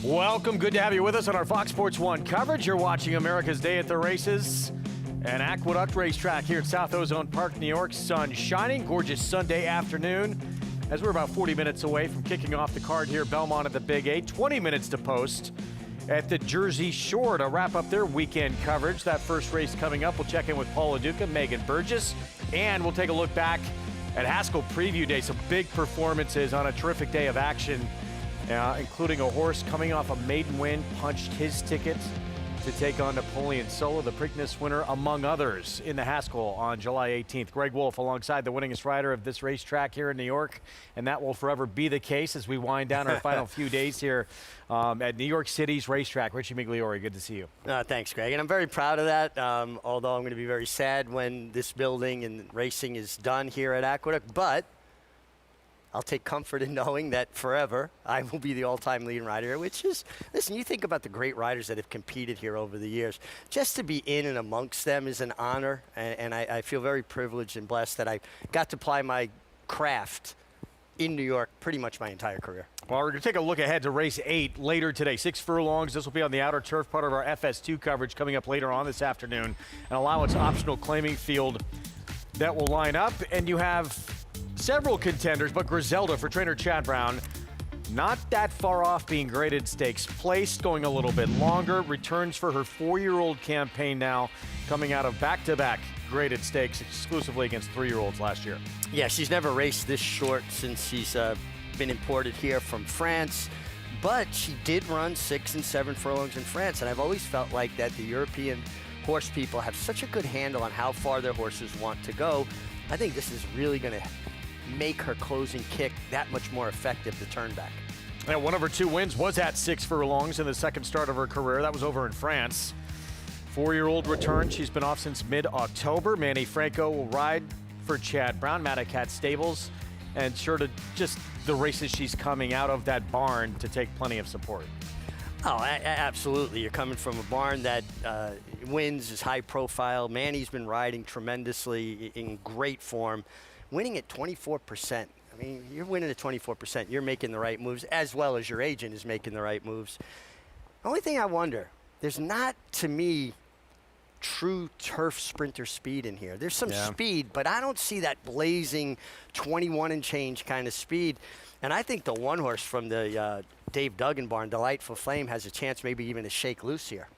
Welcome. Good to have you with us on our Fox Sports 1 coverage. You're watching America's Day at the Races and Aqueduct Racetrack here at South Ozone Park, New York. Sun shining, gorgeous Sunday afternoon as we're about 40 minutes away from kicking off the card here, Belmont at the Big 8. 20 minutes to post at the Jersey Shore to wrap up their weekend coverage. That first race coming up, we'll check in with Paul LaDuca, Megan Burgess, and we'll take a look back at Haskell Preview Day. Some big performances on a terrific day of action, including a horse coming off a maiden win, punched his ticket to take on Napoleon Solo, the Preakness winner, among others, in the Haskell on July 18th. Greg Wolf alongside the winningest rider of this racetrack here in New York, and that will forever be the case as we wind down our final few days here at New York City's racetrack. Richie Migliore, good to see you. Thanks, Greg, and I'm very proud of that, although I'm going to be very sad when this building and racing is done here at Aqueduct, but I'll take comfort in knowing that forever I will be the all-time leading rider, which is, listen, you think about the great riders that have competed here over the years. Just to be in and amongst them is an honor, and I feel very privileged and blessed that I got to ply my craft in New York pretty much my entire career. Well, we're going to take a look ahead to race 8 later today. 6 furlongs. This will be on the outer turf, part of our FS2 coverage coming up later on this afternoon. And allowance optional claiming field that will line up. And you have several contenders, but Griselda for trainer Chad Brown, not that far off being graded stakes placed, going a little bit longer. Returns for her 4-year-old campaign now, coming out of back-to-back graded stakes exclusively against 3-year-olds last year. Yeah, she's never raced this short since she's been imported here from France, but she did run 6 and 7 furlongs in France, and I've always felt like that the European horse people have such a good handle on how far their horses want to go. I think this is really going to make her closing kick that much more effective, the turn back. And one of her 2 wins was at 6 furlongs in the second start of her career. That was over in France. 4-year-old return. She's been off since mid-October. Manny Franco will ride for Chad Brown, Madacat Stables, and sure to just the races she's coming out of that barn to take plenty of support. Oh, absolutely. You're coming from a barn that wins, is high profile. Manny's been riding tremendously, in great form. Winning at 24%. I mean, you're winning at 24%. You're making the right moves, as well as your agent is making the right moves. The only thing I wonder, there's not, to me, true turf sprinter speed in here. There's some speed, but I don't see that blazing 21 and change kind of speed. And I think the one horse from the Dave Duggan barn, Delightful Flame, has a chance maybe even to shake loose here.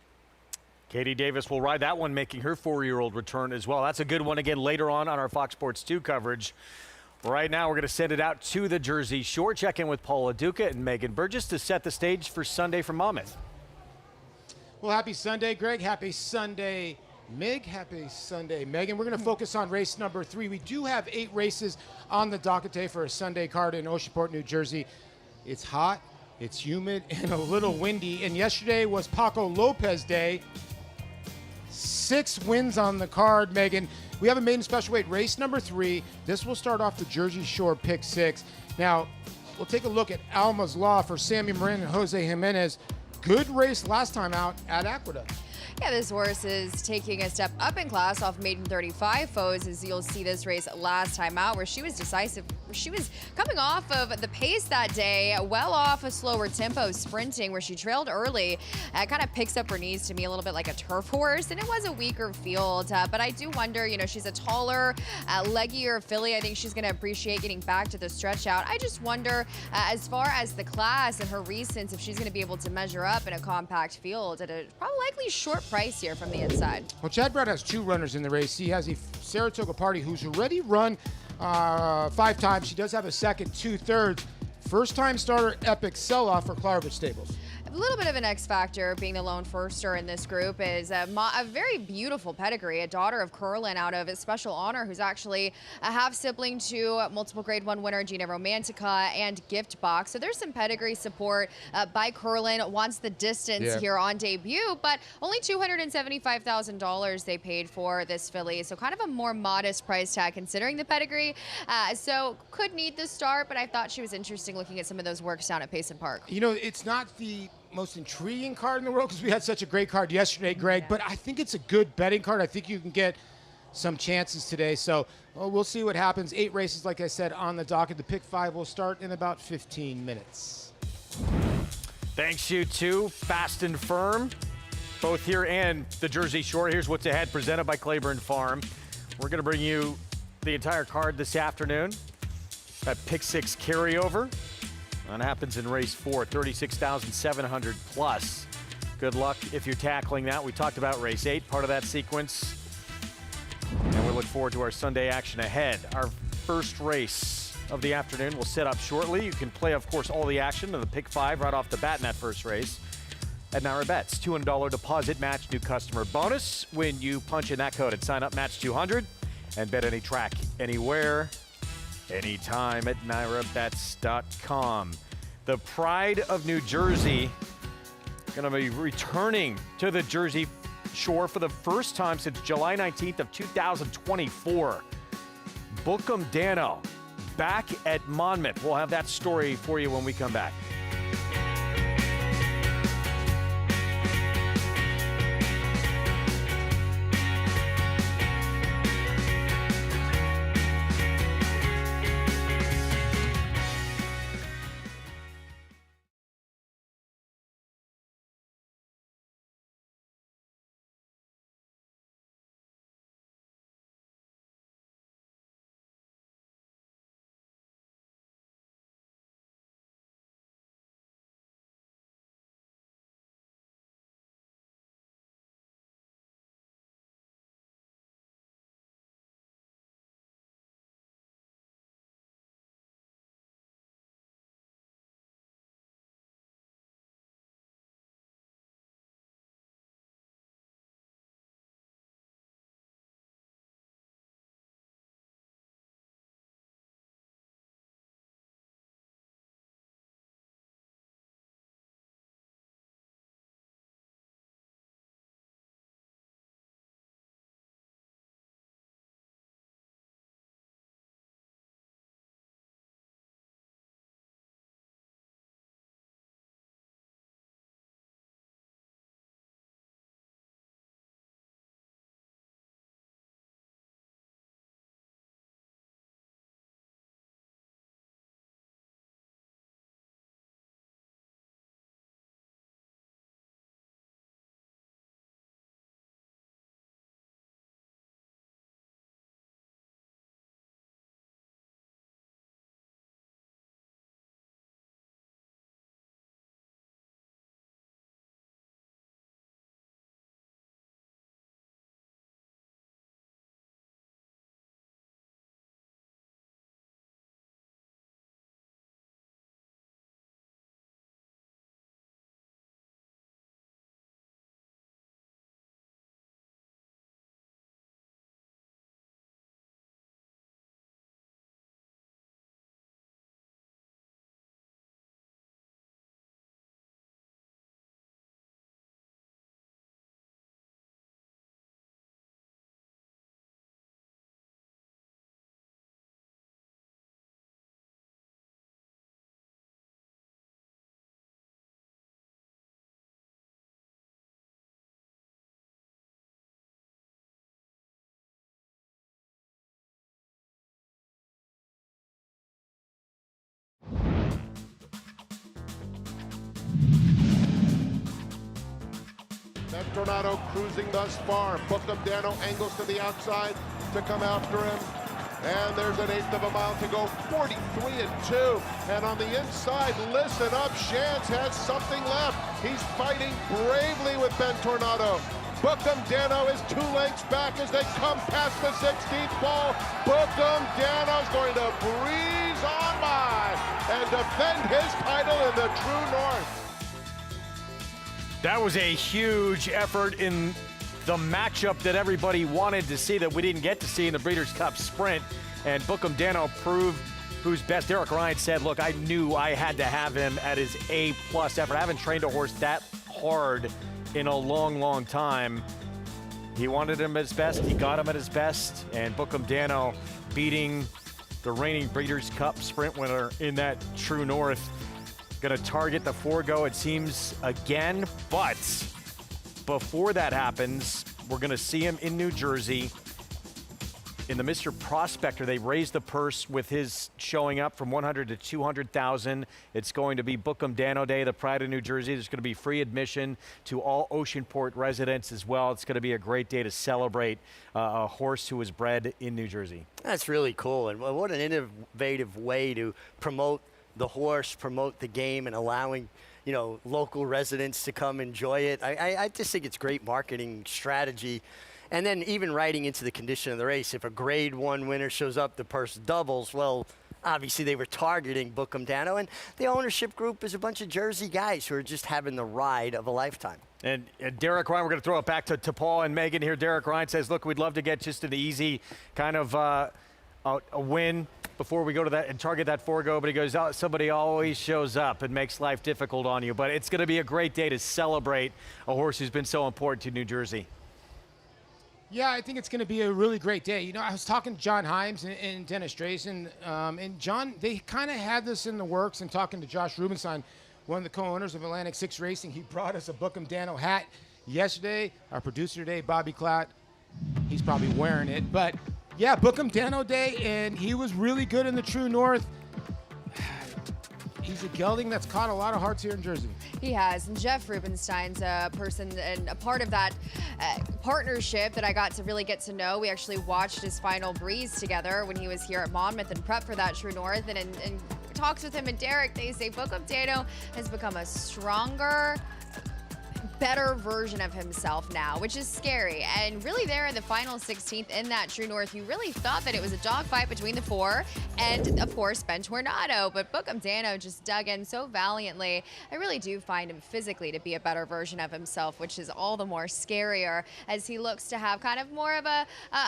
Katie Davis will ride that one, making her 4-year-old return as well. That's a good one again later on our Fox Sports 2 coverage. Right now, we're going to send it out to the Jersey Shore. Check in with Paul LaDuca and Megan Burgess to set the stage for Sunday from Monmouth. Well, happy Sunday, Greg. Happy Sunday, Mig. Happy Sunday, Megan. We're going to focus on race number 3. We do have 8 races on the docket today for a Sunday card in Oceanport, New Jersey. It's hot, it's humid, and a little windy. And yesterday was Paco Lopez Day. 6 wins on the card, Megan. We have a maiden special weight race number 3. This will start off the Jersey Shore pick 6. Now, we'll take a look at Alma's Law for Sammy Marin and Jose Jimenez. Good race last time out at Aqueduct. Yeah, this horse is taking a step up in class off maiden 35 foes, as you'll see this race last time out, where she was decisive. She was coming off of the pace that day, well off a slower tempo sprinting, where she trailed early. Kind of picks up her knees to me a little bit like a turf horse, and it was a weaker field. But I do wonder, you know, she's a taller, leggier filly. I think she's going to appreciate getting back to the stretch out. I just wonder, as far as the class and her recents, if she's going to be able to measure up in a compact field at a probably likely short price here from the inside. Well, Chad Brown has 2 runners in the race. He has a Saratoga Party who's already run 5 times. She does have a second 2/3. First-time starter Epic Sell-Off for Clarvich Stables. A little bit of an X factor being the lone firster in this group is a very beautiful pedigree, a daughter of Curlin out of Special Honor, who's actually a half-sibling to multiple Grade 1 winner Gina Romantica and Gift Box. So there's some pedigree support by Curlin. Wants the distance here on debut, but only $275,000 they paid for this filly. So kind of a more modest price tag considering the pedigree. So could need the start, but I thought she was interesting looking at some of those works down at Payson Park. You know, it's not the most intriguing card in the world because we had such a great card yesterday, Greg, but I think it's a good betting card. I think you can get some chances today. So we'll see what happens. 8 races, like I said, on the docket. The pick 5 will start in about 15 minutes. Thanks you to Fast and Firm, both here and the Jersey Shore. Here's what's ahead, presented by Claiborne Farm. We're going to bring you the entire card this afternoon. That pick six carryover. That happens in race 4, 36,700 plus. Good luck if you're tackling that. We talked about race 8, part of that sequence. And we look forward to our Sunday action ahead. Our first race of the afternoon will set up shortly. You can play, of course, all the action of the pick 5 right off the bat in that first race at NYRA Bets. $200 deposit match, new customer bonus when you punch in that code at sign up, match 200, and bet any track, anywhere, anytime at NYRABets.com. The pride of New Jersey going to be returning to the Jersey Shore for the first time since July 19th of 2024. Bookham Dano back at Monmouth. We'll have that story for you when we come back. Tornado cruising thus far. Bookham Dano angles to the outside to come after him. And there's an eighth of a mile to go, 43-2. And on the inside, listen up, Shantz has something left. He's fighting bravely with Ben Tornado. Bookham Dano is 2 lengths back as they come past the 16th ball. Bookham Dano's going to breeze on by and defend his title in the True North. That was a huge effort in the matchup that everybody wanted to see that we didn't get to see in the Breeders' Cup Sprint. And Bookham Dano proved who's best. Derek Ryan said, look, I knew I had to have him at his A-plus effort. I haven't trained a horse that hard in a long, long time. He wanted him at his best. He got him at his best. And Bookham Dano beating the reigning Breeders' Cup Sprint winner in that True North. Going to target the forego, it seems, again. But before that happens, we're going to see him in New Jersey in the Mr. Prospector, they raised the purse with his showing up from 100 to 200,000. It's going to be Bookham Dano Day, the pride of New Jersey. There's going to be free admission to all Oceanport residents as well. It's going to be a great day to celebrate a horse who was bred in New Jersey. That's really cool, and what an innovative way to promote the horse, promote the game, and allowing local residents to come enjoy it. I just think it's great marketing strategy. And then even riding into the condition of the race, if a Grade 1 winner shows up, the purse doubles. Well, obviously they were targeting Bookham Dano, and the ownership group is a bunch of Jersey guys who are just having the ride of a lifetime. And Derek Ryan, we're going to throw it back to Paul and Megan here. Derek Ryan says, look, we'd love to get just an easy kind of a win before we go to that and target that forego, but he goes, somebody always shows up and makes life difficult on you. But it's going to be a great day to celebrate a horse who's been so important to New Jersey. Yeah, I think it's going to be a really great day. I was talking to John Himes and Dennis Drazen, and John, they kind of had this in the works, and talking to Josh Rubenstein, one of the co-owners of Atlantic 6 Racing. He brought us a Bookham Dano hat yesterday. Our producer today, Bobby Klatt, he's probably wearing it. But, yeah, Bookham Dano Day, and he was really good in the True North. He's a gelding that's caught a lot of hearts here in Jersey. He has, and Jeff Rubenstein's a person and a part of that partnership that I got to really get to know. We actually watched his final breeze together when he was here at Monmouth and prep for that True North, and talks with him and Derek. They say Bookham Dano has become a stronger, better version of himself now, which is scary. And really there in the final 16th in that True North, you really thought that it was a dogfight between the four and, of course, Ben Tornado. But Bookham Dano just dug in so valiantly. I really do find him physically to be a better version of himself, which is all the more scarier as he looks to have kind of more of a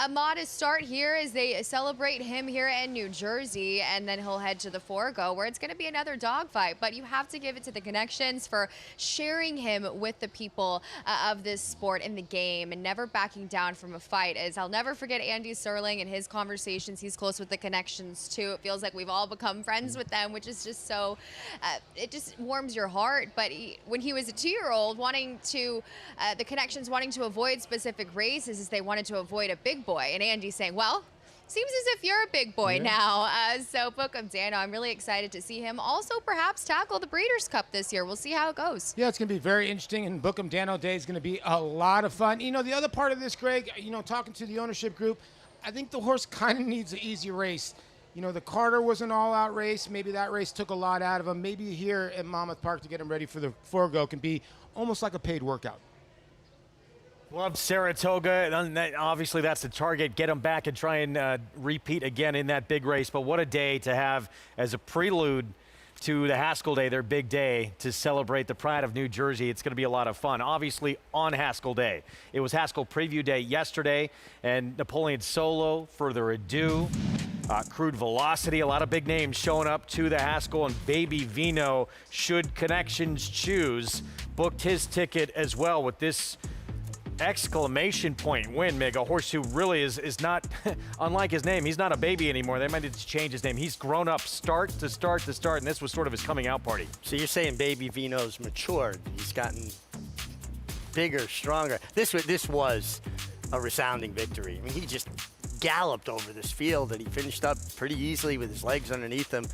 modest start here as they celebrate him here in New Jersey. And then he'll head to the Forego, where it's going to be another dogfight. But you have to give it to the Connections for sharing him with the people of this sport in the game and never backing down from a fight. As I'll never forget Andy Serling and his conversations. He's close with the Connections too. It feels like we've all become friends with them, which is just so, it just warms your heart. But when he was a 2-year-old wanting to, the Connections wanting to avoid specific races, is they wanted to avoid a big boy. And Andy saying, well, seems as if you're a big boy now. So Bookham Dano, I'm really excited to see him also perhaps tackle the Breeders' Cup this year. We'll see how it goes. Yeah, it's going to be very interesting, and Bookham Dano Day is going to be a lot of fun. The other part of this, Greg, talking to the ownership group, I think the horse kind of needs an easy race. The Carter was an all-out race. Maybe that race took a lot out of him. Maybe here at Monmouth Park to get him ready for the Forego can be almost like a paid workout. Love Saratoga, and obviously that's the target. Get him back and try and repeat again in that big race. But what a day to have as a prelude to the Haskell Day, their big day, to celebrate the pride of New Jersey. It's going to be a lot of fun, obviously, on Haskell Day. It was Haskell Preview Day yesterday, and Napoleon Solo, Further Ado, Crude Velocity, a lot of big names showing up to the Haskell, and Baby Vino, should Connections choose, booked his ticket as well with this exclamation point win, Mig. A horse who really is not, unlike his name, he's not a baby anymore. They might need to change his name. He's grown up start to start to start, and this was sort of his coming out party. So you're saying Baby Vino's matured. He's gotten bigger, stronger. This was a resounding victory. I mean, he just galloped over this field, and he finished up pretty easily with his legs underneath him.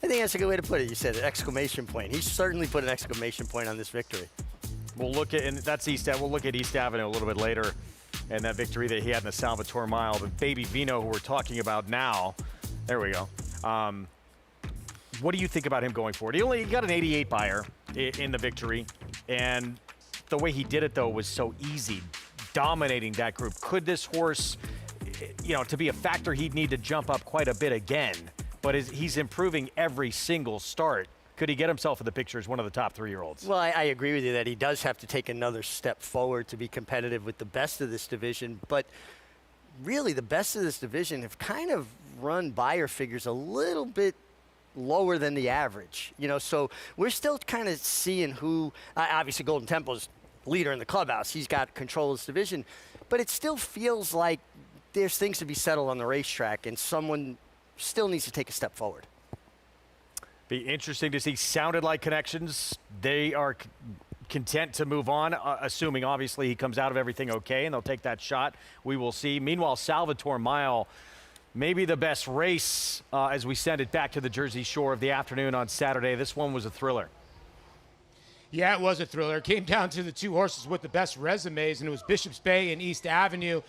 I think that's a good way to put it. You said an exclamation point. He certainly put an exclamation point on this victory. We'll look at, and that's East Ave. We'll look at East Avenue a little bit later and that victory that he had in the Salvatore Mile. But Baby Vino, who we're talking about now, there we go. What do you think about him going forward? He got an 88 buyer in the victory, and the way he did it, though, was so easy, dominating that group. Could this horse, to be a factor, he'd need to jump up quite a bit again, but he's improving every single start. Could he get himself in the picture as one of the top 3-year-olds? Well, I agree with you that he does have to take another step forward to be competitive with the best of this division. But really, the best of this division have kind of run buyer figures a little bit lower than the average. So we're still kind of seeing who, obviously Golden Temple's leader in the clubhouse. He's got control of this division. But it still feels like there's things to be settled on the racetrack, and someone still needs to take a step forward. Be interesting to see. Sounded like Connections. They are content to move on, assuming obviously he comes out of everything okay and they'll take that shot. We will see. Meanwhile, Salvatore Mile, maybe the best race as we send it back to the Jersey Shore of the afternoon on Saturday. This one was a thriller. Yeah, it was a thriller. It came down to the two horses with the best resumes, and it was Bishop's Bay and East Avenue.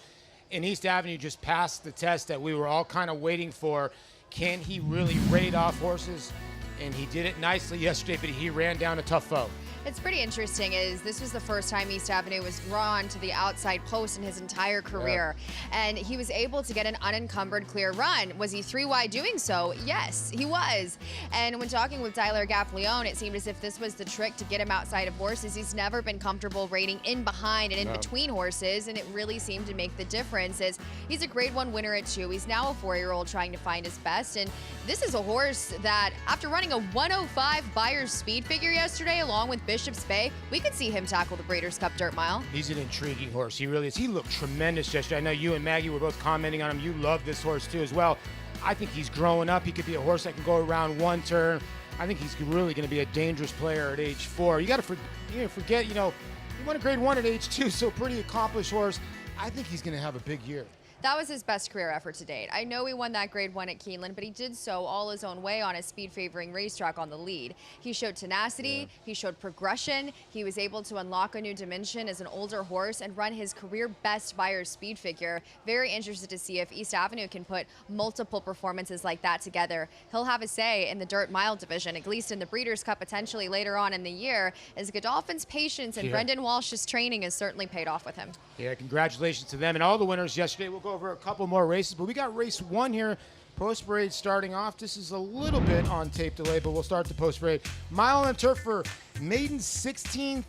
And East Avenue just passed the test that we were all kind of waiting for. Can he really raid off horses? And he did it nicely yesterday, but he ran down a tough foe. It's pretty interesting is this was the first time East Avenue was drawn to the outside post in his entire career. And he was able to get an unencumbered clear run. Was he 3 wide doing so? Yes, he was. And when talking with Tyler Gaffleone, it seemed as if this was the trick to get him outside of horses. He's never been comfortable raiding in behind and in between horses, and it really seemed to make the difference. As he's a Grade 1 winner at 2. He's now a 4-year-old trying to find his best. And this is a horse that, after running a 105 Buyer's speed figure yesterday, along with Bishop's Bay, we could see him tackle the Breeders' Cup Dirt Mile. He's an intriguing horse. He really is. He looked tremendous yesterday. I know you and Maggie were both commenting on him. You love this horse too as well. I think he's growing up. He could be a horse that can go around one turn. I think he's really going to be a dangerous player at age 4. You got to forget, he won a Grade 1 at age 2, so pretty accomplished horse. I think he's going to have a big year. That was his best career effort to date. I know he won that Grade 1 at Keeneland, but he did so all his own way on a speed-favoring racetrack on the lead. He showed tenacity, he showed progression, he was able to unlock a new dimension as an older horse and run his career best Buyer's speed figure. Very interested to see if East Avenue can put multiple performances like that together. He'll have a say in the Dirt Mile division, at least in the Breeders' Cup potentially later on in the year, as Godolphin's patience and Brendan Walsh's training has certainly paid off with him. Yeah, congratulations to them and all the winners yesterday. We'll go over a couple more races, but we got race 1 here. Post parade starting off. This is a little bit on tape delay, but we'll start the post parade. Mile on turf for maiden $16,000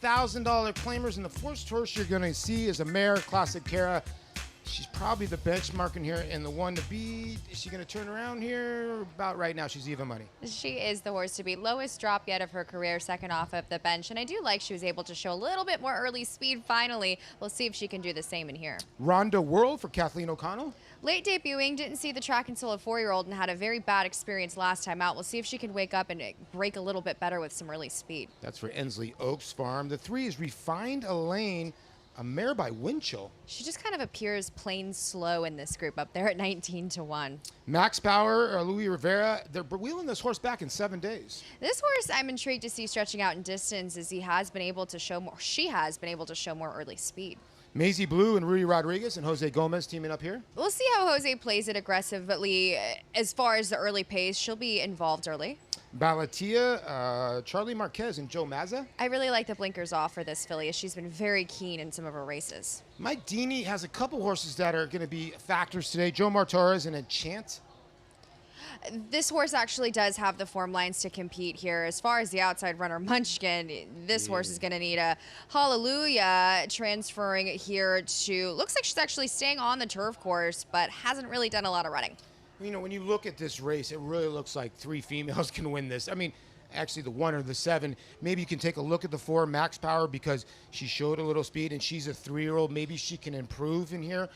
claimers, and the first horse you're going to see is a mare, Classic Cara. She's probably the benchmark in here and the one to beat. Is she going to turn around here? About right now, she's even money. She is the horse to beat. Lowest drop yet of her career, second off of the bench. And I do like she was able to show a little bit more early speed finally. We'll see if she can do the same in here. Ronda World for Kathleen O'Connell. Late debuting, didn't see the track until a 4-year-old and had a very bad experience last time out. We'll see if she can wake up and break a little bit better with some early speed. That's for Ensley Oaks Farm. The 3 is Refined Elaine, a mare by Winchell. She just kind of appears plain slow in this group up there at 19-1. Max Power, Louis Rivera, they're wheeling this horse back in 7 days. This horse I'm intrigued to see stretching out in distance as she has been able to show more early speed. Maisie Blue and Rudy Rodriguez and Jose Gomez teaming up here. We'll see how Jose plays it aggressively. As far as the early pace, she'll be involved early. Balatia, Charlie Marquez and Joe Mazza. I really like the blinkers off for this filly, as she's been very keen in some of her races. Mike Deeney has a couple horses that are going to be factors today. Joe Martorez and Enchant. This horse actually does have the form lines to compete here. As far as the outside runner Munchkin, this horse is going to need a hallelujah. Transferring here to, looks like she's actually staying on the turf course, but hasn't really done a lot of running. When you look at this race, it really looks like 3 females can win this. I mean, actually the 1 or the 7. Maybe you can take a look at the 4, Max Power, because she showed a little speed and she's a 3-year-old. Maybe she can improve in here.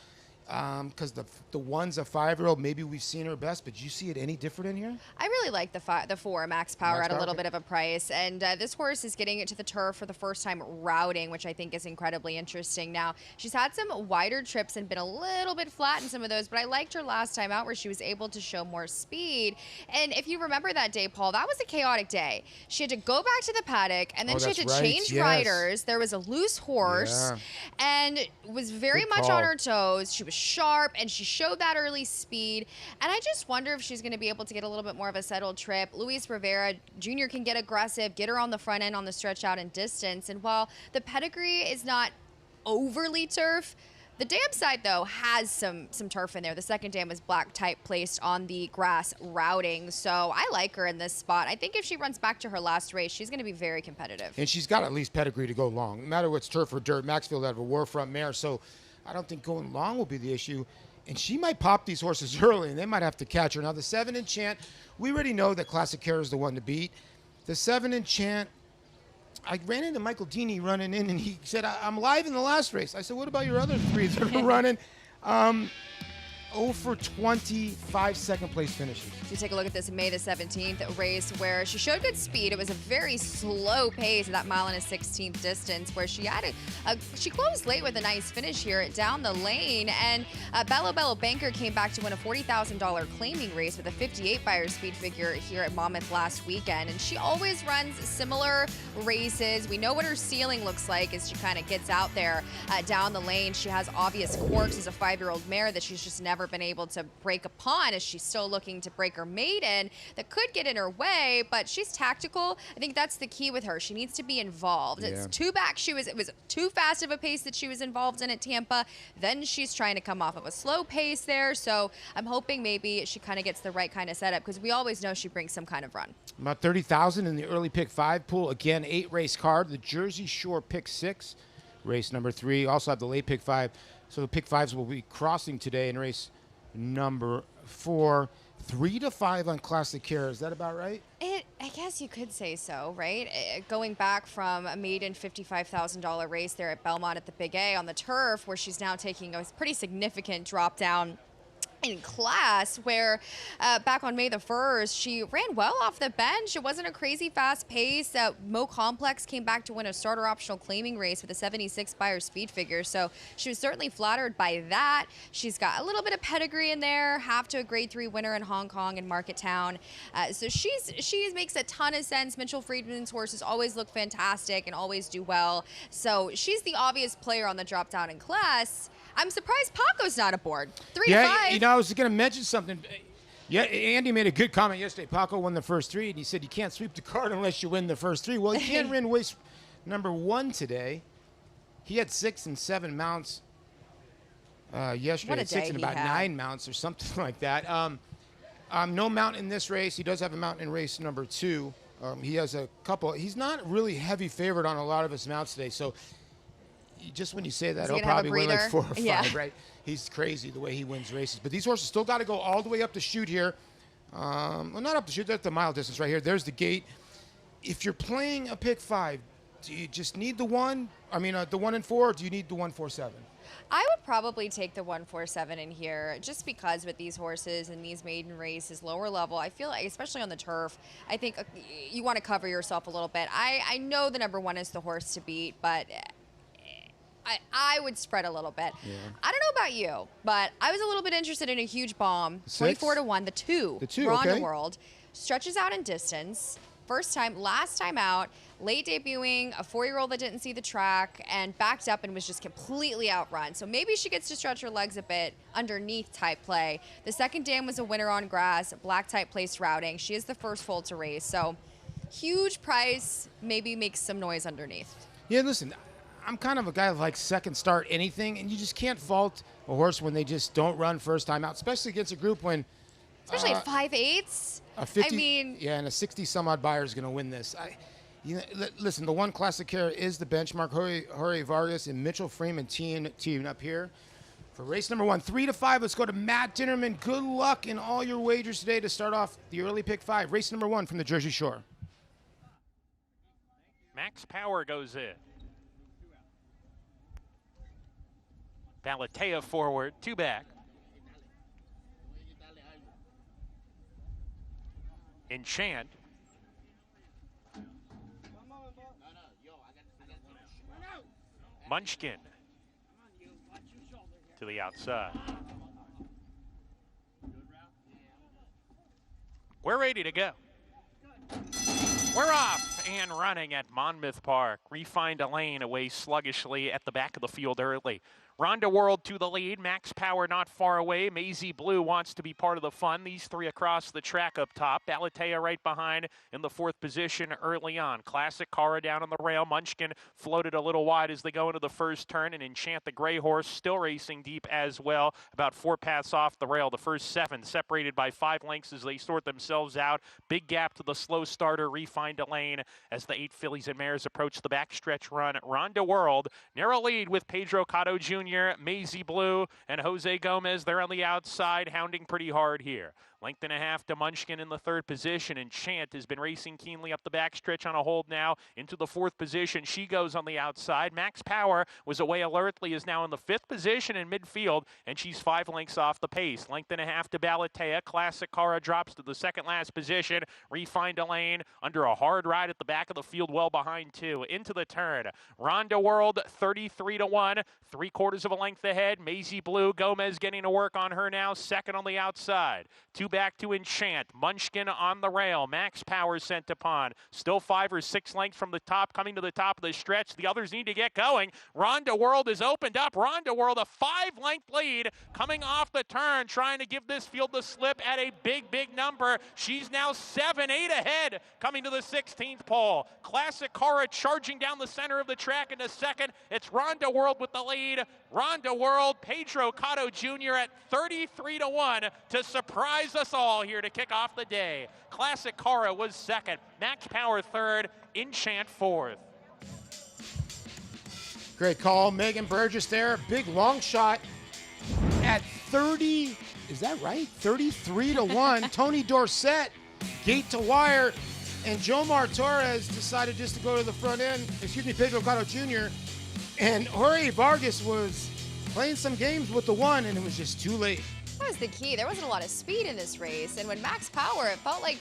Because the 1's a 5-year-old. Maybe we've seen her best, but do you see it any different in here? I really like the 4, Max Power, at a little bit of a price. And this horse is getting it to the turf for the first time routing, which I think is incredibly interesting. Now, she's had some wider trips and been a little bit flat in some of those, but I liked her last time out where she was able to show more speed. And if you remember that day, Paul, that was a chaotic day. She had to go back to the paddock, and then she had to change riders. There was a loose horse, and was very much on her toes. She was sharp, and she showed that early speed, and I just wonder if she's going to be able to get a little bit more of a settled trip. Luis Rivera Jr. can get aggressive, get her on the front end on the stretch out and distance, and while the pedigree is not overly turf, the dam side, though, has some turf in there. The second dam was black type placed on the grass routing, so I like her in this spot. I think if she runs back to her last race, she's going to be very competitive. And she's got at least pedigree to go long. No matter what's turf or dirt, Maxfield out of a Warfront mare, so I don't think going long will be the issue. And she might pop these horses early, and they might have to catch her. Now, the 7 Enchant, we already know that Classic Cara is the one to beat. The 7 Enchant, I ran into Michael Deeney running in, and he said, I'm live in the last race. I said, what about your other 3 that are running? 0 for 25 second place finishes. You take a look at this May the 17th race where she showed good speed. It was a very slow pace at that 1.16 mile distance where she had she closed late with a nice finish here down the lane. And Bello Banker came back to win a $40,000 claiming race with a 58 buyer speed figure here at Monmouth last weekend. And she always runs similar races. We know what her ceiling looks like as she kind of gets out there down the lane. She has obvious quirks as a 5-year-old mare that she's just never been able to break upon as she's still looking to break her maiden that could get in her way, but she's tactical. I think that's the key with her. She needs to be involved. Yeah. It's too back. It was too fast of a pace that she was involved in at Tampa. Then she's trying to come off of a slow pace there. So I'm hoping maybe she kind of gets the right kind of setup because we always know she brings some kind of run. About 30,000 in the early pick 5 pool. Again, 8 race card. The Jersey Shore pick 6, race number 3. Also have the late pick 5. So the pick 5s will be crossing today in race number 4. 3 to 5 on Classic Care. Is that about right? I guess you could say so, right? Going back from a maiden $55,000 race there at Belmont at the Big A on the turf, where she's now taking a pretty significant drop down in class, where back on May the 1st, she ran well off the bench. It wasn't a crazy fast pace. Mo Complex came back to win a starter optional claiming race with a 76 buyer speed figure. So she was certainly flattered by that. She's got a little bit of pedigree in there, half to a grade 3 winner in Hong Kong and Market Town. So she makes a ton of sense. Mitchell Friedman's horses always look fantastic and always do well. So she's the obvious player on the drop down in class. I'm surprised Paco's not aboard. 3 to 5. You know, I was going to mention something. Yeah, Andy made a good comment yesterday. Paco won the first 3, and he said you can't sweep the card unless you win the first 3. Well, he can't win race number 1 today. He had 6 and 7 mounts yesterday. What a Had 6 day and he about had. 9 mounts or something like that. No mount in this race. He does have a mount in race number 2. He has a couple. He's not really heavy favorite on a lot of his mounts today, so just when you say that, Is he he'll gonna have a probably win like breather? 4 or 5, Yeah. right? He's crazy the way he wins races. But these horses still got to go all the way up the chute here. Well, not up the chute. They're at the mile distance right here. There's the gate. If you're playing a pick 5, do you just need the 1? I mean, the 1 and 4, or do you need the 147? I would probably take the 147 in here just because with these horses and these maiden races, lower level, I feel like, especially on the turf, I think you want to cover yourself a little bit. I know the number 1 is the horse to beat, but I would spread a little bit. Yeah. I don't know about you, but I was a little bit interested in a huge bomb. 6? 24 to 1, the 2. The 2, Ronda okay. World. Stretches out in distance. Last time out, late debuting, a 4-year-old that didn't see the track and backed up and was just completely outrun. So maybe she gets to stretch her legs a bit underneath type play. The second dam was a winner on grass, black type placed routing. She is the first foal to race. So huge price, maybe makes some noise underneath. Yeah, listen, I'm kind of a guy that likes second start anything, and you just can't fault a horse when they just don't run first time out, especially against a group when Especially at 5/8. a 50, I mean, yeah, and a 60-some-odd buyer is going to win this. Listen, the 1 Classic Care is the benchmark. Jorge Vargas and Mitchell Freeman teaming up here for race number 1. 3 to 5. Let's go to Matt Dinnerman. Good luck in all your wagers today to start off the early pick 5. Race number 1 from the Jersey Shore. Max Power goes in. Balatea forward, 2 back. Enchant. Munchkin to the outside. We're ready to go. We're off and running at Monmouth Park. Refined a lane away sluggishly at the back of the field early. Ronda World to the lead. Max Power not far away. Maisie Blue wants to be part of the fun. These 3 across the track up top. Balatea right behind in the 4th position early on. Classic Cara down on the rail. Munchkin floated a little wide as they go into the first turn. And Enchant the Gray Horse still racing deep as well. About 4 paths off the rail. The first 7 separated by 5 lengths as they sort themselves out. Big gap to the slow starter. Refined a lane as the 8 fillies and mares approach the backstretch run. Ronda World, narrow lead with Pedro Cotto Jr. Jr., Maisie Blue, and Jose Gomez. They're on the outside, hounding pretty hard here. Length and a half to Munchkin in the third position, and Chant has been racing keenly up the backstretch on a hold now into the fourth position. She goes on the outside. Max Power was away alertly, is now in the fifth position in midfield, and she's 5 lengths off the pace. Length and a half to Balatea. Classic Cara drops to the second last position. Refined a lane under a hard ride at the back of the field, well behind two. Into the turn. Ronda World 33-1, 3/4 of a length ahead. Maisie Blue, Gomez getting to work on her now, second on the outside. 2 back to Enchant. Munchkin on the rail. Max Power sent upon. Still 5 or 6 lengths from the top, coming to the top of the stretch. The others need to get going. Ronda World is opened up. Ronda World, a 5-length lead, coming off the turn, trying to give this field the slip at a big, big number. She's now 7-8 ahead, coming to the 16th pole. Classic Cara charging down the center of the track into second. It's Ronda World with the lead. Ronda World, Pedro Cotto Jr. at 33-1 to surprise us all here to kick off the day. Classic Cara was second. Max Power third. Enchant fourth. Great call. Megan Burgess there. Big long shot at 30. Is that right? 33-1. Tony Dorsett, gate to wire. And Jomar Torres decided just to go to the front end. Pedro Cotto Jr. And Jorge Vargas was playing some games with the one, and it was just too late. That was the key. There wasn't a lot of speed in this race. And when Max Power, it felt like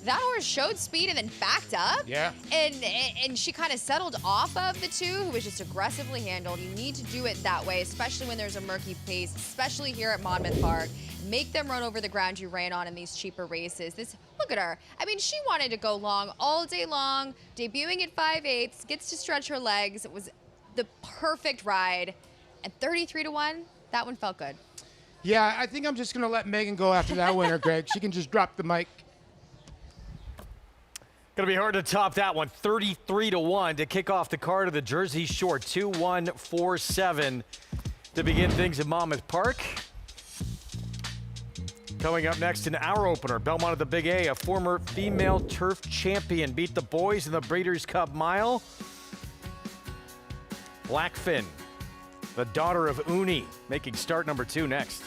that horse showed speed and then backed up. Yeah. And she kind of settled off of the two, who was just aggressively handled. You need to do it that way, especially when there's a murky pace, especially here at Monmouth Park. Make them run over the ground you ran on in these cheaper races. Look at her. I mean, she wanted to go long all day long, debuting at 5/8, gets to stretch her legs. It was the perfect ride. And 33-1, that one felt good. Yeah, I think I'm just going to let Megan go after that winner, Greg. She can just drop the mic. Going to be hard to top that one. 33-1 to kick off the card of the Jersey Shore. 2-1-4-7 to begin things at Monmouth Park. Coming up next in our opener, Belmont of the Big A, a former female turf champion, beat the boys in the Breeders' Cup Mile. Blackfin, the daughter of Uni, making start number 2 next.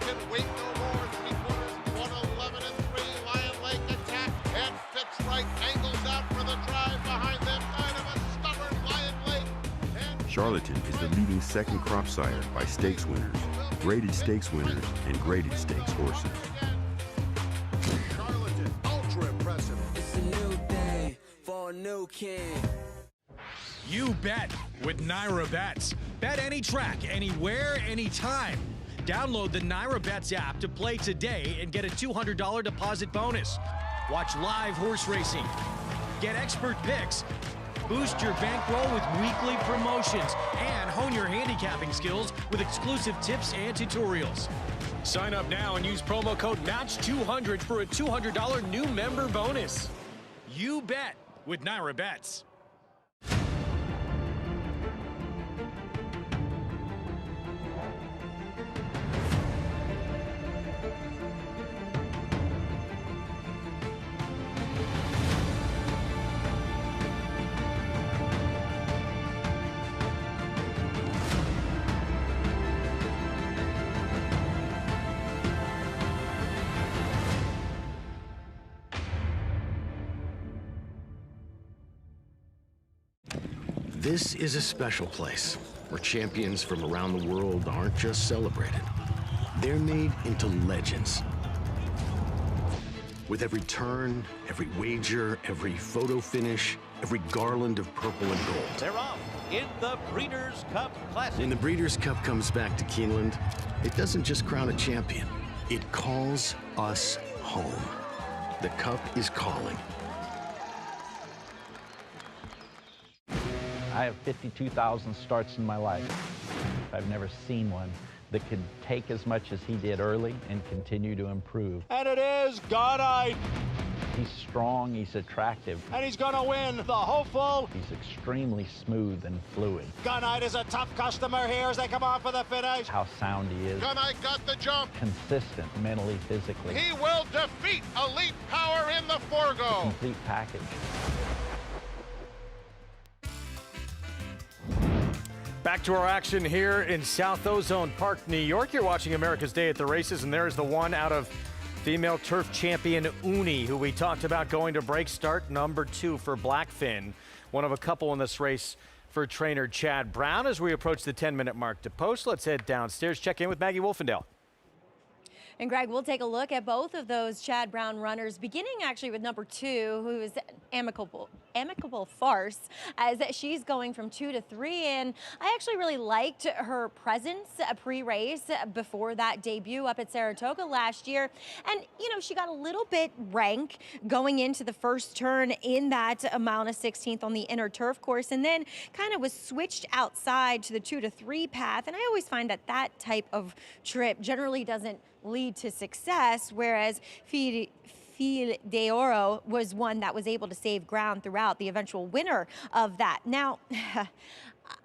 Can wait no more. 3/4, 111-3. Lion Lake attack and fits right. Angles out for the drive behind them. Kind of a stubborn Lion Lake. And Charlatan is the leading second crop sire by stakes winners, graded stakes winners, and graded stakes horses. Charlatan, ultra impressive. It's a new day for a new king. You bet with Naira Bets. Bet any track, anywhere, anytime. Download the Naira Bets app to play today and get a $200 deposit bonus. Watch live horse racing. Get expert picks. Boost your bankroll with weekly promotions and hone your handicapping skills with exclusive tips and tutorials. Sign up now and use promo code MATCH200 for a $200 new member bonus. You bet with Naira Bets. This is a special place where champions from around the world aren't just celebrated. They're made into legends. With every turn, every wager, every photo finish, every garland of purple and gold. They're off in the Breeders' Cup Classic. When the Breeders' Cup comes back to Keeneland, it doesn't just crown a champion. It calls us home. The Cup is calling. I have 52,000 starts in my life. I've never seen one that could take as much as he did early and continue to improve. And it is God Eye. He's strong, he's attractive. And he's going to win the hopeful. He's extremely smooth and fluid. Gunite is a tough customer here as they come off for the finish. How sound he is. Gunite got the jump. Consistent mentally, physically. He will defeat Elite Power in the forego. Complete package. Back to our action here in South Ozone Park, New York. You're watching America's Day at the Races, and there's the one out of female turf champion Uni, who we talked about going to break start number 2 for Blackfin. One of a couple in this race for trainer Chad Brown. As we approach the 10-minute mark to post, let's head downstairs, check in with Maggie Wolfendale. And Greg, we'll take a look at both of those Chad Brown runners, beginning actually with number 2, who is Amicable Farce, as she's going from 2 to 3. And I actually really liked her presence pre-race before that debut up at Saratoga last year. And, you know, she got a little bit rank going into the first turn in that amount of 16th on the inner turf course, and then kind of was switched outside to the 2 to 3 path. And I always find that that type of trip generally doesn't lead to success, whereas Fil de Oro was one that was able to save ground throughout, the eventual winner of that. Now,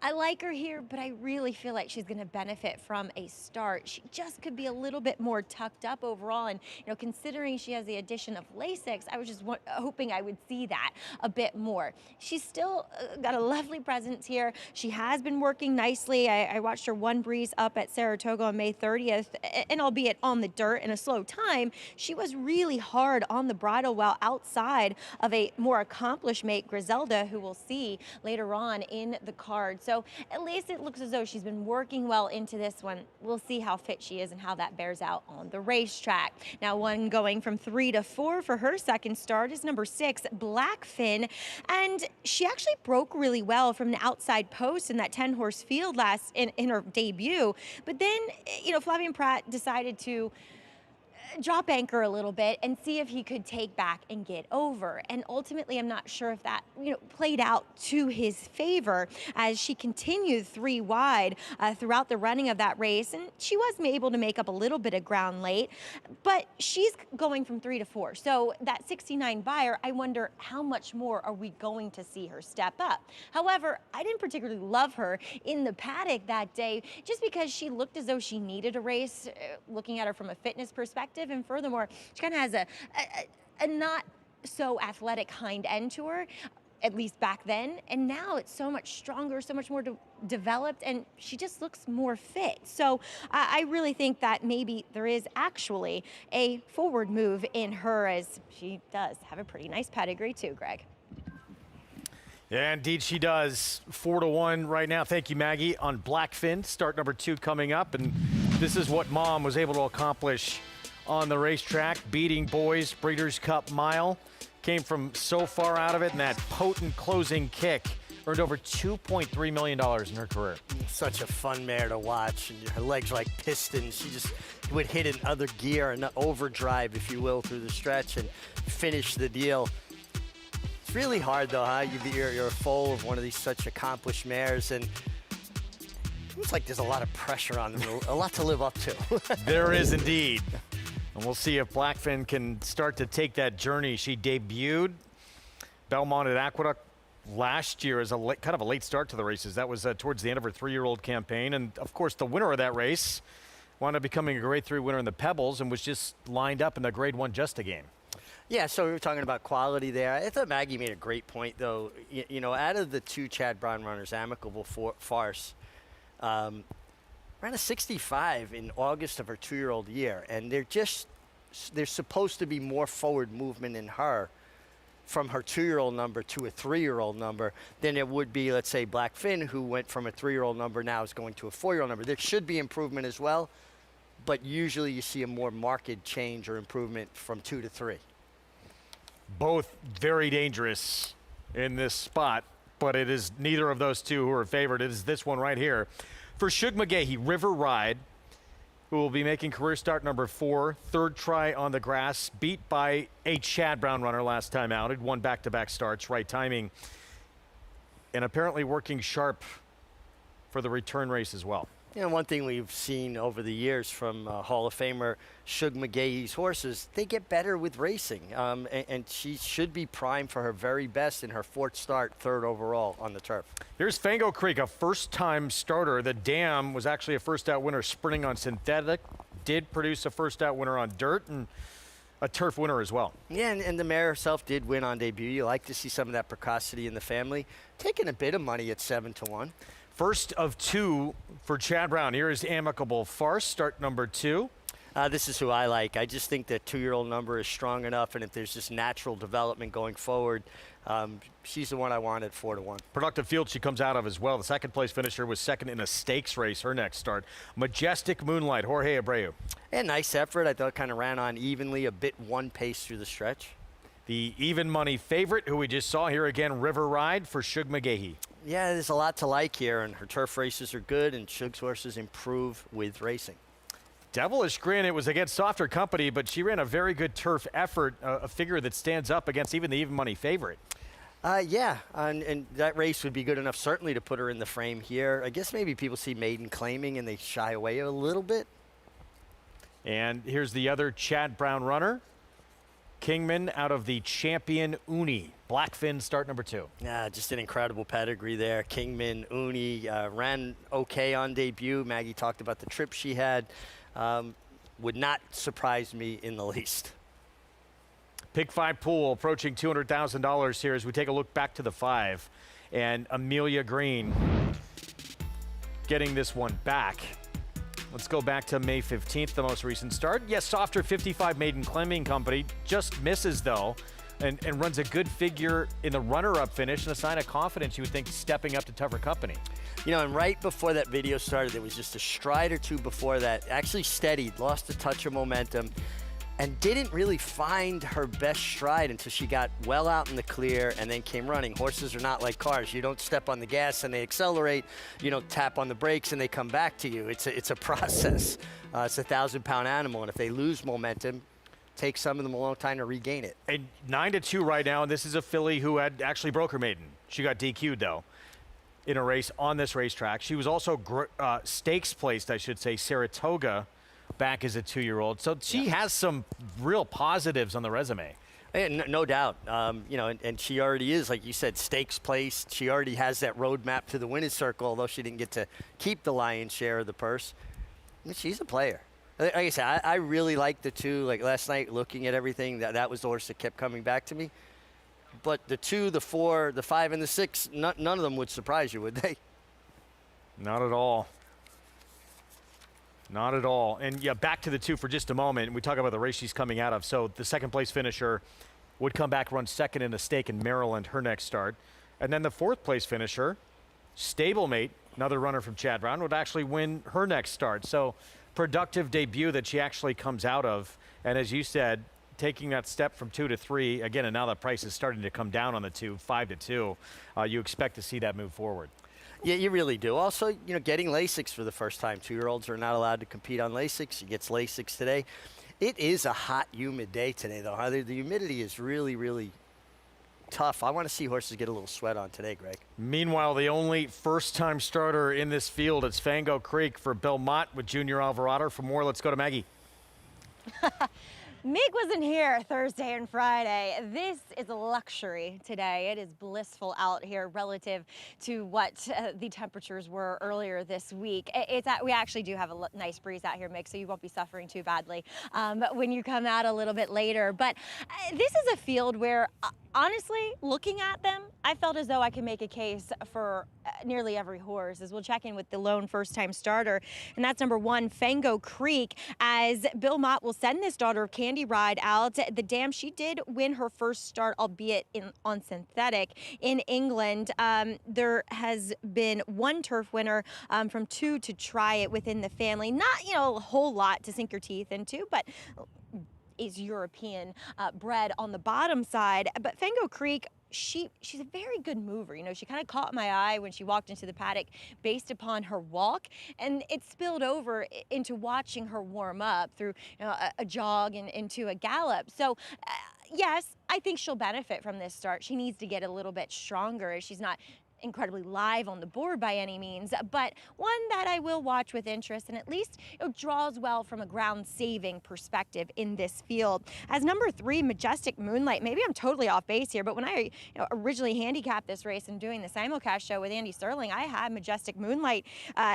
I like her here, but I really feel like she's going to benefit from a start. She just could be a little bit more tucked up overall, and you know, considering she has the addition of Lasix, I was just hoping I would see that a bit more. She's still got a lovely presence here. She has been working nicely. I watched her one breeze up at Saratoga on May 30th, and albeit on the dirt in a slow time, she was really hard on the bridle while outside of a more accomplished mate, Griselda, who we'll see later on in the card. So at least it looks as though she's been working well into this one. We'll see how fit she is and how that bears out on the racetrack. Now, one going from 3 to 4 for her second start is number 6, Blackfin. And she actually broke really well from the outside post in that 10-horse field in her debut. But then, you know, Flavien Prat decided to drop anchor a little bit and see if he could take back and get over. And ultimately, I'm not sure if that, you know, played out to his favor as she continued 3 wide throughout the running of that race. And she was able to make up a little bit of ground late, but she's going from 3 to 4. So that 69 buyer, I wonder how much more are we going to see her step up? However, I didn't particularly love her in the paddock that day just because she looked as though she needed a race, looking at her from a fitness perspective. And furthermore, she kind of has a not so athletic hind end to her, at least back then. And now it's so much stronger, so much more developed, and she just looks more fit. So I really think that maybe there is actually a forward move in her, as she does have a pretty nice pedigree too, Greg. Yeah, indeed she does. 4 to 1 right now. Thank you, Maggie, on Blackfin. Start number 2 coming up, and this is what Mom was able to accomplish on the racetrack, beating Boys Breeders' Cup Mile. Came from so far out of it, and that potent closing kick earned over $2.3 million in her career. Such a fun mare to watch. And her legs like pistons. She just would hit in other gear, an overdrive, if you will, through the stretch and finish the deal. It's really hard, though, huh? You're a foal of one of these such accomplished mares, and it's like there's a lot of pressure on them, a lot to live up to. There is indeed. And we'll see if Blackfin can start to take that journey. She debuted Belmont at Aqueduct last year as a kind of a late start to the races. That was towards the end of her 3-year-old campaign. And, of course, the winner of that race wound up becoming a Grade 3 winner in the Pebbles and was just lined up in the Grade 1 Justa game. Yeah, so we were talking about quality there. I thought Maggie made a great point, though. You know, out of the 2 Chad Brown runners, Amicable Farce, ran a 65 in August of her 2-year-old year, and there's supposed to be more forward movement in her from her 2-year-old number to a 3-year-old number than it would be, let's say, Blackfin, who went from a 3-year-old number now is going to a 4-year-old number. There should be improvement as well, but usually you see a more marked change or improvement from 2 to 3. Both very dangerous in this spot, but it is neither of those two who are favored. It is this one right here. For Shug McGahee, River Ride, who will be making career start number 4, 3rd try on the grass, beat by a Chad Brown runner last time out. Had won back-to-back starts, right timing, and apparently working sharp for the return race as well. You know, one thing we've seen over the years from Hall of Famer Shug McGaughey's horses, they get better with racing, and she should be primed for her very best in her 4th start, 3rd overall on the turf. Here's Fango Creek, a first-time starter. The Dam was actually a first-out winner sprinting on synthetic, did produce a first-out winner on dirt, and a turf winner as well. Yeah, and the mare herself did win on debut. You like to see some of that precocity in the family. Taking a bit of money at 7-1. First of 2 for Chad Brown. Here is Amicable Farce, start number 2. This is who I like. I just think that 2-year-old number is strong enough, and if there's just natural development going forward, she's the one I want at 4-1. Productive field she comes out of as well. The second place finisher was second in a stakes race, her next start. Majestic Moonlight, Jorge Abreu. Yeah, nice effort. I thought it kind of ran on evenly, a bit one pace through the stretch. The even money favorite, who we just saw here again, River Ride for Shug McGaughey. Yeah, there's a lot to like here, and her turf races are good, and Shug's horses improve with racing. Devilish Grin, it was against softer company, but she ran a very good turf effort, a figure that stands up against even the even money favorite. Yeah, and that race would be good enough certainly to put her in the frame here. I guess maybe people see Maiden Claiming and they shy away a little bit. And here's the other Chad Brown runner. Kingman out of the Champion Uni. Blackfin start number 2. Yeah, just an incredible pedigree there. Kingman, Uni, ran okay on debut. Maggie talked about the trip she had. Would not surprise me in the least. Pick 5 pool approaching $200,000 here as we take a look back to the 5. And Amelia Green getting this one back. Let's go back to May 15th, the most recent start. Yes, softer 55 Maiden Claiming Company. Just misses, though, and runs a good figure in the runner-up finish, and a sign of confidence, you would think, stepping up to tougher company. You know, and right before that video started, there was just a stride or two before that. Actually steadied, lost a touch of momentum, and didn't really find her best stride until she got well out in the clear and then came running. Horses are not like cars. You don't step on the gas and they accelerate. You don't tap on the brakes and they come back to you. It's a process. It's a 1,000-pound animal, and if they lose momentum, it takes some of them a long time to regain it. And 9-2 right now, and this is a filly who had actually broke her maiden. She got DQ'd, though, in a race on this racetrack. She was also stakes placed, I should say, Saratoga, back as a 2-year-old. So she has some real positives on the resume. Yeah, no doubt. You know, and she already is, like you said, stakes placed. She already has that roadmap to the winner's circle, although she didn't get to keep the lion's share of the purse. I mean, she's a player. Like I said, I really like the 2. Like last night, looking at everything, that was the horse that kept coming back to me. But the 2, the 4, the 5, and the 6, none of them would surprise you, would they? Not at all. Not at all. And yeah, back to the 2 for just a moment. We talk about the race she's coming out of. So the second place finisher would come back, run second in a stake in Maryland, her next start. And then the 4th place finisher, Stablemate, another runner from Chad Brown, would actually win her next start. So productive debut that she actually comes out of. And as you said, taking that step from 2 to 3, again, and now the price is starting to come down on the 2, 5-2. You expect to see that move forward. Yeah, you really do. Also, you know, getting Lasix for the first time. 2-year-olds are not allowed to compete on Lasix. She gets Lasix today. It is a hot, humid day today, though. The humidity is really, really tough. I want to see horses get a little sweat on today, Greg. Meanwhile, the only first-time starter in this field is Fango Creek for Bill Mott with Junior Alvarado. For more, let's go to Maggie. Mig wasn't here Thursday and Friday. This is a luxury today. It is blissful out here relative to what the temperatures were earlier this week. We actually do have a nice breeze out here, Mig, so you won't be suffering too badly when you come out a little bit later. But this is a field where, honestly, looking at them, I felt as though I could make a case for nearly every horse, as we'll check in with the lone first-time starter, and that's number 1, Fango Creek, as Bill Mott will send this daughter of Candy Ride out. The Dam, she did win her first start, albeit on synthetic, in England. There has been 1 turf winner from 2 to try it within the family. Not, you know, a whole lot to sink your teeth into, but is European bred on the bottom side. But Fango Creek, she's a very good mover. You know, she kind of caught my eye when she walked into the paddock based upon her walk, and it spilled over into watching her warm up through, you know, a jog and into a gallop. So yes, I think she'll benefit from this start. She needs to get a little bit stronger as she's not incredibly live on the board by any means, but one that I will watch with interest and at least draws well from a ground saving perspective in this field. As number 3, Majestic Moonlight, maybe I'm totally off base here, but when I originally handicapped this race and doing the simulcast show with Andy Sterling, I had Majestic Moonlight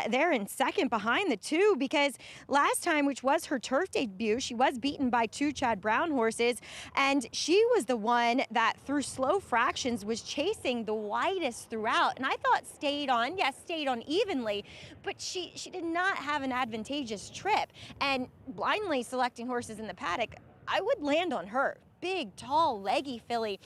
there in second behind the 2, because last time, which was her turf debut, she was beaten by 2 Chad Brown horses, and she was the one that through slow fractions was chasing the widest throughout, and I thought stayed on evenly, but she did not have an advantageous trip, and blindly selecting horses in the paddock, I would land on her. Big, tall, leggy filly,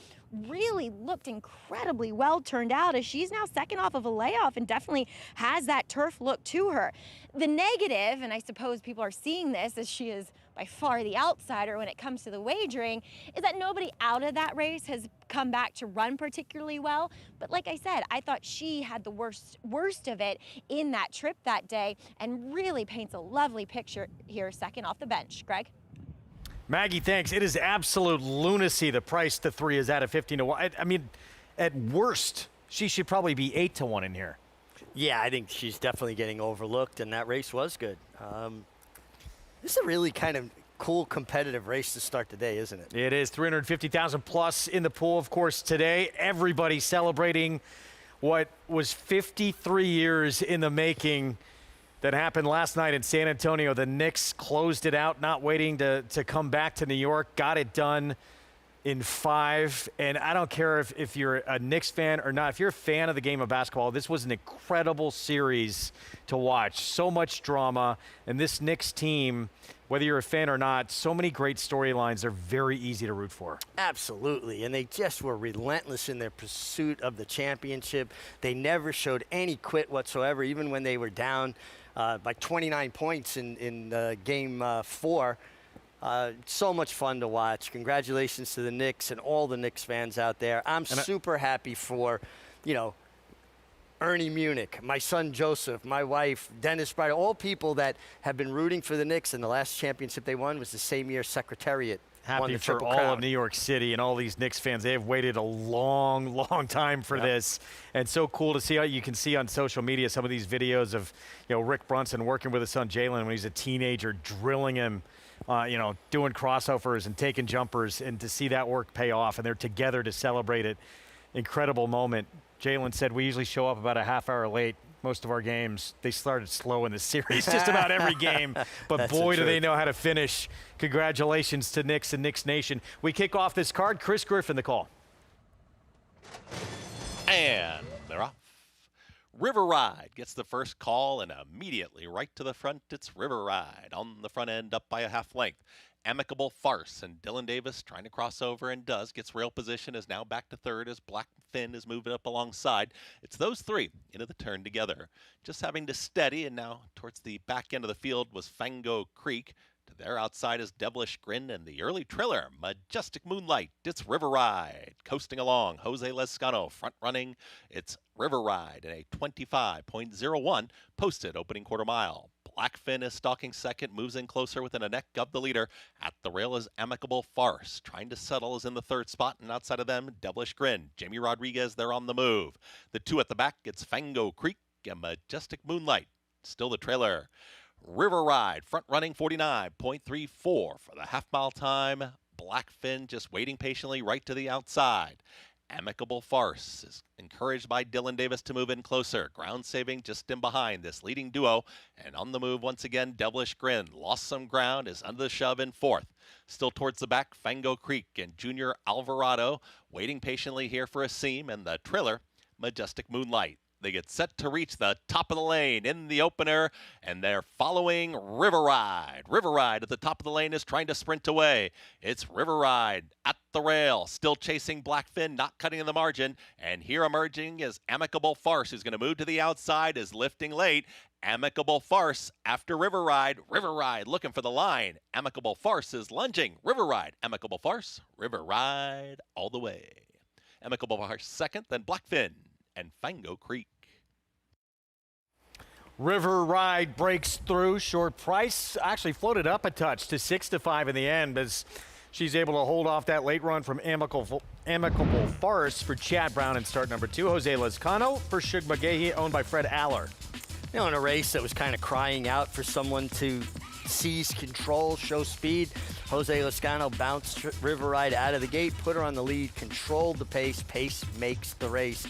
really looked incredibly well turned out, as she's now second off of a layoff and definitely has that turf look to her. The negative, and I suppose people are seeing this as she is by far the outsider when it comes to the wagering, is that nobody out of that race has come back to run particularly well. But like I said, I thought she had the worst of it in that trip that day and really paints a lovely picture here second off the bench. Greg? Maggie, thanks. It is absolute lunacy. The price to 3 is at a 15 to 1. I mean, at worst, she should probably be 8 to 1 in here. Yeah, I think she's definitely getting overlooked, and that race was good. This is a really kind of cool competitive race to start the day, isn't it? It is. 350,000 plus in the pool, of course, today. Everybody celebrating what was 53 years in the making that happened last night in San Antonio. The Knicks closed it out, not waiting to come back to New York, got it done in 5. And I don't care if you're a Knicks fan or not. If you're a fan of the game of basketball, this was an incredible series to watch. So much drama. And this Knicks team, whether you're a fan or not, so many great storylines. They're very easy to root for. Absolutely. And they just were relentless in their pursuit of the championship. They never showed any quit whatsoever, even when they were down by 29 points in game 4. So much fun to watch. Congratulations to the Knicks and all the Knicks fans out there. I'm super happy for, Ernie Munich, my son Joseph, my wife, Dennis Bryder, all people that have been rooting for the Knicks, and the last championship they won was the same year Secretariat won Happy the for Triple all Crown. of New York City and all these Knicks fans. They have waited a long, long time for this. And so cool to see how you can see on social media some of these videos of, Rick Brunson working with his son Jalen when he's a teenager, drilling him, doing crossovers and taking jumpers, and to see that work pay off, and they're together to celebrate it. Incredible moment. Jalen said we usually show up about a half hour late. Most of our games, they started slow in the series, just about every game. But boy, do they know how to finish. Congratulations to Knicks and Knicks Nation. We kick off this card. Chris Griffin, the call. And they're off. River Ride gets the first call, and immediately right to the front, it's River Ride. On the front end, up by a half length. Amicable Farce, and Dylan Davis trying to cross over and does. Gets rail position, is now back to third as Blackfin is moving up alongside. It's those 3 into the turn together. Just having to steady, and now towards the back end of the field was Fango Creek. To their outside is Devilish Grin, and the early trailer, Majestic Moonlight. It's River Ride. Coasting along, Jose Lescano front running. It's River Ride in a 25.01 posted opening quarter mile. Blackfin is stalking second, moves in closer within a neck of the leader. At the rail is Amicable Farce. Trying to settle is in the third spot, and outside of them, Devilish Grin. Jamie Rodriguez, they're on the move. The 2 at the back, it's Fango Creek and Majestic Moonlight. Still the trailer. River Ride, front running 49.34 for the half-mile time. Blackfin just waiting patiently right to the outside. Amicable Farce is encouraged by Dylan Davis to move in closer. Ground saving just in behind this leading duo. And on the move once again, Devilish Grin. Lost some ground, is under the shove in fourth. Still towards the back, Fango Creek and Junior Alvarado waiting patiently here for a seam. And the trailer, Majestic Moonlight. They get set to reach the top of the lane in the opener, and they're following River Ride. River Ride at the top of the lane is trying to sprint away. It's River Ride at the rail, still chasing Blackfin, not cutting in the margin. And here emerging is Amicable Farce, who's going to move to the outside, is lifting late. Amicable Farce after River Ride. River Ride looking for the line. Amicable Farce is lunging. River Ride. Amicable Farce. River Ride all the way. Amicable Farce second, then Blackfin and Fango Creek. River Ride breaks through. Short price actually floated up a touch to 6 to 5 in the end as She's able to hold off that late run from Amicable Farce for Chad Brown in start number 2. Jose Lezcano for Shug McGahee, owned by Fred Aller. You know, in a race that was kind of crying out for someone to seize control, show speed, Jose Lezcano bounced River Ride out of the gate, put her on the lead, controlled the pace. Pace makes the race.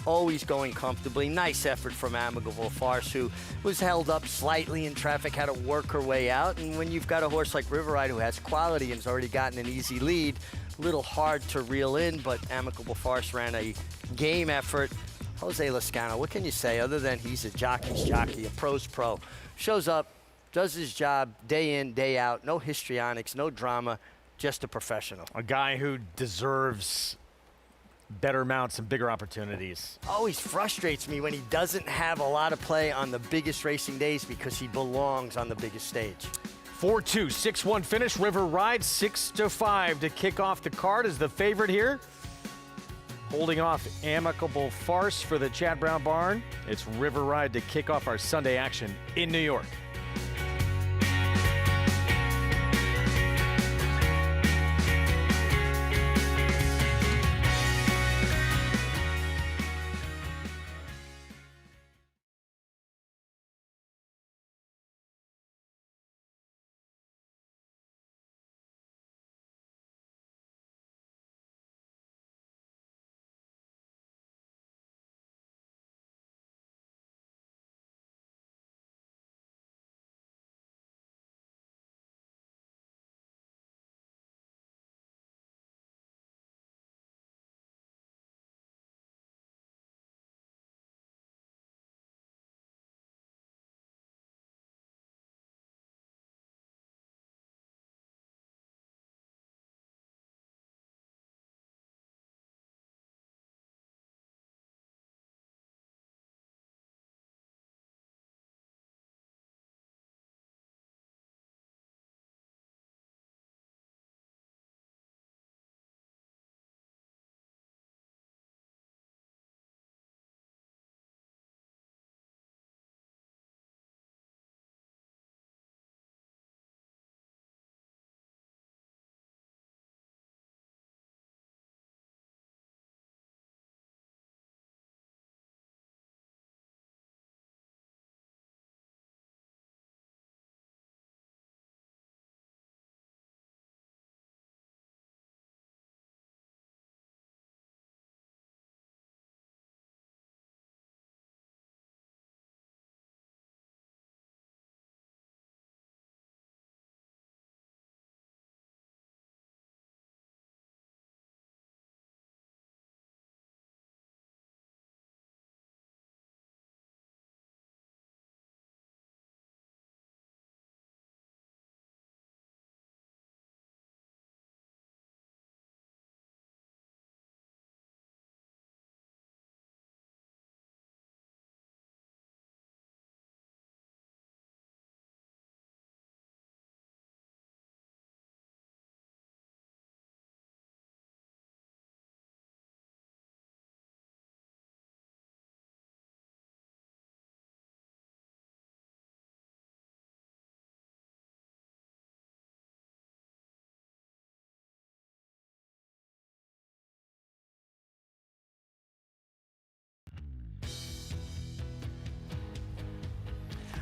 Always going comfortably. Nice effort from Amicable Farce, who was held up slightly in traffic, had to work her way out. And when you've got a horse like River Ride who has quality and has already gotten an easy lead, a little hard to reel in, but Amicable Farce ran a game effort. Jose Lezcano, what can you say other than he's a jockey's jockey, a pro's pro? Shows up, does his job day in, day out, no histrionics, no drama, just a professional. A guy who deserves better mounts and bigger opportunities. Always frustrates me when he doesn't have a lot of play on the biggest racing days because he belongs on the biggest stage. 4-2, 6-1 finish. River Ride 6-5 to kick off the card as the favorite here. Holding off Amicable Farce for the Chad Brown barn. It's River Ride to kick off our Sunday action in New York.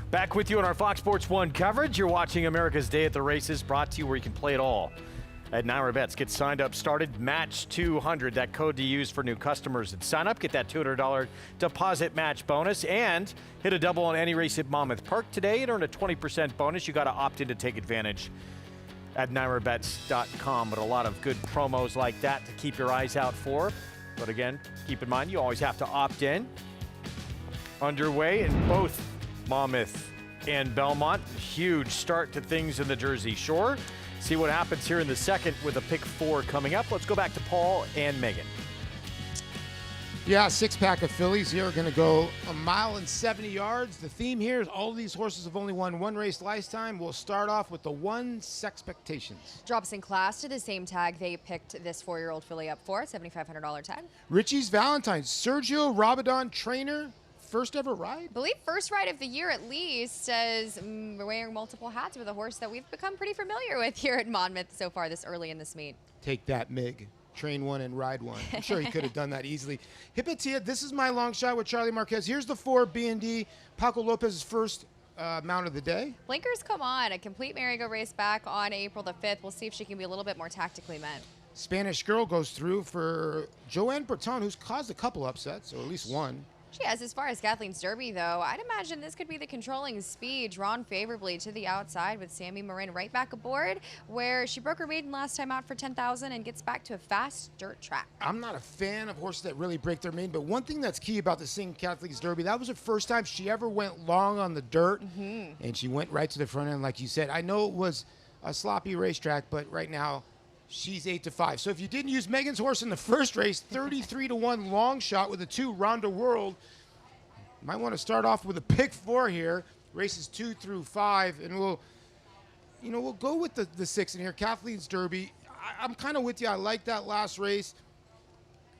Back with you on our Fox Sports 1 coverage. You're watching America's Day at the Races, brought to you where you can play it all at NYRA Bets. Get signed up, started, match 200, that code to use for new customers that sign up. Get that $200 deposit match bonus and hit a double on any race at Monmouth Park today and earn a 20% bonus. You got to opt in to take advantage at nyrabets.com. But a lot of good promos like that to keep your eyes out for. But again, keep in mind, you always have to opt in. Underway in both Monmouth and Belmont. Huge start to things in the Jersey Shore. See what happens here in the second with a pick 4 coming up. Let's go back to Paul and Megan. Yeah, 6-pack of fillies here are going to go 1 mile and 70 yards. The theme here is all of these horses have only won one race lifetime. We'll start off with the 1 Sexpectations. Drops in class to the same tag they picked this 4-year-old filly up for, $7,500 tag. Richie's Valentine, Sergio Rabadon trainer, first ever ride? I believe first ride of the year at least, as wearing multiple hats with a horse that we've become pretty familiar with here at Monmouth so far this early in this meet. Take that, Mig. Train one and ride one. I'm sure he could have done that easily. Hipatia, this is my long shot with Charlie Marquez. Here's the 4 B&D. Paco Lopez's first mount of the day. Blinkers come on. A complete merry-go race back on April the 5th. We'll see if she can be a little bit more tactically met. Spanish Girl goes through for Joanne Breton, who's caused a couple upsets, or at least one. She has. As far as Kathleen's Derby, though, I'd imagine this could be the controlling speed drawn favorably to the outside with Sammy Marin right back aboard, where she broke her maiden last time out for 10,000 and gets back to a fast dirt track. I'm not a fan of horses that really break their maiden, but one thing that's key about the St. Kathleen's Derby, that was the first time she ever went long on the dirt, and she went right to the front end, like you said. I know it was a sloppy racetrack, but right now, she's 8-5. So if you didn't use Megan's horse in the first race, 33-1 long shot with a 2 Ronda World. You might want to start off with a pick 4 here, races 2 through 5, and we'll go with the 6 in here. Kathleen's Derby. I'm kind of with you. I like that last race.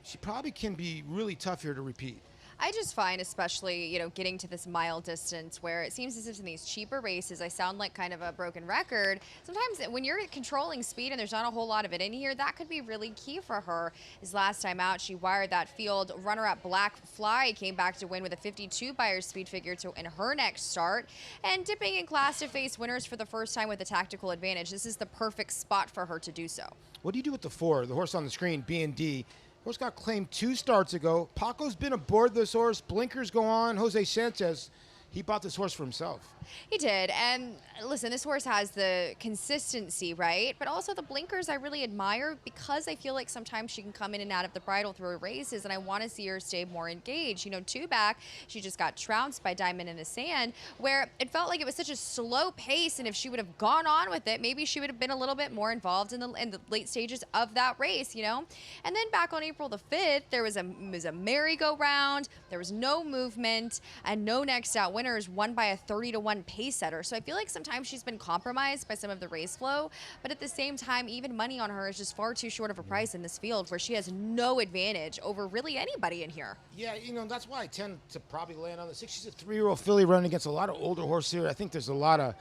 She probably can be really tough here to repeat. I just find, especially, getting to this mile distance where it seems as if in these cheaper races, I sound like kind of a broken record. Sometimes when you're controlling speed and there's not a whole lot of it in here, that could be really key for her. As last time out, she wired that field. Runner-up Black Fly came back to win with a 52 Beyer speed figure in her next start. And dipping in class to face winners for the first time with a tactical advantage. This is the perfect spot for her to do so. What do you do with the 4, the horse on the screen, B&D? Horse got claimed 2 starts ago. Paco's been aboard this horse. Blinkers go on. Jose Sanchez, he bought this horse for himself. He did. And listen, this horse has the consistency, right? But also the blinkers I really admire because I feel like sometimes she can come in and out of the bridle through her races, and I want to see her stay more engaged. 2 back, she just got trounced by Diamond in the Sand, where it felt like it was such a slow pace, and if she would have gone on with it, maybe she would have been a little bit more involved in the late stages of that race, And then back on April the 5th, there was a merry-go-round, there was no movement, and no next out winners, won by a 30-1 pace setter. So I feel like sometimes she's been compromised by some of the race flow, but at the same time, even money on her is just far too short of a price in this field where she has no advantage over really anybody in here. Yeah, that's why I tend to probably land on the 6. She's a 3-year-old filly running against a lot of older horses here. I think there's a lot of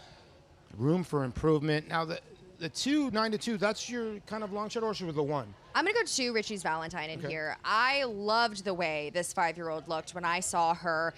room for improvement. Now, the 2, 9-2, that's your kind of long shot horse with the 1? I'm going to go 2 Richie's Valentine in here. I loved the way this 5-year-old looked when I saw her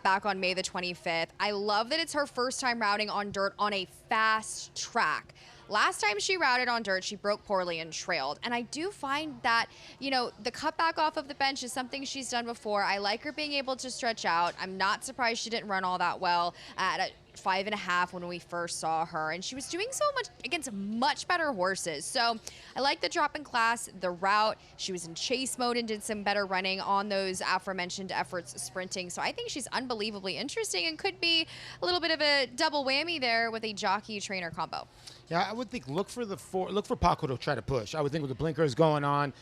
back on May the 25th. I love that it's her first time routing on dirt on a fast track. Last time she routed on dirt, she broke poorly and trailed. And I do find that, the cutback off of the bench is something she's done before. I like her being able to stretch out. I'm not surprised she didn't run all that well at a 5.5 when we first saw her, and she was doing so much against much better horses. So I like the drop in class, the route. She was in chase mode and did some better running on those aforementioned efforts sprinting. So I think she's unbelievably interesting and could be a little bit of a double whammy there with a jockey trainer combo. Yeah, I would think look for Paco to try to push. I would think with the blinkers going on,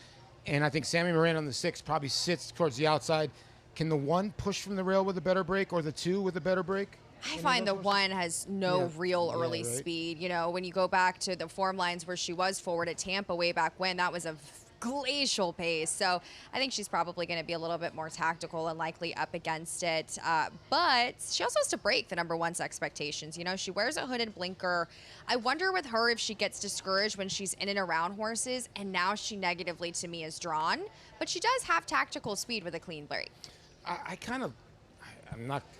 and I think Sammy Marin on the 6 probably sits towards the outside. Can the 1 push from the rail with a better break, or the 2 with a better break? I find the 1 has no real early speed. When you go back to the form lines where she was forward at Tampa way back when, that was a glacial pace. So I think she's probably going to be a little bit more tactical and likely up against it. But she also has to break the number 1's expectations. She wears a hooded blinker. I wonder with her if she gets discouraged when she's in and around horses, and now she negatively, to me, is drawn. But she does have tactical speed with a clean break. I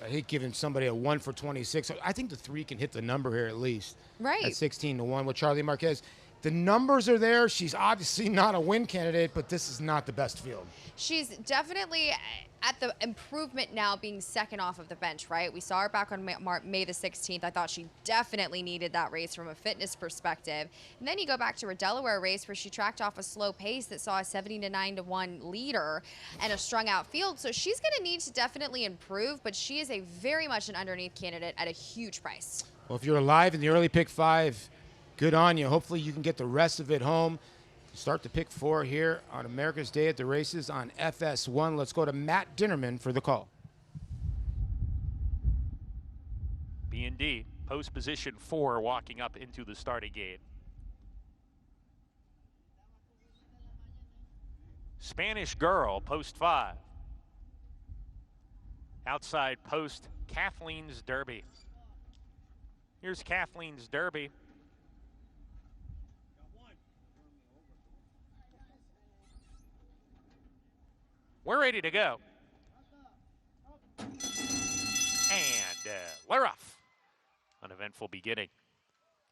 hate giving somebody a 1 for 26. I think the 3 can hit the number here at least. Right. At 16-1 with Charlie Marquez. The numbers are there. She's obviously not a win candidate, but this is not the best field. She's definitely at the improvement now, being second off of the bench, right? We saw her back on May the 16th. I thought she definitely needed that race from a fitness perspective. And then you go back to her Delaware race where she tracked off a slow pace that saw a 70-9-1 leader and a strung out field. So she's going to need to definitely improve, but she is a very much an underneath candidate at a huge price. Well, if you're alive in the early pick 5, good on you. Hopefully you can get the rest of it home. Start the pick 4 here on America's Day at the Races on FS1. Let's go to Matt Dinnerman for the call. B&D, post position 4, walking up into the starting gate. Spanish Girl, post 5. outside post, Kathleen's Derby. Here's Kathleen's Derby. We're ready to go. And we're off. Uneventful beginning.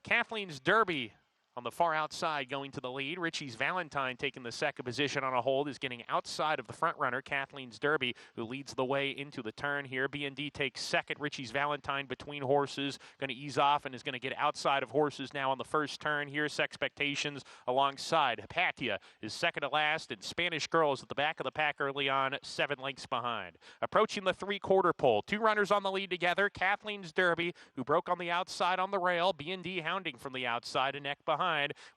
Kathleen's Derby on the far outside going to the lead. Richie's Valentine taking the second position on a hold is getting outside of the front runner, Kathleen's Derby, who leads the way into the turn here. B&D takes second. Richie's Valentine between horses, going to ease off and is going to get outside of horses now on the first turn. Here's Expectations alongside. Hypatia is second to last, and Spanish Girl is at the back of the pack early on, 7 lengths behind. Approaching the three-quarter pole, 2 runners on the lead together. Kathleen's Derby, who broke on the outside on the rail. B&D hounding from the outside, a neck behind,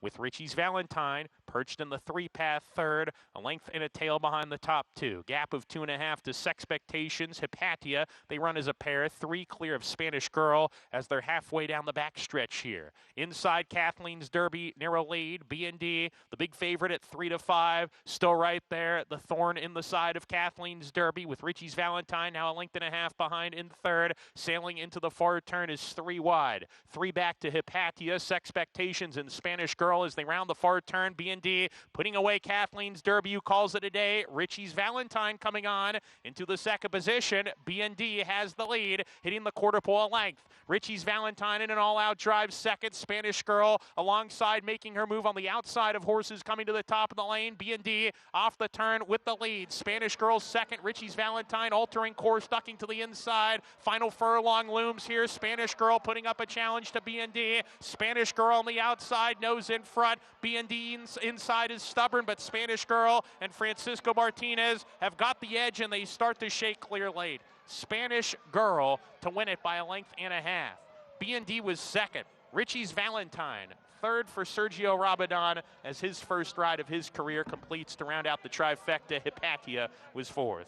with Richie's Valentine perched in the 3-path third, a length and a tail behind the top 2. Gap of 2.5 to Sexpectations. Hypatia, they run as a pair, 3 clear of Spanish Girl as they're halfway down the back stretch here. Inside Kathleen's Derby, narrow lead. B&D, the big favorite at 3 to 5, still right there. The thorn in the side of Kathleen's Derby with Richie's Valentine now a length and a half behind in third. Sailing into the far turn is 3 wide. 3 back to Hypatia, Sexpectations, and Spanish Girl as they round the far turn. B&D putting away Kathleen's Derby, who calls it a day. Richie's Valentine coming on into the second position. B&D has the lead, hitting the quarter pole length. Richie's Valentine in an all-out drive second. Spanish Girl alongside, making her move on the outside of horses coming to the top of the lane. B&D off the turn with the lead. Spanish Girl second. Richie's Valentine altering course, ducking to the inside. Final furlong looms here. Spanish Girl putting up a challenge to B&D. Spanish Girl on the outside, nose in front. B&D inside is stubborn, but Spanish Girl and Francisco Martinez have got the edge, and they start to shake clear late. Spanish Girl to win it by a length and a half. B&D was second. Richie's Valentine third for Sergio Rabadon as his first ride of his career completes to round out the trifecta. Hypatia was fourth.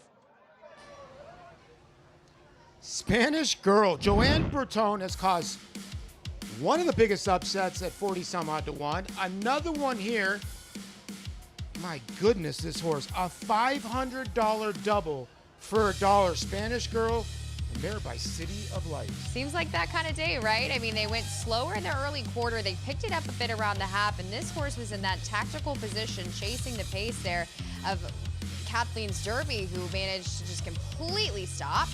Spanish Girl. Joanne Bertone has caused one of the biggest upsets at 40-some-odd to 1. Another one here. My goodness, this horse. A $500 double for $1. Spanish Girl, and mare by City of Light. Seems like that kind of day, right? I mean, they went slower in the early quarter. They picked it up a bit around the half, and this horse was in that tactical position, chasing the pace there of Kathleen's Derby, who managed to just completely stop.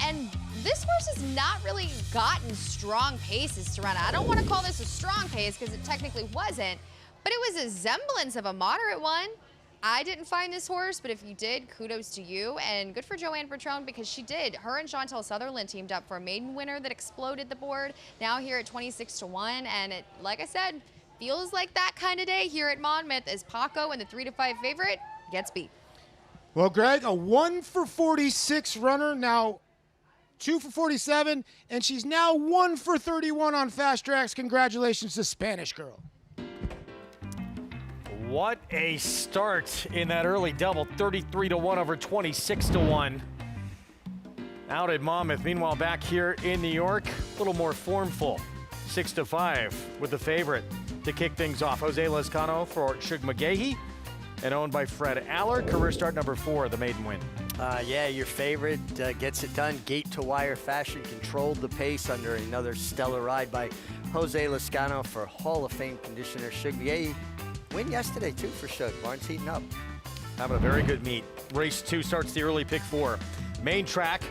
And this horse has not really gotten strong paces to run. I don't want to call this a strong pace because it technically wasn't, but it was a semblance of a moderate one. I didn't find this horse, but if you did, kudos to you. And good for Joanne Bertrand because she did. Her and Chantel Sutherland teamed up for a maiden winner that exploded the board. Now here at 26 to 1. And it, like I said, feels like that kind of day here at Monmouth as Paco and the 3 to 5 favorite gets beat. Well, Greg, a 1 for 46 runner, now 2 for 47, and she's now 1 for 31 on Fast Tracks. Congratulations to Spanish Girl. What a start in that early double, 33 to 1 over 26 to 1. Out at Monmouth. Meanwhile, back here in New York, a little more formful, 6 to 5 with the favorite to kick things off. Jose Lezcano for Shug McGahee and owned by Fred Aller. Career start number 4, the maiden win. Yeah, your favorite gets it done. Gate to wire fashion, controlled the pace under another stellar ride by Jose Lezcano for Hall of Fame conditioner Shug McGahee. Win yesterday, too, for Shug. Barnes heating up. Having a very good meet. Race 2 starts the early pick 4. Main track,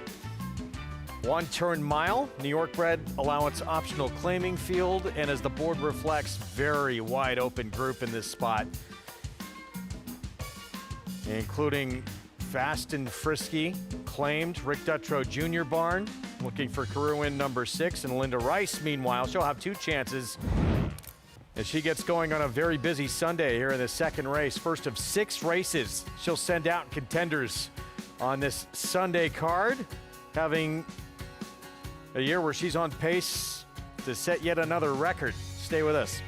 1-turn mile, New York bred allowance optional claiming field, and as the board reflects, very wide open group in this spot, including Fast and Frisky, claimed, Rick Dutrow Jr. barn, looking for career win number 6, and Linda Rice, meanwhile, she'll have 2 chances as she gets going on a very busy Sunday here in the second race. First of 6 races she'll send out contenders on this Sunday card, having a year where she's on pace to set yet another record. Stay with us.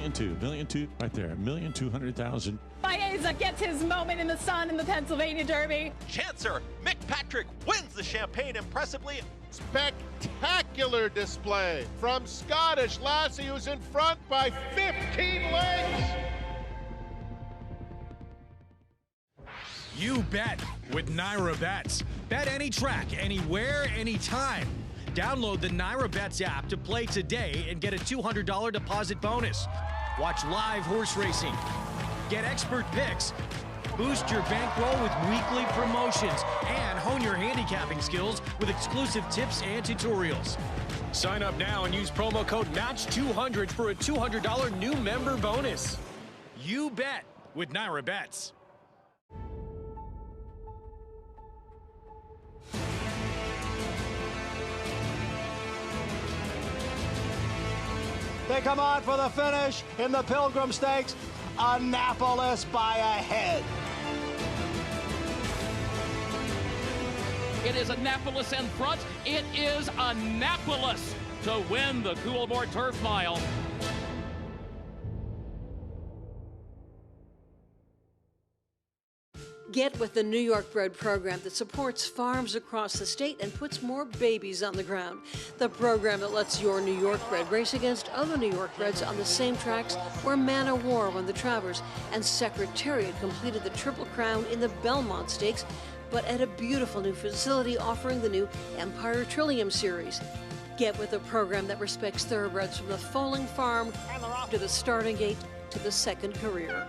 $1,200,000 right there, $1,200,000. My gets his moment in the sun in the Pennsylvania Derby. Chancer Mick Patrick wins the Champagne impressively. Spectacular display from Scottish Lassie, who's in front by 15 lengths. You bet with Naira Bets. Bet any track, anywhere, anytime. Download the Naira Bets app to play today and get a $200 deposit bonus. Watch live horse racing. Get expert picks. Boost your bankroll with weekly promotions and hone your handicapping skills with exclusive tips and tutorials. Sign up now and use promo code MATCH200 for a $200 new member bonus. You bet with Naira Bets. They come on for the finish in the Pilgrim Stakes. Annapolis by a head. It is Annapolis in front. It is Annapolis to win the Coolmore Turf Mile. Get with the New York Bred program that supports farms across the state and puts more babies on the ground. The program that lets your New York Bred race against other New York Breds on the same tracks where Man O' War won the Travers and Secretariat completed the Triple Crown in the Belmont Stakes, but at a beautiful new facility offering the new Empire Trillium Series. Get with a program that respects thoroughbreds from the foaling farm to the starting gate to the second career.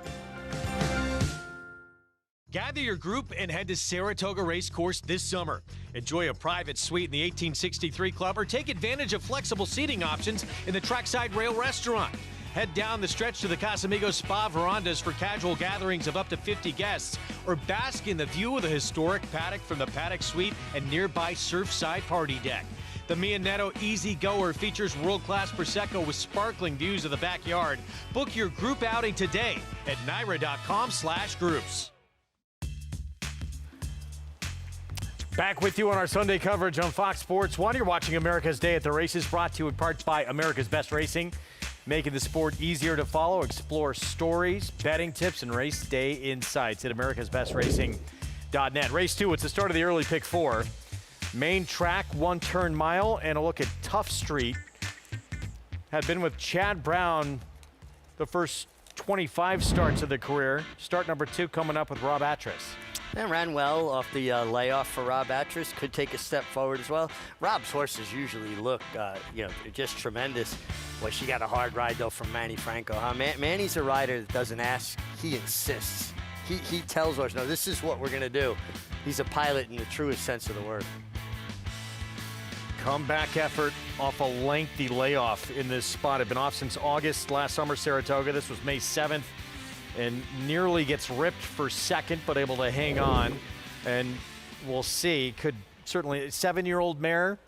Gather your group and head to Saratoga Racecourse this summer. Enjoy a private suite in the 1863 Club or take advantage of flexible seating options in the Trackside Rail Restaurant. Head down the stretch to the Casamigos Spa Verandas for casual gatherings of up to 50 guests, or bask in the view of the historic paddock from the Paddock Suite and nearby Surfside Party Deck. The Mia Netto Easy Goer features world-class Prosecco with sparkling views of the backyard. Book your group outing today at NYRA.com/groups. Back with you on our Sunday coverage on Fox Sports 1. You're watching America's Day at the Races, brought to you in part by America's Best Racing, making the sport easier to follow. Explore stories, betting tips, and race day insights at americasbestracing.net. Race 2, it's the start of the early pick 4. Main track, one-turn mile, and a look at Tough Street. Had been with Chad Brown the first 25 starts of the career. Start number 2 coming up with Rob Atras. And ran well off the layoff for Rob Atras. Could take a step forward as well. Rob's horses usually look, just tremendous. Well, she got a hard ride, though, from Manny Franco. Huh? Manny's a rider that doesn't ask. He insists. He tells horses, no, this is what we're going to do. He's a pilot in the truest sense of the word. Comeback effort off a lengthy layoff in this spot. Had been off since August last summer, Saratoga. This was May 7th. And nearly gets ripped for second, but able to hang on. And we'll see. Could certainly, 7-year-old mare,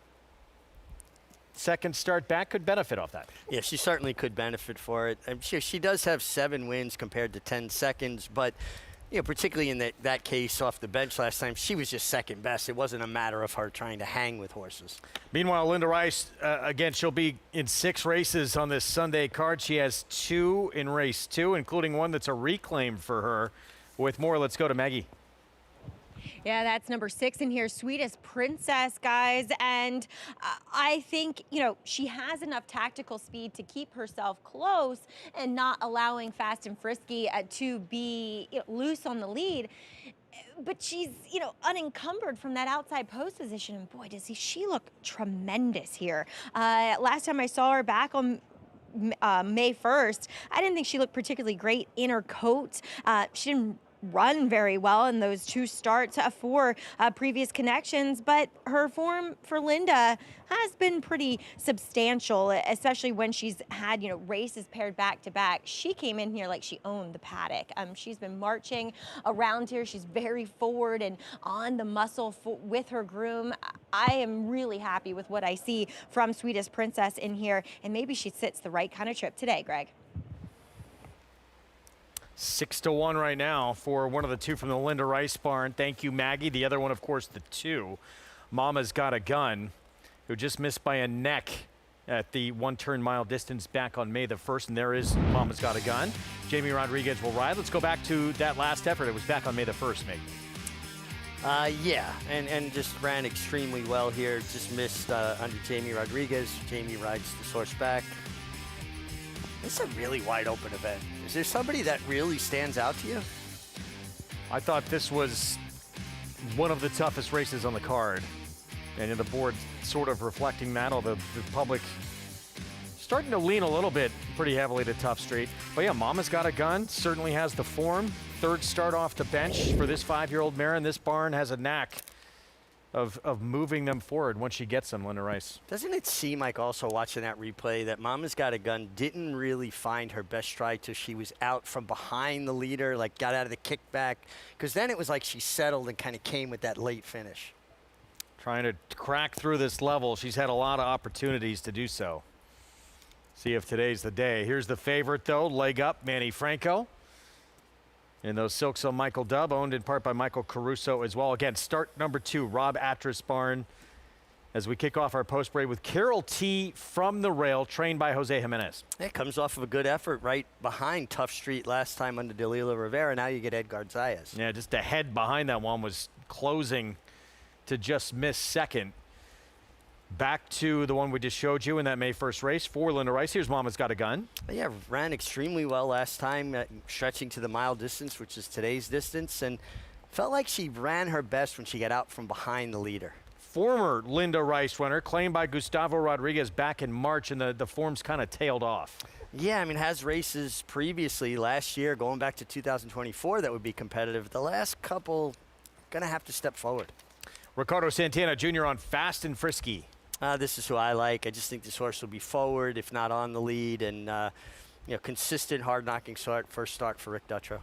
second start back, could benefit off that. Yeah, she certainly could benefit for it. She does have 7 wins compared to 10 seconds, but particularly in that case off the bench last time, she was just second best. It wasn't a matter of her trying to hang with horses. Meanwhile, Linda Rice, again, she'll be in 6 races on this Sunday card. She has 2 in race 2, including one that's a reclaim for her. With more, let's go to Maggie. Yeah, that's number 6 in here, Sweetest Princess, guys. And I think, she has enough tactical speed to keep herself close and not allowing Fast and Frisky to be loose on the lead. But she's, unencumbered from that outside post position. And boy, does she look tremendous here. Last time I saw her back on May 1st, I didn't think she looked particularly great in her coat. She didn't run very well in those 2 starts for previous connections, but her form for Linda has been pretty substantial, especially when she's had races paired back to back. She came in here like she owned the paddock. She's been marching around here. She's very forward and on the muscle with her groom. I am really happy with what I see from Sweetest Princess in here, and maybe she sits the right kind of trip today, Greg. 6-1 right now for one of the 2 from the Linda Rice barn. Thank you, Maggie. The other one, of course, the 2. Mama's Got a Gun, who just missed by a neck at the one-turn mile distance back on May the 1st, and there is Mama's Got a Gun. Jamie Rodriguez will ride. Let's go back to that last effort. It was back on May the 1st, Meg. Yeah, and just ran extremely well here. Just missed under Jamie Rodriguez. Jamie rides the horse back. It's a really wide open event. Is there somebody that really stands out to you? I thought this was one of the toughest races on the card. And the board sort of reflecting that, although the public starting to lean a little bit pretty heavily to Tough Street. But yeah, Mama's Got a Gun certainly has the form. Third start off the bench for this 5-year-old mare, and this barn has a knack of moving them forward once she gets them, Linda Rice. Doesn't it seem like also watching that replay that Mama's Got a Gun didn't really find her best stride till she was out from behind the leader, like got out of the kickback? Because then it was like she settled and kind of came with that late finish. Trying to crack through this level. She's had a lot of opportunities to do so. See if today's the day. Here's the favorite, though. Leg Up, Manny Franco. And those Silks on Michael Dubb, owned in part by Michael Caruso as well. Again, start number 2, Rob Atras barn, as we kick off our post break with Carol T from the rail, trained by Jose Jimenez. It comes off of a good effort right behind Tough Street last time under Dalila Rivera. Now you get Edgar Zayas. Yeah, just the head behind that one was closing to just miss second. Back to the one we just showed you in that May 1st race for Linda Rice. Here's Mama's Got a Gun. Yeah, ran extremely well last time, stretching to the mile distance, which is today's distance, and felt like she ran her best when she got out from behind the leader. Former Linda Rice runner, claimed by Gustavo Rodriguez back in March, and the form's kind of tailed off. Yeah, I mean, has races previously last year, going back to 2024, that would be competitive. The last couple, gonna have to step forward. Ricardo Santana Jr. on Fast and Frisky. This is who I like. I just think this horse will be forward, if not on the lead, and consistent, hard-knocking start. First start for Rick Dutrow.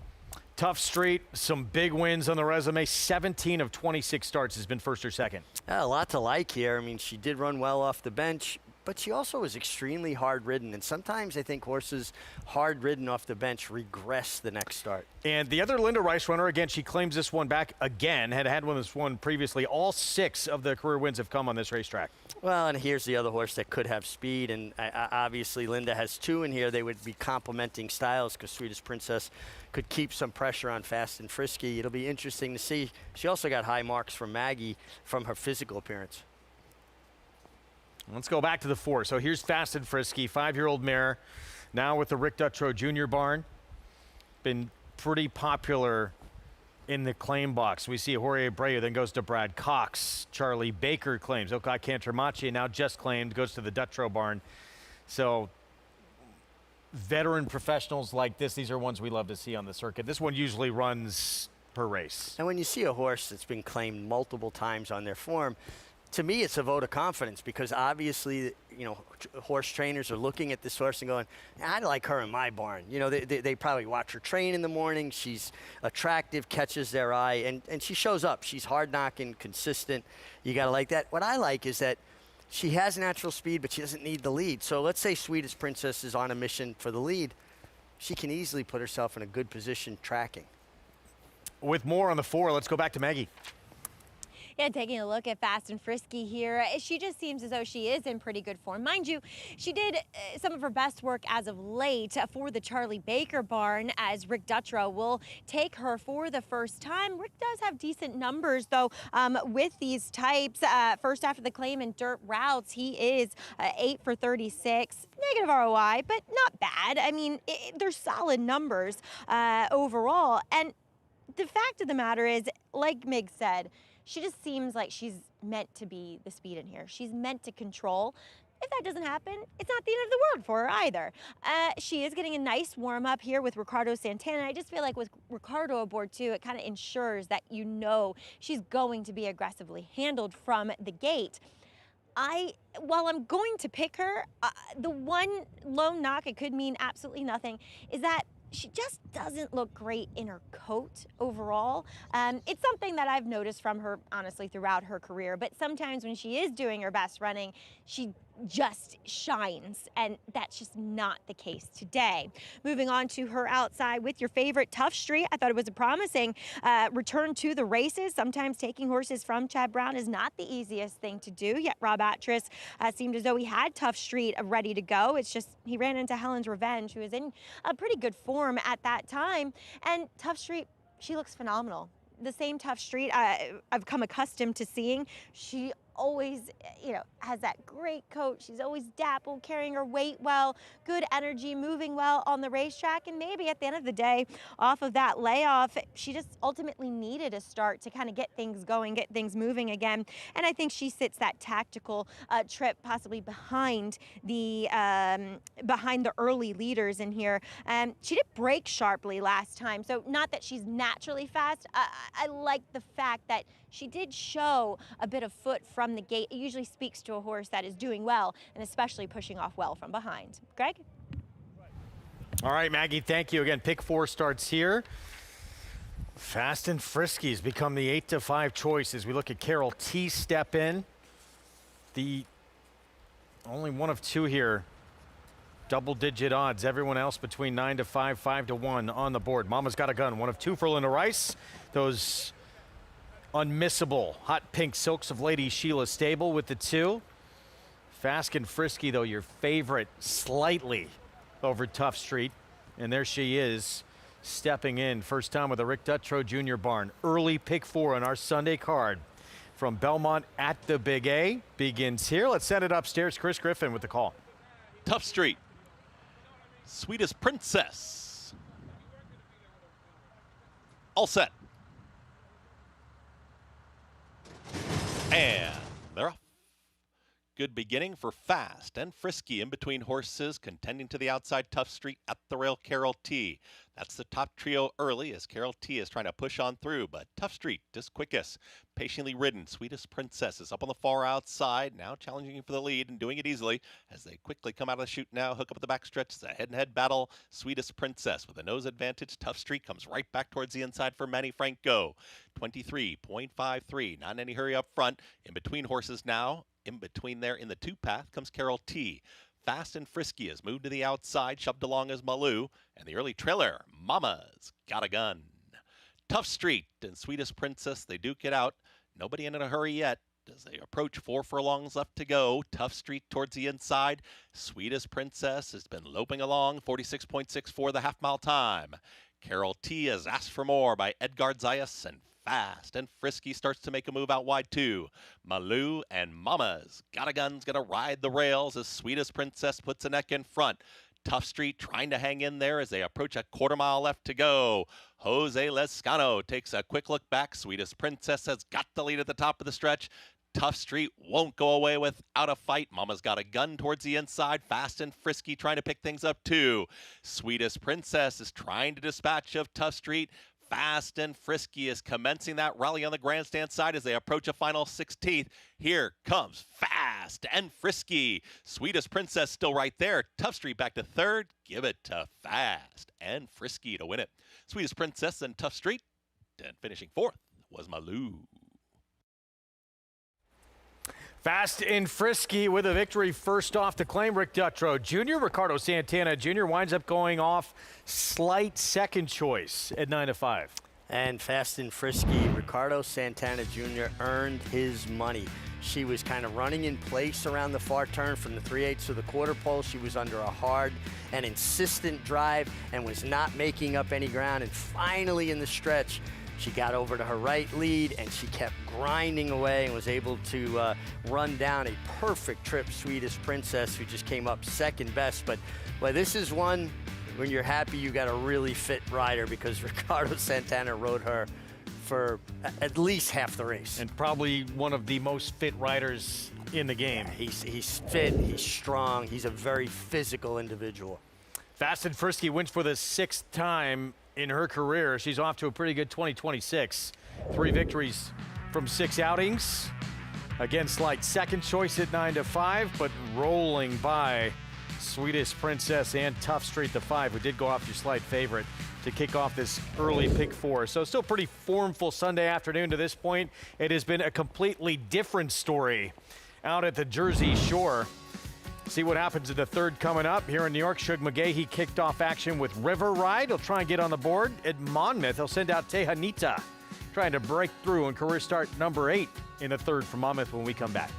Tough Street, some big wins on the resume. 17 of 26 starts has been first or second. A lot to like here. I mean, she did run well off the bench, but she also was extremely hard-ridden. And sometimes I think horses hard-ridden off the bench regress the next start. And the other Linda Rice runner, again, she claims this one back again. Had this one previously. All 6 of the career wins have come on this racetrack. Well, and here's the other horse that could have speed, and obviously Linda has 2 in here. They would be complementing styles because Sweetest Princess could keep some pressure on Fast and Frisky. It'll be interesting to see. She also got high marks from Maggie from her physical appearance. Let's go back to the 4. So here's Fast and Frisky, 5-year-old mare, now with the Rick Dutrow Jr. barn. Been pretty popular in the claim box. We see Jorge Abreu, then goes to Brad Cox. Charlie Baker claims. Okay, Cantermachi now just claimed, goes to the Dutrow barn. So veteran professionals like this, these are ones we love to see on the circuit. This one usually runs per race. And when you see a horse that's been claimed multiple times on their form, to me, it's a vote of confidence because obviously, horse trainers are looking at this horse and going, I like her in my barn. They probably watch her train in the morning. She's attractive, catches their eye, and she shows up. She's hard-knocking, consistent. You got to like that. What I like is that she has natural speed, but she doesn't need the lead. So let's say Sweetest Princess is on a mission for the lead. She can easily put herself in a good position tracking. With more on the 4, let's go back to Maggie. Yeah, taking a look at Fast and Frisky here, she just seems as though she is in pretty good form. Mind you, she did some of her best work as of late for the Charlie Baker barn, as Rick Dutrow will take her for the first time. Rick does have decent numbers, though, with these types. First after the claim in dirt routes, he is 8 for 36. Negative ROI, but not bad. I mean, they're solid numbers overall. And the fact of the matter is, like Mig said, she just seems like she's meant to be the speed in here. She's meant to control. If that doesn't happen, it's not the end of the world for her either. She is getting a nice warm-up here with Ricardo Santana. I just feel like with Ricardo aboard too, it kind of ensures that she's going to be aggressively handled from the gate. While I'm going to pick her, the one lone knock, it could mean absolutely nothing, is that she just doesn't look great in her coat overall. It's something that I've noticed from her, honestly, throughout her career. But sometimes when she is doing her best running, she just shines, and that's just not the case today. Moving on to her outside with your favorite, Tough Street. I thought it was a promising return to the races. Sometimes taking horses from Chad Brown is not the easiest thing to do, yet Rob Atras seemed as though he had Tough Street ready to go. It's just he ran into Helen's Revenge, who was in a pretty good form at that time, and Tough Street, she looks phenomenal. The same Tough Street I've come accustomed to seeing. She always, has that great coat. She's always dappled, carrying her weight well, good energy, moving well on the racetrack. And maybe at the end of the day, off of that layoff, she just ultimately needed a start to kind of get things going, get things moving again. And I think she sits that tactical trip possibly behind the early leaders in here. She did break sharply last time, so not that she's naturally fast. I like the fact that she did show a bit of foot from the gate. It usually speaks to a horse that is doing well, and especially pushing off well from behind. Greg? All right, Maggie, thank you again. Pick 4 starts here. Fast and Frisky's become the 8-5 choice as we look at Carol T step in. The only one of 2 here. Double-digit odds. Everyone else between 9-5, 5-1 on the board. Mama's Got a Gun, 1 of 2 for Linda Rice. Those unmissable hot pink silks of Lady Sheila Stable with the 2. Fast and Frisky, though, your favorite slightly over Tough Street. And there she is, stepping in. First time with the Rick Dutrow Jr. barn. Early pick 4 on our Sunday card from Belmont at the Big A begins here. Let's send it upstairs. Chris Griffin with the call. Tough Street. Sweetest Princess. All set. And they're off. Good beginning for Fast and Frisky in between horses, contending to the outside. Tough Street at the rail, Carol T. That's the top trio early as Carol T is trying to push on through, but Tough Street just quickest. Patiently ridden, Sweetest Princess is up on the far outside, now challenging for the lead and doing it easily as they quickly come out of the chute now, hook up at the backstretch. It's a head-and-head battle. Sweetest Princess with a nose advantage. Tough Street comes right back towards the inside for Manny Franco. 23.53, not in any hurry up front. In between horses now. In between there in the 2 path comes Carol T. Fast and Frisky has moved to the outside, shoved along as Malou, and the early trailer, Mama's Got a Gun. Tough Street and Sweetest Princess, they duke it out. Nobody in a hurry yet as they approach 4 furlongs left to go. Tough Street towards the inside. Sweetest Princess has been loping along, 46.64 the half-mile time. Carol T has asked for more by Edgard Zayas, and Fast and Frisky starts to make a move out wide too. Malou and Mama's Got a Gun's gonna ride the rails as Sweetest Princess puts a neck in front. Tough Street trying to hang in there as they approach a quarter-mile left to go. Jose Lescano takes a quick look back. Sweetest Princess has got the lead at the top of the stretch. Tough Street won't go away without a fight. Mama's Got a Gun towards the inside. Fast and Frisky trying to pick things up too. Sweetest Princess is trying to dispatch of Tough Street. Fast and Frisky is commencing that rally on the grandstand side as they approach a final 16th. Here comes Fast and Frisky. Sweetest Princess still right there. Tough Street back to 3rd. Give it to Fast and Frisky to win it. Sweetest Princess and Tough Street. And finishing 4th was Malou. Fast and Frisky with a victory first off to claim. Rick Dutrow Jr. Ricardo Santana Jr. winds up going off slight second choice at 9-5. And Fast and Frisky, Ricardo Santana Jr. earned his money. She was kind of running in place around the far turn from the 3/8 to the quarter pole. She was under a hard and insistent drive and was not making up any ground. And finally in the stretch, she got over to her right lead, and she kept grinding away and was able to run down a perfect trip Sweetest Princess, who just came up second best. But well, this is one when you're happy you got a really fit rider, because Ricardo Santana rode her for at least half the race. And probably one of the most fit riders in the game. Yeah, he's fit, he's strong, he's a very physical individual. Fast and Frisky wins for the 6th time in her career. She's off to a pretty good 2026. 3 victories from 6 outings. Again, slight second choice at 9-5, but rolling by Sweetest Princess and Tough Street, the 5, who did go off your slight favorite to kick off this early pick 4. So still pretty formful Sunday afternoon to this point. It has been a completely different story out at the Jersey Shore. See what happens in the third coming up. Here in New York, Shug McGahee kicked off action with River Ride. He'll try and get on the board. At Monmouth, he'll send out Tehanita, trying to break through in career start number 8 in the third for Monmouth when we come back.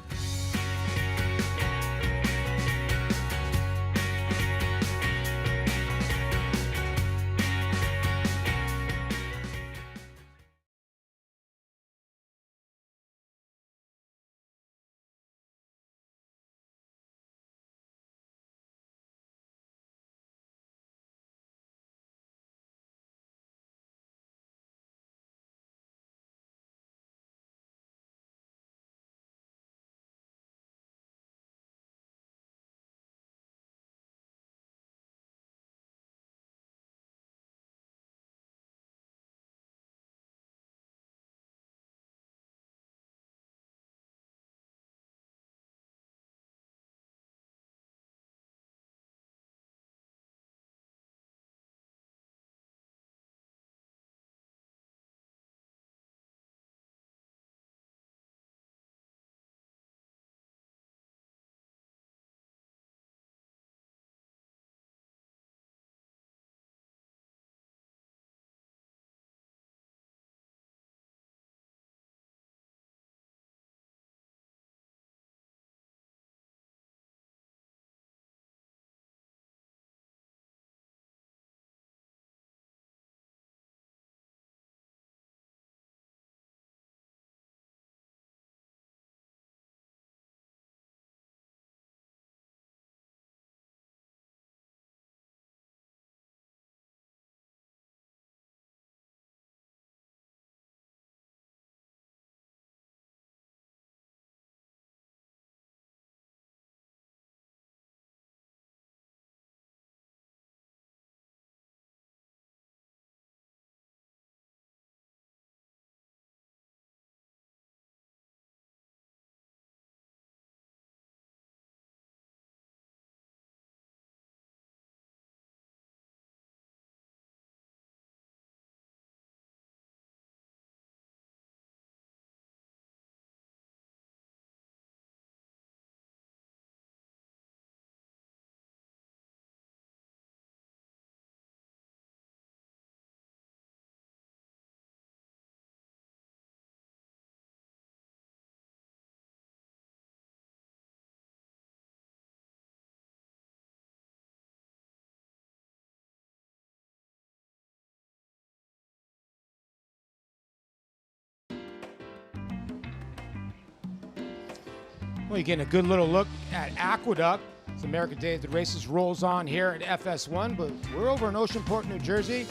Well, you're getting a good little look at Aqueduct. It's American Day at the Races rolls on here at FS1, but we're over in Oceanport, New Jersey.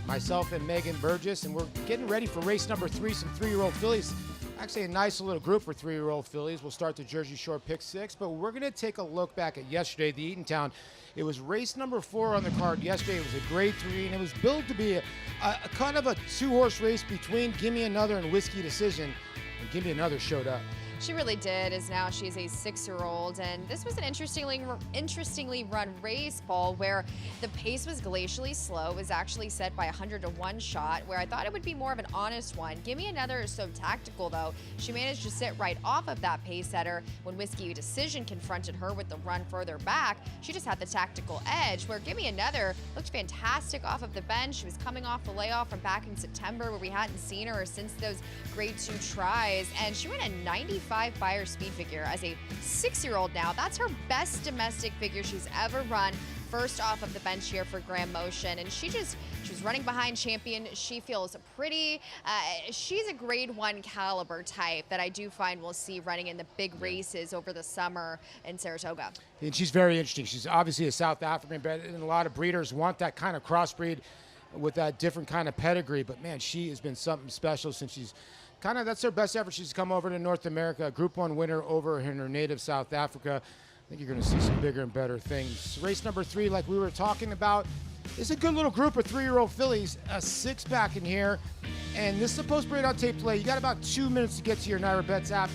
Myself and Megan Burgess, and we're getting ready for race number 3, some 3-year-old fillies. Actually, a nice little group for 3-year-old fillies. We'll start the Jersey Shore Pick 6, but we're going to take a look back at yesterday, the Eatontown. It was race number 4 on the card yesterday. It was a grade 3, and it was billed to be a kind of a 2-horse race between Gimme Another and Whiskey Decision, and Gimme Another showed up. She really did, as now she's a 6-year-old, and this was an interestingly run race, Paul, where the pace was glacially slow. It was actually set by 100-to-1 shot, where I thought it would be more of an honest one. Gimme Another is so tactical, though. She managed to sit right off of that pace setter. When Whiskey Decision confronted her with the run further back, she just had the tactical edge, where Gimme Another looked fantastic off of the bench. She was coming off the layoff from back in September, where we hadn't seen her since those grade 2 tries, and she ran a 95 buyer speed figure as a 6-year-old now. That's her best domestic figure she's ever run. First off of the bench here for Graham Motion, and she was running behind Champion. She feels pretty, she's a grade 1 caliber type that I do find we'll see running in the big races over the summer in Saratoga. And she's very interesting. She's obviously a South African bred, and a lot of breeders want that kind of crossbreed with that different kind of pedigree, but man, she has been something special since she's that's her best effort. She's come over to North America, Group 1 winner over in her native South Africa. I think you're going to see some bigger and better things. Race number 3, like we were talking about, is a good little group of 3-year-old fillies, a 6-pack in here, and this is a post-breed on tape play. You got about 2 minutes to get to your Naira Bets app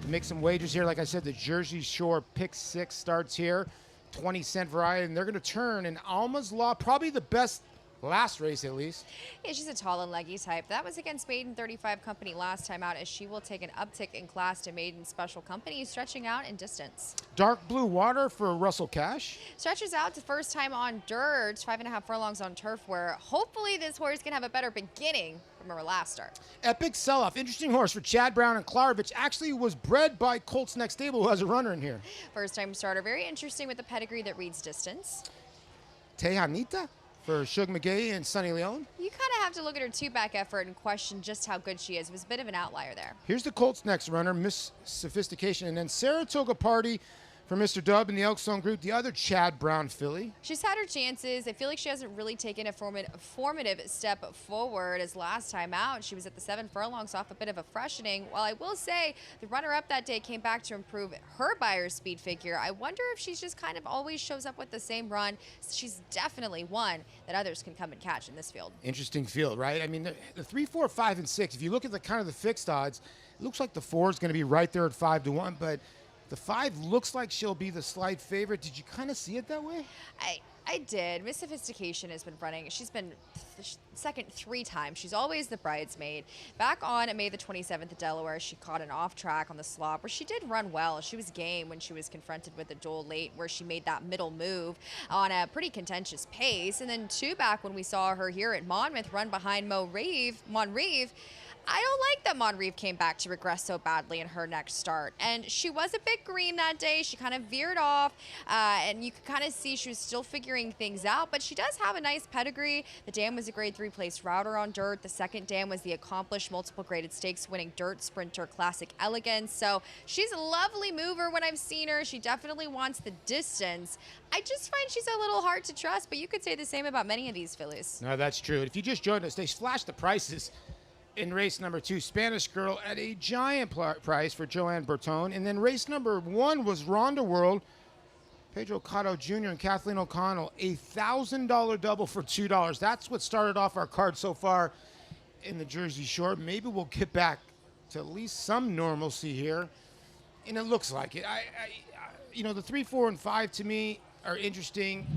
to make some wagers here. Like I said, the Jersey Shore Pick 6 starts here, 20-cent variety, and they're going to turn in Alma's Law, probably the best last race at least. Yeah, she's a tall and leggy type. That was against Maiden 35 Company last time out, as she will take an uptick in class to Maiden Special Company, stretching out in distance. Dark Blue Water for Russell Cash. Stretches out to first time on dirt, 5.5 furlongs on turf, where hopefully this horse can have a better beginning from her last start. Epic Sell-Off. Interesting horse for Chad Brown and Klarovich. Actually was bred by Colts Next Stable, who has a runner in here. First time starter. Very interesting with the pedigree that reads distance. Tejanita for Shug McGee and Sonny Leone. You kind of have to look at her two-back effort and question just how good she is. It was a bit of an outlier there. Here's the Colts next runner, Miss Sophistication, and then Saratoga Party for Mr. Dub in the Elkstone Group, the other Chad Brown filly. She's had her chances. I feel like she hasn't really taken a formative step forward, as last time out she was at the 7 furlongs off a bit of a freshening. While I will say the runner-up that day came back to improve her Beyer speed figure, I wonder if she's just kind of always shows up with the same run. She's definitely one that others can come and catch in this field. Interesting field, right? I mean, the 3, 4, 5, and 6, if you look at the kind of the fixed odds, it looks like the 4 is going to be right there at 5-1, but the 5 looks like she'll be the slight favorite. Did you kind of see it that way? I did. Miss Sophistication has been running. She's been second 3 times. She's always the bridesmaid. Back on May the 27th at Delaware, she caught an off track on the slop where she did run well. She was game when she was confronted with a duel late, where she made that middle move on a pretty contentious pace. And then 2 back when we saw her here at Monmouth run behind Monreeve. I don't like that Monreeve came back to regress so badly in her next start. And she was a bit green that day. She kind of veered off, and you could kind of see she was still figuring things out. But she does have a nice pedigree. The dam was a grade 3 place router on dirt. The second dam was the accomplished multiple graded stakes winning dirt sprinter Classic Elegance. So she's a lovely mover when I've seen her. She definitely wants the distance. I just find she's a little hard to trust, but you could say the same about many of these fillies. No, that's true. If you just joined us, they flashed the prices in race number 2, Spanish Girl, at a giant price for Joanne Bertone. And then race number 1 was Ronda World, Pedro Cotto Jr. and Kathleen O'Connell, a $1,000 double for $2. That's what started off our card so far in the Jersey Shore. Maybe we'll get back to at least some normalcy here, and it looks like it. You know, the 3, 4, and 5 to me are interesting.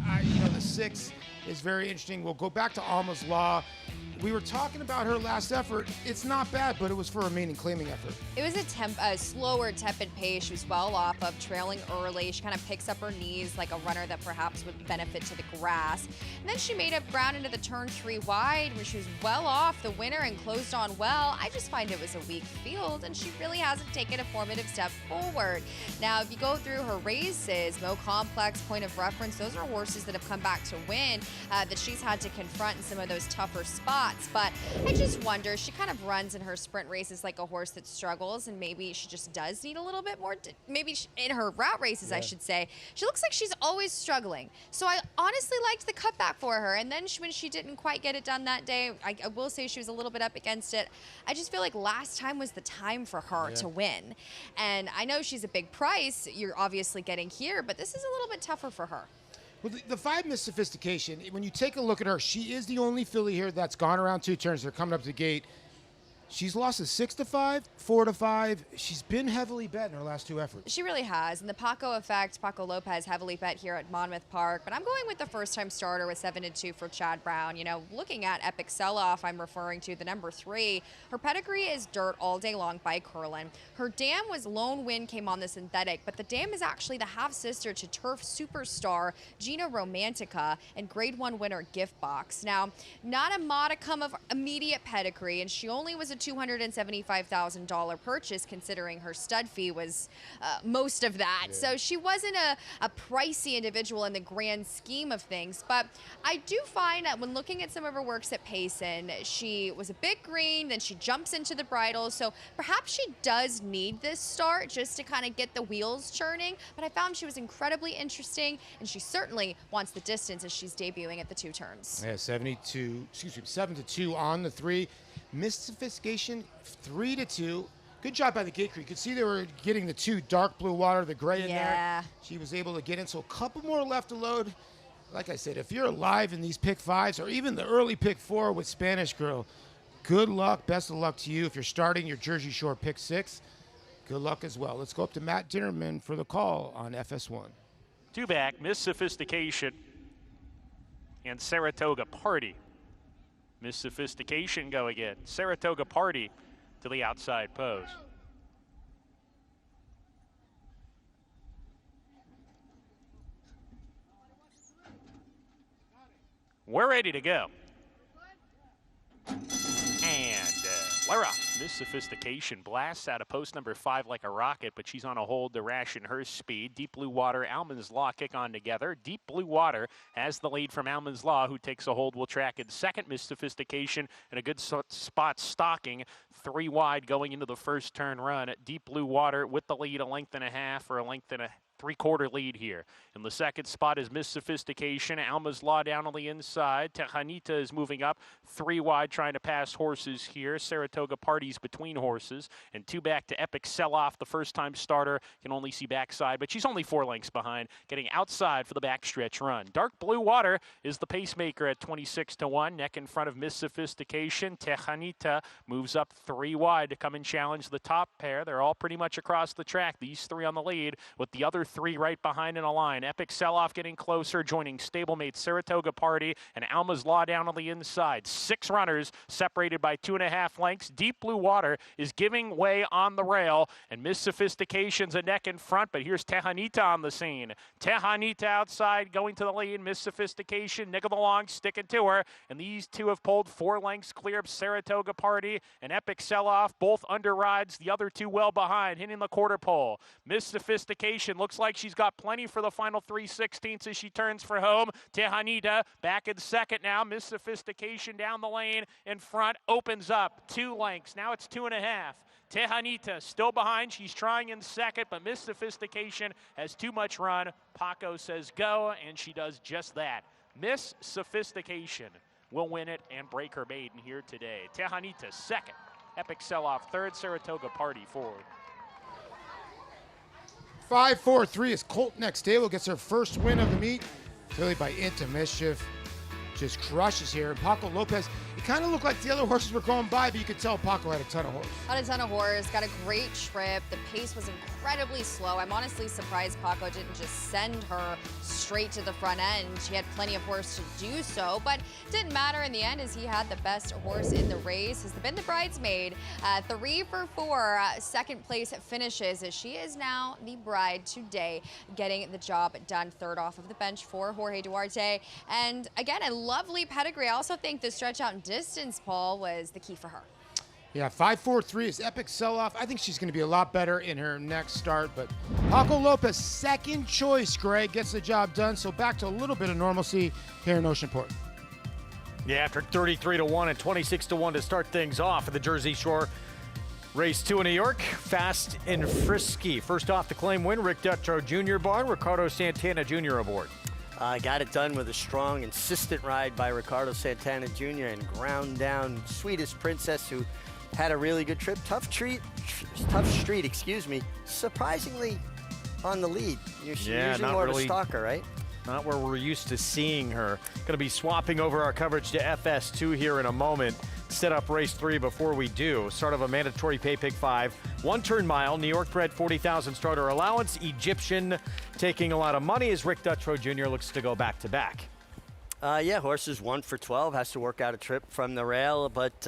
The 6 is very interesting. We'll go back to Alma's Law. We were talking about her last effort. It's not bad, but it was for a maiden claiming effort. It was a slower, tepid pace. She was well off of, trailing early. She kind of picks up her knees like a runner that perhaps would benefit to the grass. And then she made up ground into the turn 3 wide, where she was well off the winner and closed on well. I just find it was a weak field, and she really hasn't taken a formative step forward. Now, if you go through her races, Mo Complex, Point of Reference, those are horses that have come back to win that she's had to confront in some of those tougher spots. But I just wonder, she kind of runs in her sprint races like a horse that struggles, and maybe she just does need a little bit more, in her route races, I should say. She looks like she's always struggling. So I honestly liked the cutback for her. And then when she didn't quite get it done that day, I will say she was a little bit up against it. I just feel like last time was the time for her to win. And I know she's a big price you're obviously getting here, but this is a little bit tougher for her. Well, the 5 Miss Sophistication, when you take a look at her, she is the only filly here that's gone around 2 turns. They're coming up to the gate. She's lost a 6-5, 4-5. She's been heavily bet in her last 2 efforts. She really has. And the Paco effect, Paco Lopez heavily bet here at Monmouth Park. But I'm going with the first-time starter with 7-2 for Chad Brown. You know, looking at Epic Sell-Off, I'm referring to the number 3. Her pedigree is dirt all day long by Curlin. Her dam was Lone Wind, came on the synthetic, but the dam is actually the half-sister to turf superstar Gina Romantica and grade 1 winner Gift Box. Now, not a modicum of immediate pedigree, and she only was a $275,000 purchase, considering her stud fee was most of that. Yeah. So she wasn't a pricey individual in the grand scheme of things. But I do find that when looking at some of her works at Payson, she was a bit green, then she jumps into the bridle. So perhaps she does need this start just to kind of get the wheels churning. But I found she was incredibly interesting, and she certainly wants the distance as she's debuting at the 2 turns. Yeah, 7-2 on the 3. Miss Sophistication, 3-2. Good job by the gate crew. You could see they were getting the 2 Dark Blue Water, the gray in there. She was able to get in. So a couple more left to load. Like I said, if you're alive in these pick 5s or even the early pick 4 with Spanish Girl, good luck. Best of luck to you. If you're starting your Jersey Shore pick 6, good luck as well. Let's go up to Matt Dinnerman for the call on FS1. 2 back, Miss Sophistication and Saratoga Party. Miss Sophistication go again. Saratoga Party to the outside pose. We're ready to go. And we're off. Miss Sophistication blasts out of post number 5 like a rocket, but she's on a hold to ration her speed. Deep Blue Water, Almond's Law kick on together. Deep Blue Water has the lead from Almond's Law, who takes a hold. Will track in second. Miss Sophistication in a good spot stalking. 3 wide going into the first turn run. Deep Blue Water with the lead, a length and a half or a length and a 3/4 lead here. In the second spot is Miss Sophistication. Alma's Law down on the inside. Tejanita is moving up 3 wide, trying to pass horses here. Saratoga Party's between horses. And 2 back to Epic Sell-Off. The first-time starter can only see backside, but she's only 4 lengths behind, getting outside for the backstretch run. Dark Blue Water is the pacemaker at 26-1. Neck in front of Miss Sophistication. Tejanita moves up 3 wide to come and challenge the top pair. They're all pretty much across the track. These 3 on the lead, with the other 3 right behind in a line. Epic Sell-Off getting closer, joining stablemate Saratoga Party and Alma's Law down on the inside. 6 runners separated by 2.5 lengths. Deep Blue Water is giving way on the rail, and Miss Sophistication's a neck in front, but here's Tejanita on the scene. Tejanita outside, going to the lead. Miss Sophistication, nickel along, sticking to her, and these 2 have pulled 4 lengths clear of Saratoga Party and Epic Sell-Off, both under rides, the other 2 well behind, hitting the quarter pole. Miss Sophistication looks like she's got plenty for the final 3/16 as she turns for home. Tejanita back in second now. Miss Sophistication down the lane in front, opens up 2 lengths. Now it's 2.5. Tejanita still behind. She's trying in second, but Miss Sophistication has too much run. Paco says go, and she does just that. Miss Sophistication will win it and break her maiden here today. Tejanita second. Epic Sell-Off third. Saratoga Party fourth. 5-4-3 as Colt Next Stable gets her first win of the meet. Filly by Into Mischief just crushes here. And Paco Lopez, it kind of looked like the other horses were going by, but you could tell Paco had a ton of horse. Had a ton of horse, got a great trip. The pace was incredibly slow. I'm honestly surprised Paco didn't just send her straight to the front end. She had plenty of horse to do so, but didn't matter in the end as he had the best horse in the race. Has been the bridesmaid. 3 for 4 second place finishes as she is now the bride today, getting the job done. Third off of the bench for Jorge Duarte. And again, a lovely pedigree. I also think the stretch out in distance, Paul, was the key for her. Yeah, 5-4-3 is Epic Sell-Off. I think she's going to be a lot better in her next start, but Paco Lopez, second choice, Greg, gets the job done. So back to a little bit of normalcy here in Oceanport. Yeah, after 33-1 and 26-1 to start things off at the Jersey Shore Race 2 in New York, fast and frisky. First off the claim win, Rick Dutrow Jr. barn, Ricardo Santana Jr. aboard. Got it done with a strong, insistent ride by Ricardo Santana Jr. and ground down Sweetest Princess, who had a really good trip. Tough street, surprisingly on the lead. She's usually more of a stalker, right? Not where we're used to seeing her. Going to be swapping over our coverage to FS2 here in a moment. Set up race 3 before we do. Start of a mandatory pay pick 5. 1 turn mile, New York bred, 40,000 starter allowance. Egyptian taking a lot of money as Rick Dutrow Jr. looks to go back to back. Yeah, horses 1 for 12, has to work out a trip from the rail, but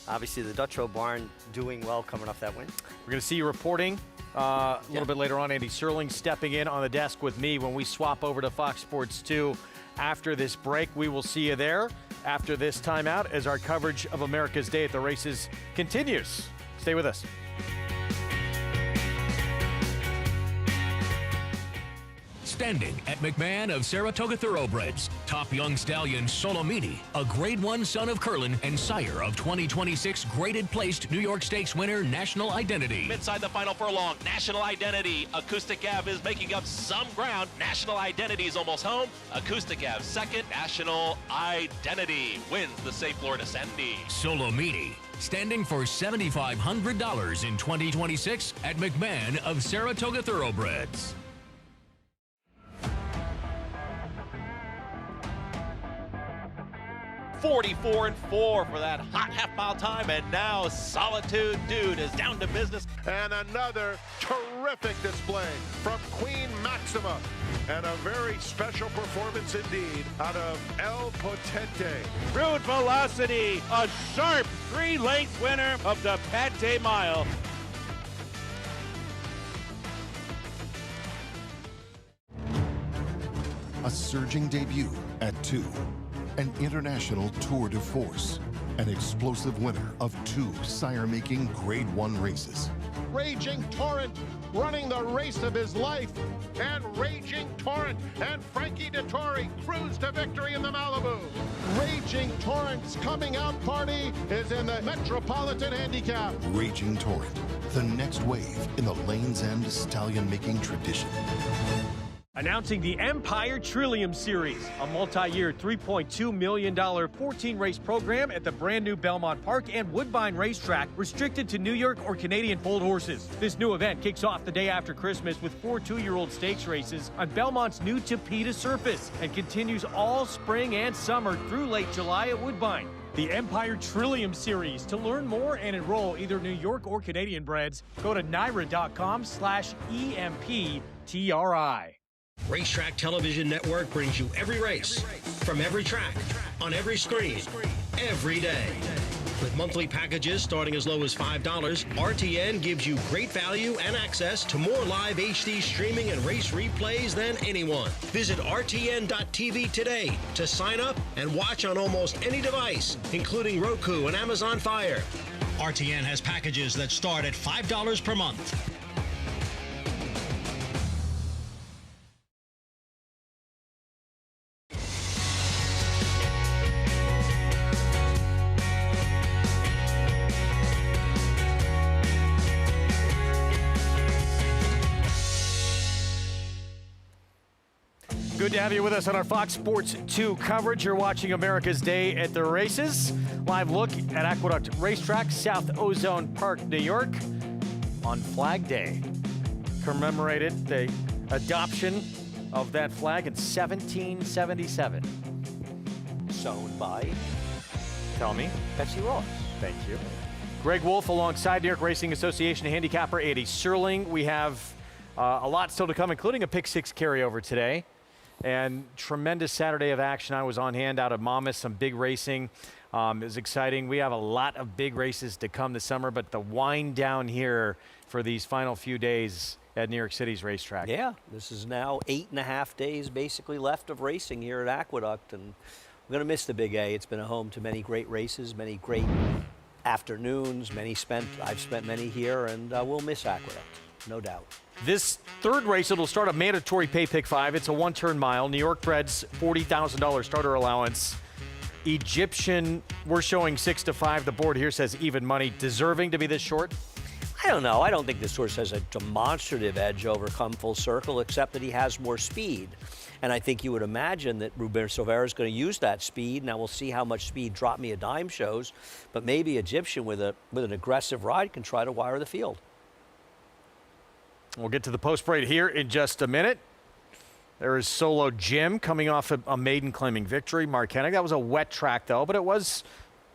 obviously the Dutrow barn doing well coming off that win. We're going to see you reporting a little bit later on. Andy Serling stepping in on the desk with me when we swap over to Fox Sports 2 after this break. We will see you there after this timeout as our coverage of America's Day at the Races continues. Stay with us. Standing at McMahon of Saratoga Thoroughbreds, top young stallion Solomini, a Grade 1 son of Curlin and sire of 2026 graded placed New York Stakes winner National Identity. Inside the final furlong, National Identity. Acoustic Ave is making up some ground. National Identity is almost home. Acoustic Ave second. National Identity wins the Safe Florida Sandy. Solomini, standing for $7,500 in 2026 at McMahon of Saratoga Thoroughbreds. 44-4 for that hot half-mile time, and now Solitude Dude is down to business. And another terrific display from Queen Maxima. And a very special performance indeed out of El Potente. Crude Velocity, a sharp 3-length winner of the Pate Mile. A surging debut at 2. An international tour de force. An explosive winner of 2 sire-making Grade 1 races. Raging Torrent running the race of his life. And Raging Torrent and Frankie Dettori cruise to victory in the Malibu. Raging Torrent's coming out party is in the Metropolitan Handicap. Raging Torrent, the next wave in the Lane's End stallion-making tradition. Announcing the Empire Trillium Series, a multi-year $3.2 million 14-race program at the brand new Belmont Park and Woodbine Racetrack, restricted to New York or Canadian foaled horses. This new event kicks off the day after Christmas with 4 two-year-old stakes races on Belmont's new Tapeta surface and continues all spring and summer through late July at Woodbine. The Empire Trillium Series. To learn more and enroll either New York or Canadian breds, go to NYRA.com/EMPTRI. Racetrack Television Network brings you every race, from every track, on every screen, every day. With monthly packages starting as low as $5, RTN gives you great value and access to more live HD streaming and race replays than anyone. Visit RTN.tv today to sign up and watch on almost any device, including Roku and Amazon Fire. RTN has packages that start at $5 per month. Good to have you with us on our Fox Sports 2 coverage. You're watching America's Day at the Races. Live look at Aqueduct Racetrack, South Ozone Park, New York, on Flag Day. Commemorated the adoption of that flag in 1777. Sewn by? Tell me. Betsy Ross. Thank you. Greg Wolf alongside New York Racing Association handicapper Andy Serling. We have a lot still to come, including a pick 6 carryover today. And tremendous Saturday of action. I was on hand out of Monmouth, some big racing. It was exciting. We have a lot of big races to come this summer, but the wind down here for these final few days at New York City's racetrack. Yeah, this is now 8.5 days basically left of racing here at Aqueduct, and we're going to miss the Big A. It's been a home to many great races, many great afternoons, I've spent many here, and we'll miss Aqueduct, no doubt. This third race, it'll start a mandatory pay pick 5. It's a 1-turn mile. New York breds, $40,000 starter allowance. Egyptian, we're showing 6 to 5. The board here says even money. Deserving to be this short? I don't know. I don't think this horse has a demonstrative edge over Come Full Circle, except that he has more speed. And I think you would imagine that Ruben Silvera is going to use that speed. Now we'll see how much speed Drop Me a Dime shows, but maybe Egyptian with an aggressive ride can try to wire the field. We'll get to the post parade here in just a minute. There is Solo Jim coming off a maiden claiming victory. Mark Hennig. That was a wet track, though, but it was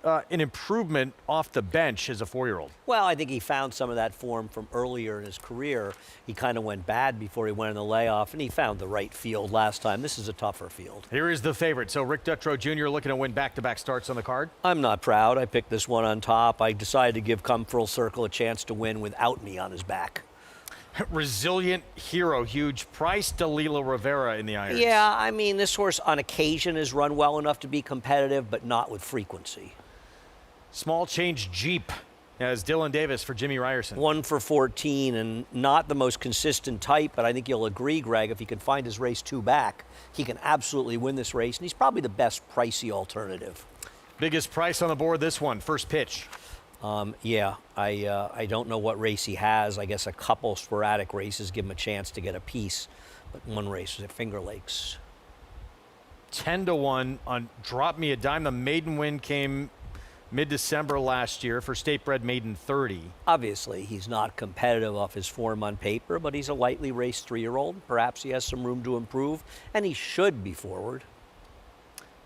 an improvement off the bench as a 4-year-old. Well, I think he found some of that form from earlier in his career. He kind of went bad before he went in the layoff, and he found the right field last time. This is a tougher field. Here is the favorite. So Rick Dutrow Jr. looking to win back-to-back starts on the card. I'm not proud. I picked this one on top. I decided to give Come Full Circle a chance to win without me on his back. Resilient Hero, huge price. Dalila Rivera in the irons. Yeah, I mean, this horse on occasion has run well enough to be competitive, but not with frequency. Small change Jeep as Dylan Davis for Jimmy Ryerson. 1 for 14 and not the most consistent type, but I think you'll agree, Greg, if he can find his race 2 back, he can absolutely win this race, and he's probably the best pricey alternative. Biggest price on the board this one, first pitch. Yeah, I don't know what race he has. I guess a couple sporadic races give him a chance to get a piece, but one race was at Finger Lakes. 10 to 1 on Drop Me a Dime. The maiden win came mid-December last year for State Bred Maiden 30. Obviously, he's not competitive off his form on paper, but he's a lightly raced 3-year-old. Perhaps he has some room to improve, and he should be forward.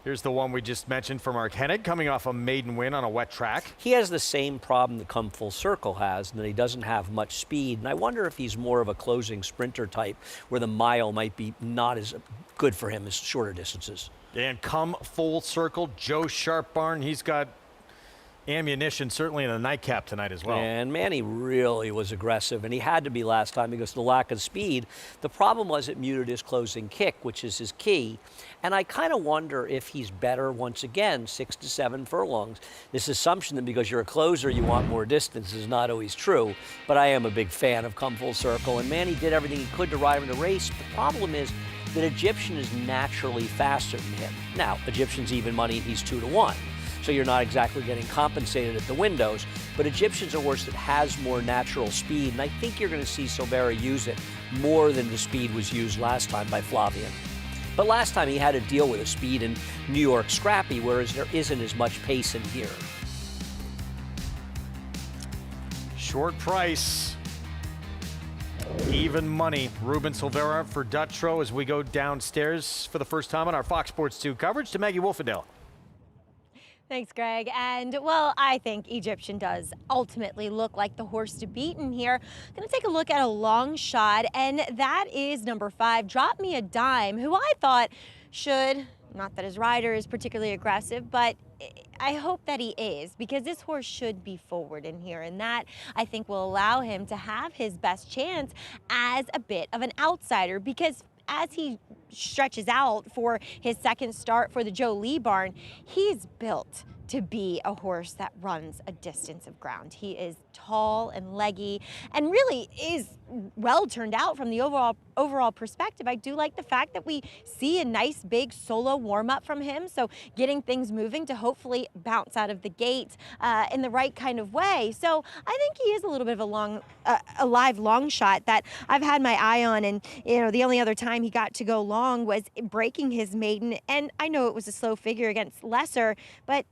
Here's the one we just mentioned from Mark Hennig, coming off a maiden win on a wet track. He has the same problem that Come Full Circle has, and that he doesn't have much speed. And I wonder if he's more of a closing sprinter type, where the mile might be not as good for him as shorter distances. And Come Full Circle, Joe Sharp-Barn, he's got ammunition certainly in the nightcap tonight as well. And Manny really was aggressive, and he had to be last time because of the lack of speed. The problem was it muted his closing kick, which is his key. And I kind of wonder if he's better once again, 6 to 7 furlongs. This assumption that because you're a closer, you want more distance is not always true. But I am a big fan of Come Full Circle, and Manny did everything he could to ride in the race. The problem is that Egyptian is naturally faster than him. Now, Egyptian's even money, he's 2 to 1. So you're not exactly getting compensated at the windows, but Egyptian's a horse that has more natural speed, and I think you're going to see Silvera use it more than the speed was used last time by Flavian. But last time he had to deal with a speed in New York Scrappy, whereas there isn't as much pace in here. Short price, even money. Ruben Silvera for Dutrow as we go downstairs for the first time on our Fox Sports 2 coverage to Maggie Wolfendale. Thanks, Greg. And, well, I think Egyptian does ultimately look like the horse to beat in here. Going to take a look at a long shot, and that is number 5, Drop Me a Dime, who I thought should, not that his rider is particularly aggressive, but I hope that he is, because this horse should be forward in here, and that I think will allow him to have his best chance as a bit of an outsider, because as he stretches out for his second start for the Joe Lee barn, he's built to be a horse that runs a distance of ground. He is tall and leggy and really is well turned out from the overall perspective. I do like the fact that we see a nice big solo warm-up from him, so getting things moving to hopefully bounce out of the gate in the right kind of way. So I think he is a little bit of a live long shot that I've had my eye on, and the only other time he got to go long was breaking his maiden, and I know it was a slow figure against Lesser, but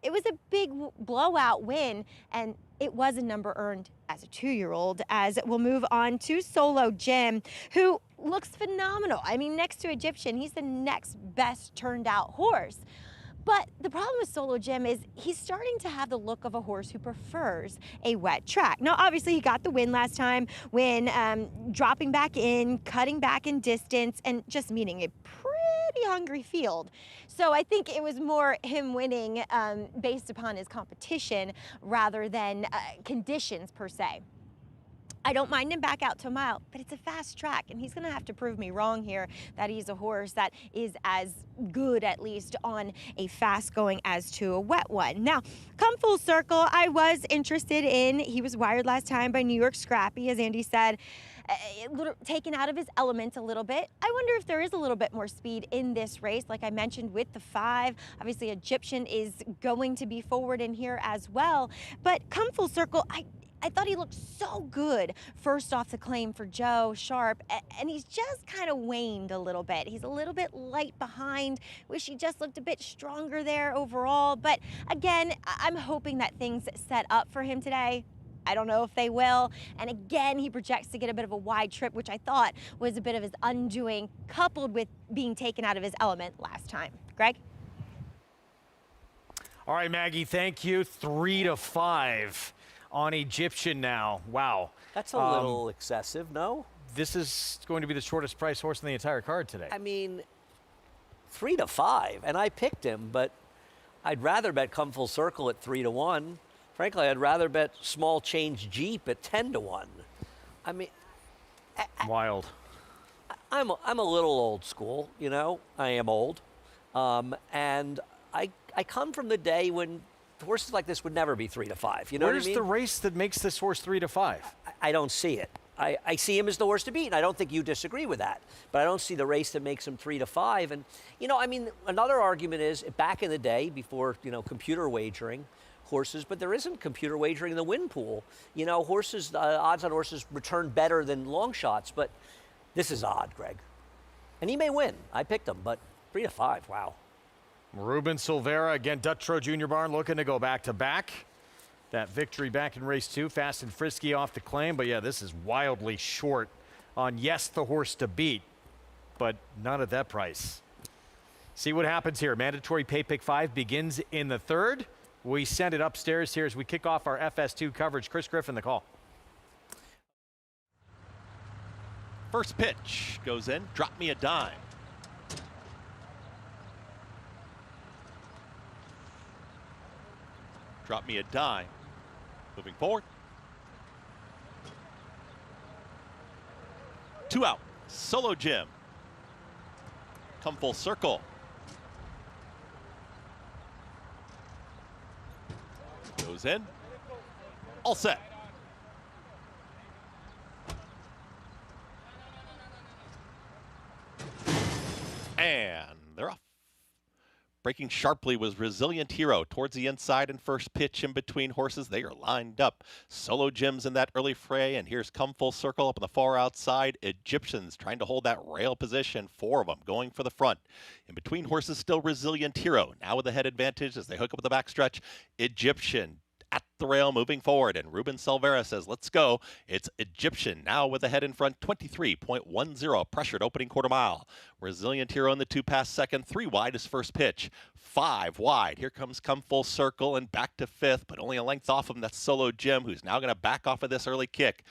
it was a big blowout win, and it was a number earned as a 2-year-old. As we'll move on to Solo Jim, who looks phenomenal. I mean, next to Egyptian, he's the next best turned out horse. But the problem with Solo Jim is he's starting to have the look of a horse who prefers a wet track. Now, obviously, he got the win last time when dropping back in, cutting back in distance, and just meeting a pretty hungry field. So I think it was more him winning based upon his competition rather than conditions per se. I don't mind him back out to a mile, but it's a fast track, and he's going to have to prove me wrong here that he's a horse that is as good, at least on a fast going, as to a wet one. Now, Come Full Circle, I was interested in. He was wired last time by New York Scrappy, as Andy said. Taken out of his element a little bit. I wonder if there is a little bit more speed in this race, like I mentioned with the 5. Obviously, Egyptian is going to be forward in here as well. But Come Full Circle, I thought he looked so good first off the claim for Joe Sharp, and he's just kind of waned a little bit. He's a little bit light behind. Wish he just looked a bit stronger there overall. But again, I'm hoping that things set up for him today. I don't know if they will. And again, he projects to get a bit of a wide trip, which I thought was a bit of his undoing, coupled with being taken out of his element last time. Greg? All right, Maggie, thank you. 3 to 5 on Egyptian now. Wow. That's a little excessive, no? This is going to be the shortest price horse in the entire card today. I mean, 3 to 5, and I picked him, but I'd rather bet Come Full Circle at 3 to 1. Frankly, I'd rather bet Small Change Jeep at 10 to 1. I mean, wild. I'm a little old school, I am old. And I come from the day when horses like this would never be 3 to 5. You know what I mean? Where's the race that makes this horse 3 to 5? I don't see it. I see him as the horse to beat, and I don't think you disagree with that. But I don't see the race that makes him 3 to 5. And, another argument is back in the day, before, computer wagering, horses, but there isn't computer wagering in the win pool. Horses, odds on horses return better than long shots, but this is odd, Greg. And he may win. I picked him, but 3 to 5, wow. Ruben Silvera, again, Dutrow Junior Barn looking to go back-to-back. That victory back in race 2, fast and frisky off the claim, but yeah, this is wildly short on, yes, the horse to beat, but not at that price. See what happens here. Mandatory pay pick 5 begins in the third. We send it upstairs here as we kick off our FS2 coverage. Chris Griffin, the call. First pitch goes in. Drop me a dime. Drop me a dime. Moving forward. 2 out. Solo Jim. Come full circle. Goes in. All set. And they're off. Breaking sharply was Resilient Hero towards the inside and first pitch in between horses. They are lined up. Solo Jim's in that early fray, and here's Come Full Circle up on the far outside. Egyptians trying to hold that rail position. 4 of them going for the front. In between horses, still Resilient Hero. Now with the head advantage as they hook up at the backstretch. Egyptian at the rail moving forward, and Ruben Silvera says, let's go. It's Egyptian now with the head in front, 23.10, pressured opening quarter mile. Resilient Hero in the 2 past second, 3 wide is first pitch, 5 wide. Here comes Come Full Circle and back to 5th, but only a length off him. That's Solo Jim, who's now going to back off of this early kick.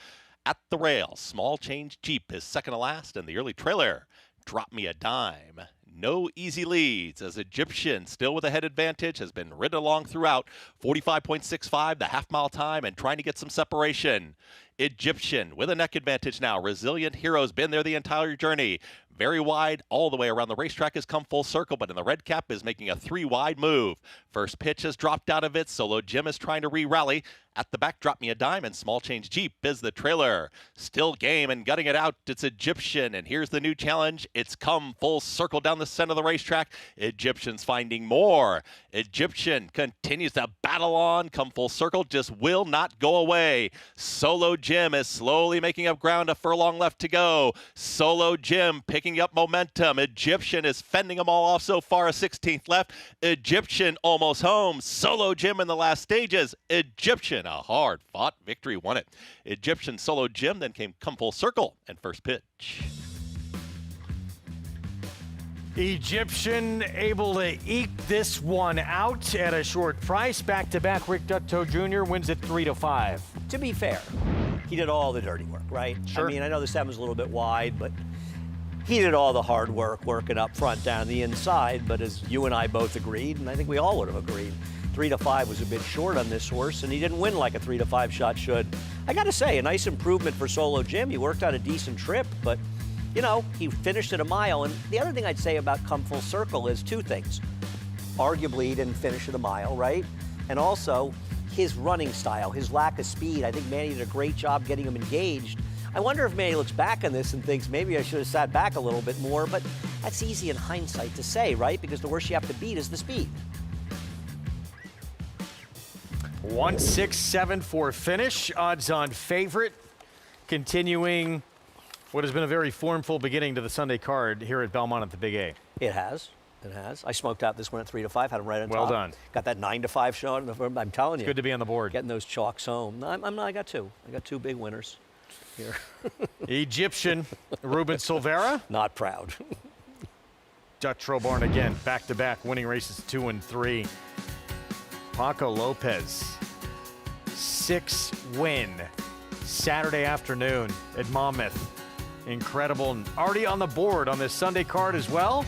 At the rail, Small Change Jeep is second to last, and the early trailer, Drop Me a Dime. No easy leads as Egyptian, still with a head advantage, has been ridden along throughout. 45.65, the half-mile time, and trying to get some separation. Egyptian with a neck advantage now. Resilient Hero's been there the entire journey. Very wide all the way around the racetrack has Come Full Circle, but in the red cap is making a 3-wide move. First pitch has dropped out of it. Solo Jim is trying to re-rally. At the back, Drop Me a Dime, and Small Change Jeep is the trailer. Still game and gutting it out. It's Egyptian, and here's the new challenge. It's Come Full Circle down the center of the racetrack. Egyptian's finding more. Egyptian continues to battle on. Come Full Circle just will not go away. Solo Jim is slowly making up ground. A furlong left to go. Solo Jim picking up momentum. Egyptian is fending them all off so far. A 16th left. Egyptian almost home. Solo Jim in the last stages. Egyptian, a hard-fought victory, won it. Egyptian, Solo Jim, then came Come Full Circle and first pitch. Egyptian able to eke this one out at a short price. Back-to-back, Rick Dutto Jr. wins it 3-5. To be fair, he did all the dirty work, right? Sure. I mean, I know the 7's a little bit wide, but he did all the hard work, working up front, down the inside. But as you and I both agreed, and I think we all would have agreed, 3-5 was a bit short on this horse, and he didn't win like a 3-5 shot should. I got to say, a nice improvement for Solo Jim. He worked out a decent trip, but, you know, he finished at a mile. And the other thing I'd say about Come Full Circle is 2 things. Arguably, he didn't finish at a mile, right? And also, his running style, his lack of speed. I think Manny did a great job getting him engaged. I wonder if Manny looks back on this and thinks maybe I should have sat back a little bit more, but that's easy in hindsight to say, right? Because the horse you have to beat is the speed. 1-6-7 finish. Odds on favorite. Continuing what has been a very formful beginning to the Sunday card here at Belmont at the Big A. It has. It has. I smoked out this one at 3-5. Had him right on top. Well done. Got that 9-5 shot in the firm. I'm telling you. Good to be on the board. Getting those chalks home. I got 2. I got 2 big winners here. Egyptian, Ruben Silvera. Not proud. Dutch Robarn again, back-to-back winning races 2 and 3. Paco Lopez, 6th win Saturday afternoon at Monmouth. Incredible, and already on the board on this Sunday card as well.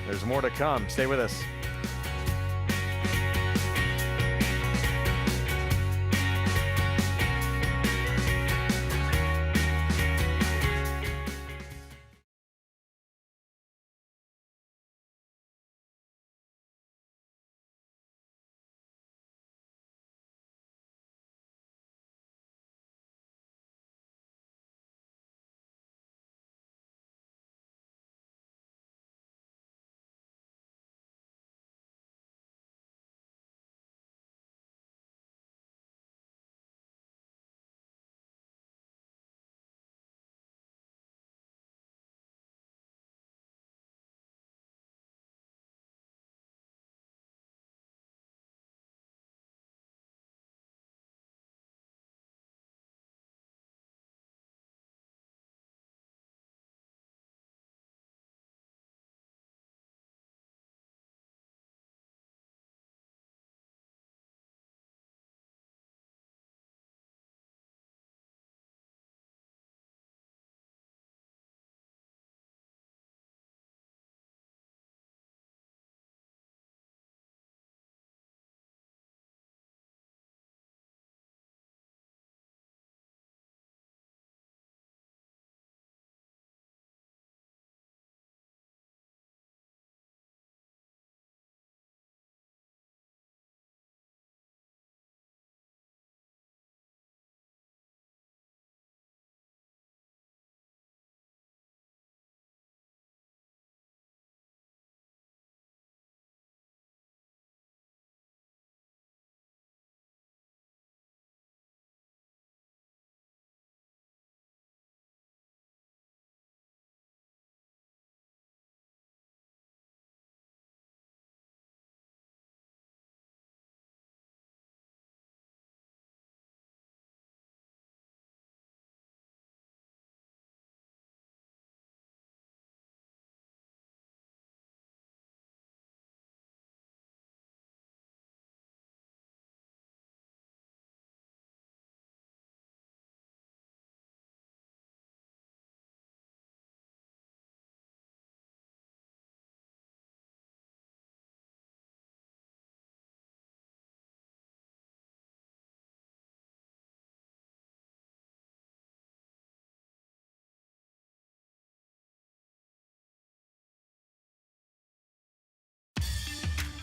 There's more to come. Stay with us.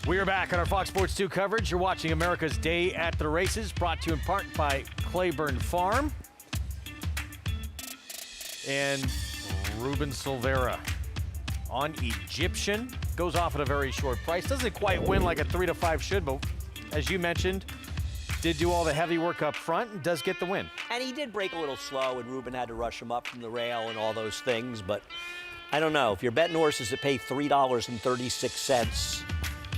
We are back on our Fox Sports 2 coverage. You're watching America's Day at the Races, brought to you in part by Claiborne Farm. And Ruben Silveira on Egyptian. Goes off at a very short price. Doesn't quite win like a 3 to 5 should, but as you mentioned, did do all the heavy work up front and does get the win. And he did break a little slow, and Ruben had to rush him up from the rail and all those things. But I don't know. If you're betting horses that pay $3.36,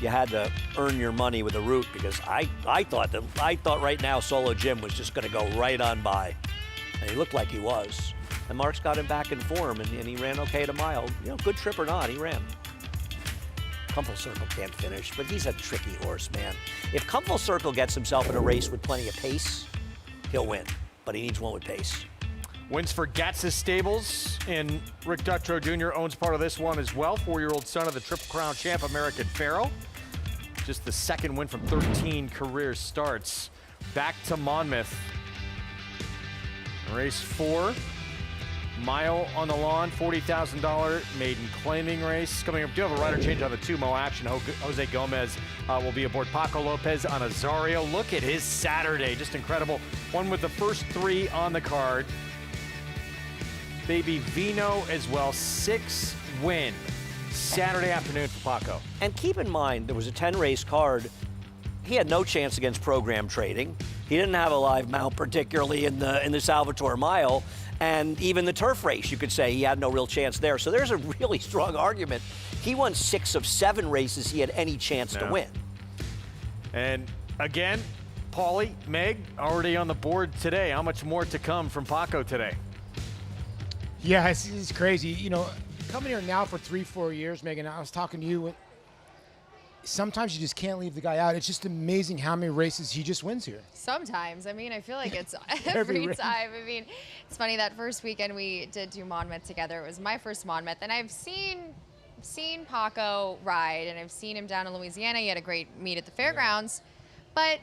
you had to earn your money with a root, because I thought right now Solo Jim was just going to go right on by, and he looked like he was. And Mark's got him back in form, and he ran okay at a mile. You know, good trip or not, he ran. Comfort Circle can't finish, but he's a tricky horse, man. If Comfort Circle gets himself in a race with plenty of pace, he'll win. But he needs one with pace. Wins for Gatz's Stables, and Rick Dutrow Jr. owns part of this one as well. 4-year-old son of the Triple Crown champ, American Pharoah. Just the second win from 13 career starts. Back to Monmouth. Race 4. Mile on the lawn, $40,000 maiden claiming race. Coming up, do have a rider change on the 2-mo action. Jose Gomez will be aboard. Paco Lopez on Azario. Look at his Saturday, just incredible. One with the first 3 on the card. Baby Vino as well, 6 win Saturday afternoon for Paco. And keep in mind, there was a 10-race card. He had no chance against program trading. He didn't have a live mount, particularly in the Salvatore Mile. And even the turf race, you could say he had no real chance there. So there's a really strong argument. He won 6 of 7 races he had any chance to win. And again, Paulie, Meg, already on the board today. How much more to come from Paco today? Yeah, it's crazy. You know, coming here now for 3-4 years, Megan, I was talking to you. Sometimes you just can't leave the guy out. It's just amazing how many races he just wins here. Sometimes. I mean, I feel like it's every time. I mean, it's funny, that first weekend we did do Monmouth together. It was my first Monmouth, and I've seen Paco ride, and I've seen him down in Louisiana. He had a great meet at the fairgrounds. But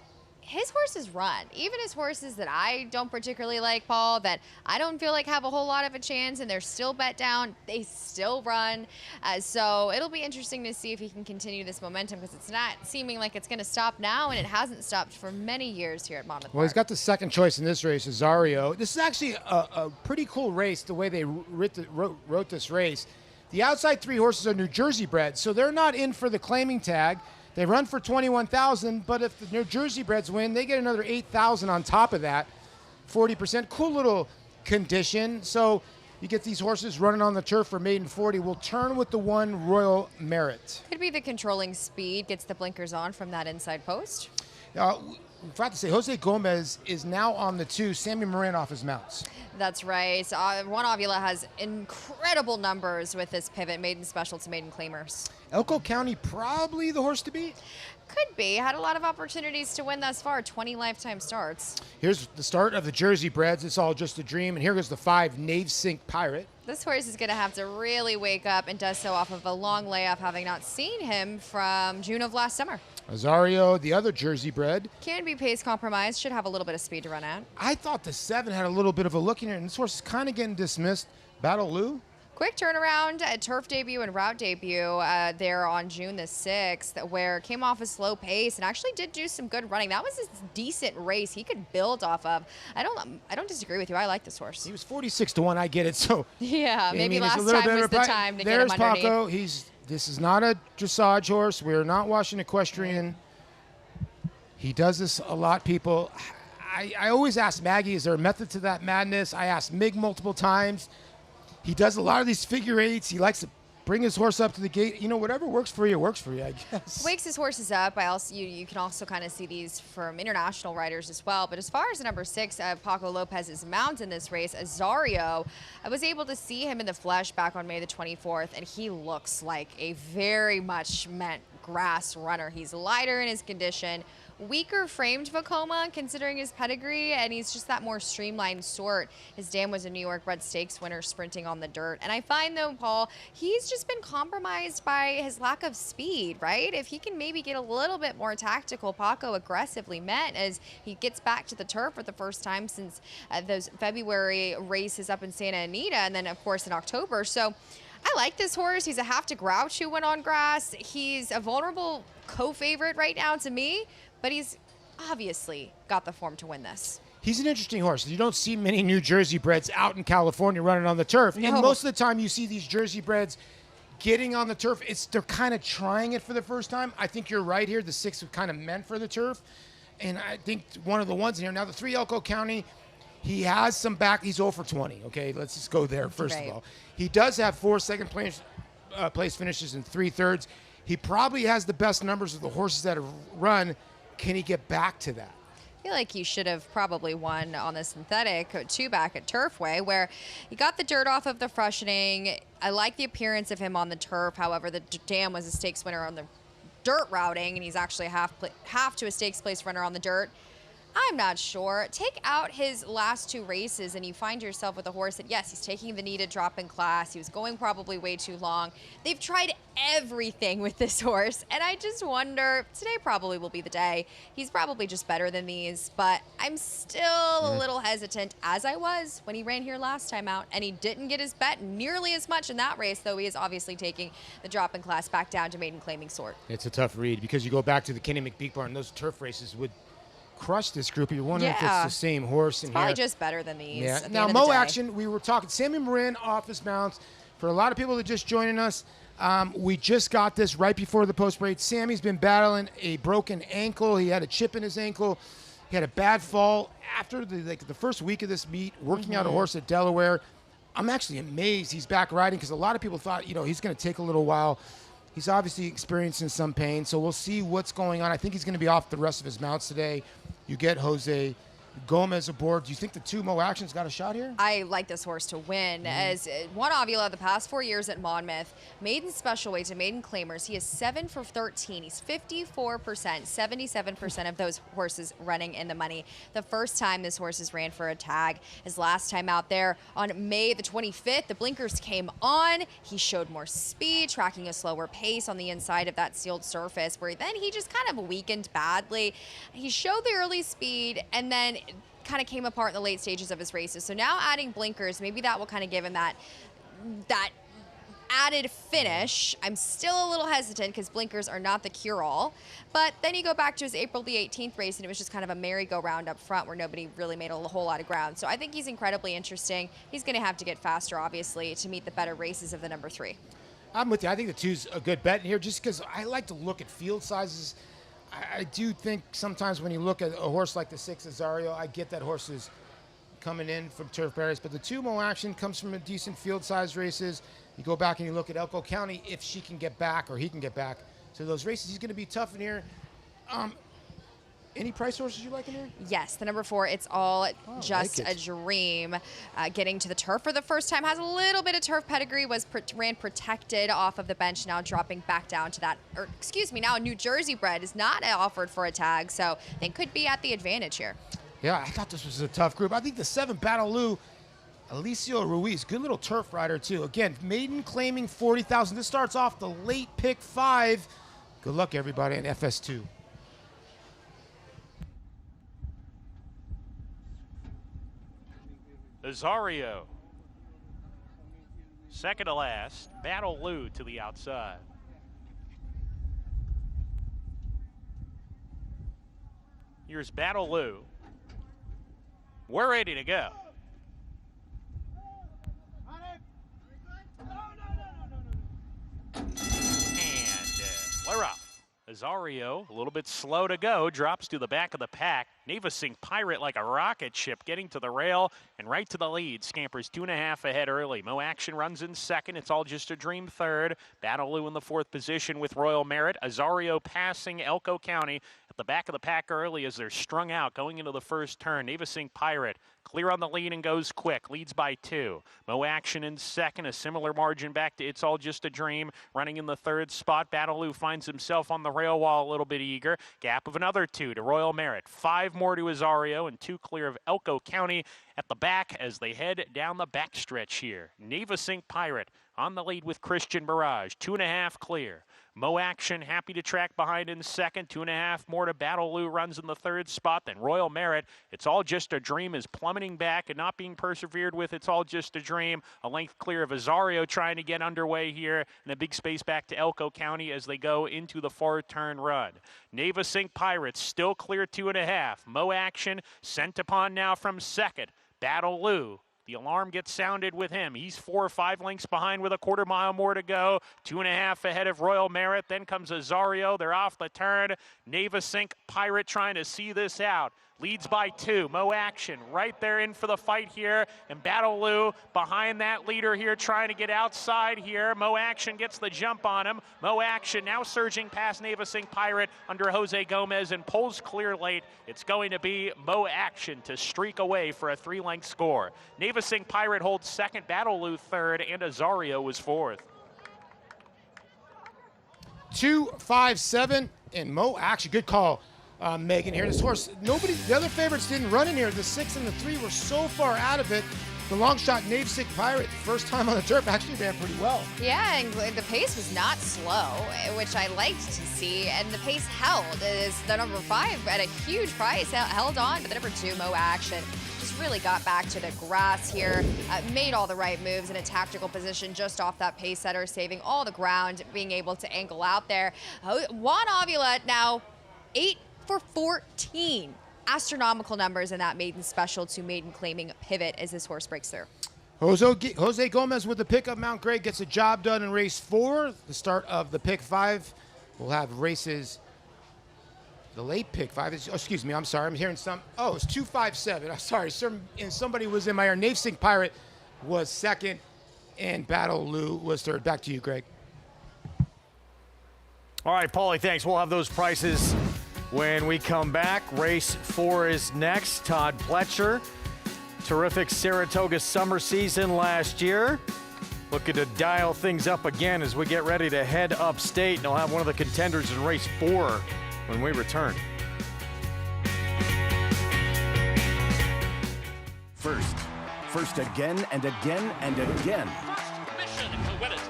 his horses run. Even his horses that I don't particularly like, Paul, that I don't feel like have a whole lot of a chance, and they're still bet down, they still run. So it'll be interesting to see if he can continue this momentum, because it's not seeming like it's going to stop now, and it hasn't stopped for many years here at Monmouth Well, he's got the second choice in this race, Azario. This is actually a pretty cool race, the way they wrote this race. The outside 3 horses are New Jersey bred, so they're not in for the claiming tag. They run for $21,000, but if the New Jersey breds win, they get another $8,000 on top of that, 40%. Cool little condition. So you get these horses running on the turf for maiden 40. We'll turn with the 1 Royal Merit. Could be the controlling speed, gets the blinkers on from that inside post. We forgot to say, Jose Gomez is now on the 2, Sammy Moran off his mounts. That's right. Juan Avila has incredible numbers with this pivot, maiden special to maiden claimers. Elko County probably the horse to beat? Could be. Had a lot of opportunities to win thus far, 20 lifetime starts. Here's the start of the Jersey breds. It's all just a dream. And here goes the 5 Navesink Pirate. This horse is going to have to really wake up, and does so off of a long layoff, having not seen him from June of last summer. Azario, the other Jersey bred. Can be pace compromised, should have a little bit of speed to run at. I thought the 7 had a little bit of a look in here, and this horse is kind of getting dismissed. Battle Lou. Quick turnaround, a turf debut and route debut there on June the 6th, where came off a slow pace and actually did do some good running. That was a decent race he could build off of. I don't disagree with you. I like this horse. He was 46-1. I get it. So yeah, maybe last time was the time to get him underneath. There's Paco. This is not a dressage horse. We're not watching equestrian. He does this a lot, people. I always ask Maggie, is there a method to that madness? I asked Mig multiple times. He does a lot of these figure 8s. He likes to bring his horse up to the gate. You know, whatever works for you, I guess. Wakes his horses up. You can also kind of see these from international riders as well. But as far as the number 6, Paco Lopez's mount in this race, Azario, I was able to see him in the flesh back on May the 24th, and he looks like a very much meant grass runner. He's lighter in his condition, weaker framed Vekoma considering his pedigree, and he's just that more streamlined sort. His dam was a New York bred stakes winner sprinting on the dirt. And I find, though, Paul, he's just been compromised by his lack of speed, right? If he can maybe get a little bit more tactical, Paco aggressively met as he gets back to the turf for the first time since those February races up in Santa Anita, and then, of course, in October. So I like this horse. He's a half to Grouch who went on grass. He's a vulnerable co-favorite right now to me, but he's obviously got the form to win this. He's an interesting horse. You don't see many New Jersey breds out in California running on the turf. No. And most of the time you see these Jersey breds getting on the turf, they're kind of trying it for the first time. I think you're right here. The 6 was kind of meant for the turf. And I think one of the ones in here, now the 3 Elko County, he has some back. He's 0 for 20. Okay, let's just go there first of all. He does have 4 second place finishes and 3 thirds. He probably has the best numbers of the horses that have run. Can he get back to that? I feel like he should have probably won on the synthetic 2 back at Turfway, where he got the dirt off of the freshening. I like the appearance of him on the turf. However, the dam was a stakes winner on the dirt routing, and he's actually half to a stakes place runner on the dirt. I'm not sure. Take out his last 2 races and you find yourself with a horse that, yes, he's taking the needed drop in class. He was going probably way too long. They've tried everything with this horse, and I just wonder, today probably will be the day. He's probably just better than these, but I'm still a little hesitant, as I was when he ran here last time out, and he didn't get his bet nearly as much in that race, though he is obviously taking the drop in class back down to maiden claiming sort. It's a tough read because you go back to the Kenny McBeek barn, those turf races would crush this group. You're wondering if it's the same horse in here. Probably just better than these. Yeah. At the Now, end of the Mo day. Action, we were talking Sammy Marin office mounts. For a lot of people that are just joining us, we just got this right before the post break. Sammy's been battling a broken ankle. He had a chip in his ankle. He had a bad fall after the first week of this meet, working out a horse at Delaware. I'm actually amazed he's back riding because a lot of people thought, he's going to take a little while. He's obviously experiencing some pain, so we'll see what's going on. I think he's going to be off the rest of his mounts today. You get Jose Gomez aboard. Do you think the 2 Mo Actions got a shot here? I like this horse to win. As won Avila the past 4 years at Monmouth, maiden special weight to maiden claimers. He is 7 for 13. He's 54%, 77% of those horses running in the money. The first time this horse has ran for a tag, his last time out there on May the 25th, the blinkers came on. He showed more speed, tracking a slower pace on the inside of that sealed surface, where then he just kind of weakened badly. He showed the early speed and then kind of came apart in the late stages of his races. So now adding blinkers, maybe that will kind of give him that added finish. I'm still a little hesitant because blinkers are not the cure-all. But then you go back to his April the 18th race, and it was just kind of a merry-go-round up front where nobody really made a whole lot of ground. So I think he's incredibly interesting. He's going to have to get faster, obviously, to meet the better races of the number 3. I'm with you. I think the 2's a good bet in here just because I like to look at field sizes. I do think sometimes when you look at a horse like the 6 Azario, I get that horse is coming in from turf barriers, but the 2 Mo Action comes from a decent field size races. You go back and you look at Elko County, if she can get back or he can get back to those races, he's going to be tough in here. Any price horses you like in here? Yes, the number 4, It's All Just a Dream. Getting to the turf for the first time, has a little bit of turf pedigree, ran protected off of the bench, now dropping back down to that, now a New Jersey bred is not offered for a tag, so they could be at the advantage here. Yeah, I thought this was a tough group. I think the 7 Battle Lou, Alicio Ruiz, good little turf rider too. Again, maiden claiming 40,000. This starts off the late pick 5. Good luck everybody in FS2. Azario, second to last. Battle Lou to the outside. Here's Battle Lou. We're ready to go. And we're off. Azario, a little bit slow to go, drops to the back of the pack. Navasink Pirate like a rocket ship, getting to the rail and right to the lead. Scampers 2.5 ahead early. Mo Action runs in second. It's All Just a Dream third. Battle Lou in the 4th position with Royal Merit. Azario passing Elko County at the back of the pack early as they're strung out going into the first turn. Navasink Pirate clear on the lead and goes quick. Leads by 2. Mo Action in second. A similar margin back to It's All Just a Dream. Running in the 3rd spot. Battle Lou finds himself on the rail wall a little bit eager. Gap of another 2 to Royal Merit. 5 more to Azario and 2 clear of Elko County at the back as they head down the backstretch here. Navasink Pirate on the lead with Christian Barrage. 2.5 clear. Mo Action happy to track behind in second. 2.5 more to Battle Lou runs in the third spot. Then Royal Merit, It's All Just a Dream, is plummeting back and not being persevered with. It's All Just a Dream. A length clear of Azario trying to get underway here, and a big space back to Elko County as they go into the four-turn run. Navasink Pirates still clear 2.5. Mo Action sent upon now from second. Battle Lou. The alarm gets sounded with him. He's 4 or 5 lengths behind with a quarter mile more to go. 2.5 ahead of Royal Merit. Then comes Azario. They're off the turn. Navasink Pirate trying to see this out. Leads by 2. Mo Action right there in for the fight here. And Battle Lou behind that leader here trying to get outside here. Mo Action gets the jump on him. Mo Action now surging past Navasink Pirate under Jose Gomez and pulls clear late. It's going to be Mo Action to streak away for a 3-length score. Navasink Pirate holds second, Battle Lou third, and Azario was fourth. 2-5-7 and Mo Action. Good call. Megan here. This horse, the other favorites didn't run in here. The 6 and the 3 were so far out of it. The long shot Navasink Pirate, first time on the turf, actually ran pretty well. Yeah, and the pace was not slow, which I liked to see, and the pace held. It is the number 5 at a huge price, held on, but the number 2, Mo Action, just really got back to the grass here, made all the right moves in a tactical position just off that pace setter, saving all the ground, being able to angle out there. Juan Avila now 8 for 14. Astronomical numbers in that maiden special to maiden claiming pivot as this horse breaks through. Jose Gomez with the pickup mount. Greg gets a job done in race 4. The start of the pick 5. We'll have races. The late pick 5 is, excuse me, I'm sorry. I'm hearing some. Oh, it's 2-5-7. I'm sorry. Somebody was in my ear. Navasink Pirate was second, and Battle Lou was third. Back to you, Greg. All right, Paulie, thanks. We'll have those prices when we come back. Race 4 is next. Todd Pletcher, terrific Saratoga summer season last year. Looking to dial things up again as we get ready to head upstate. And he'll have one of the contenders in race 4 when we return. First again and again and again.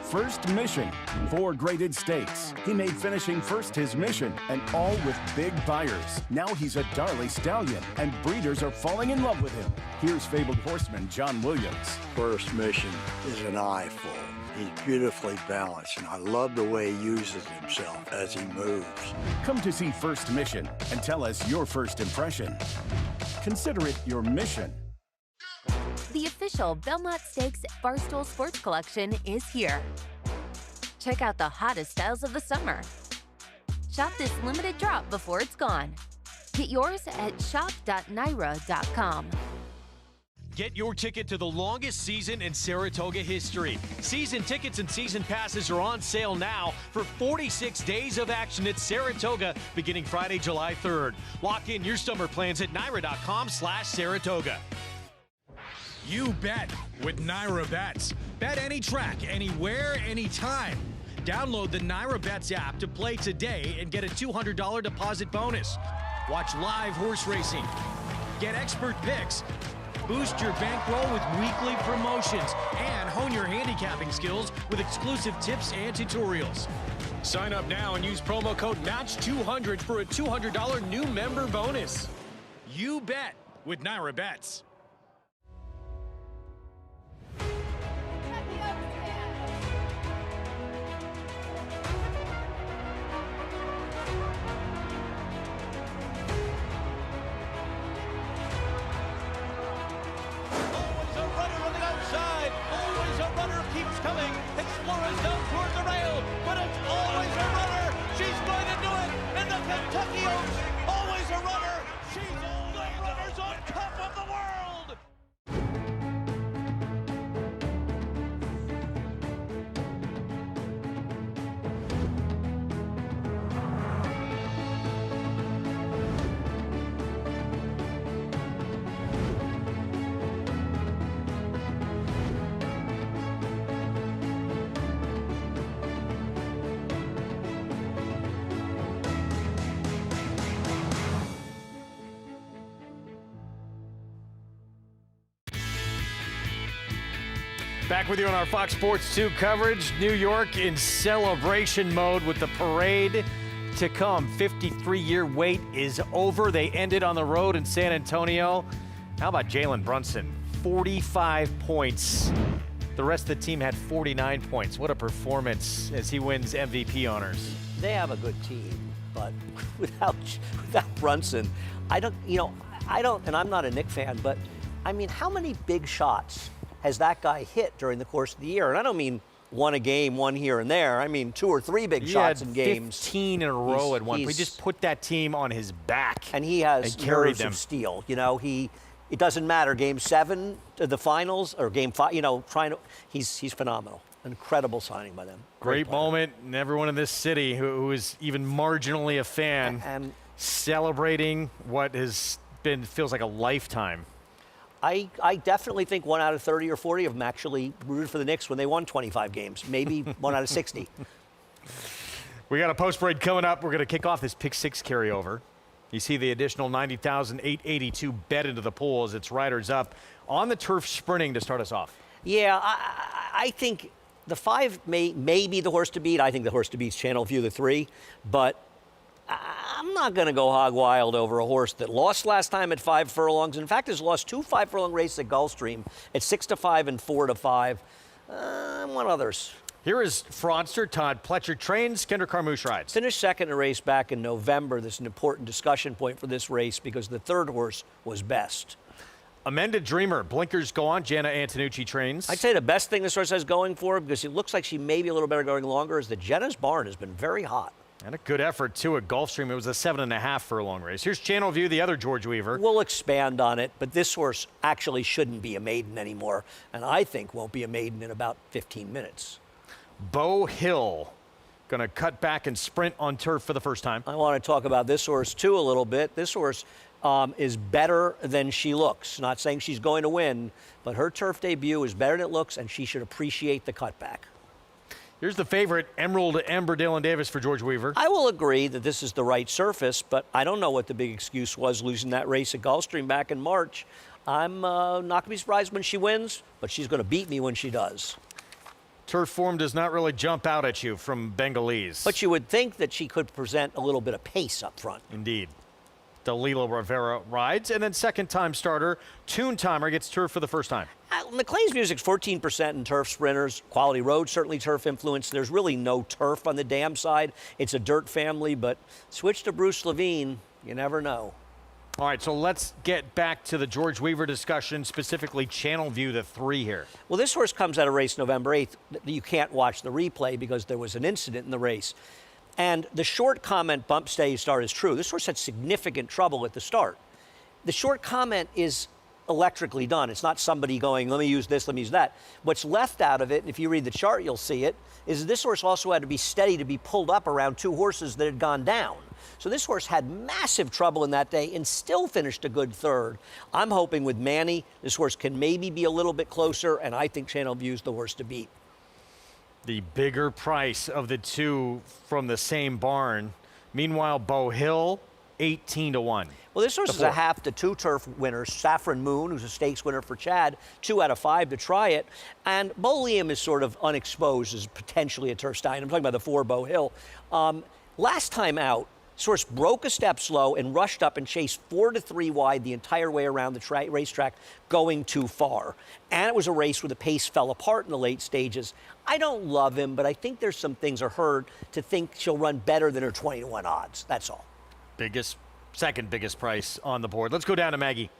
First Mission, 4 graded stakes. He made finishing first his mission, and all with big buyers. Now he's a Darley Stallion, and breeders are falling in love with him. Here's fabled horseman John Williams. First Mission is an eyeful. He's beautifully balanced, and I love the way he uses himself as he moves. Come to see First Mission and tell us your first impression. Consider it your mission. The official Belmont Stakes Barstool Sports Collection is here. Check out the hottest styles of the summer. Shop this limited drop before it's gone. Get yours at shop.naira.com. Get your ticket to the longest season in Saratoga history. Season tickets and season passes are on sale now for 46 days of action at Saratoga beginning Friday, July 3rd. Lock in your summer plans at naira.com/Saratoga. You bet with Naira Bets. Bet any track, anywhere, anytime. Download the Naira Bets app to play today and get a $200 deposit bonus. Watch live horse racing. Get expert picks. Boost your bankroll with weekly promotions and hone your handicapping skills with exclusive tips and tutorials. Sign up now and use promo code MATCH200 for a $200 new member bonus. You bet with Naira Bets. Coming, Explora's down toward the rail, but it's always a runner. She's going to do it, and the Kentucky Oaks, always a runner. She's all the runners on top of the world. Back with you on our Fox Sports 2 coverage. New York in celebration mode with the parade to come. 53-year wait is over. They ended on the road in San Antonio. How about Jalen Brunson? 45 points. The rest of the team had 49 points. What a performance as he wins MVP honors. They have a good team, but without Brunson, I don't, and I'm not a Knick fan, but I mean, how many big shots has that guy hit during the course of the year? And I don't mean one a game, one here and there. I mean 2 or 3 big shots in games. 15 in a row at one point. He just put that team on his back. And he has carried nerves of steel. It doesn't matter. Game 7 to the finals or game 5. He's phenomenal. Incredible signing by them. Great moment, and everyone in this city who is even marginally a fan and celebrating what feels like a lifetime. I definitely think 1 out of 30 or 40 of them actually rooted for the Knicks when they won 25 games. Maybe 1 out of 60. We got a post-parade coming up. We're going to kick off this pick 6 carryover. You see the additional 90,882 bet into the pool as its riders up on the turf sprinting to start us off. Yeah, I think the 5 may be the horse to beat. I think the horse to beat's Channel View, the 3. But I'm not going to go hog wild over a horse that lost last time at 5 furlongs. In fact, has lost 2 5-furlong races at Gulfstream at 6-5 and 4-5. I want others. Here is fraudster Todd Pletcher trains, Kendrick Carmouche rides. Finished second in a race back in November. This is an important discussion point for this race because the 3rd horse was best. Amended Dreamer, blinkers go on, Jana Antonucci trains. I'd say the best thing this horse has going for her, because it looks like she may be a little better going longer, is that Jenna's barn has been very hot. And a good effort, too, at Gulfstream. It was a 7.5 furlong race. Here's Channel View, the other George Weaver. We'll expand on it, but this horse actually shouldn't be a maiden anymore, and I think won't be a maiden in about 15 minutes. Beau Hill, going to cut back and sprint on turf for the first time. I want to talk about this horse, too, a little bit. This horse is better than she looks. Not saying she's going to win, but her turf debut is better than it looks, and she should appreciate the cutback. Here's the favorite, Emerald Ember Dylan Davis for George Weaver. I will agree that this is the right surface, but I don't know what the big excuse was losing that race at Gulfstream back in March. I'm not going to be surprised when she wins, but she's going to beat me when she does. Turf form does not really jump out at you from Bengalese. But you would think that she could present a little bit of pace up front. Indeed. Dalila Rivera rides, and then second-time starter, Toon Timer gets turf for the first time. McLean's Music's 14% in turf sprinters. Quality Road, certainly turf influence. There's really no turf on the dam side. It's a dirt family, but switch to Bruce Levine, you never know. All right, so let's get back to the George Weaver discussion, specifically Channel View, the 3 here. Well, this horse comes out of race November 8th. You can't watch the replay because there was an incident in the race. And the short comment bump stay start is true. This horse had significant trouble at the start. The short comment is electrically done. It's not somebody going, let me use this, let me use that. What's left out of it, and if you read the chart, you'll see it, is this horse also had to be steady to be pulled up around 2 horses that had gone down. So this horse had massive trouble in that day and still finished a good 3rd. I'm hoping with Manny, this horse can maybe be a little bit closer, and I think Channel View's the horse to beat. The bigger price of the 2 from the same barn. Meanwhile, Beau Hill, 18-1. Well, this horse is a half to 2 turf winner. Saffron Moon, who's a stakes winner for Chad, 2 out of 5 to try it. And Bo Liam is sort of unexposed as potentially a turf stallion. I'm talking about the 4 Beau Hill. Last time out, this horse broke a step slow and rushed up and chased 4 to 3 wide the entire way around the racetrack, going too far. And it was a race where the pace fell apart in the late stages. I don't love him, but I think there's some things are heard to think she'll run better than her 20-1 odds. That's all. Second biggest price on the board. Let's go down to Maggie.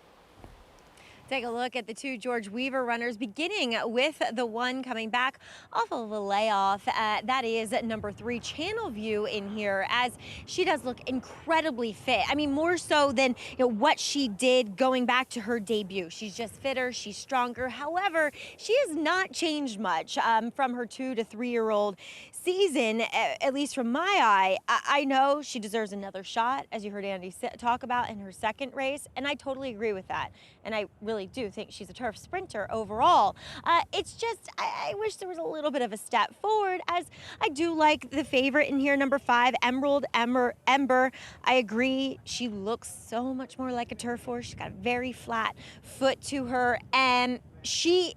Take a look at the 2 George Weaver runners, beginning with the 1 coming back off of a layoff. That is number 3, Channel View in here, as she does look incredibly fit. I mean, more so than what she did going back to her debut. She's just fitter, she's stronger. However, she has not changed much from her 2 to 3-year-old season, at least from my eye. I know she deserves another shot, as you heard Andy talk about in her second race, and I totally agree with that. And I really do think she's a turf sprinter overall. It's just, I wish there was a little bit of a step forward, as I do like the favorite in here, number 5, Emerald Ember. I agree, she looks so much more like a turf horse. She's got a very flat foot to her, and she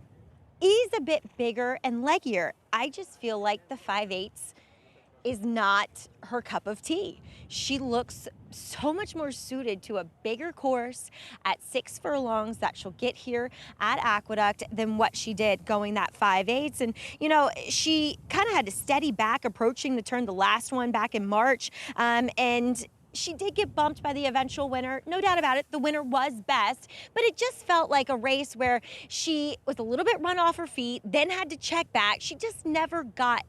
is a bit bigger and leggier. I just feel like the 5/8 is not her cup of tea. She looks so much more suited to a bigger course at 6 furlongs that she'll get here at Aqueduct than what she did going that 5/8. And, you know, she kind of had to steady back approaching the turn, the last one back in March. And she did get bumped by the eventual winner. No doubt about it, the winner was Best, but it just felt like a race where she was a little bit run off her feet, then had to check back. She just never got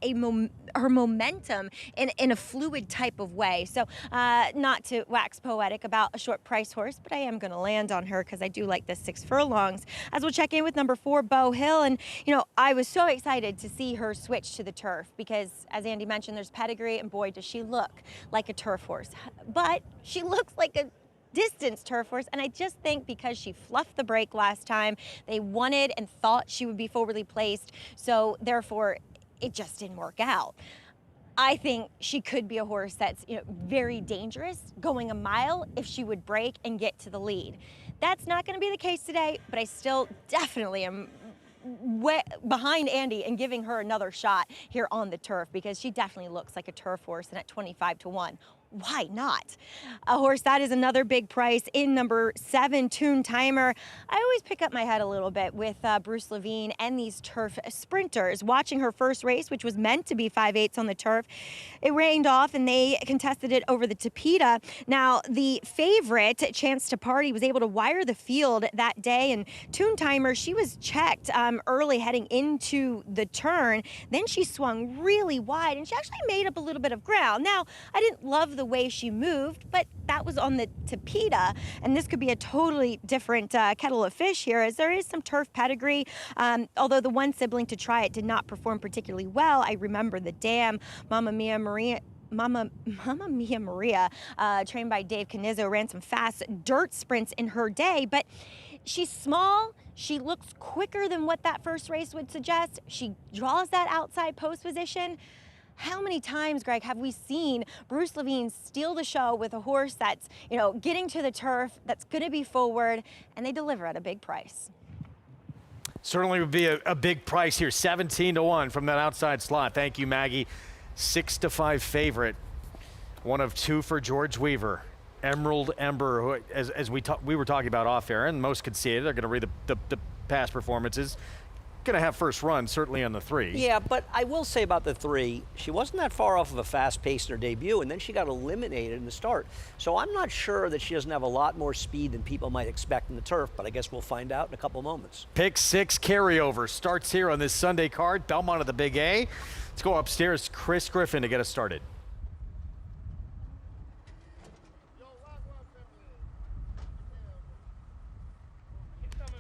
her momentum in a fluid type of way. So not to wax poetic about a short price horse, but I am going to land on her because I do like the 6 furlongs. As we'll check in with number 4, Beau Hill. And, you know, I was so excited to see her switch to the turf because, as Andy mentioned, there's pedigree, and boy, does she look like a turf horse. But she looks like a distance turf horse, and I just think because she fluffed the break last time, they wanted and thought she would be forwardly placed, so therefore it just didn't work out. I think she could be a horse that's, you know, very dangerous going a mile if she would break and get to the lead. That's not going to be the case today, but I still definitely am behind Andy and giving her another shot here on the turf because she definitely looks like a turf horse, and at 25-1. Why not? A horse that is another big price in number 7, Toon Timer. I always pick up my head a little bit with Bruce Levine and these turf sprinters. Watching her first race, which was meant to be 5/8 on the turf, it rained off and they contested it over the Tapeta. Now, the favorite, Chance to Party, was able to wire the field that day, and Toon Timer, she was checked early heading into the turn. Then she swung really wide and she actually made up a little bit of ground. Now, I didn't love the way she moved, but that was on the Tapeta, and this could be a totally different kettle of fish here, as there is some turf pedigree. Although the one sibling to try it did not perform particularly well. I remember the Dam, Mamma Mia Maria, trained by Dave Canizzo, ran some fast dirt sprints in her day, but she's small. She looks quicker than what that first race would suggest. She draws that outside post position. How many times, Greg, have we seen Bruce Levine steal the show with a horse that's, you know, getting to the turf, that's going to be forward, and they deliver at a big price? Certainly would be a big price here. 17-1 from that outside slot. Thank you, Maggie. 6-5 favorite. One of 2 for George Weaver. Emerald Ember, who, as we were talking about off air, and most could see it. They're going to read the past performances. Going to have first run, certainly on the 3. Yeah, but I will say about the 3, she wasn't that far off of a fast pace in her debut, and then she got eliminated in the start. So I'm not sure that she doesn't have a lot more speed than people might expect in the turf, but I guess we'll find out in a couple moments. Pick 6 carryover starts here on this Sunday card. Belmont of the Big A. Let's go upstairs. Chris Griffin to get us started.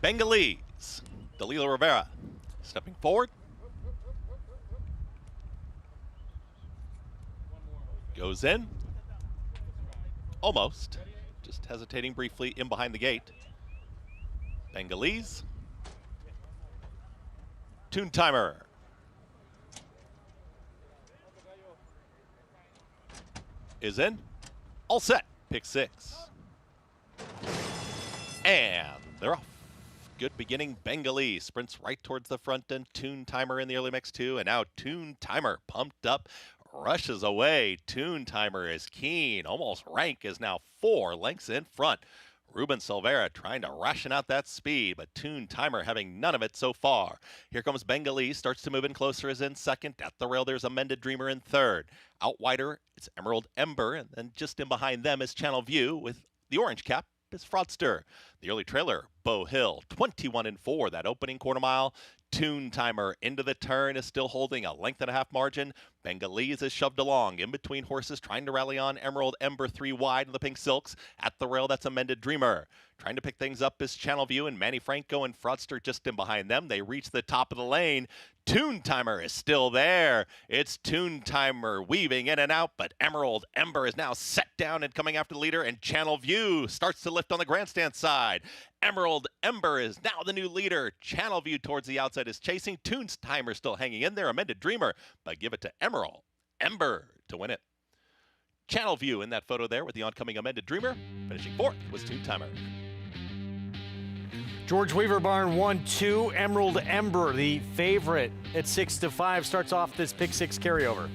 Bengalese, Dalila Rivera. Stepping forward. Goes in. Almost. Just hesitating briefly in behind the gate. Bengalese. Toon Timer. Is in. All set. Pick 6. And they're off. Good beginning. Bengalese sprints right towards the front and Toon Timer in the early mix too. And now Toon Timer pumped up, rushes away. Toon Timer is keen. Almost Rank is now 4 lengths in front. Ruben Silvera trying to ration out that speed, but Toon Timer having none of it so far. Here comes Bengalese, starts to move in closer, is in second. At the rail, there's Amended Dreamer in third. Out wider, it's Emerald Ember, and then just in behind them is Channel View with the orange cap is Fraudster. The early trailer, Beau Hill, 21-4, that opening quarter mile. Toon Timer into the turn is still holding a 1.5-length margin. Bengalese is shoved along in between horses, trying to rally on Emerald Ember 3 wide in the pink silks. At the rail, that's Amended Dreamer. Trying to pick things up is Channel View and Manny Franco and Fraudster just in behind them. They reach the top of the lane. Toon Timer is still there. It's Toon Timer weaving in and out, but Emerald Ember is now set down and coming after the leader, and Channel View starts to lift on the grandstand side. Emerald Ember is now the new leader. Channel View towards the outside is chasing. Toon Timer still hanging in there. Amended Dreamer, but give it to Emerald Ember to win it. Channel View in that photo there with the oncoming Amended Dreamer. Finishing 4th was Toon Timer. George Weaver Barn 1-2. Emerald Ember, the favorite at 6-5, starts off this pick six carryover.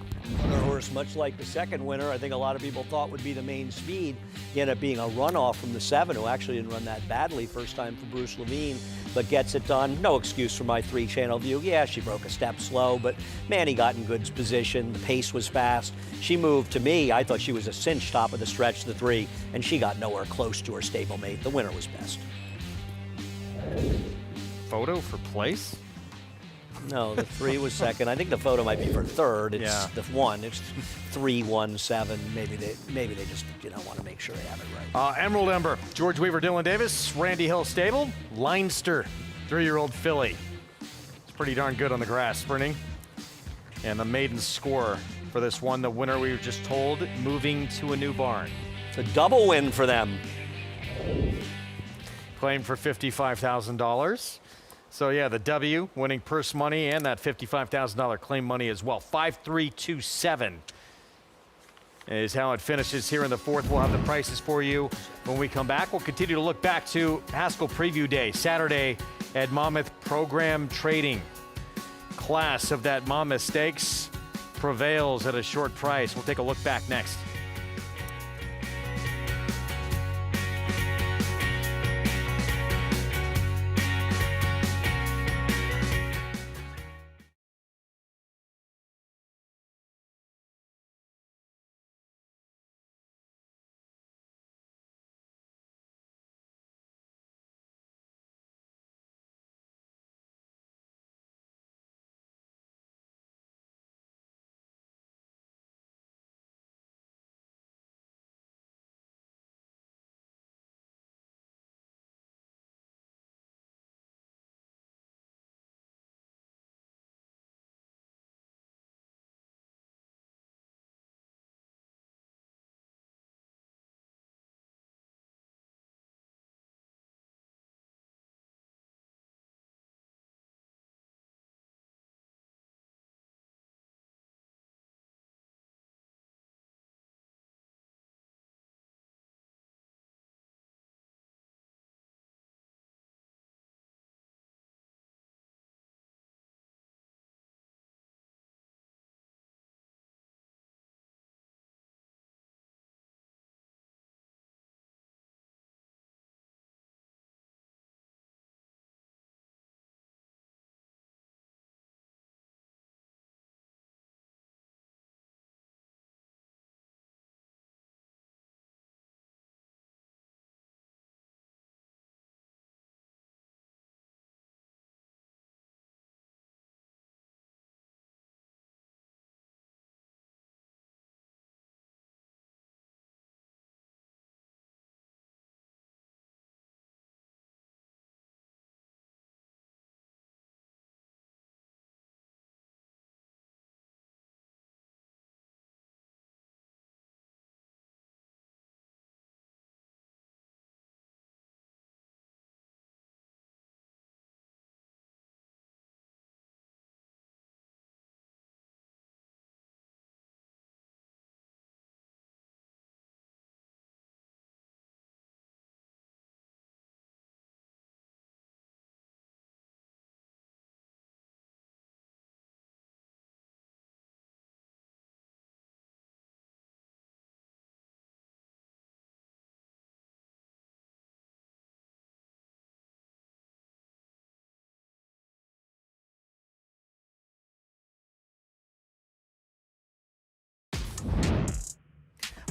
Her horse, much like the second winner, I think a lot of people thought would be the main speed. He ended up being a runoff from the 7, who actually didn't run that badly first time for Bruce Levine, but gets it done. No excuse for my 3-channel view. Yeah, she broke a step slow, but man, he got in good position. The pace was fast. She moved to me. I thought she was a cinch top of the stretch, the 3, and she got nowhere close to her stablemate. The winner was best. Photo for place? No, the 3 was second. I think the photo might be for third. It's the 1. It's 3-1-7. Maybe they just want to make sure they have it right. Emerald Ember, George Weaver, Dylan Davis, Randy Hill Stable, Leinster, 3-year-old filly. It's pretty darn good on the grass, sprinting. And the maiden score for this one, the winner we were just told, moving to a new barn. It's a double win for them. Claimed for $55,000. So yeah, the W, winning purse money and that $55,000 claim money as well. 5-3-2-7 is how it finishes here in the fourth. We'll have the prices for you when we come back. We'll continue to look back to Haskell Preview Day, Saturday at Monmouth Program Trading. Class of that Monmouth Stakes prevails at a short price. We'll take a look back next.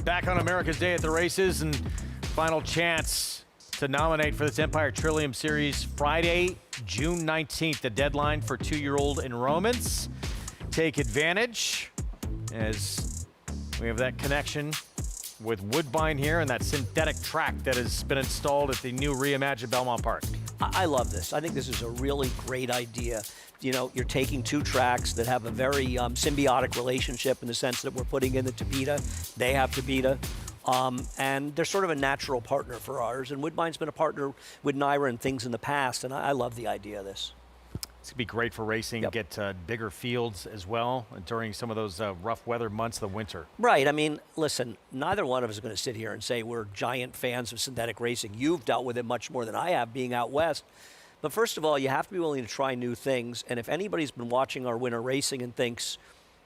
Back on America's Day at the Races, and final chance to nominate for this Empire Trillium Series Friday, June 19th, the deadline for 2-year-old enrollments. Take advantage as we have that connection with Woodbine here and that synthetic track that has been installed at the new reimagined Belmont Park. I love this. I think this is a really great idea. You know, you're taking 2 tracks that have a very symbiotic relationship in the sense that we're putting in the Tapeta, they have Tapeta, and they're sort of a natural partner for ours. And Woodbine's been a partner with NYRA and things in the past, and I love the idea of this. It's going to be great for racing, get bigger fields as well during some of those rough weather months of the winter. Right. I mean, listen, neither one of us is going to sit here and say we're giant fans of synthetic racing. You've dealt with it much more than I have being out west. But first of all, you have to be willing to try new things. And if anybody's been watching our winter racing and thinks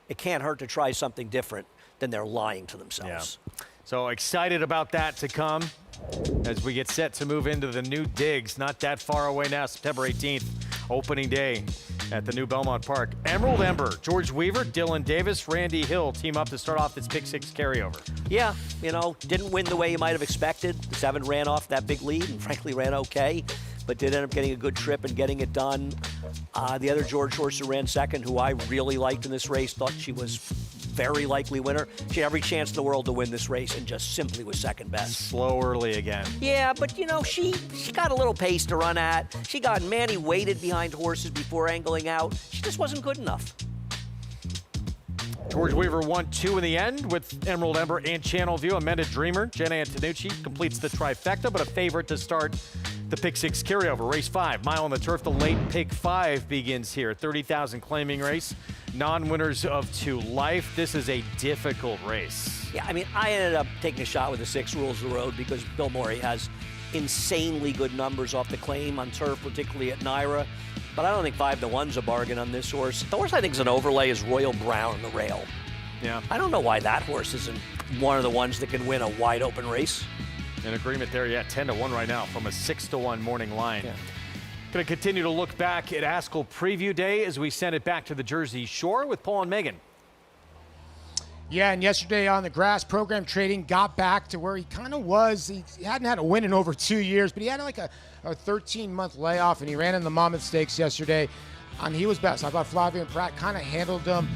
it can't hurt to try something different, then they're lying to themselves. Yeah. So excited about that to come as we get set to move into the new digs. Not that far away now, September 18th, opening day at the new Belmont Park. Emerald Ember, George Weaver, Dylan Davis, Randy Hill team up to start off this Pick 6 carryover. Yeah, you know, didn't win the way you might have expected. The 7 ran off that big lead and frankly ran okay, but did end up getting a good trip and getting it done. The other George horse who ran second, who I really liked in this race, thought she was very likely winner. She had every chance in the world to win this race and just simply was second best. Slow early again. Yeah, but you know, she got a little pace to run at. She got Manny waited behind horses before angling out. She just wasn't good enough. George Weaver won 2 in the end with Emerald Ember and Channel View. Amanda Dreamer, Jenna Antonucci completes the trifecta, but a favorite to start the Pick 6 carryover. Race 5, mile on the turf. The late Pick 5 begins here. 30,000 claiming race. Non-winners of 2 life. This is a difficult race. Yeah, I mean, I ended up taking a shot with the 6 rules of the road because Bill Morey has insanely good numbers off the claim on turf, particularly at Naira. But I don't think 5-1's a bargain on this horse. The horse I think is an overlay is Royal Brown, the rail. Yeah. I don't know why that horse isn't one of the ones that can win a wide open race. In agreement there, yeah, 10-1 right now from a 6-1 morning line. Yeah. Going to continue to look back at Haskell Preview Day as we send it back to the Jersey Shore with Paul and Megan. Yeah, and yesterday on the grass, Program Trading got back to where he kind of was. He hadn't had a win in over 2 years, but he had like a 13-month layoff, and he ran in the Monmouth Stakes yesterday. He was best. I thought Flavien Prat kind of handled him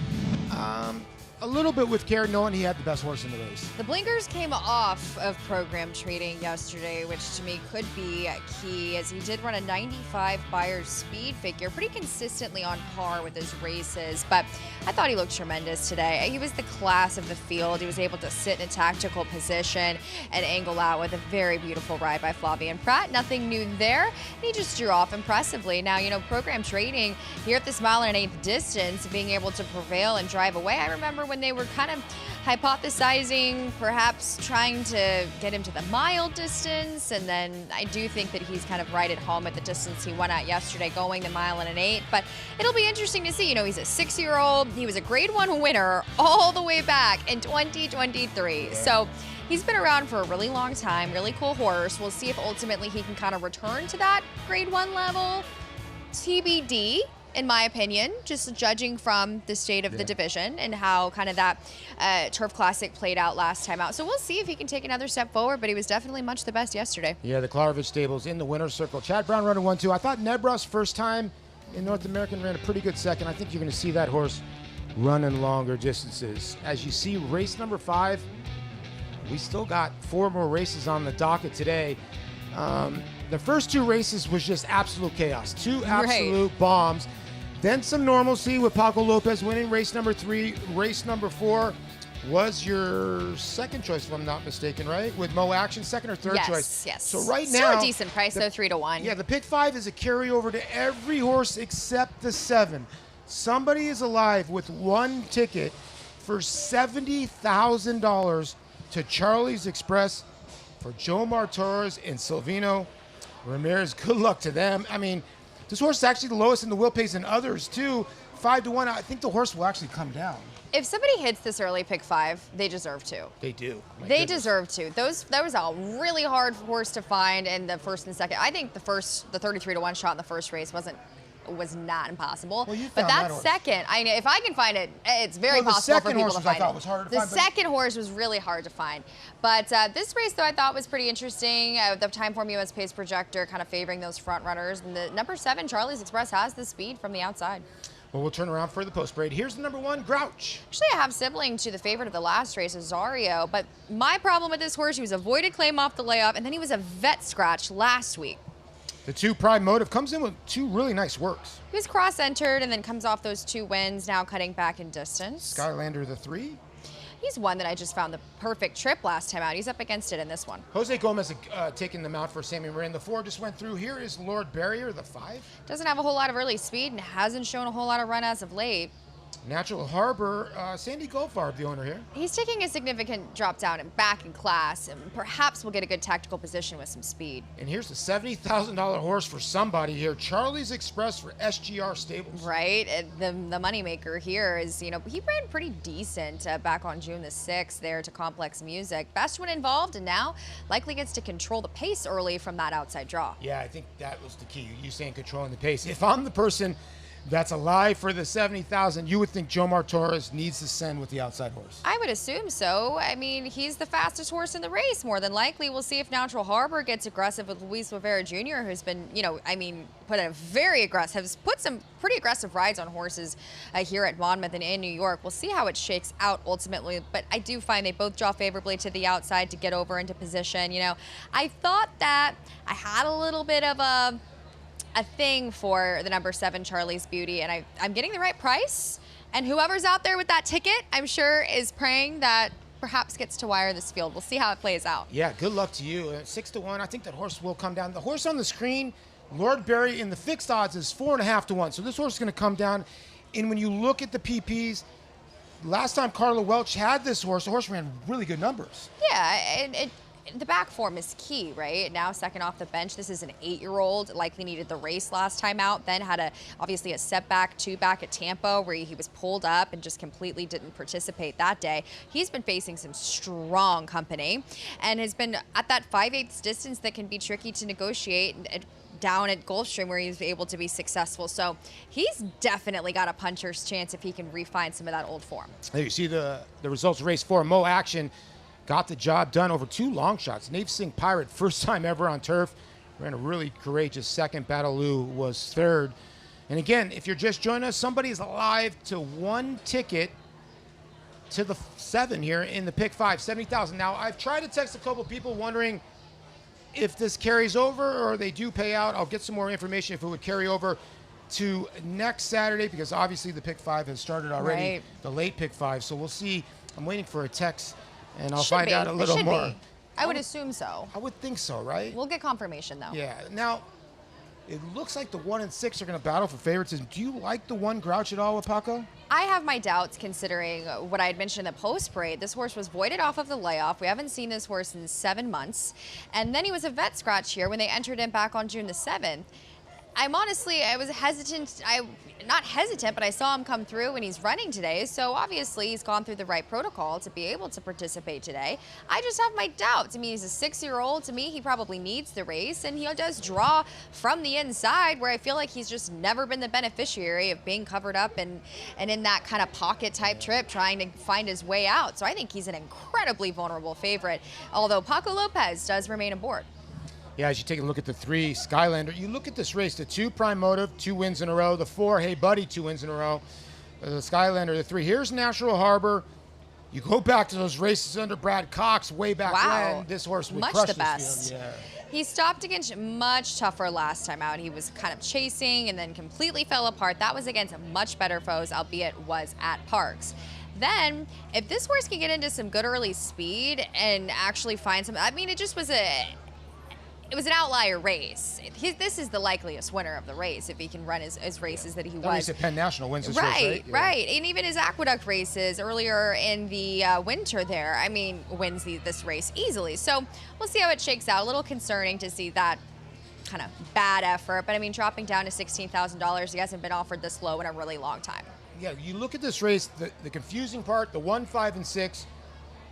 a little bit with care, knowing he had the best horse in the race. The blinkers came off of Program Trading yesterday, which to me could be key, as he did run a 95 Buyer's speed figure, pretty consistently on par with his races. But I thought he looked tremendous today. He was the class of the field. He was able to sit in a tactical position and angle out with a very beautiful ride by Flavien Prat. Nothing new there. And he just drew off impressively. Now, you know, Program Trading here at this mile and an 1/8 distance, being able to prevail and drive away. I remember when they were kind of hypothesizing, perhaps trying to get him to the mile distance, and then I do think that he's kind of right at home at the distance he went at yesterday, going the mile and an 8. But it'll be interesting to see. You know, he's a 6-year-old. He was a Grade 1 winner all the way back in 2023. So he's been around for a really long time. Really cool horse. We'll see if ultimately he can kind of return to that Grade 1 level. TBD. In my opinion, just judging from the state of the division and how kind of that Turf Classic played out last time out. So we'll see if he can take another step forward, but he was definitely much the best yesterday. Yeah, the Klarovich stables in the winner's circle. Chad Brown running 1-2. I thought Nebras first time in North American ran a pretty good second. I think you're going to see that horse running longer distances. As you see, race number 5, we still got 4 more races on the docket today. The first 2 races was just absolute chaos. 2 absolute bombs. Then some normalcy with Paco Lopez winning race number 3. Race number 4 was your second choice, if I'm not mistaken, right? With Mo Action, second or third choice? Yes. So right Still now, a decent price, though, 3-1. Yeah, the Pick 5 is a carryover to every horse except the 7. Somebody is alive with 1 ticket for $70,000 to Charlie's Express for Jomar Torres and Silvino Ramirez. Good luck to them. I mean, this horse is actually the lowest in the wheel pace than others, too. 5-1. I think the horse will actually come down. If somebody hits this early Pick 5, they deserve to. They do. They deserve to. That was a really hard horse to find in the first and second. I think the 33-1 shot in the first race was not impossible. Well, but that second, if I can find it, it's very possible for people to find it. The second horse was really hard to find. But this race, though, I thought was pretty interesting. The Timeform US Pace Projector kind of favoring those front runners. And the number 7, Charlie's Express, has the speed from the outside. Well, we'll turn around for the post parade. Here's the number 1, Grouch. Actually, I have sibling to the favorite of the last race, Azario. But my problem with this horse, he was avoided claim off the layoff, and then he was a vet scratch last week. The 2 Prime Motive comes in with 2 really nice works. He was cross-entered and then comes off those 2 wins, now cutting back in distance. Skylander the 3. He's one that I just found the perfect trip last time out. He's up against it in this one. Jose Gomez taking them out for Sammy Marin. The 4 just went through. Here is Lord Barrier, the 5. Doesn't have a whole lot of early speed and hasn't shown a whole lot of run as of late. Natural Harbor, Sandy Goldfarb, the owner here. He's taking a significant drop down and back in class, and perhaps we'll get a good tactical position with some speed. And here's the $70,000 horse for somebody here, Charlie's Express for SGR Stables. Right, the moneymaker here is, you know, he ran pretty decent back on June the 6th there to Complex Music. Best one involved, and now likely gets to control the pace early from that outside draw. Yeah, I think that was the key. You saying controlling the pace. If I'm the person that's alive for the 70,000, you would think Jomar Torres needs to send with the outside horse. I would assume so. I mean, he's the fastest horse in the race, more than likely. We'll see if Natural Harbor gets aggressive with Luis Rivera Jr., who's been, you know, I mean, has put some pretty aggressive rides on horses here at Monmouth and in New York. We'll see how it shakes out ultimately, but I do find they both draw favorably to the outside to get over into position. You know, I thought that I had a little bit of a thing for the number 7 Charlie's Beauty, and I'm getting the right price, and whoever's out there with that ticket, I'm sure, is praying that perhaps gets to wire this field. We'll see how it plays out. Yeah, good luck to you. 6-1, I think that horse will come down. The horse on the screen, Lord Barry, in the fixed odds is 4.5-1, so this horse is going to come down. And when you look at the PPs, last time Carla Welch had this horse, the horse ran really good numbers. Yeah, and the back form is key, right? Now second off the bench. This is an 8-year-old, likely needed the race last time out, then had obviously a setback, 2 back at Tampa where he was pulled up and just completely didn't participate that day. He's been facing some strong company and has been at that 5/8 distance that can be tricky to negotiate down at Gulfstream where he's able to be successful. So he's definitely got a puncher's chance if he can refine some of that old form. There you see the results of race 4. Mo Action got the job done over 2 long shots. Nave Singh Pirate, first time ever on turf, ran a really courageous second. Bataloo was third. And again, if you're just joining us, somebody's alive to 1 ticket to the 7 here in the pick 5, 70,000. Now, I've tried to text a couple people wondering if this carries over or they do pay out. I'll get some more information if it would carry over to next Saturday, because obviously the pick 5 has started already, right. The late pick 5. So we'll see. I'm waiting for a text, and I'll find out a little more. I would assume so. I would think so, right? We'll get confirmation, though. Yeah. Now, it looks like the 1 and 6 are going to battle for favoritism. Do you like the 1 Grouch at all with Paco? I have my doubts considering what I had mentioned in the post parade. This horse was voided off of the layoff. We haven't seen this horse in 7 months. And then he was a vet scratch here when they entered him back on June the 7th. I was hesitant. Not hesitant, but I saw him come through and he's running today. So obviously he's gone through the right protocol to be able to participate today. I just have my doubts. I mean, he's a 6-year-old. To me, he probably needs the race, and he does draw from the inside where I feel like he's just never been the beneficiary of being covered up and in that kind of pocket type trip trying to find his way out. So I think he's an incredibly vulnerable favorite, although Paco Lopez does remain aboard. Yeah, as you take a look at the 3, Skylander, you look at this race, the 2, Prime Motive, 2 wins in a row. The 4, Hey Buddy, 2 wins in a row. The Skylander, the 3. Here's Natural Harbor. You go back to those races under Brad Cox way back when. This horse would crush the best. Field. Yeah. He stopped against much tougher last time out. He was kind of chasing and then completely fell apart. That was against much better foes, albeit was at Parks. Then, if this horse can get into some good early speed and actually find some, I mean, it was an outlier race. This is the likeliest winner of the race if he can run his races that he was. At least at Penn National wins this race, right? Right. And even his Aqueduct races earlier in the winter there, I mean, wins this race easily. So we'll see how it shakes out. A little concerning to see that kind of bad effort. But I mean, dropping down to $16,000, he hasn't been offered this low in a really long time. Yeah, you look at this race, the confusing part, the 1, 5, and 6,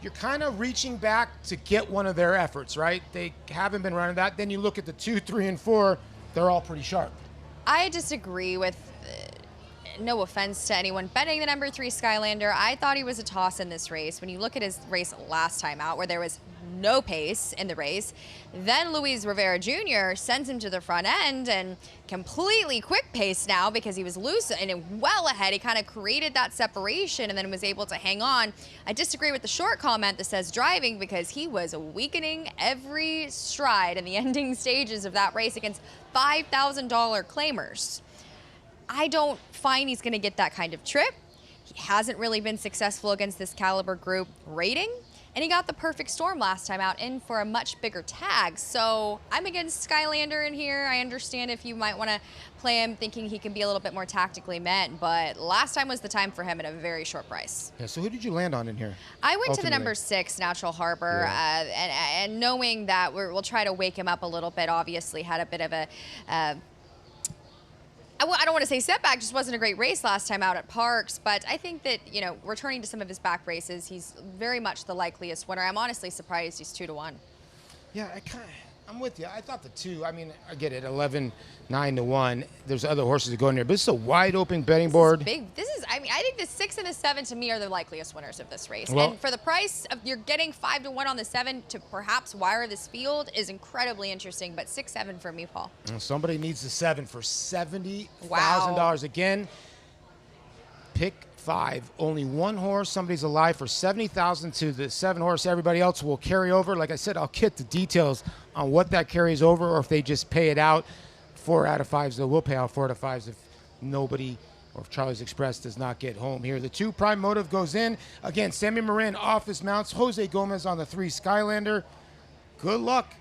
you're kind of reaching back to get one of their efforts, right? They haven't been running that. Then you look at the 2, 3, and 4, they're all pretty sharp. I disagree with, no offense to anyone betting the number 3 Skylander. I thought he was a toss in this race. When you look at his race last time out where there was no pace in the race, then Luis Rivera Jr. sends him to the front end and completely quick pace now because he was loose and well ahead. He kind of created that separation and then was able to hang on. I disagree with the short comment that says driving because he was weakening every stride in the ending stages of that race against $5,000 claimers. I don't find he's going to get that kind of trip. He hasn't really been successful against this caliber group rating. And he got the perfect storm last time out in for a much bigger tag. So I'm against Skylander in here. I understand if you might want to play him thinking he can be a little bit more tactically met, but last time was the time for him at a very short price. Yeah, so who did you land on in here? I went to the number 6, Natural Harbor, and knowing that we'll try to wake him up a little bit, obviously had a bit of a I don't want to say setback, just wasn't a great race last time out at Parks, but I think that, you know, returning to some of his back races, he's very much the likeliest winner. I'm honestly surprised he's 2-1. Yeah, I'm with you. I thought the 2, I mean, I get it, 11, 9-1. There's other horses that go in there, but this is a wide open betting board. I mean, I think the 6 and the 7 to me are the likeliest winners of this race. Well, and for the price of you're getting 5-1 on the 7 to perhaps wire this field is incredibly interesting, but 6-7 for me, Paul. Somebody needs the 7 for $70,000. Wow. Again, pick 5. Only one horse. Somebody's alive for $70,000 to the 7 horse. Everybody else will carry over. Like I said, I'll get the details on what that carries over or if they just pay it out. 4 out of 5s, though. We'll pay out 4 out of 5s if nobody or if Charlie's Express does not get home here. The 2 Prime Motive goes in. Again, Sammy Morin off his mounts. Jose Gomez on the 3 Skylander. Good luck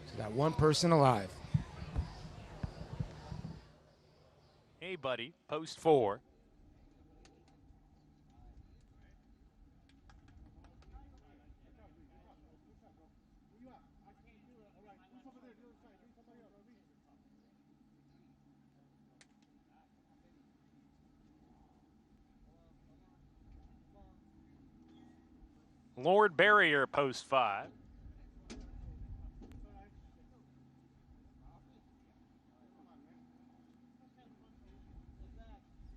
to that one person alive. Hey, buddy, post 4. Lord Barrier, post 5.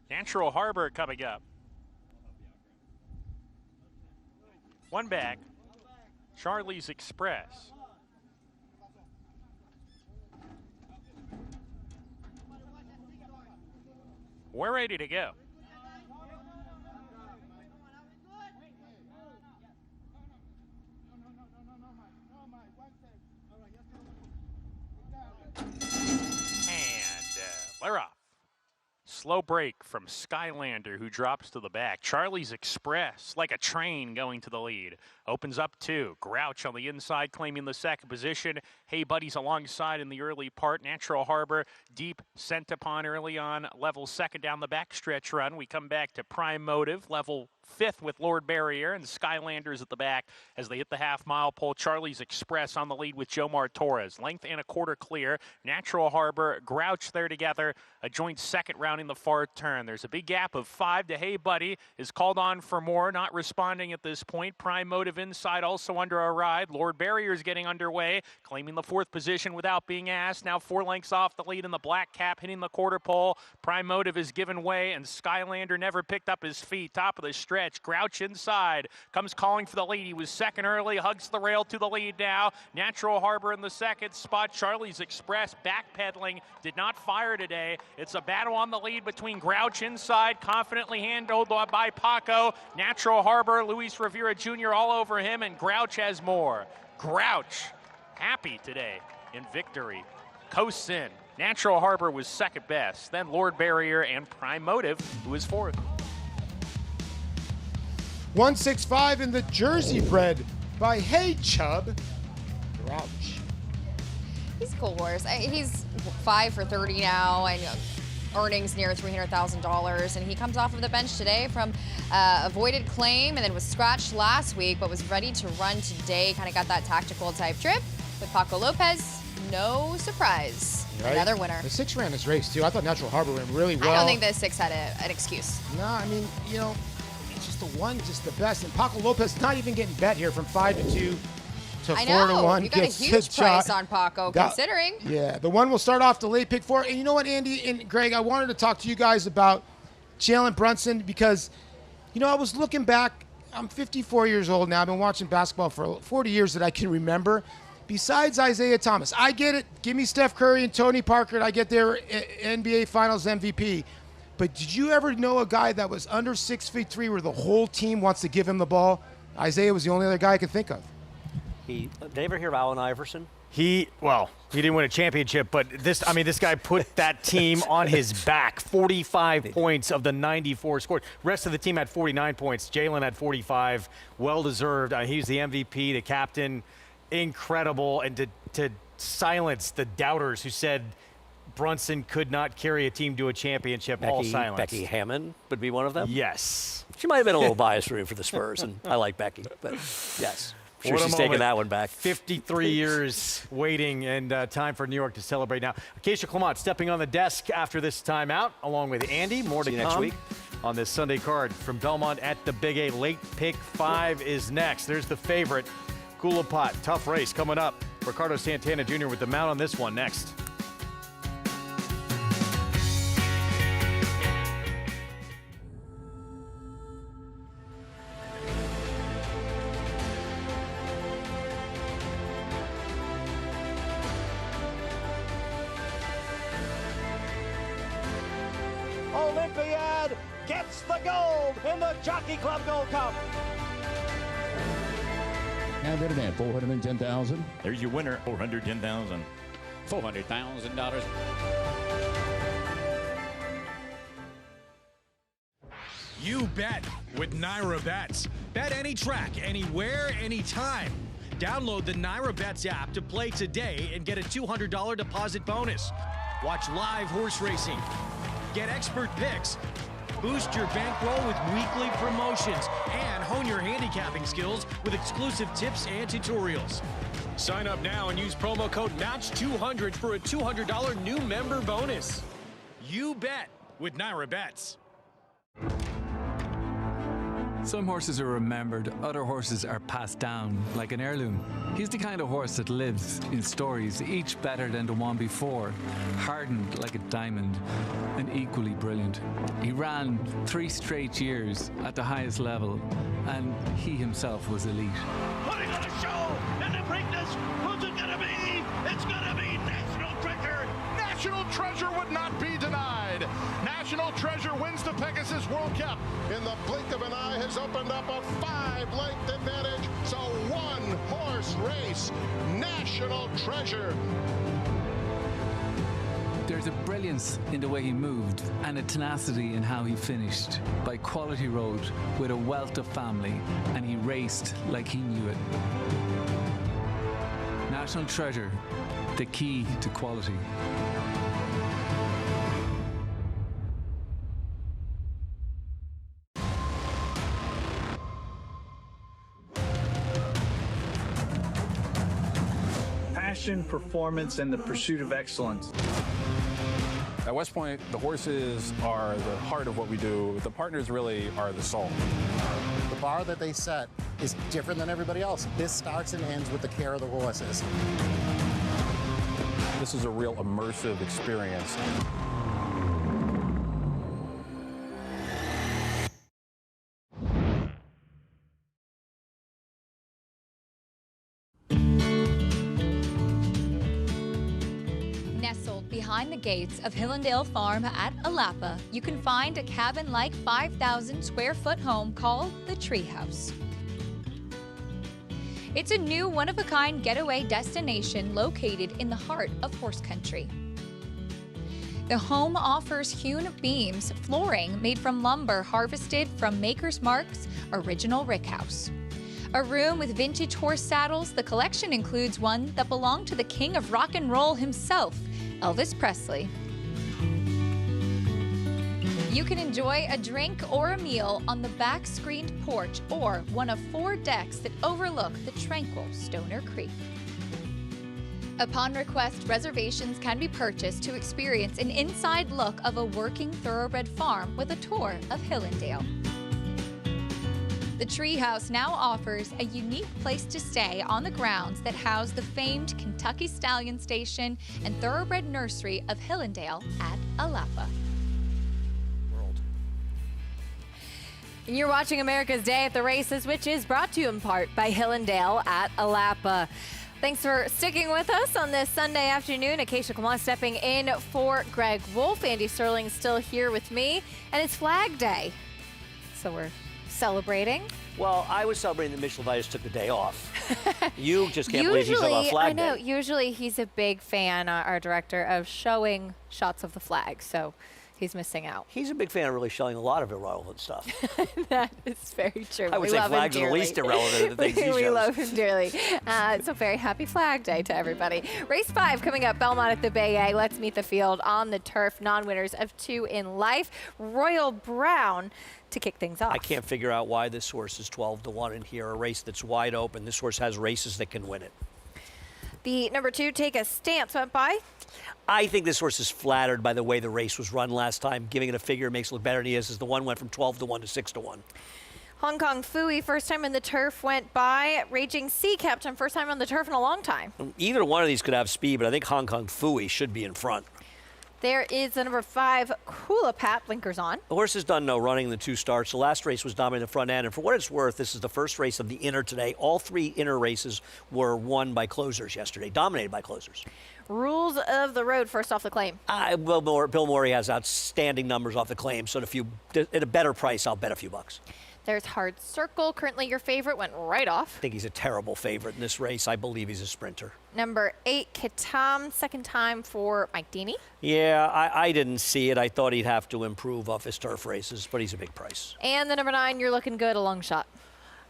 Natural Harbor coming up. 1 back. Charlie's Express. We're ready to go. They're off. Slow break from Skylander, who drops to the back. Charlie's Express, like a train going to the lead. Opens up 2. Grouch on the inside, claiming the 2nd position. Hey Buddies alongside in the early part. Natural Harbor, deep, sent upon early on. Level 2nd down the backstretch run. We come back to Prime Motive, level 5th with Lord Barrier, and Skylanders at the back as they hit the half-mile pole. Charlie's Express on the lead with Jomar Torres. Length and a quarter clear. Natural Harbor, Grouch there together. A joint 2nd rounding the far turn. There's a big gap of 5 to Hey Buddy. Is called on for more, not responding at this point. Prime Motive inside, also under a ride. Lord Barrier is getting underway, claiming the 4th position without being asked. Now 4 lengths off the lead in the black cap, hitting the quarter pole. Prime Motive is given way, and Skylander never picked up his feet. Top of the stretch. Grouch inside, comes calling for the lead. He was 2nd early, hugs the rail to the lead now. Natural Harbor in the 2nd spot. Charlie's Express backpedaling, did not fire today. It's a battle on the lead between Grouch inside, confidently handled by Paco. Natural Harbor, Luis Rivera Jr. all over him, and Grouch has more. Grouch, happy today in victory. Coasts in. Natural Harbor was 2nd best, then Lord Barrier and Prime Motive, who is 4th. 165 in the Jersey bred by Hey Chub. Grouch. He's a cool horse. He's 5 for 30 now, and earnings near $300,000, and he comes off of the bench today from avoided claim and then was scratched last week, but was ready to run today. Kind of got that tactical type trip with Paco Lopez. No surprise. Right? Another winner. The 6 ran this race too. I thought Natural Harbor ran really well. I don't think the 6 had an excuse. No, I mean, you know, it's just the 1, just the best. And Paco Lopez not even getting bet here from 5 to 2 to 4 to 1. You got a huge price on Paco, considering. Yeah, the 1 will start off the late pick 4. And you know what, Andy and Greg, I wanted to talk to you guys about Jalen Brunson because, you know, I was looking back. I'm 54 years old now. I've been watching basketball for 40 years that I can remember. Besides Isaiah Thomas, I get it. Give me Steph Curry and Tony Parker, and I get their NBA Finals MVP. But did you ever know a guy that was under 6'3" where the whole team wants to give him the ball? Isaiah was the only other guy I could think of. Did you ever hear of Allen Iverson? He didn't win a championship, but this guy put that team on his back. 45 points of the 94 scored. Rest of the team had 49 points. Jalen had 45. Well-deserved. He's the MVP, the captain. Incredible. And to silence the doubters who said Brunson could not carry a team to a championship, all silenced. Becky Hammond would be one of them? Yes. She might have been a little biased for the Spurs, and I like Becky, but yes. Sure, she's taking that one back. 53 years waiting, and time for New York to celebrate now. Acacia Clement stepping on the desk after this timeout, along with Andy. More to come next week on this Sunday card from Belmont at the Big A. Late pick 5 is next. There's the favorite, Coolapot. Tough race coming up. Ricardo Santana Jr. with the mount on this one next. Olympiad gets the gold in the Jockey Club Gold Cup. And then at $410,000. There's your winner, $410,000. $400,000. You bet with Naira Bets. Bet any track, anywhere, anytime. Download the Naira Bets app to play today and get a $200 deposit bonus. Watch live horse racing. Get expert picks. Boost your bankroll with weekly promotions and hone your handicapping skills with exclusive tips and tutorials. Sign up now and use promo code MATCH200 for a $200 new member bonus. You bet with Naira Bets. Some horses are remembered, other horses are passed down like an heirloom. He's the kind of horse that lives in stories, each better than the one before, hardened like a diamond and equally brilliant. He ran 3 straight years at the highest level, and he himself was elite. Putting on a show in the Preakness. Who's it gonna be? It's gonna be National Treasure. National Treasure would not be denied. National Treasure wins the Pegasus World Cup. In the blink of an eye has opened up a 5-length advantage. It's a 1-horse race. National Treasure. There's a brilliance in the way he moved and a tenacity in how he finished. By quality road with a wealth of family, and he raced like he knew it. National Treasure, the key to quality. Passion, performance, and the pursuit of excellence. At West Point, the horses are the heart of what we do. The partners really are the soul. The bar that they set is different than everybody else. This starts and ends with the care of the horses. This is a real immersive experience. Nestled behind the gates of Hillendale Farm at Alapa, you can find a cabin-like 5,000 square foot home called the Treehouse. It's a new one-of-a-kind getaway destination located in the heart of horse country. The home offers hewn beams, flooring made from lumber harvested from Maker's Mark's original rickhouse. A room with vintage horse saddles, the collection includes one that belonged to the king of rock and roll himself, Elvis Presley. You can enjoy a drink or a meal on the back screened porch or one of 4 decks that overlook the tranquil Stoner Creek. Upon request, reservations can be purchased to experience an inside look of a working thoroughbred farm with a tour of Hillendale. The Treehouse now offers a unique place to stay on the grounds that house the famed Kentucky Stallion Station and Thoroughbred Nursery of Hillendale at Alapa. And you're watching America's Day at the Races, which is brought to you in part by Hillendale at Alapa. Thanks for sticking with us on this Sunday afternoon. Acacia Clement stepping in for Greg Wolf. Andy Sterling still here with me, and it's Flag Day. So we're celebrating. Well, I was celebrating that Mitch Levitas took the day off. You just can't believe he's on Flag I know. Day. Usually he's a big fan, our director, of showing shots of the flag. So he's missing out. He's a big fan of really showing a lot of irrelevant stuff. That is very true. I would say flags are the least irrelevant of the things he shows. We love him dearly. So very happy Flag Day to everybody. Race 5 coming up, Belmont at the Bay A. Let's meet the field on the turf. Non-winners of 2 in life. Royal Brown to kick things off. I can't figure out why this horse is 12-1 in here, a race that's wide open. This horse has races that can win it. The number 2, Take a Stance, went by. I think this horse is flattered by the way the race was run last time. Giving it a figure makes it look better than he is, as the one went from 12-1 to 6-1. Hong Kong Fooey, first time in the turf, went by. Raging Sea Captain, first time on the turf in a long time. Either one of these could have speed, but I think Hong Kong Fooey should be in front. There is the number 5, Coolapat, blinkers on. The horse has done no running in the 2 starts. The last race was dominating the front end, and for what it's worth, this is the first race of the inner today. All 3 inner races were won by closers yesterday, dominated by closers. Rules of the road, first off the claim. Bill Morey has outstanding numbers off the claim, so at a better price, I'll bet a few bucks. There's Hard Circle, currently your favorite, went right off. I think he's a terrible favorite in this race. I believe he's a sprinter. Number 8, Katam, second time for Mike Deeney. Yeah, I didn't see it. I thought he'd have to improve off his turf races, but he's a big price. And the number 9, You're Looking Good, a long shot.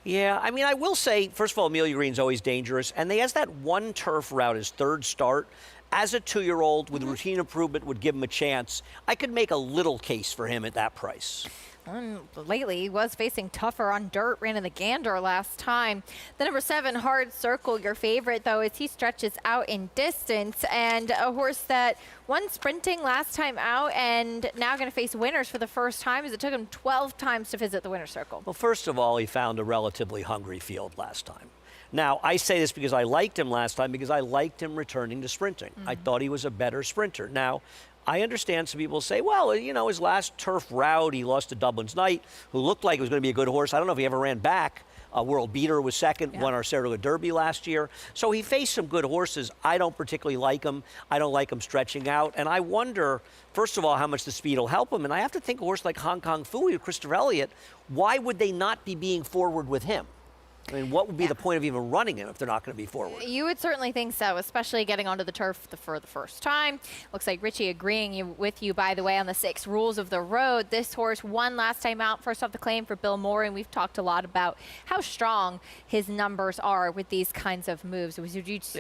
Yeah, I mean, I will say, first of all, Amelia Green's always dangerous, and they has that one turf route, his 3rd start. As a 2-year-old with routine improvement would give him a chance. I could make a little case for him at that price. Lately, he was facing tougher on dirt, ran in the Gander last time. The number 7, Hard Circle, your favorite, though, as he stretches out in distance. And a horse that won sprinting last time out and now going to face winners for the first time, as it took him 12 times to visit the winner's circle. Well, first of all, he found a relatively hungry field last time. Now, I say this because I liked him last time, because I liked him returning to sprinting. I thought he was a better sprinter. Now, I understand some people say, well, you know, his last turf route, he lost to Dublin's Knight, who looked like it was going to be a good horse. I don't know if he ever ran back. World Beater was second, won our Saratoga Derby last year. So he faced some good horses. I don't particularly like him. I don't like him stretching out. And I wonder, first of all, how much the speed will help him. And I have to think a horse like Hong Kong Fooey or Christopher Elliott, why would they not be being forward with him? I mean, what would be the point of even running him if they're not going to be forward? You would certainly think so, especially getting onto the turf for the first time. Looks like Richie agreeing with you, by the way, on the 6 rules of the road. This horse won last time out, first off the claim for Bill Moore, and we've talked a lot about how strong his numbers are with these kinds of moves. We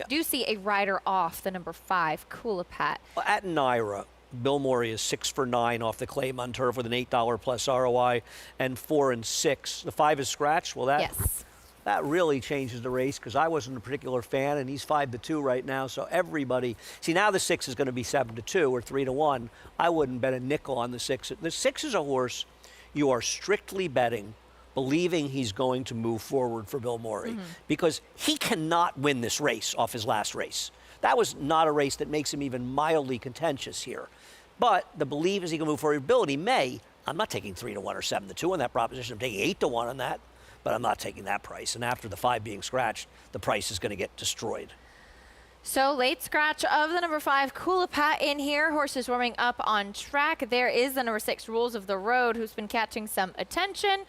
do see a rider off, the number 5, Coolapat. Well, at Naira, Bill Morey is 6 for 9 off the claim on turf with an $8 plus ROI and 4 and 6. The 5 is scratched. Well, that really changes the race, because I wasn't a particular fan, and he's 5-2 right now. So everybody, see, now the 6 is going to be 7-2 or 3-1. I wouldn't bet a nickel on the 6. The 6 is a horse you are strictly betting, believing he's going to move forward for Bill Morey, because he cannot win this race off his last race. That was not a race that makes him even mildly contentious here. But the belief is he can move forward. Ability may. I'm not taking 3-1 or 7-2 on that proposition. I'm taking 8-1 on that. But I'm not taking that price. And after the 5 being scratched, the price is going to get destroyed. So late scratch of the number 5, Coolapat in here. Horses warming up on track. There is the number 6, Rules of the Road, who's been catching some attention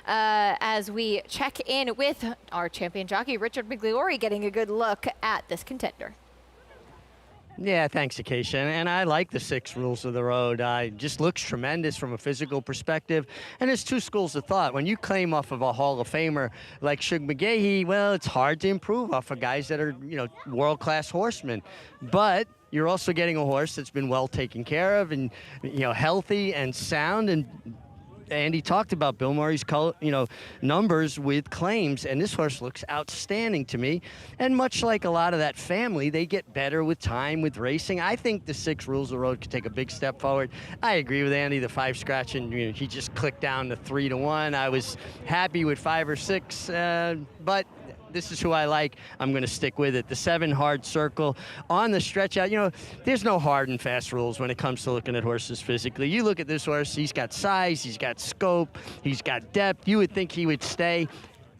as we check in with our champion jockey, Richard Migliori, getting a good look at this contender. Yeah, thanks, Acacia. And I like the 6 rules of the road. Just looks tremendous from a physical perspective. And there's 2 schools of thought. When you claim off of a Hall of Famer like Shug McGahee, well, it's hard to improve off of guys that are, world-class horsemen. But you're also getting a horse that's been well taken care of and, healthy and sound. And Andy talked about Bill Murray's, numbers with claims, and this horse looks outstanding to me. And much like a lot of that family, they get better with time, with racing. I think the 6 rules of the road could take a big step forward. I agree with Andy, the 5 scratching, he just clicked down to 3-1. I was happy with 5 or 6, but this is who I like. I'm going to stick with it. The 7, Hard Circle on the stretch out. There's no hard and fast rules when it comes to looking at horses physically. You look at this horse, he's got size, he's got scope, he's got depth. You would think he would stay.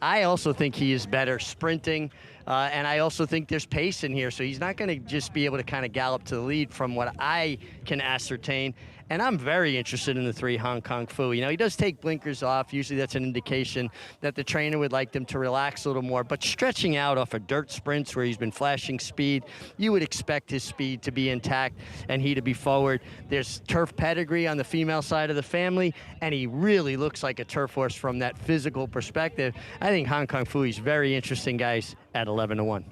I also think he is better sprinting, and I also think there's pace in here, so he's not going to just be able to kind of gallop to the lead from what I can ascertain. And I'm very interested in the 3 Hong Kong Phooey. He does take blinkers off. Usually that's an indication that the trainer would like them to relax a little more. But stretching out off of dirt sprints where he's been flashing speed, you would expect his speed to be intact and he to be forward. There's turf pedigree on the female side of the family, and he really looks like a turf horse from that physical perspective. I think Hong Kong Phooey's very interesting, guys, at 11-1.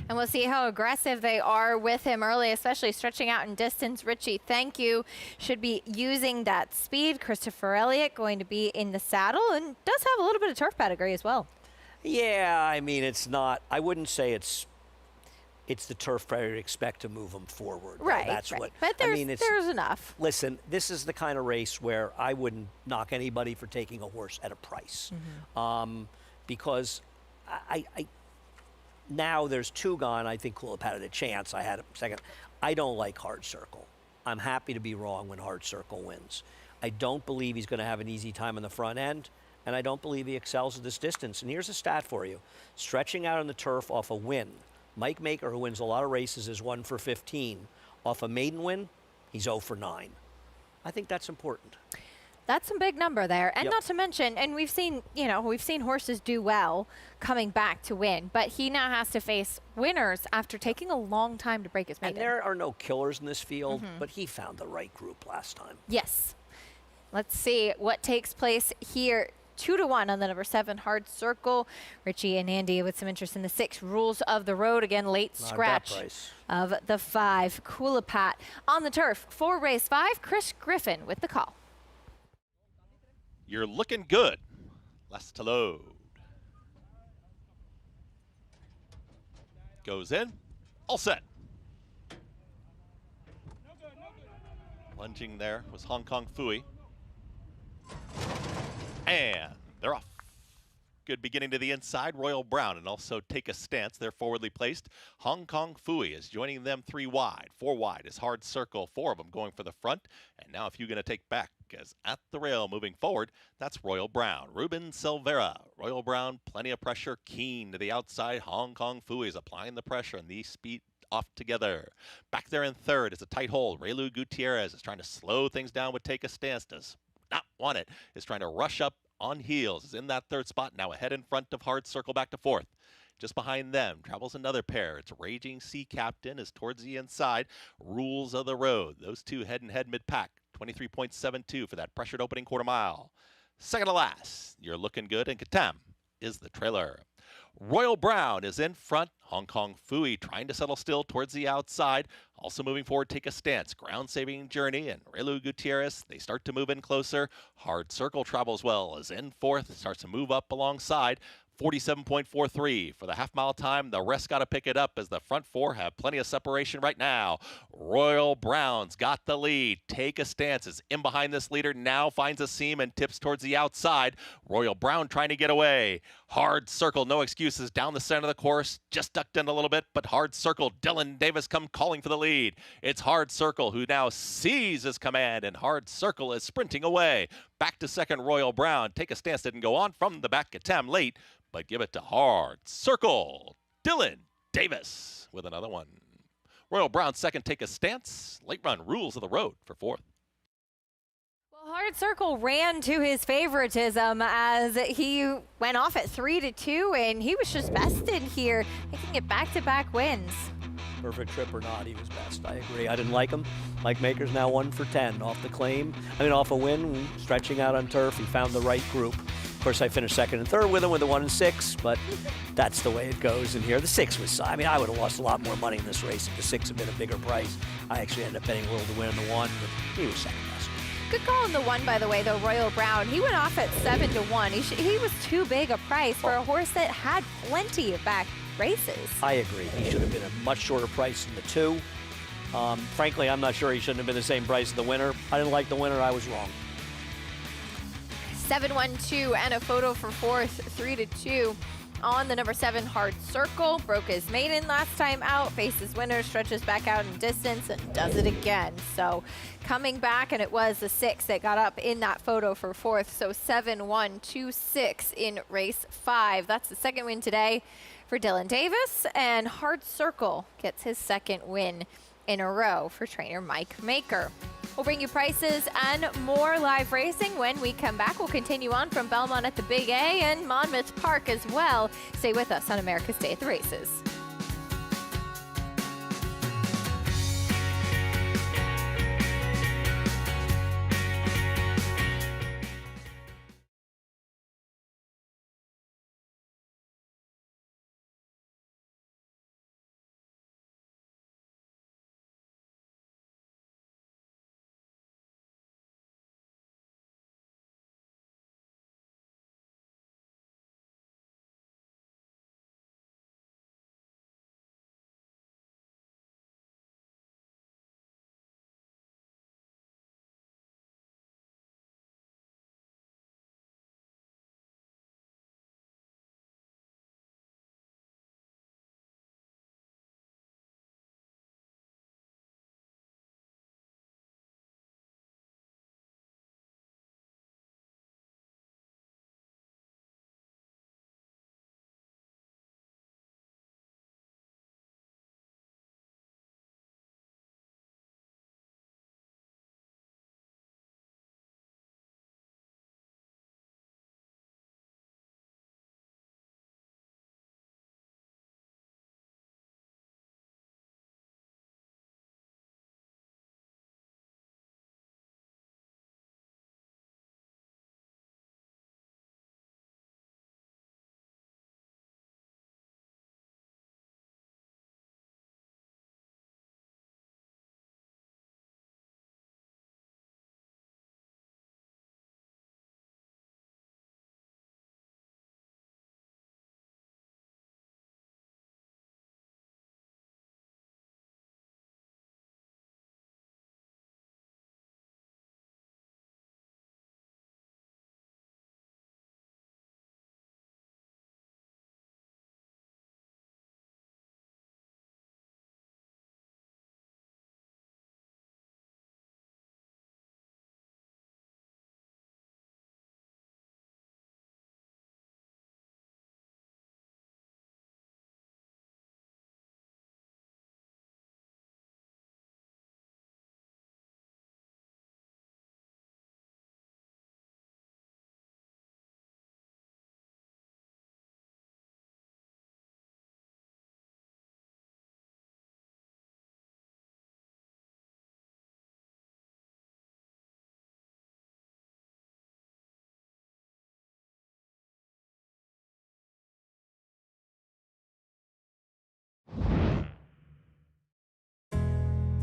And we'll see how aggressive they are with him early, especially stretching out in distance. Richie, thank you. Should be using that speed. Christopher Elliott going to be in the saddle and does have a little bit of turf pedigree as well. Yeah, I mean, it's not, I wouldn't say it's the turf player to expect to move him forward. Right, That's right. what, But there's enough. Listen, this is the kind of race where I wouldn't knock anybody for taking a horse at a price. Because I now there's 2 gone. I think Cool had a chance. I had a second. I don't like Hard Circle. I'm happy to be wrong when Hard Circle wins. I don't believe he's going to have an easy time in the front end, and I don't believe he excels at this distance. And here's a stat for you. Stretching out on the turf off a win. Mike Maker, who wins a lot of races, is 1 for 15. Off a maiden win, he's 0 for 9. I think that's important. That's some big number there. And Yep. not to mention, and we've seen horses do well coming back to win, but he now has to face winners after taking a long time to break his maiden. And there are no killers in this field, but he found the right group last time. Yes. Let's see what takes place here. 2-1 on the number 7 Hard Circle. Richie and Andy with some interest in the 6 Rules of the Road. Again, late Not a bad scratch price. of the 5 Coolapat. On the turf for race 5, Chris Griffin with the call. You're looking good. Less to load. Goes in. All set. Lunging there was Hong Kong Phooey. And they're off. Good beginning to the inside. Royal Brown and also Take a Stance. They're forwardly placed. Hong Kong Phooey is joining them 3 wide. 4 wide is Hard Circle. 4 of them going for the front. And now if you're going to take back as at the rail moving forward, that's Royal Brown. Ruben Silvera. Royal Brown, plenty of pressure. Keen to the outside. Hong Kong Phooey is applying the pressure and the speed off together. Back there in third is a tight hold. Relu Gutierrez is trying to slow things down with Take a Stance. Does not want it. Is trying to rush up on heels. Is in that 3rd spot. Now ahead in front of Hard Circle back to 4th. Just behind them travels another pair. It's Raging Sea Captain is towards the inside. Rules of the Road. Those 2 head and head mid-pack. 23.72 for that pressured opening quarter mile. Second to last, You're Looking Good, and Katam is the trailer. Royal Brown is in front. Hong Kong Phooey trying to settle still towards the outside. Also moving forward, Take a Stance. Ground-saving Journey and Relu Gutierrez. They start to move in closer. Hard Circle travels well, is in 4th. Starts to move up alongside. 47.43 for the half-mile time. The rest got to pick it up as the front 4 have plenty of separation right now. Royal Brown's got the lead. Take a Stance is in behind this leader. Now finds a seam and tips towards the outside. Royal Brown trying to get away. Hard Circle, no excuses, down the center of the course. Just ducked in a little bit, but Hard Circle. Dylan Davis come calling for the lead. It's Hard Circle who now sees his command, and Hard Circle is sprinting away. Back to second, Royal Brown. Take a Stance didn't go on from the back. Katam late, but give it to Hard Circle. Dylan Davis with another one. Royal Brown second, Take a Stance. Late run, Rules of the Road for 4th. Well, Hard Circle ran to his favoritism as he went off at 3-2, and he was just bested here, making it back-to-back wins. Perfect trip or not, he was best. I agree. I didn't like him. Mike Maker's now 1 for 10 off the claim. Off a win, stretching out on turf. He found the right group. Of course, I finished 2nd and 3rd with him with a 1 and 6, but that's the way it goes in here. The 6 was, I would have lost a lot more money in this race if the 6 had been a bigger price. I actually ended up betting a little to win in the 1, but he was second best. Good call on the 1, by the way, though, Royal Brown. He went off at 7-1. He was too big a price for a horse that had plenty of back races. I agree. He should have been a much shorter price than the 2. Frankly, I'm not sure he shouldn't have been the same price as the winner. I didn't like the winner. I was wrong. 7-1-2 and a photo for 4th, 3-2 on the number 7 Hard Circle. Broke his maiden last time out, faces winner, stretches back out in distance, and does it again. So coming back, and it was the 6 that got up in that photo for 4th. So 7-1-2-6 in race 5. That's the 2nd win today for Dylan Davis, and Hard Circle gets his 2nd win in a row for trainer Mike Maker. We'll bring you prices and more live racing when we come back. We'll continue on from Belmont at the Big A and Monmouth Park as well. Stay with us on America's Day at the Races.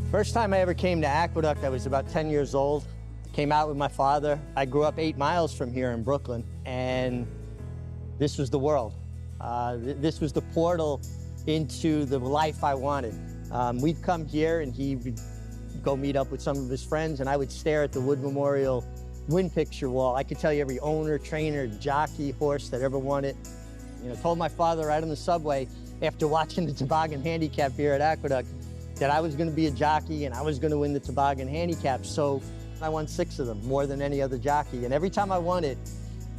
First time I ever came to Aqueduct, I was about 10 years old. Came out with my father. I grew up 8 miles from here in Brooklyn, and this was the world. This was the portal into the life I wanted. We'd come here, and he would go meet up with some of his friends, and I would stare at the Wood Memorial win picture wall. I could tell you every owner, trainer, jockey, horse that ever won it. You know, told my father right on the subway after watching the Toboggan Handicap here at Aqueduct that I was going to be a jockey and I was going to win the Toboggan Handicap. So I won 6 of them, more than any other jockey. And every time I won it,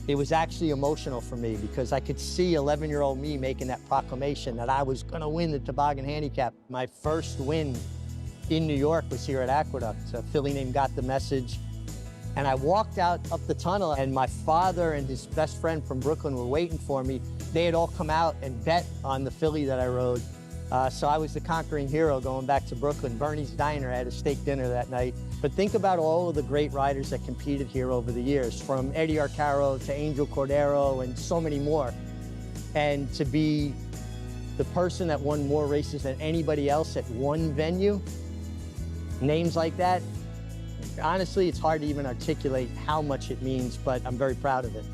it was actually emotional for me because I could see 11-year-old me making that proclamation that I was going to win the Toboggan Handicap. My first win in New York was here at Aqueduct. A filly named Got the Message. And I walked out up the tunnel, and my father and his best friend from Brooklyn were waiting for me. They had all come out and bet on the filly that I rode. So I was the conquering hero going back to Brooklyn. Bernie's Diner, I had a steak dinner that night. But think about all of the great riders that competed here over the years, from Eddie Arcaro to Angel Cordero and so many more. And to be the person that won more races than anybody else at one venue, names like that, honestly, it's hard to even articulate how much it means, but I'm very proud of it.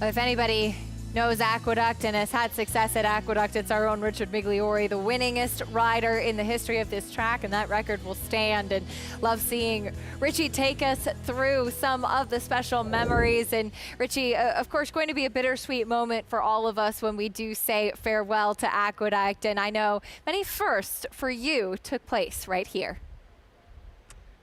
Well, if anybody knows Aqueduct and has had success at Aqueduct, it's our own Richard Migliori, the winningest rider in the history of this track, and that record will stand. And love seeing Richie take us through some of the special memories. And Richie, of course, going to be a bittersweet moment for all of us when we do say farewell to Aqueduct. And I know many firsts for you took place right here.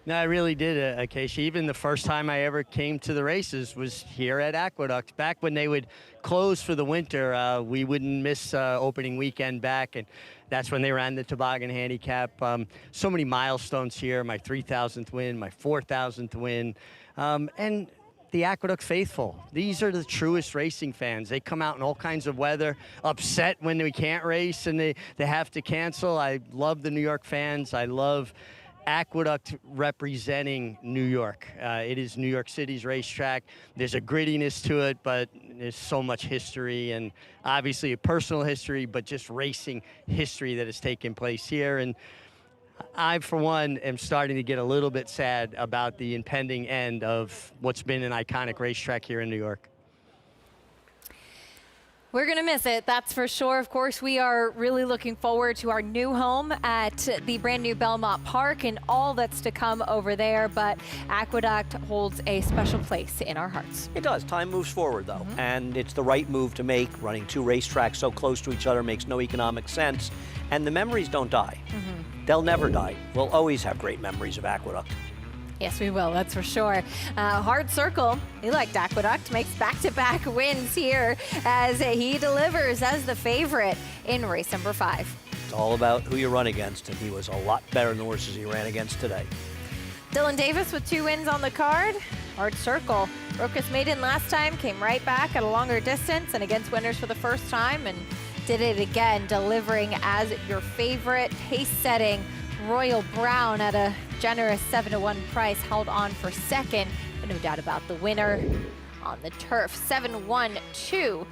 No, I really did, Acacia. Even the first time I ever came to the races was here at Aqueduct. Back when they would close for the winter, we wouldn't miss opening weekend back, and that's when they ran the toboggan handicap. So many milestones here, my 3,000th win, my 4,000th win, and the Aqueduct faithful. These are the truest racing fans. They come out in all kinds of weather, upset when we can't race and they have to cancel. I love the New York fans. I love Aqueduct representing New York. It is New York City's racetrack. There's a grittiness to it, but there's so much history and obviously a personal history, but just racing history that has taken place here. And I, for one, am starting to get a little bit sad about the impending end of what's been an iconic racetrack here in New York. We're going to miss it, that's for sure. Of course, we are really looking forward to our new home at the brand new Belmont Park and all that's to come over there. But Aqueduct holds a special place in our hearts. It does. Time moves forward, though. And it's the right move to make. Running two racetracks so close to each other makes no economic sense. And the memories don't die. They'll never die. We'll always have great memories of Aqueduct. Yes, we will, that's for sure. Hard Circle, he liked Aqueduct, makes back-to-back wins here as he delivers as the favorite in race number 5. It's all about who you run against, and he was a lot better than the horses he ran against today. Dylan Davis with 2 wins on the card. Hard Circle broke his maiden last time, came right back at a longer distance and against winners for the first time, and did it again, delivering as your favorite, pace-setting Royal Brown at a generous 7-1 price, held on for second, but no doubt about the winner on the turf. 7-1-2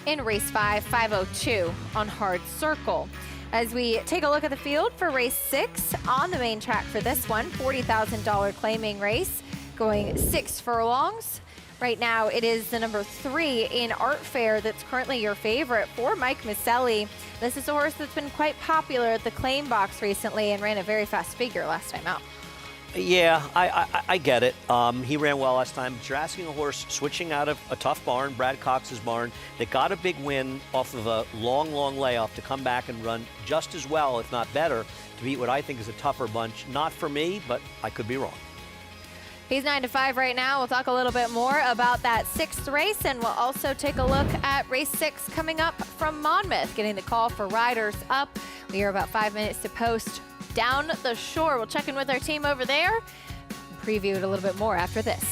in race 5, 5-0-2 on Hard Circle. As we take a look at the field for race 6 on the main track for this one, $40,000 claiming race, going 6 furlongs. Right now, it is the number 3 in Art Fair that's currently your favorite for Mike Maselli. This is a horse that's been quite popular at the claim box recently and ran a very fast figure last time out. Yeah, I get it. He ran well last time, but you're asking a horse switching out of a tough barn, Brad Cox's barn, that got a big win off of a long, long layoff to come back and run just as well, if not better, to beat what I think is a tougher bunch. Not for me, but I could be wrong. He's 9-5 right now. We'll talk a little bit more about that 6th race, and we'll also take a look at race 6 coming up from Monmouth, getting the call for riders up. We are about 5 minutes to post down the shore. We'll check in with our team over there and preview it a little bit more after this.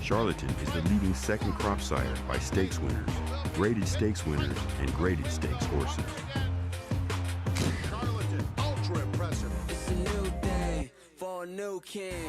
Charlatan is the leading second crop sire by stakes winners, graded stakes winners, and graded stakes horses. Charlatan, ultra impressive. It's a new day for a new king.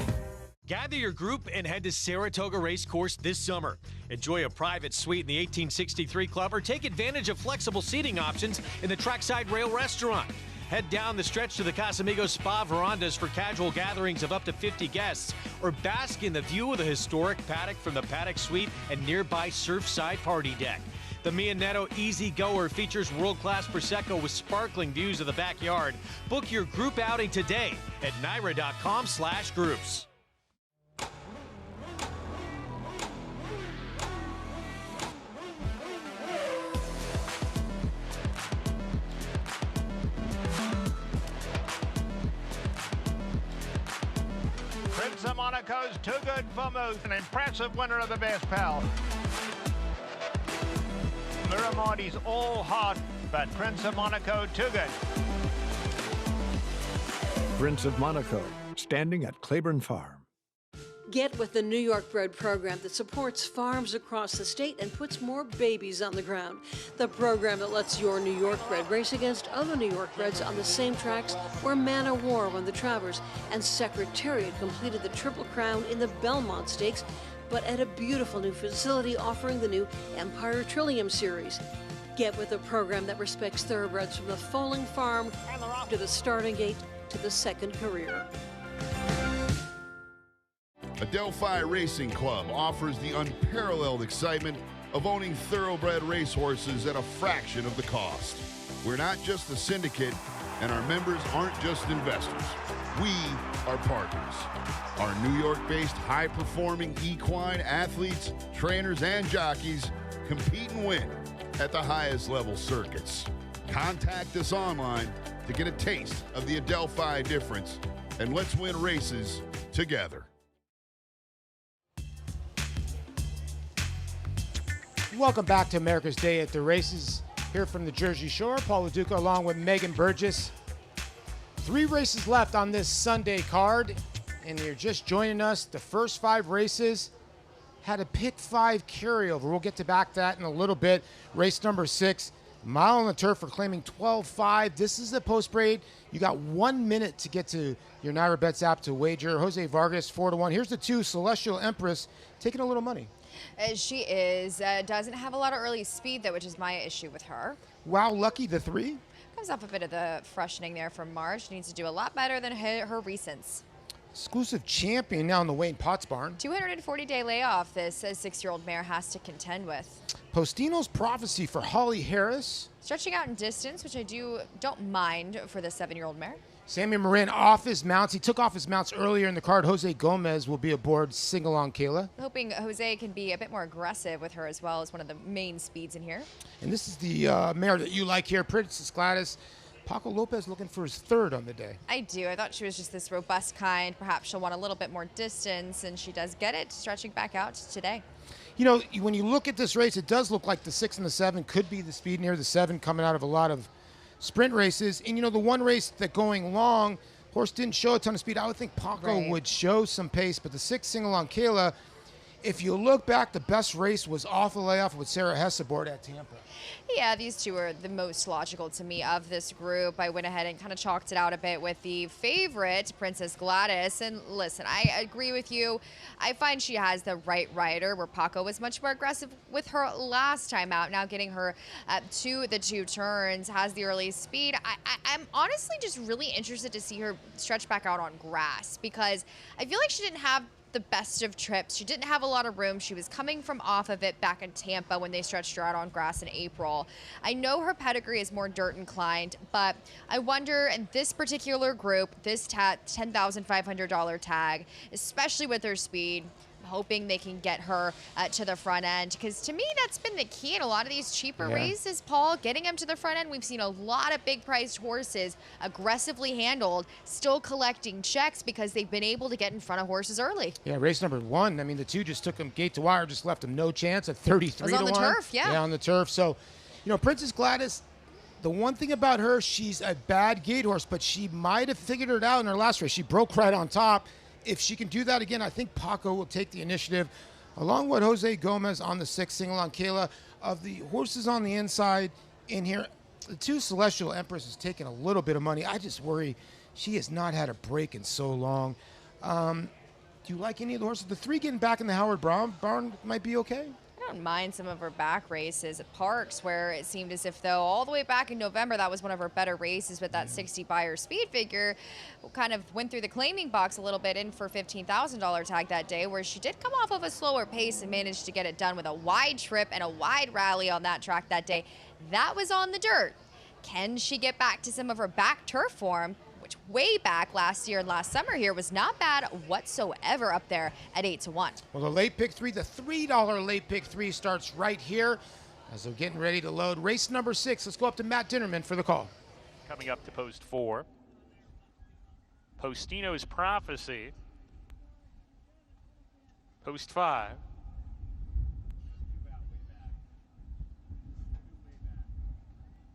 Gather your group and head to Saratoga Racecourse this summer. Enjoy a private suite in the 1863 Club or take advantage of flexible seating options in the Trackside Rail Restaurant. Head down the stretch to the Casamigos Spa Verandas for casual gatherings of up to 50 guests, or bask in the view of the historic paddock from the Paddock Suite and nearby Surfside Party Deck. The Mia Netto Easy Goer features world-class Prosecco with sparkling views of the backyard. Book your group outing today at NYRA.com/groups. Prince of Monaco's Too Good for Moose, an impressive winner of the Best Pal. Miramondi's all hot, but Prince of Monaco Too Good. Prince of Monaco, standing at Claiborne Farm. Get with the New York Bred program that supports farms across the state and puts more babies on the ground. The program that lets your New York Bred race against other New York Breds on the same tracks where Manor War won the Travers and Secretariat completed the Triple Crown in the Belmont Stakes, but at a beautiful new facility offering the new Empire Trillium Series. Get with a program that respects thoroughbreds from the foaling farm to the starting gate to the second career. Adelphi Racing Club offers the unparalleled excitement of owning thoroughbred racehorses at a fraction of the cost. We're not just a syndicate, and our members aren't just investors. We are partners. Our New York-based high-performing equine athletes, trainers, and jockeys compete and win at the highest level circuits. Contact us online to get a taste of the Adelphi difference, and let's win races together. Welcome back to America's Day at the Races. Here from the Jersey Shore, Paul LaDuca along with Megan Burgess. 3 races left on this Sunday card, and you're just joining us. The first 5 races had a pick 5 carryover. We'll get to back that in a little bit. Race number 6, Mile on the Turf for claiming 12-5. This is the post braid. You got 1 minute to get to your Naira Bets app to wager. Jose Vargas 4-1. Here's the 2, Celestial Empress, taking a little money. She is. Doesn't have a lot of early speed, though, which is my issue with her. Wow, Lucky the 3. Comes off a bit of the freshening there from March. Needs to do a lot better than her recents. Exclusive Champion now in the Wayne Potts barn. 240-day layoff this 6-year-old mare has to contend with. Postino's Prophecy for Holly Harris. Stretching out in distance, which I don't mind for the 7-year-old mare. Sammy Marin off his mounts. He took off his mounts earlier in the card. Jose Gomez will be aboard. Sing along, Kayla. Hoping Jose can be a bit more aggressive with her as well as one of the main speeds in here. And this is the mare that you like here, Princess Gladys. Paco Lopez looking for his 3rd on the day. I do. I thought she was just this robust kind. Perhaps she'll want a little bit more distance, and she does get it, stretching back out today. You know, when you look at this race, it does look like the 6 and the 7 could be the speed near the 7 coming out of a lot of sprint races. And, you know, the one race that going long, horse didn't show a ton of speed. I would think Paco would show some pace, but the 6 Sing-Along Kayla, if you look back, the best race was off the layoff with Sarah Hess aboard at Tampa. Yeah, these two are the most logical to me of this group. I went ahead and kind of chalked it out a bit with the favorite, Princess Gladys. And listen, I agree with you. I find she has the right rider, where Paco was much more aggressive with her last time out. Now getting her to the 2 turns, has the early speed. I'm honestly just really interested to see her stretch back out on grass, because I feel like she didn't have the best of trips. She didn't have a lot of room. She was coming from off of it back in Tampa when they stretched her out on grass in April. I know her pedigree is more dirt inclined, but I wonder in this particular group, this $10,500 tag, especially with her speed, hoping they can get her to the front end, because to me that's been the key in a lot of these cheaper races, Paul, getting them to the front end. We've seen a lot of big priced horses aggressively handled, still collecting checks because they've been able to get in front of horses early. Yeah, race number 1, I mean, the 2 just took them gate to wire, just left them no chance at 33 to 1. On the turf, yeah. Yeah, on the turf. So, you know, Princess Gladys, the one thing about her, she's a bad gate horse, but she might have figured it out in her last race. She broke right on top. If she can do that again, I think Paco will take the initiative, along with Jose Gomez on the 6 Sing-Along Kayla. Of the horses on the inside in here, the 2 Celestial Empress is taking a little bit of money. I just worry she has not had a break in so long. Do you like any of the horses? The 3 getting back in the Howard Brown barn might be okay. I don't mind some of her back races at Parks, where it seemed as if, though, all the way back in November, that was one of her better races with that 60 buyer speed figure. Kind of went through the claiming box a little bit in for $15,000 tag that day, where she did come off of a slower pace and managed to get it done with a wide trip and a wide rally on that track that day. That was on the dirt. Can she get back to some of her back turf form, which way back last year and last summer here was not bad whatsoever up there at 8-1. Well, the late pick 3, the $3 late pick 3 starts right here as they're getting ready to load. Race number 6, let's go up to Matt Dinnerman for the call. Coming up to post 4, Postino's Prophecy. Post 5,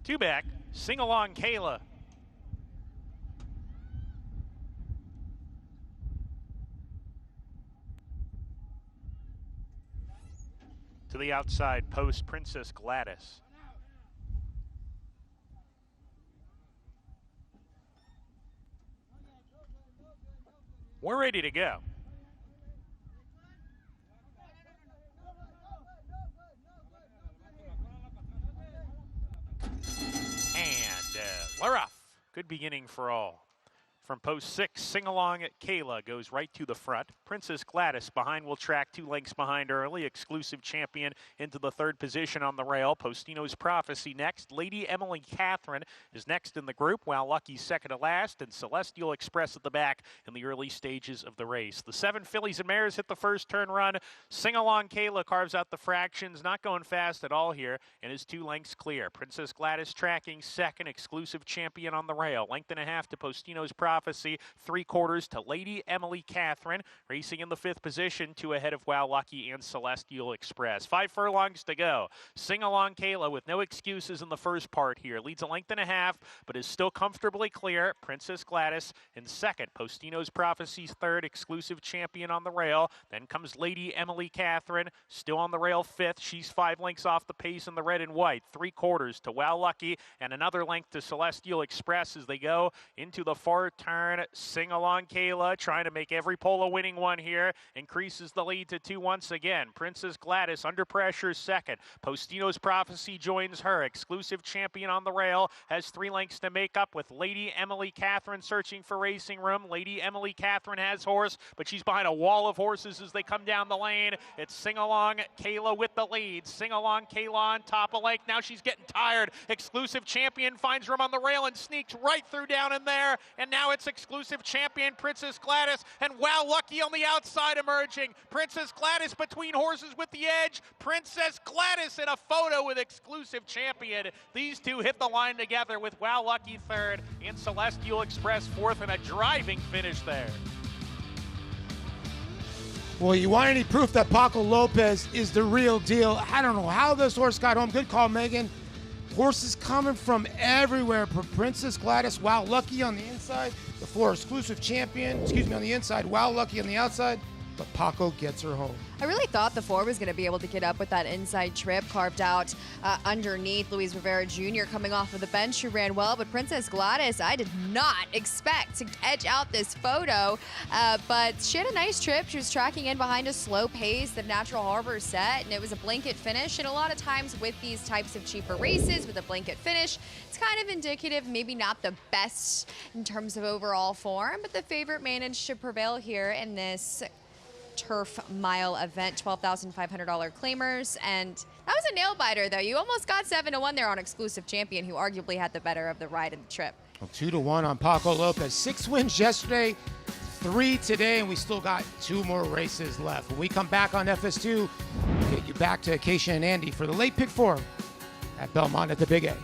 two back, Sing Along Kayla. To the outside post, Princess Gladys. We're ready to go. And we're off. Good beginning for all. From post 6, Sing Along Kayla goes right to the front. Princess Gladys behind will track 2 lengths behind early. Exclusive Champion into the 3rd position on the rail. Postino's Prophecy next. Lady Emily Catherine is next in the group, while Lucky's second to last, and Celestial Express at the back in the early stages of the race. The 7 fillies and mares hit the first turn run. Sing Along Kayla carves out the fractions, not going fast at all here, and is 2 lengths clear. Princess Gladys tracking second. Exclusive Champion on the rail. Length and a half to Postino's Prophecy. 3/4 to Lady Emily Catherine, racing in the 5th position, 2 ahead of Wow Lucky and Celestial Express. 5 furlongs to go. Sing Along Kayla with no excuses in the first part here. Leads a length and a half, but is still comfortably clear. Princess Gladys in second. Postino's Prophecy's third. Exclusive Champion on the rail. Then comes Lady Emily Catherine, still on the rail 5th. She's 5 lengths off the pace in the red and white. 3/4 to Wow Lucky, and another length to Celestial Express as they go into the far turn. Sing Along Kayla trying to make every pole a winning one here. Increases the lead to 2 once again. Princess Gladys under pressure second. Postino's Prophecy joins her. Exclusive Champion on the rail has 3 lengths to make up with Lady Emily Catherine searching for racing room. Lady Emily Catherine has horse, but she's behind a wall of horses as they come down the lane. It's Sing Along Kayla with the lead. Sing Along Kayla on top of Lake. Now she's getting tired. Exclusive Champion finds room on the rail and sneaks right through down in there. And now it's Exclusive Champion, Princess Gladys, and Wow Lucky on the outside emerging. Princess Gladys between horses with the edge. Princess Gladys in a photo with Exclusive Champion. These two hit the line together with Wow Lucky third and Celestial Express fourth, and a driving finish there. Well, you want any proof that Paco Lopez is the real deal? I don't know how this horse got home. Good call, Megan. Horses coming from everywhere. Princess Gladys, Wow Lucky on the inside. The 4 Exclusive Champion, on the inside. Wow Lucky on the outside. But Paco gets her home. I really thought the 4 was going to be able to get up with that inside trip carved out underneath Luis Rivera Jr. coming off of the bench, who ran well. But Princess Gladys, I did not expect to edge out this photo. But she had a nice trip. She was tracking in behind a slow pace, the Natural Harbor set, and it was a blanket finish. And a lot of times with these types of cheaper races, with a blanket finish, it's kind of indicative, maybe not the best in terms of overall form, but the favorite managed to prevail here in this Turf Mile event. $12,500 claimers, and that was a nail biter though. You almost got 7-1 there on Exclusive Champion, who arguably had the better of the ride and the trip. Well, 2-1 on Paco Lopez. 6 wins yesterday, 3 today, and we still got 2 more races left. When we come back on FS2, we'll get you back to Acacia and Andy for the late pick 4 at Belmont at the Big A.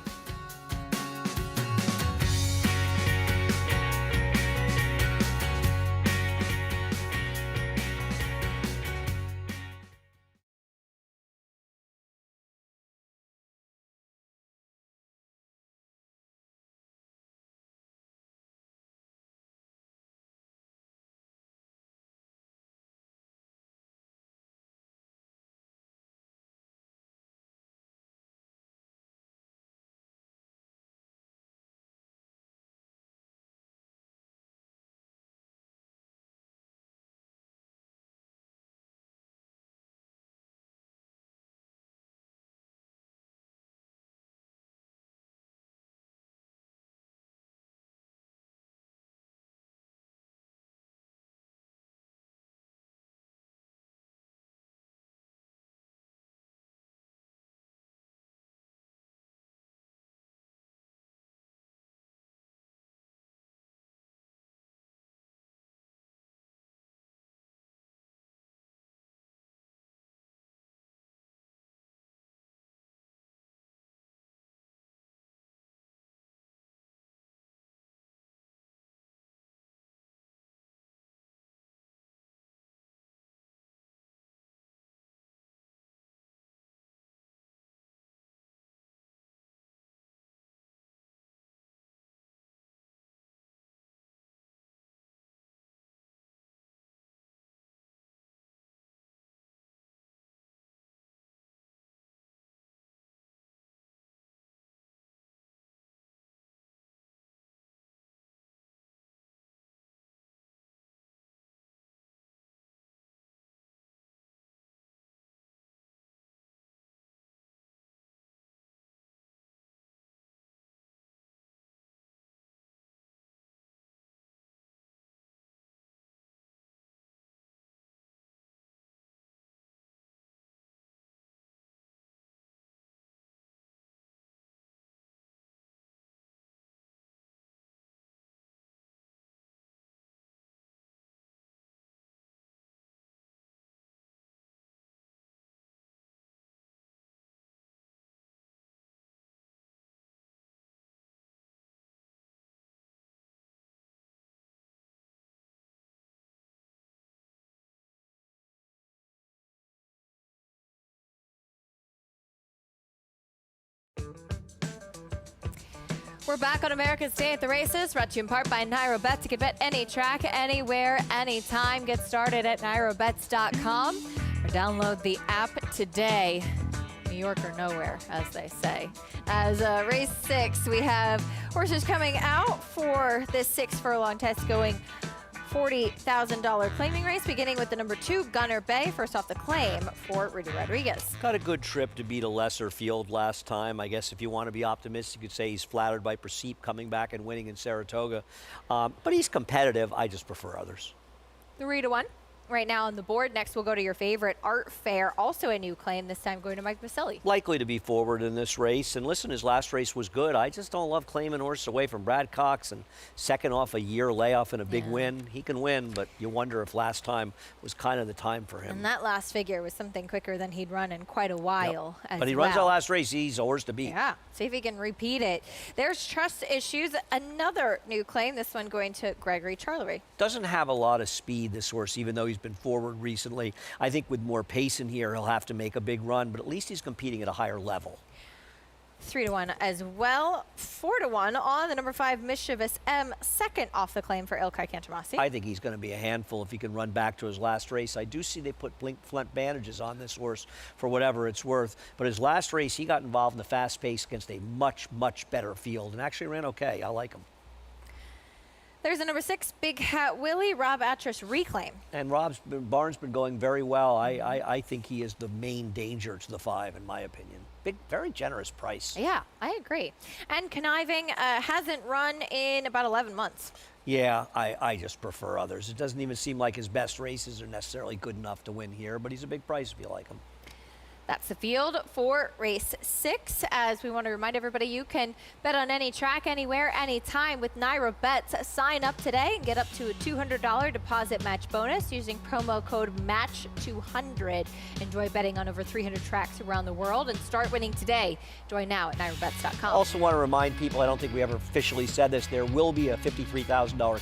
We're back on America's Day at the Races, brought to you in part by NyroBets. You can bet any track, anywhere, anytime. Get started at nyrobets.com or download the app today. New York or nowhere, as they say. As race 6, we have horses coming out for this 6 furlong test going $40,000 claiming race, beginning with the number 2, Gunner Bay, first off the claim for Rudy Rodriguez. Got a good trip to beat a lesser field last time. I guess if you want to be optimistic, you could say he's flattered by Perceep coming back and winning in Saratoga. But he's competitive. I just prefer others. 3-1 right now on the board. Next, we'll go to your favorite, Art Fair, also a new claim, this time going to Mike Maselli. Likely to be forward in this race. And listen, his last race was good. I just don't love claiming horses away from Brad Cox and second off a year layoff and a big win. He can win, but you wonder if last time was kind of the time for him. And that last figure was something quicker than he'd run in quite a while. Yep. But he runs that last race. He's a horse to beat. Yeah, see if he can repeat it. There's Trust Issues, another new claim, this one going to Gregory Charlery. Doesn't have a lot of speed, this horse, even though he's been forward recently. I think with more pace in here, he'll have to make a big run, but at least he's competing at a higher level. 3-1 as well. 4-1 on the number 5, Mischievous M, second off the claim for Ilkay Kantarmasi. I think he's going to be a handful if he can run back to his last race. I do see they put blink flint bandages on this horse for whatever it's worth, but his last race, he got involved in the fast pace against a much, much better field and actually ran okay. I like him. There's a number 6, Big Hat Willie, Rob Atras reclaim. And Barnes been going very well. I think he is the main danger to the 5, in my opinion. Big, very generous price. Yeah, I agree. And Conniving hasn't run in about 11 months. Yeah, I just prefer others. It doesn't even seem like his best races are necessarily good enough to win here, but he's a big price if you like him. That's the field for race 6. As we want to remind everybody, you can bet on any track, anywhere, anytime with NyroBets. Sign up today and get up to a $200 deposit match bonus using promo code MATCH200. Enjoy betting on over 300 tracks around the world and start winning today. Join now at nyrobets.com. Also want to remind people, I don't think we ever officially said this, there will be a $53,000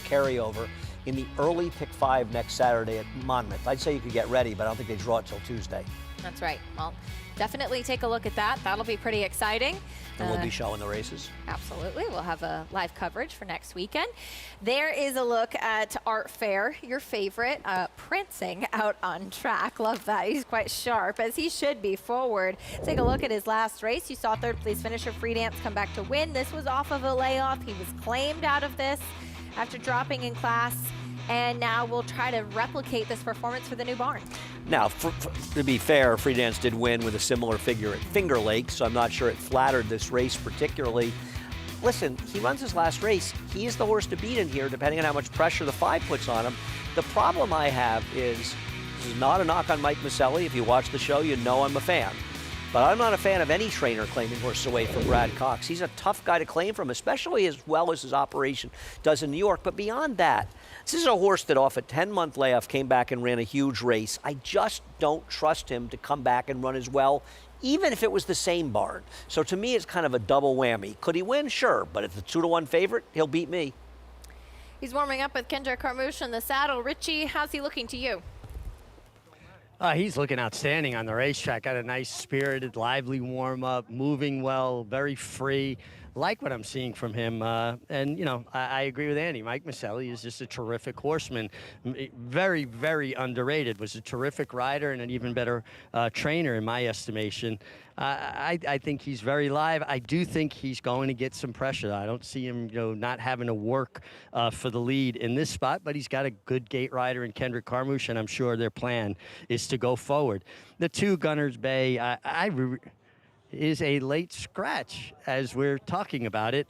carryover in the early Pick 5 next Saturday at Monmouth. I'd say you could get ready, but I don't think they draw it till Tuesday. That's right. Well, definitely take a look at that. That'll be pretty exciting. And we'll be showing the races. Absolutely. We'll have a live coverage for next weekend. There is a look at Art Fair, your favorite, prancing out on track. Love that. He's quite sharp, as he should be forward. Take a look at his last race. You saw third place finisher Freedance come back to win. This was off of a layoff. He was claimed out of this after dropping in class. And now we'll try to replicate this performance for the new barn. Now, to be fair, Freedance did win with a similar figure at Finger Lakes, so I'm not sure it flattered this race particularly. Listen, he runs his last race. He is the horse to beat in here, depending on how much pressure the 5 puts on him. The problem I have is, this is not a knock on Mike Maselli. If you watch the show, you know I'm a fan. But I'm not a fan of any trainer claiming horses away from Brad Cox. He's a tough guy to claim from, especially as well as his operation does in New York. But beyond that, this is a horse that off a 10-month layoff came back and ran a huge race. I just don't trust him to come back and run as well, even if it was the same barn. So to me, it's kind of a double whammy. Could he win? Sure. But if the 2-1 favorite, he'll beat me. He's warming up with Kendrick Carmouche in the saddle. Richie, how's he looking to you? He's looking outstanding on the racetrack. Got a nice spirited, lively warm-up, moving well, very free. Like what I'm seeing from him. And, you know, I agree with Andy. Mike Maselli is just a terrific horseman. Very, very underrated. Was a terrific rider and an even better trainer in my estimation. I think he's very live. I do think he's going to get some pressure. I don't see him, not having to work for the lead in this spot, but he's got a good gate rider in Kendrick Carmouche, and I'm sure their plan is to go forward. The 2, Gunners Bay, is a late scratch as we're talking about it.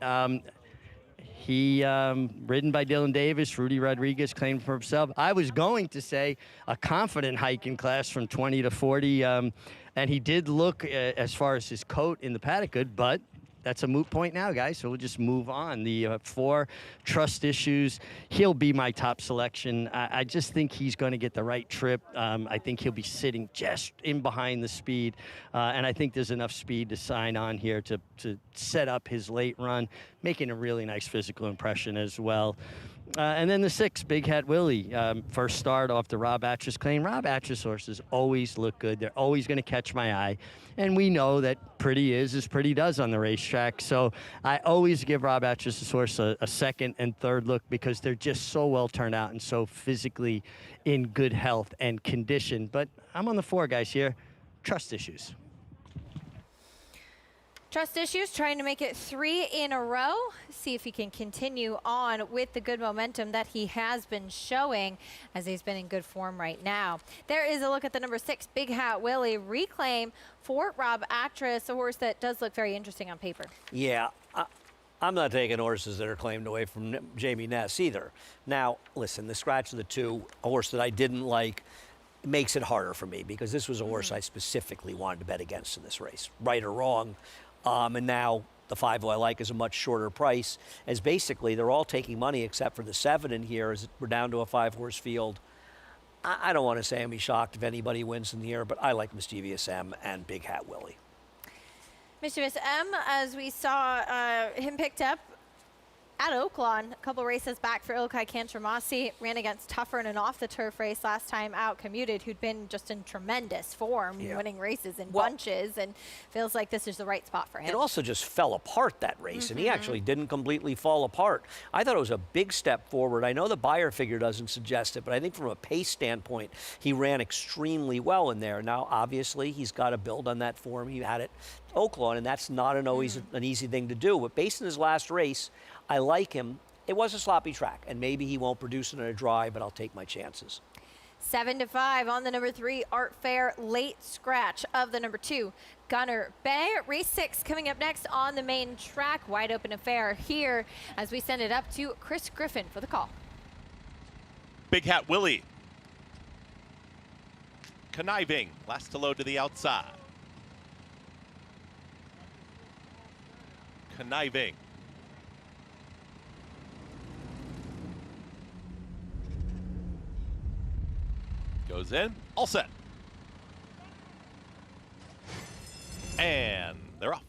He ridden by Dylan Davis, Rudy Rodriguez claimed for himself. I was going to say a confident hike in class from 20 to 40, and he did look, as far as his coat in the paddock, good, but that's a moot point now, guys, so we'll just move on. The 4, Trust Issues, he'll be my top selection. I just think he's going to get the right trip. I think he'll be sitting just in behind the speed, and I think there's enough speed to sign on here to set up his late run, making a really nice physical impression as well. And then the 6, Big Hat Willie, first start off the Rob Atras claim. Rob Atras horses always look good. They're always going to catch my eye. And we know that pretty is as pretty does on the racetrack. So I always give Rob Atras' horse a second and third look because they're just so well turned out and so physically in good health and condition. But I'm on the 4 guys here. Trust Issues. Trust Issues trying to make it 3 in a row. See if he can continue on with the good momentum that he has been showing as he's been in good form right now. There is a look at the number 6, Big Hat Willie, reclaim for Rob Atras, a horse that does look very interesting on paper. Yeah, I'm not taking horses that are claimed away from Jamie Ness either. Now, listen, the scratch of the 2, a horse that I didn't like, makes it harder for me because this was a horse I specifically wanted to bet against in this race, right or wrong. And now the 5 who I like is a much shorter price, as basically they're all taking money except for the 7 in here as we're down to a 5-horse field. I don't want to say I'd be shocked if anybody wins in the air, but I like Mischievous M and Big Hat Willie. Mischievous M, as we saw him picked up at Oaklawn, a couple races back for Ilkay Kantromasi, ran against Tougher in an off-the-turf race last time out, Commuted, who'd been just in tremendous form, winning races in bunches, and feels like this is the right spot for him. It also just fell apart, that race, and he actually didn't completely fall apart. I thought it was a big step forward. I know the buyer figure doesn't suggest it, but I think from a pace standpoint, he ran extremely well in there. Now, obviously, he's got to build on that form he had at Oaklawn, and that's not always an easy thing to do. But based on his last race, I like him. It was a sloppy track, and maybe he won't produce it in a dry, but I'll take my chances. 7-5 on the number 3, Art Fair, late scratch of the number 2, Gunner Bay. Race 6 coming up next on the main track. Wide open affair here as we send it up to Chris Griffin for the call. Big Hat Willie. Conniving, last to load to the outside. Conniving. Goes in, all set. And they're off.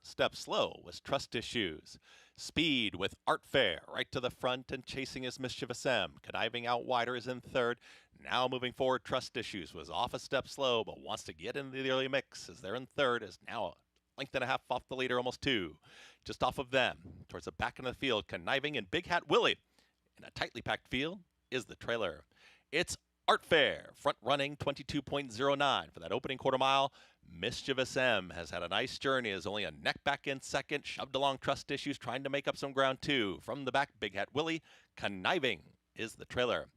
Step slow was Trust Issues. Speed with Art Fair right to the front and chasing is Mischievous M. Conniving out wider is in 3rd. Now moving forward, Trust Issues was off a step slow but wants to get into the early mix as they're in 3rd, is now a length and a half off the leader, almost 2. Just off of them, towards the back end of the field, Conniving and Big Hat Willie. In a tightly packed field is the trailer. It's Art Fair, front running 22.09 for that opening quarter mile. Mischievous M has had a nice journey, is only a neck back in 2nd, shoved along Trust Issues, trying to make up some ground too. From the back, Big Hat Willie, Conniving is the trailer.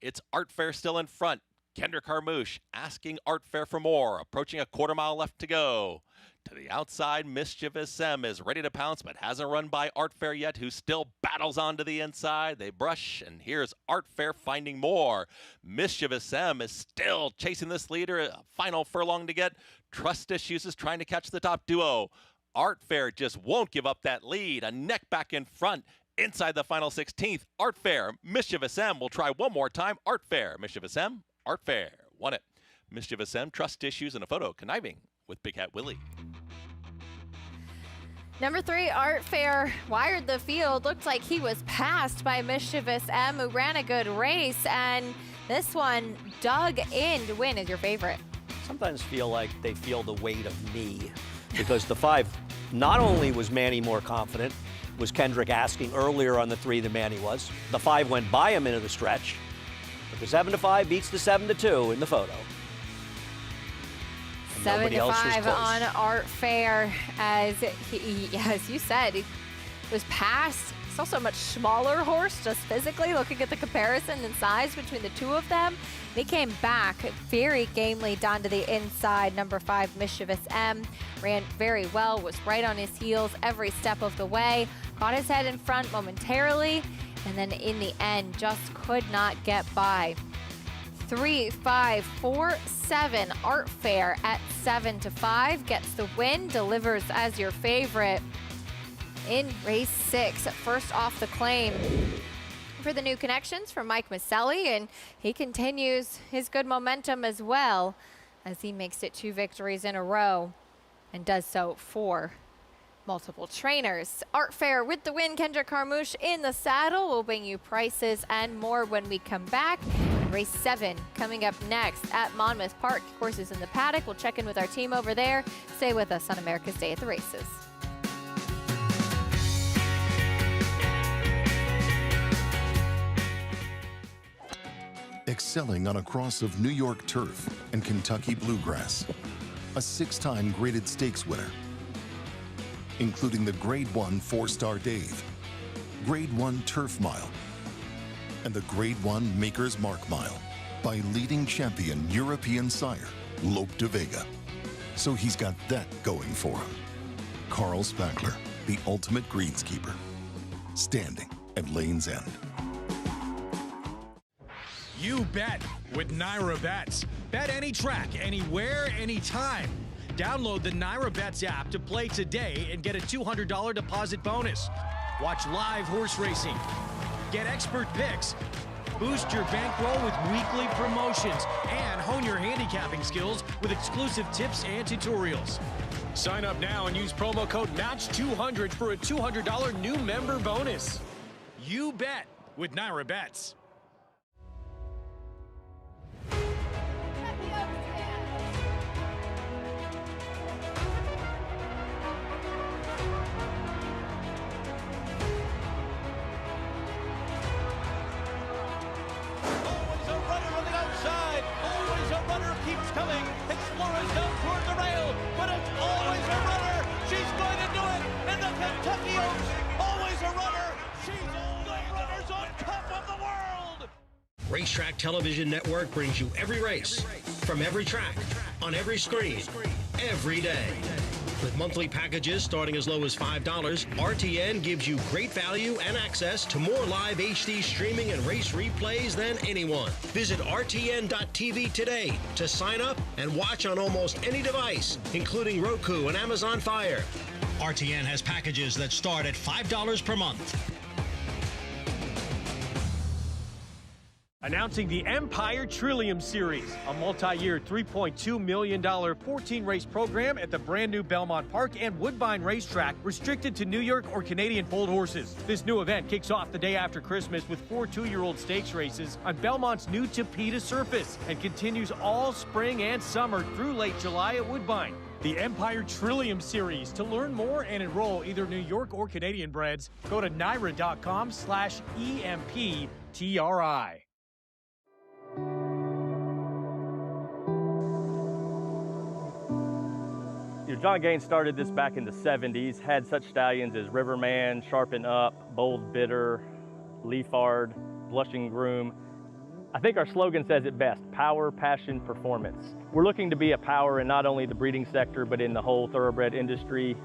It's Art Fair still in front. Kendrick Harmouche asking Art Fair for more, approaching a quarter mile left to go. To the outside, Mischievous M is ready to pounce, but hasn't run by Art Fair yet, who still battles on to the inside. They brush, and here's Art Fair finding more. Mischievous M is still chasing this leader. A final furlong to get. Trust Issues is trying to catch the top duo. Art Fair just won't give up that lead. A neck back in front. Inside the final 16th, Art Fair. Mischievous M will try one more time. Art Fair. Mischievous M. Art Fair. Won it. Mischievous M. Trust Issues in a photo. Conniving with Big Hat Willie. Number 3, Art Fair, wired the field. Looked like he was passed by Mischievous M, who ran a good race, and this one dug in to win is your favorite. Sometimes feel like they feel the weight of me because the 5, not only was Manny more confident, was Kendrick asking earlier on the 3 than Manny was. The 5 went by him into the stretch, but the 7-5 beats the 7-2 in the photo. 7-5 on Art Fair, as he, as you said, he was passed. He's also a much smaller horse, just physically, looking at the comparison in size between the 2 of them. He came back very gamely down to the inside. Number 5, Mischievous M, ran very well, was right on his heels every step of the way, got his head in front momentarily, and then in the end just could not get by. 3, 5, 4, 7. Art Fair at 7-5 gets the win, delivers as your favorite in race 6. First off the claim for the new connections from Mike Maselli, and he continues his good momentum as well as he makes it 2 victories in a row and does so for multiple trainers. Art Fair with the win. Kendrick Carmouche in the saddle. We'll bring you prices and more when we come back. Race 7 coming up next at Monmouth Park. Horses in the paddock. We'll check in with our team over there. Stay with us on America's Day at the Races. Excelling on a cross of New York turf and Kentucky bluegrass. A 6-time graded stakes winner, including the Grade 1 4-Star Dave, Grade 1 Turf Mile, and the Grade 1 Maker's Mark Mile by leading champion European sire, Lope de Vega. So he's got that going for him. Carl Spackler, the ultimate greenskeeper, standing at Lane's End. You bet with Naira Bets. Bet any track, anywhere, anytime. Download the Naira Bets app to play today and get a $200 deposit bonus. Watch live horse racing. Get expert picks. Boost your bankroll with weekly promotions and hone your handicapping skills with exclusive tips and tutorials. Sign up now and use promo code MATCH200 for a $200 new member bonus. You bet with Naira Bets. Keeps coming. Explorers down toward the rail, but it's always a runner. She's going to do it. And the Kentucky Oaks, always a runner. She's all the runners on top of the world. Racetrack Television Network brings you every race, from every track, on every screen, every day. With monthly packages starting as low as $5, RTN gives you great value and access to more live HD streaming and race replays than anyone. Visit RTN.tv today to sign up and watch on almost any device, including Roku and Amazon Fire. RTN has packages that start at $5 per month. Announcing the Empire Trillium Series, a multi-year $3.2 million 14-race program at the brand new Belmont Park and Woodbine Racetrack, restricted to New York or Canadian foaled horses. This new event kicks off the day after Christmas with 4 two-year-old stakes races on Belmont's new Tapeta surface and continues all spring and summer through late July at Woodbine. The Empire Trillium Series. To learn more and enroll either New York or Canadian breds, go to NYRA.com/EMPTRI. John Gaines started this back in the 70s, had such stallions as Riverman, Sharpen Up, Bold Bitter, Leafard, Blushing Groom. I think our slogan says it best: power, passion, performance. We're looking to be a power in not only the breeding sector, but in the whole thoroughbred industry.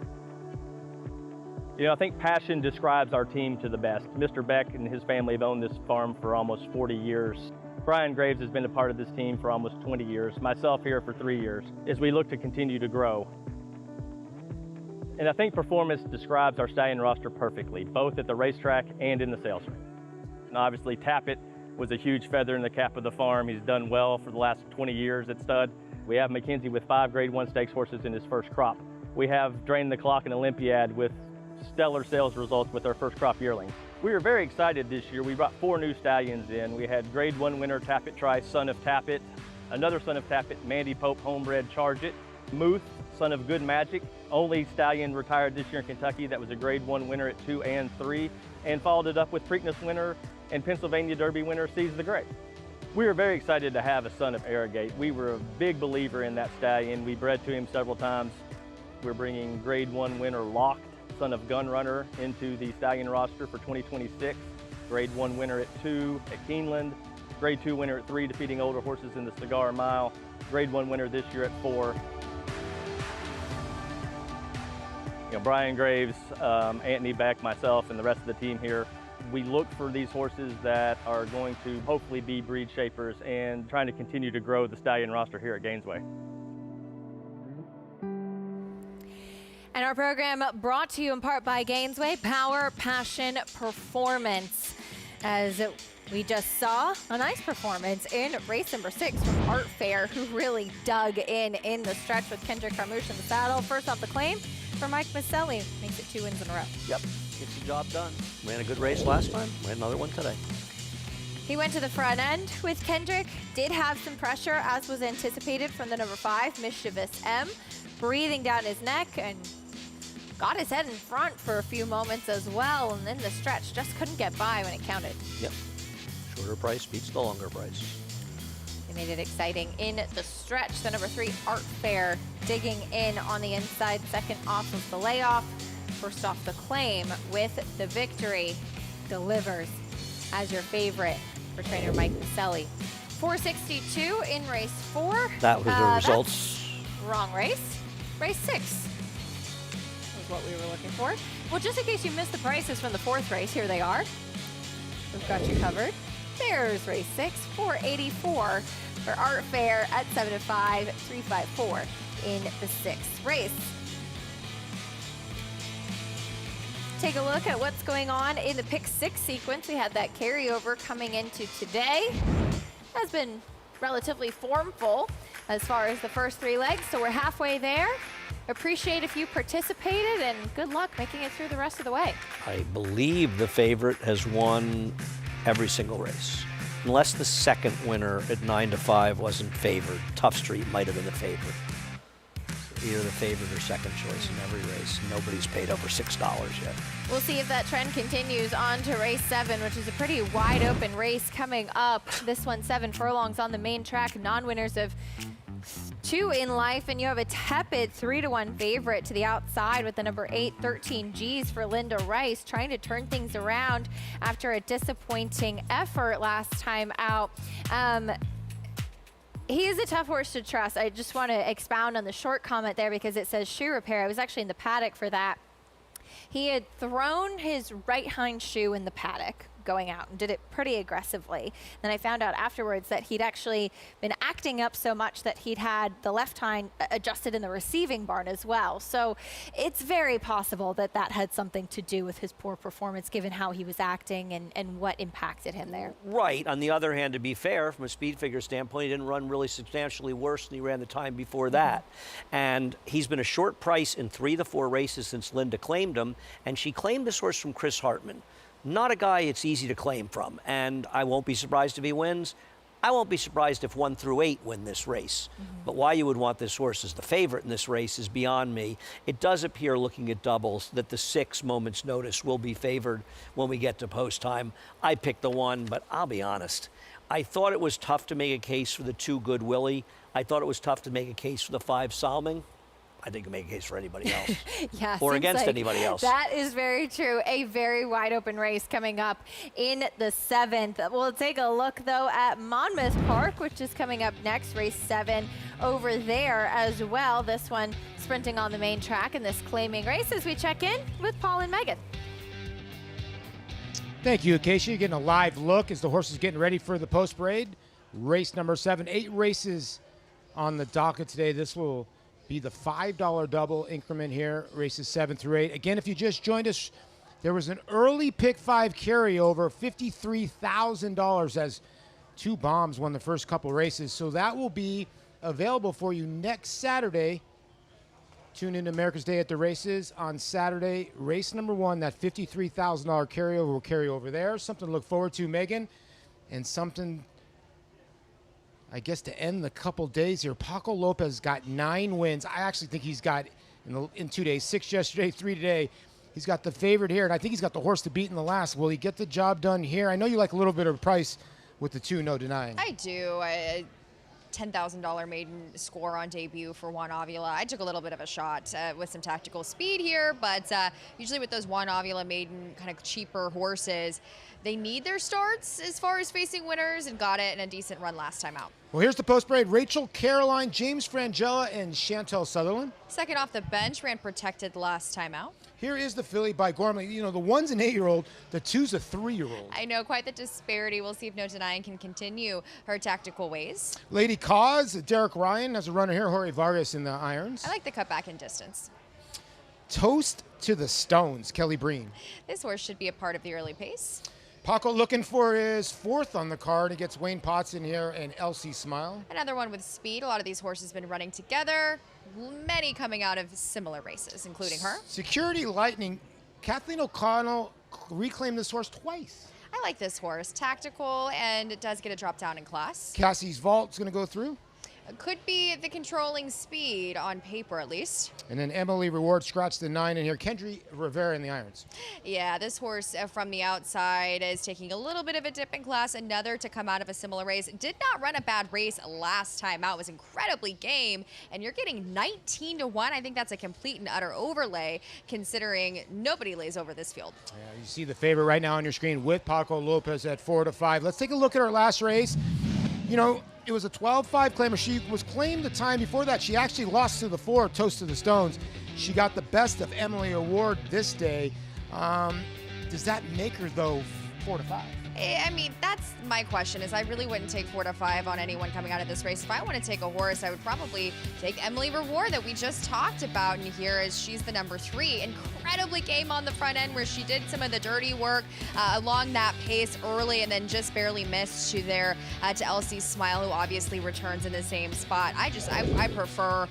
You know, I think passion describes our team to the best. Mr. Beck and his family have owned this farm for almost 40 years. Brian Graves has been a part of this team for almost 20 years, myself here for 3 years, as we look to continue to grow. And I think performance describes our stallion roster perfectly, both at the racetrack and in the sales ring. And obviously, Tappet was a huge feather in the cap of the farm. He's done well for the last 20 years at stud. We have McKenzie with 5 Grade 1 stakes horses in his first crop. We have Drain the Clock and Olympiad with stellar sales results with our first crop yearlings. We were very excited this year. We brought 4 new stallions in. We had Grade 1 winner Tappet Trice, son of Tappet, another son of Tappet, Mandy Pope, homebred Charge It, Muth, son of Good Magic, only stallion retired this year in Kentucky that was a Grade 1 winner at 2 and 3, and followed it up with Preakness winner and Pennsylvania Derby winner Seize the Great. We were very excited to have a son of Arrogate. We were a big believer in that stallion. We bred to him several times. We're bringing Grade 1 winner Locked, son of Gunrunner, into the stallion roster for 2026. Grade 1 winner at 2 at Keeneland. Grade 2 winner at 3, defeating older horses in the Cigar Mile. Grade 1 winner this year at 4. You know, Brian Graves, Anthony Beck, myself, and the rest of the team here, we look for these horses that are going to hopefully be breed shapers and trying to continue to grow the stallion roster here at Gainesway. And our program brought to you in part by Gainesway, Power, Passion, Performance. As we just saw a nice performance in race number 6 from Art Fair, who really dug in the stretch with Kendrick Carmouche in the saddle. First off the claim, for Mike Maselli. Makes it 2 wins in a row. Yep, gets the job done. Ran a good race last time, ran another one today. He went to the front end with Kendrick, did have some pressure as was anticipated from the number 5, Mischievous M, breathing down his neck and got his head in front for a few moments as well, and then the stretch just couldn't get by when it counted. Yep, shorter price beats the longer price. They made it exciting in the stretch. The number 3, Art Fair, digging in on the inside, second off of the layoff, first off the claim with the victory, delivers as your favorite for trainer Mike Maselli. 462 in race 4. That was the results. Wrong race. Race 6 was what we were looking for. Well, just in case you missed the prices from the 4th race, here they are. We've got you covered. There's race 6, 484 for Art Fair at 7-5, 354 in the 6th race. Take a look at what's going on in the pick 6 sequence. We had that carryover coming into today. Has been relatively formful as far as the first 3 legs, so we're halfway there. Appreciate if you participated, and good luck making it through the rest of the way. I believe the favorite has won every single race. Unless the second winner at 9-5 wasn't favored. Tough Street might have been the favorite. Either the favorite or second choice in every race. Nobody's paid over $6 yet. We'll see if that trend continues on to race 7, which is a pretty wide open race coming up. This one, 7 furlongs on the main track. Non-winners of 2 in life, and you have a tepid 3-1 favorite to the outside with the number 8, 13 G's for Linda Rice, trying to turn things around after a disappointing effort last time out. He is a tough horse to trust. I just want to expound on the short comment there because it says shoe repair. I was actually in the paddock for that. He had thrown his right hind shoe in the paddock going out and did it pretty aggressively. Then I found out afterwards that he'd actually been acting up so much that he'd had the left hind adjusted in the receiving barn as well. So it's very possible that that had something to do with his poor performance given how he was acting and what impacted him there. Right. On the other hand, to be fair, from a speed figure standpoint, he didn't run really substantially worse than he ran the time before that. And he's been a short price in 3 of the 4 races since Linda claimed him, and she claimed this horse from Chris Hartman. Not a guy it's easy to claim from, and I won't be surprised if he wins. I won't be surprised if 1 through 8 win this race. But why you would want this horse as the favorite in this race is beyond me. It does appear, looking at doubles, that the 6 Moment's Notice will be favored when we get to post time. I picked the 1, but I'll be honest. I thought it was tough to make a case for the 2 Good Willie. I thought it was tough to make a case for the 5 Salming. I think it can make a case for anybody else. Yeah, or against like anybody else. That is very true. A very wide open race coming up in the 7th. We'll take a look, though, at Monmouth Park, which is coming up next, race 7 over there as well. This one sprinting on the main track in this claiming race as we check in with Paul and Megan. Thank you, Acacia. You're getting a live look as the horse is getting ready for the post parade. Race number 7, 8 races on the docket today. This will be the $5 double increment here, races 7 through 8. Again, if you just joined us, there was an early pick 5 carryover, $53,000 as 2 bombs won the first couple races. So that will be available for you next Saturday. Tune in to America's Day at the Races on Saturday. Race number 1, that $53,000 carryover will carry over there. Something to look forward to, Megan, and something, I guess, to end the couple days here. Paco Lopez got 9 wins. I actually think he's got, in 2 days, 6 yesterday, 3 today. He's got the favorite here, and I think he's got the horse to beat in the last. Will he get the job done here? I know you like a little bit of a price with the 2, no denying. I do. $10,000 maiden score on debut for Juan Avila. I took a little bit of a shot with some tactical speed here, but usually with those Juan Avila maiden kind of cheaper horses, they need their starts as far as facing winners, and got it in a decent run last time out. Well, here's the post parade. Rachel Caroline, James Frangella, and Chantel Sutherland. Second off the bench, ran protected last time out. Here is the filly by Gormley. You know, the 1's an 8-year-old, the 2's a 3-year-old. I know, quite the disparity. We'll see if No Denying can continue her tactical ways. Lady Cause, Derek Ryan has a runner here, Jorge Vargas in the irons. I like the cut back in distance. Toast to the Stones, Kelly Breen. This horse should be a part of the early pace. Paco looking for his 4th on the card. He gets Wayne Potts in here and Elsie Smile. Another one with speed. A lot of these horses have been running together. Many coming out of similar races, including her. Security Lightning. Kathleen O'Connell reclaimed this horse twice. I like this horse. Tactical, and it does get a drop down in class. Cassie's Vault's going to go through. Could be the controlling speed on paper, at least. And then Emily Reward scratched the 9 in here. Kendry Rivera in the irons. Yeah, this horse from the outside is taking a little bit of a dip in class. Another to come out of a similar race. Did not run a bad race last time out. Was incredibly game. And you're getting 19 to 1. I think that's a complete and utter overlay, considering nobody lays over this field. Yeah, you see the favorite right now on your screen with Paco Lopez at 4 to 5. Let's take a look at her last race. You know, it was a 12-5 claimer. She was claimed the time before that. She actually lost to the 4, Toast to the Stones. She got the best of Emily Award this day. Does that make her, though, 4 to 5? I mean, that's my question, is I really wouldn't take 4 to 5 on anyone coming out of this race. If I want to take a horse, I would probably take Emily Reward that we just talked about in here, as she's the number 3. Incredibly game on the front end, where she did some of the dirty work along that pace early and then just barely missed to Elsie Smile, who obviously returns in the same spot. I prefer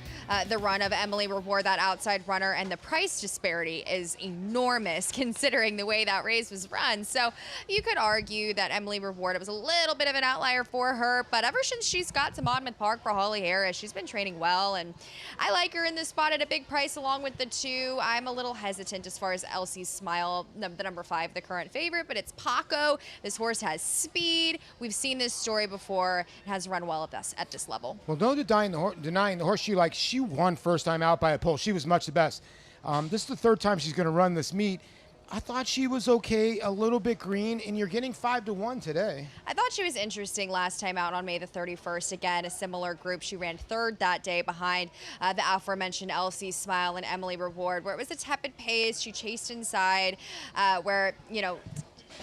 the run of Emily Reward, that outside runner, and the price disparity is enormous considering the way that race was run. So you could argue that Emily Reward, it was a little bit of an outlier for her, but ever since she's got to Monmouth Park for Holly Harris, she's been training well, and I like her in this spot at a big price along with the 2. I'm a little hesitant as far as Elsie Smile, the number 5, the current favorite, but it's Paco. This horse has speed. We've seen this story before. It has run well at this level. Well, no denying the horse she likes. She won first time out by a pole. She was much the best. This is the 3rd time she's going to run this meet. I thought she was okay, a little bit green, and you're getting 5 to 1 today. I thought she was interesting last time out on May the 31st. Again, a similar group. She ran 3rd that day behind the aforementioned Elsie Smile and Emily Reward, where it was a tepid pace. She chased inside, where, you know,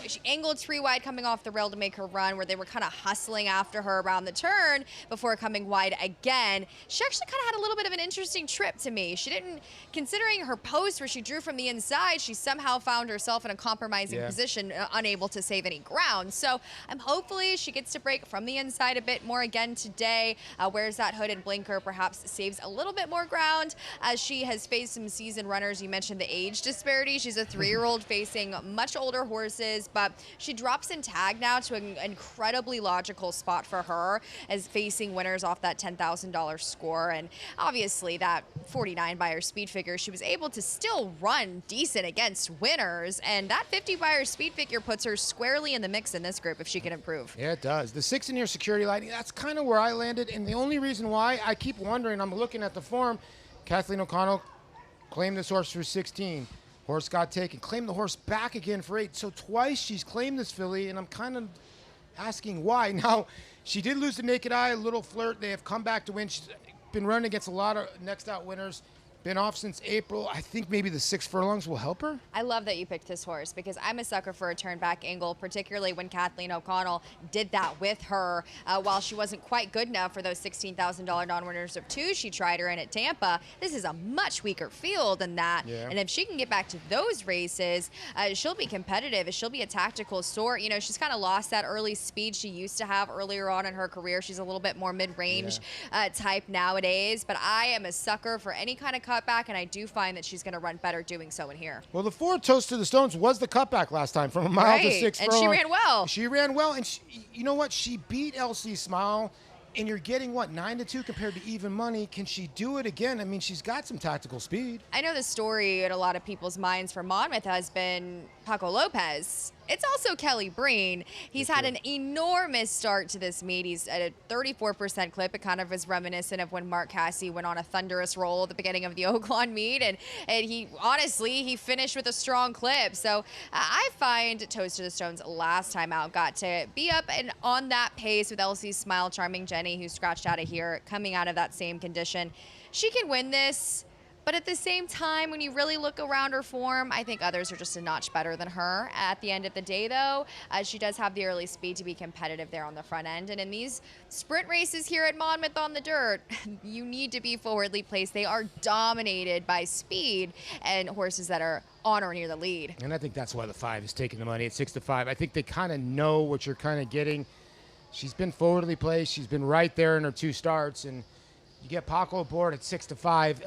she angled 3 wide coming off the rail to make her run, where they were kind of hustling after her around the turn before coming wide again. She actually kind of had a little bit of an interesting trip to me. She didn't, considering her post where she drew from the inside, she somehow found herself in a compromising position, unable to save any ground. So I'm hopefully she gets to break from the inside a bit more again today. Wears that hooded blinker, perhaps saves a little bit more ground, as she has faced some seasoned runners. You mentioned the age disparity. She's a 3-year-old facing much older horses, but she drops in tag now to an incredibly logical spot for her, as facing winners off that $10,000 score. And obviously that 49 Beyer speed figure, she was able to still run decent against winners, and that 50 Beyer speed figure puts her squarely in the mix in this group if she can improve. Yeah, it does. The 6 in here, Security Lightning, that's kind of where I landed, and the only reason why I keep wondering, I'm looking at the form, Kathleen O'Connell claimed this horse for 16. Horse got taken, claimed the horse back again for 8. So twice she's claimed this filly, and I'm kind of asking why. Now, she did lose to Naked Eye, a little flirt. They have come back to win. She's been running against a lot of next out winners. Been off since April. I think maybe the 6 furlongs will help her. I love that you picked this horse, because I'm a sucker for a turn back angle, particularly when Kathleen O'Connell did that with her while she wasn't quite good enough for those $16,000 non-winners of 2 she tried her in at Tampa. This is a much weaker field than that. Yeah. And if she can get back to those races, she'll be competitive. She'll be a tactical sort. You know, she's kind of lost that early speed she used to have earlier on in her career. She's a little bit more mid-range type nowadays, but I am a sucker for any kind of cutback, and I do find that she's going to run better doing so in here. Well, the 4 Toast to the Stones was the cutback last time from a mile to 6 and furlong. she ran well. She ran well, and you know what? She beat Elsie Smile, and you're getting, what, 9 to 2 compared to even money. Can she do it again? I mean, she's got some tactical speed. I know the story in a lot of people's minds for Monmouth has been Paco Lopez. It's also Kelly Breen. He's had an enormous start to this meet. He's at a 34% clip. It kind of is reminiscent of when Mark Casse went on a thunderous roll at the beginning of the Oaklawn meet, and he honestly, he finished with a strong clip. So I find Toast to the Stones last time out got to be up and on that pace with Elsie Smile, Charming Jenny, who scratched out of here, coming out of that same condition. She can win this, But at the same time, when you really look around her form, I think others are just a notch better than her. At the end of the day, though, she does have the early speed to be competitive there on the front end. And in these sprint races here at Monmouth on the dirt, you need to be forwardly placed. They are dominated by speed and horses that are on or near the lead. And I think that's why the 5 is taking the money at 6-5. I think they kind of know what you're kind of getting. She's been forwardly placed. She's been right there in her 2 starts. And you get Paco aboard at 6-5.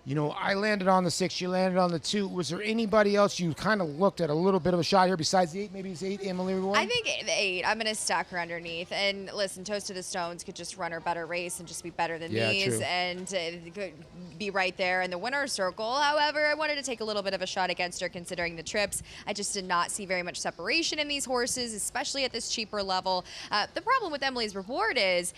You know, I landed on the 6, you landed on the 2. Was there anybody else you kind of looked at a little bit of a shot here besides the 8? Maybe it's 8, Emily Reward? I think the 8. I'm going to stack her underneath. And listen, Toast to the Stones could just run her better race and just be better than these. True. And could be right there in the winner's circle. However, I wanted to take a little bit of a shot against her considering the trips. I just did not see very much separation in these horses, especially at this cheaper level. The problem with Emily's Reward is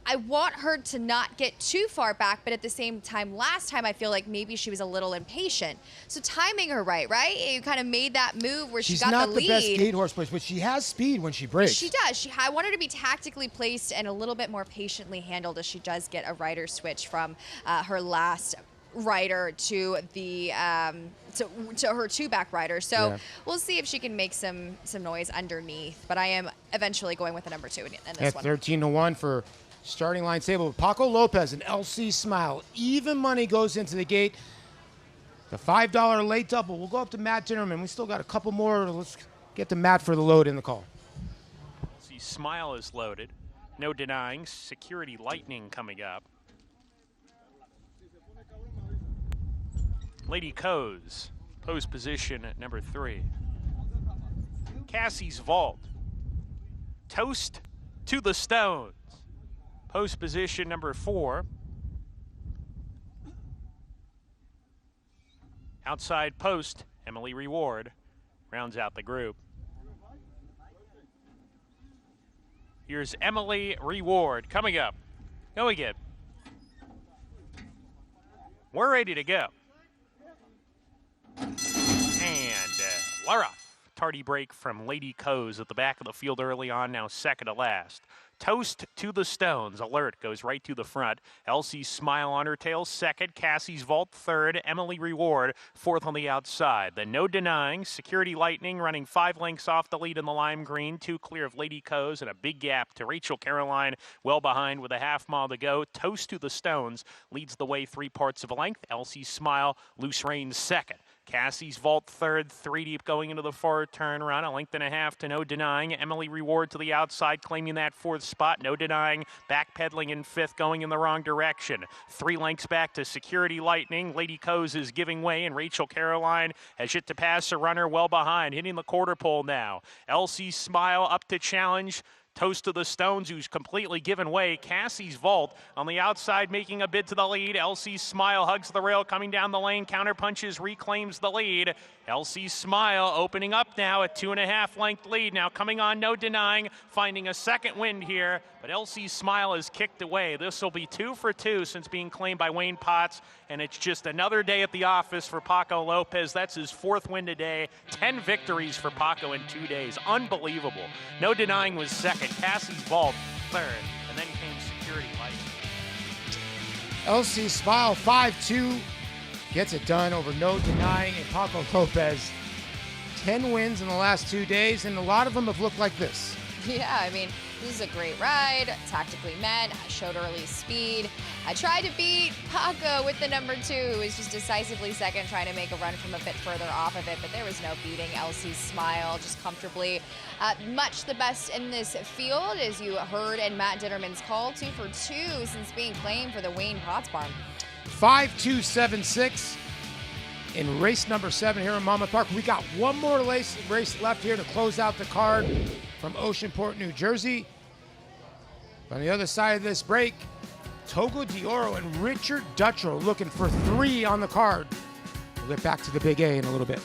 I want her to not get too far back, but at the same time, last time I feel like maybe she was a little impatient. So timing her right? You kind of made that move where she got the lead. She's not the best gate horse place, but she has speed when she breaks. She does. I want her to be tactically placed and a little bit more patiently handled as she does get a rider switch from her last rider to the to her 2-back rider. So Yeah. we'll see if she can make some noise underneath. But I am eventually going with the number 2 in this At one. 13-1 for starting line stable. Paco Lopez and LC Smile. Even money goes into the gate. The $5 late double. We'll go up to Matt Dinnerman. We still got a couple more. Let's get to Matt for the load in the call. See, Smile is loaded. No denying. Security Lightning coming up. Lady Coes, pose position at number 3. Cassie's Vault. Toast to the Stones. Post position number 4. Outside post, Emily Reward rounds out the group. Here's Emily Reward coming up. Go again. We're ready to go. And Laura. Tardy break from Lady Coes at the back of the field early on, now second to last. Toast to the Stones. Alert goes right to the front. Elsie Smile on her tail, second. Cassie's Vault, third. Emily Reward, fourth on the outside. Then No Denying. Security Lightning running 5 lengths off the lead in the lime green. 2 clear of Lady Coes and a big gap to Rachel Caroline, well behind with a half mile to go. Toast to the Stones leads the way 3 parts of a length. Elsie Smile, Loose Reins second. Cassie's Vault third, 3 deep going into the forward turn run. 1.5 lengths to No Denying. Emily Reward to the outside, claiming that 4th spot. No Denying, backpedaling in 5th, going in the wrong direction. 3 lengths back to Security Lightning. Lady Coes is giving way, and Rachel Caroline has yet to pass a runner well behind, hitting the quarter pole now. Elsie Smile up to challenge. Toast to the Stones, who's completely given way. Cassie's Vault on the outside, making a bid to the lead. Elsie's Smile hugs the rail, coming down the lane, counterpunches, reclaims the lead. Elsie's Smile opening up now, a 2.5 length lead. Now coming on, No Denying, finding a second wind here, but Elsie's Smile is kicked away. This will be 2 for 2 since being claimed by Wayne Potts, and it's just another day at the office for Paco Lopez. That's his 4th win today. 10 victories for Paco in 2 days. Unbelievable. No Denying was second. Cassie's Vault third, and then came Security Light. LC Smile 5-2 gets it done over No Denying and Paco Lopez. 10 wins in the last 2 days, and a lot of them have looked like this. Yeah, I mean, this is a great ride, tactically met, showed early speed. I tried to beat Paco with the number 2, who was just decisively second, trying to make a run from a bit further off of it, but there was no beating Elsie's Smile, just comfortably. Much the best in this field, as you heard in Matt Ditterman's call, 2 for 2 since being claimed for the Wayne Potts Barn. 5-2-7-6 in race number 7 here in Monmouth Park. We got one more race left here to close out the card from Oceanport, New Jersey. On the other side of this break, Togo Dioro and Richard Dutrow looking for 3 on the card. We'll get back to the Big A in a little bit.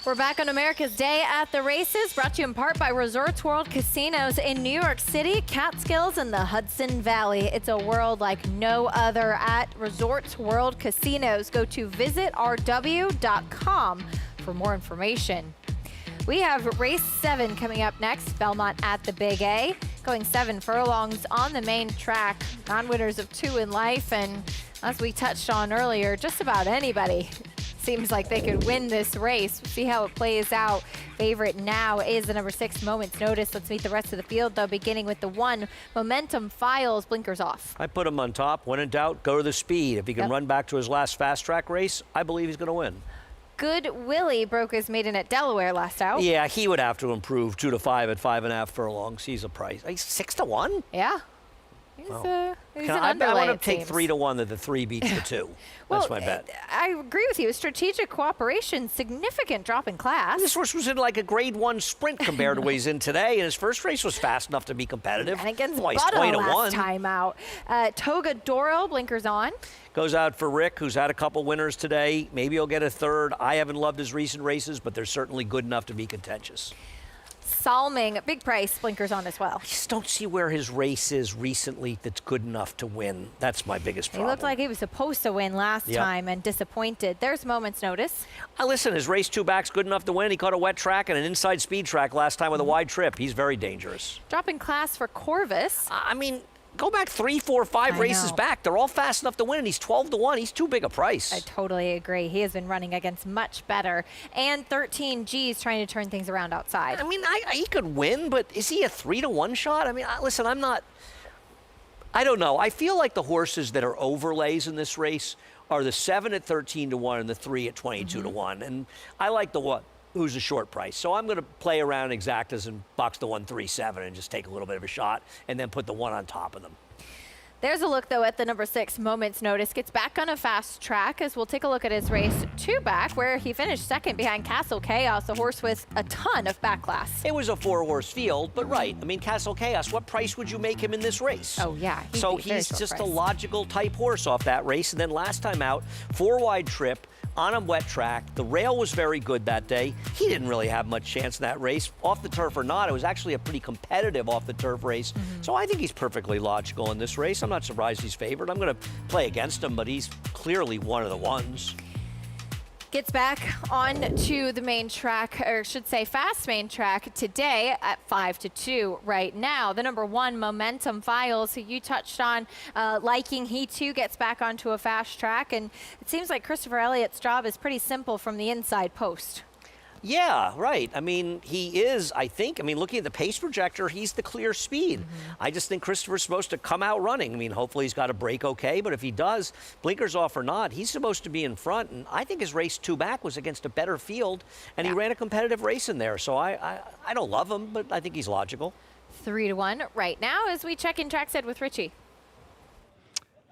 We're back on America's Day at the Races, brought to you in part by Resorts World Casinos in New York City, Catskills, and the Hudson Valley. It's a world like no other at Resorts World Casinos. Go to visitrw.com for more information. We have race 7 coming up next, Belmont at the Big A, going 7 furlongs on the main track. Non-winners of 2 in life, and as we touched on earlier, just about anybody seems like they could win this race. We'll see how it plays out. Favorite now is the number 6, Moment's Notice. Let's meet the rest of the field, though, beginning with the 1, Momentum Files, blinkers off. I put him on top. When in doubt, go to the speed. If he can run back to his last fast track race, I believe he's going to win. Good Willie broke his maiden at Delaware last out. Yeah, he would have to improve 2 to 5 at 5.5 furlongs. He's a price. He's 6 to 1? Yeah. He's an I underlay, want to it take seems. 3 to 1 that the 3 beats the 2. That's my bet. I agree with you. Strategic cooperation, significant drop in class. This horse was in like a grade 1 sprint compared to what he's in today, and his first race was fast enough to be competitive. And against Boy, he's Butto 20 to last 1. time out. Toga Doro, blinkers on. Goes out for Rick, who's had a couple winners today. Maybe he'll get a third. I haven't loved his recent races, but they're certainly good enough to be contentious. Salming, big price, blinkers on as well. I just don't see where his race is recently that's good enough to win. That's my biggest problem. He looked like he was supposed to win last time and disappointed. There's Moment's Notice. Listen, his race 2 back's good enough to win. He caught a wet track and an inside speed track last time with a wide trip. He's very dangerous. Drop in class for Corvus. I mean, go back 3, 4, 5 races back. They're all fast enough to win, and he's 12 to 1. He's too big a price. I totally agree. He has been running against much better. And 13G's trying to turn things around outside. I mean, he could win, but is he a 3 to 1 shot? I mean, listen, I don't know. I feel like the horses that are overlays in this race are the 7 at 13 to 1 and the 3 at 22 to 1. And I like the 1 who's a short price. So I'm going to play around exactas and box the 137 and just take a little bit of a shot and then put the 1 on top of them. There's a look, though, at the number 6, Moment's Notice. Gets back on a fast track as we'll take a look at his race 2 back, where he finished second behind Castle Chaos, a horse with a ton of back class. It was a 4-horse field, but right. I mean, Castle Chaos, what price would you make him in this race? Oh, yeah. So he's just a logical type horse off that race. And then last time out, 4-wide trip on a wet track. The rail was very good that day. He didn't really have much chance in that race. Off the turf or not, it was actually a pretty competitive off the turf race. So I think he's perfectly logical in this race. I'm not surprised he's favored. I'm going to play against him, but he's clearly one of the ones. Gets back on to the main track, or I should say fast main track today at 5 to 2 right now. The number 1, Momentum Files, who you touched on liking. He too gets back onto a fast track, and it seems like Christopher Elliott's job is pretty simple from the inside post. Yeah, right. I mean, he is, I think, looking at the pace projector, he's the clear speed. I just think Christopher's supposed to come out running. I mean, hopefully he's got a break okay, but if he does, blinkers off or not, he's supposed to be in front. And I think his race 2 back was against a better field, and he ran a competitive race in there. So I don't love him, but I think he's logical. 3 to 1 right now as we check in Trackside with Richie.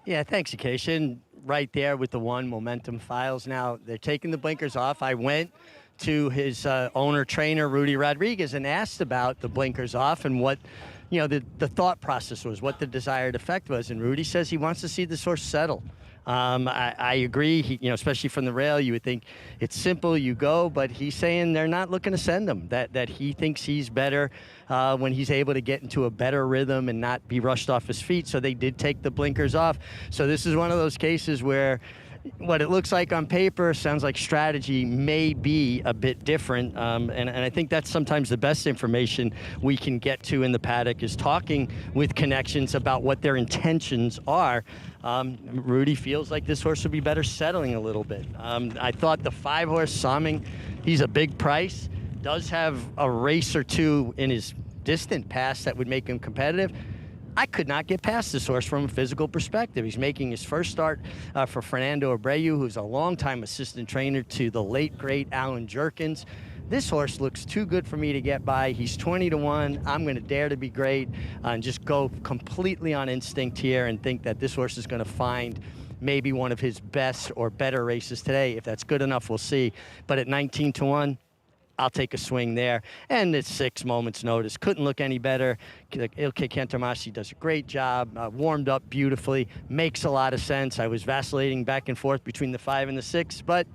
Yeah, thanks, Acacia. Right there with the 1, Momentum Files. Now, they're taking the blinkers off. I went to his owner-trainer, Rudy Rodriguez, and asked about the blinkers off and what, the thought process was, what the desired effect was. And Rudy says he wants to see this horse settle. I agree. He, especially from the rail, you would think it's simple, you go, but he's saying they're not looking to send him, that he thinks he's better when he's able to get into a better rhythm and not be rushed off his feet. So they did take the blinkers off. So this is one of those cases where what it looks like on paper sounds like strategy may be a bit different. And I think that's sometimes the best information we can get to in the paddock is talking with connections about what their intentions are. Rudy feels like this horse would be better settling a little bit. I thought the 5-horse Salming, he's a big price, does have a race or 2 in his distant past that would make him competitive. I could not get past this horse from a physical perspective. He's making his first start for Fernando Abreu, who's a longtime assistant trainer to the late, great Alan Jerkins. This horse looks too good for me to get by. He's 20 to 1. I'm going to dare to be great and just go completely on instinct here and think that this horse is going to find maybe one of his best or better races today. If that's good enough, we'll see. But at 19 to 1, I'll take a swing there. And it's 6, Moment's Notice. Couldn't look any better. Ilke Cantermasi does a great job, warmed up beautifully, makes a lot of sense. I was vacillating back and forth between the 5 and the 6, but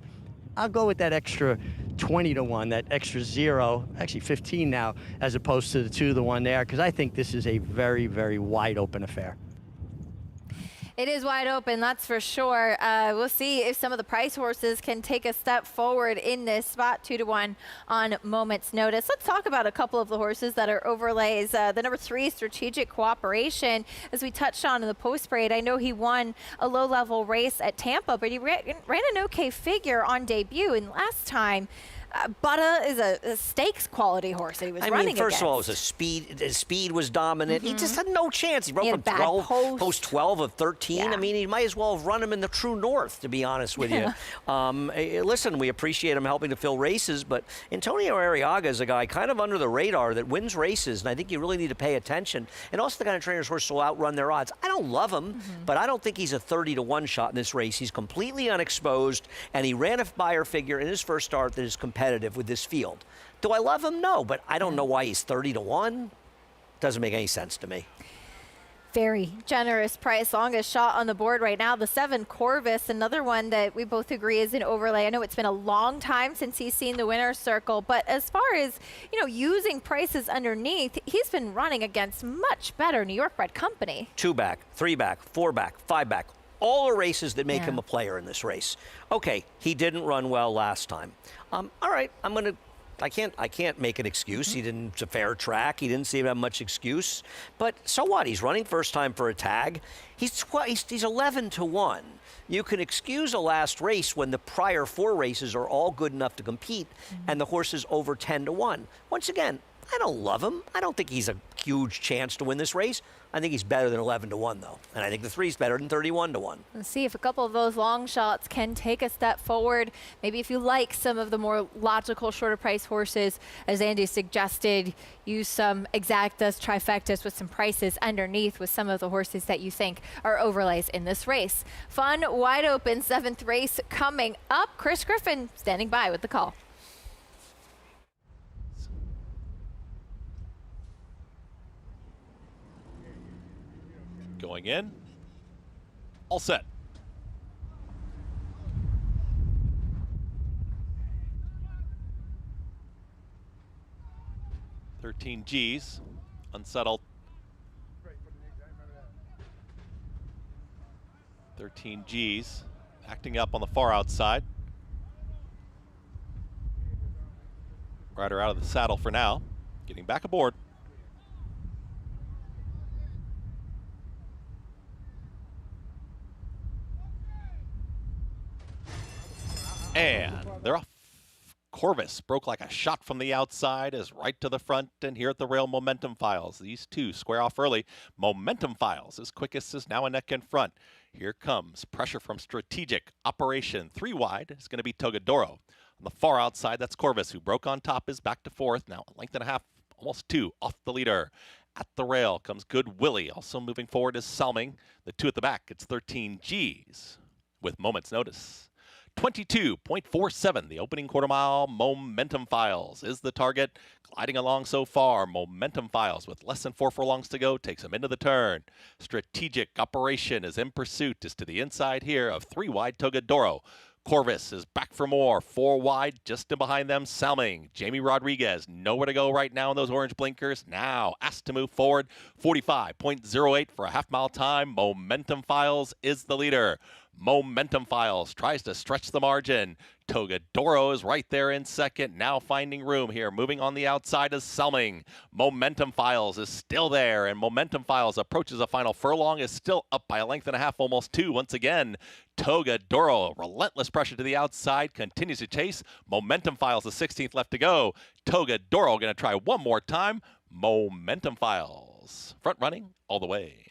I'll go with that extra 20 to 1, that extra 0, actually 15 now, as opposed to the 2 to 1 there, because I think this is a very, very wide open affair. It is wide open, that's for sure. We'll see if some of the price horses can take a step forward in this spot, 2 to 1 on Moment's Notice. Let's talk about a couple of the horses that are overlays. The number 3, Strategic Cooperation, as we touched on in the post parade. I know he won a low-level race at Tampa, but he ran an okay figure on debut, and last time, Butta is a stakes quality horse that he was running against. First of all, it was his speed was dominant. He just had no chance. He broke from 12, post 12 of 13. Yeah. I mean, he might as well have run him in the true north, to be honest with you. Listen, we appreciate him helping to fill races, but Antonio Arriaga is a guy kind of under the radar that wins races, and I think you really need to pay attention. And also the kind of trainer's horse will outrun their odds. I don't love him, but I don't think he's a 30 to 1 shot in this race. He's completely unexposed, and he ran a buyer figure in his first start that is competitive with this field. Do I love him? No, but I don't know why he's 30 to 1. Doesn't make any sense to me. Very generous price. Longest shot on the board right now, the 7 Corvus, another one that we both agree is an overlay. I know it's been a long time since he's seen the winner's circle, but as far as, using prices underneath, he's been running against much better New York bred company. 2 back, 3 back, 4 back, 5 back. All the races that make him a player in this race. Okay, he didn't run well last time. All right, I can't make an excuse. It's a fair track. He didn't seem to have much excuse. But so what? He's running first time for a tag. He's 11 to 1. You can excuse a last race when the prior 4 races are all good enough to compete and the horse is over 10 to 1. Once again, I don't love him. I don't think he's a huge chance to win this race. I think he's better than 11 to 1, though. And I think the 3's better than 31 to 1. Let's see if a couple of those long shots can take a step forward. Maybe if you like some of the more logical, shorter price horses, as Andy suggested, use some exactas, trifectas with some prices underneath with some of the horses that you think are overlays in this race. Fun, wide open 7th race coming up. Chris Griffin standing by with the call. Going in. All set. "13 G's, unsettled. 13 G's, acting up on the far outside. Rider out of the saddle for now, getting back aboard. And they're off. Corvus broke like a shot from the outside, is right to the front, and here at the rail, Momentum Files. These two square off early. Momentum Files, his quickest, is now a neck in front. Here comes pressure from Strategic Operation. 3 wide is going to be Togadoro. On the far outside, that's Corvus, who broke on top, is back to 4th. Now a length and a half, almost 2, off the leader. At the rail comes Good Willie. Also moving forward is Salming. The 2 at the back, it's 13 G's with Moment's Notice. 22.47, the opening quarter mile. Momentum Files is the target. Gliding along so far. Momentum Files, with less than 4 furlongs to go, takes him into the turn. Strategic Operation is in pursuit, is to the inside here of 3 wide Togadoro. Corvus is back for more. 4 wide, just in behind them, Salming. Jamie Rodriguez, nowhere to go right now in those orange blinkers. Now asked to move forward. 45.08 for a half-mile time. Momentum Files is the leader. Momentum Files tries to stretch the margin. Togadoro is right there in second, now finding room here. Moving on the outside is Salming. Momentum Files is still there, and Momentum Files approaches a final furlong, is still up by a length and a half, almost 2. Once again, Togadoro, relentless pressure to the outside, continues to chase. Momentum Files, the 16th left to go. Togadoro going to try one more time. Momentum Files, front running all the way.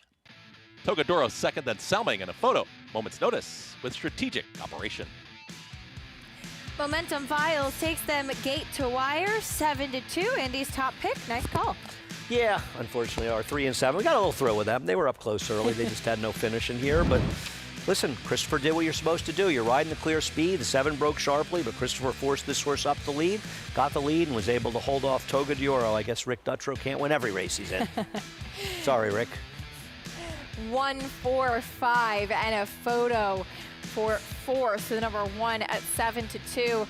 Togadoro second, then Salming, and a photo. Moment's Notice with Strategic Operation. Momentum Files takes them gate to wire, 7 to 2. Andy's top pick. Nice call. Yeah, unfortunately, our 3 and 7. We got a little thrill with them. They were up close early. They just had no finish in here. But listen, Christopher did what you're supposed to do. You're riding the clear speed. The 7 broke sharply, but Christopher forced this horse up the lead, got the lead, and was able to hold off Togadoro. I guess Rick Dutrow can't win every race he's in. Sorry, Rick. 1, 4, 5, and a photo for fourth, the number 1 at 7-2.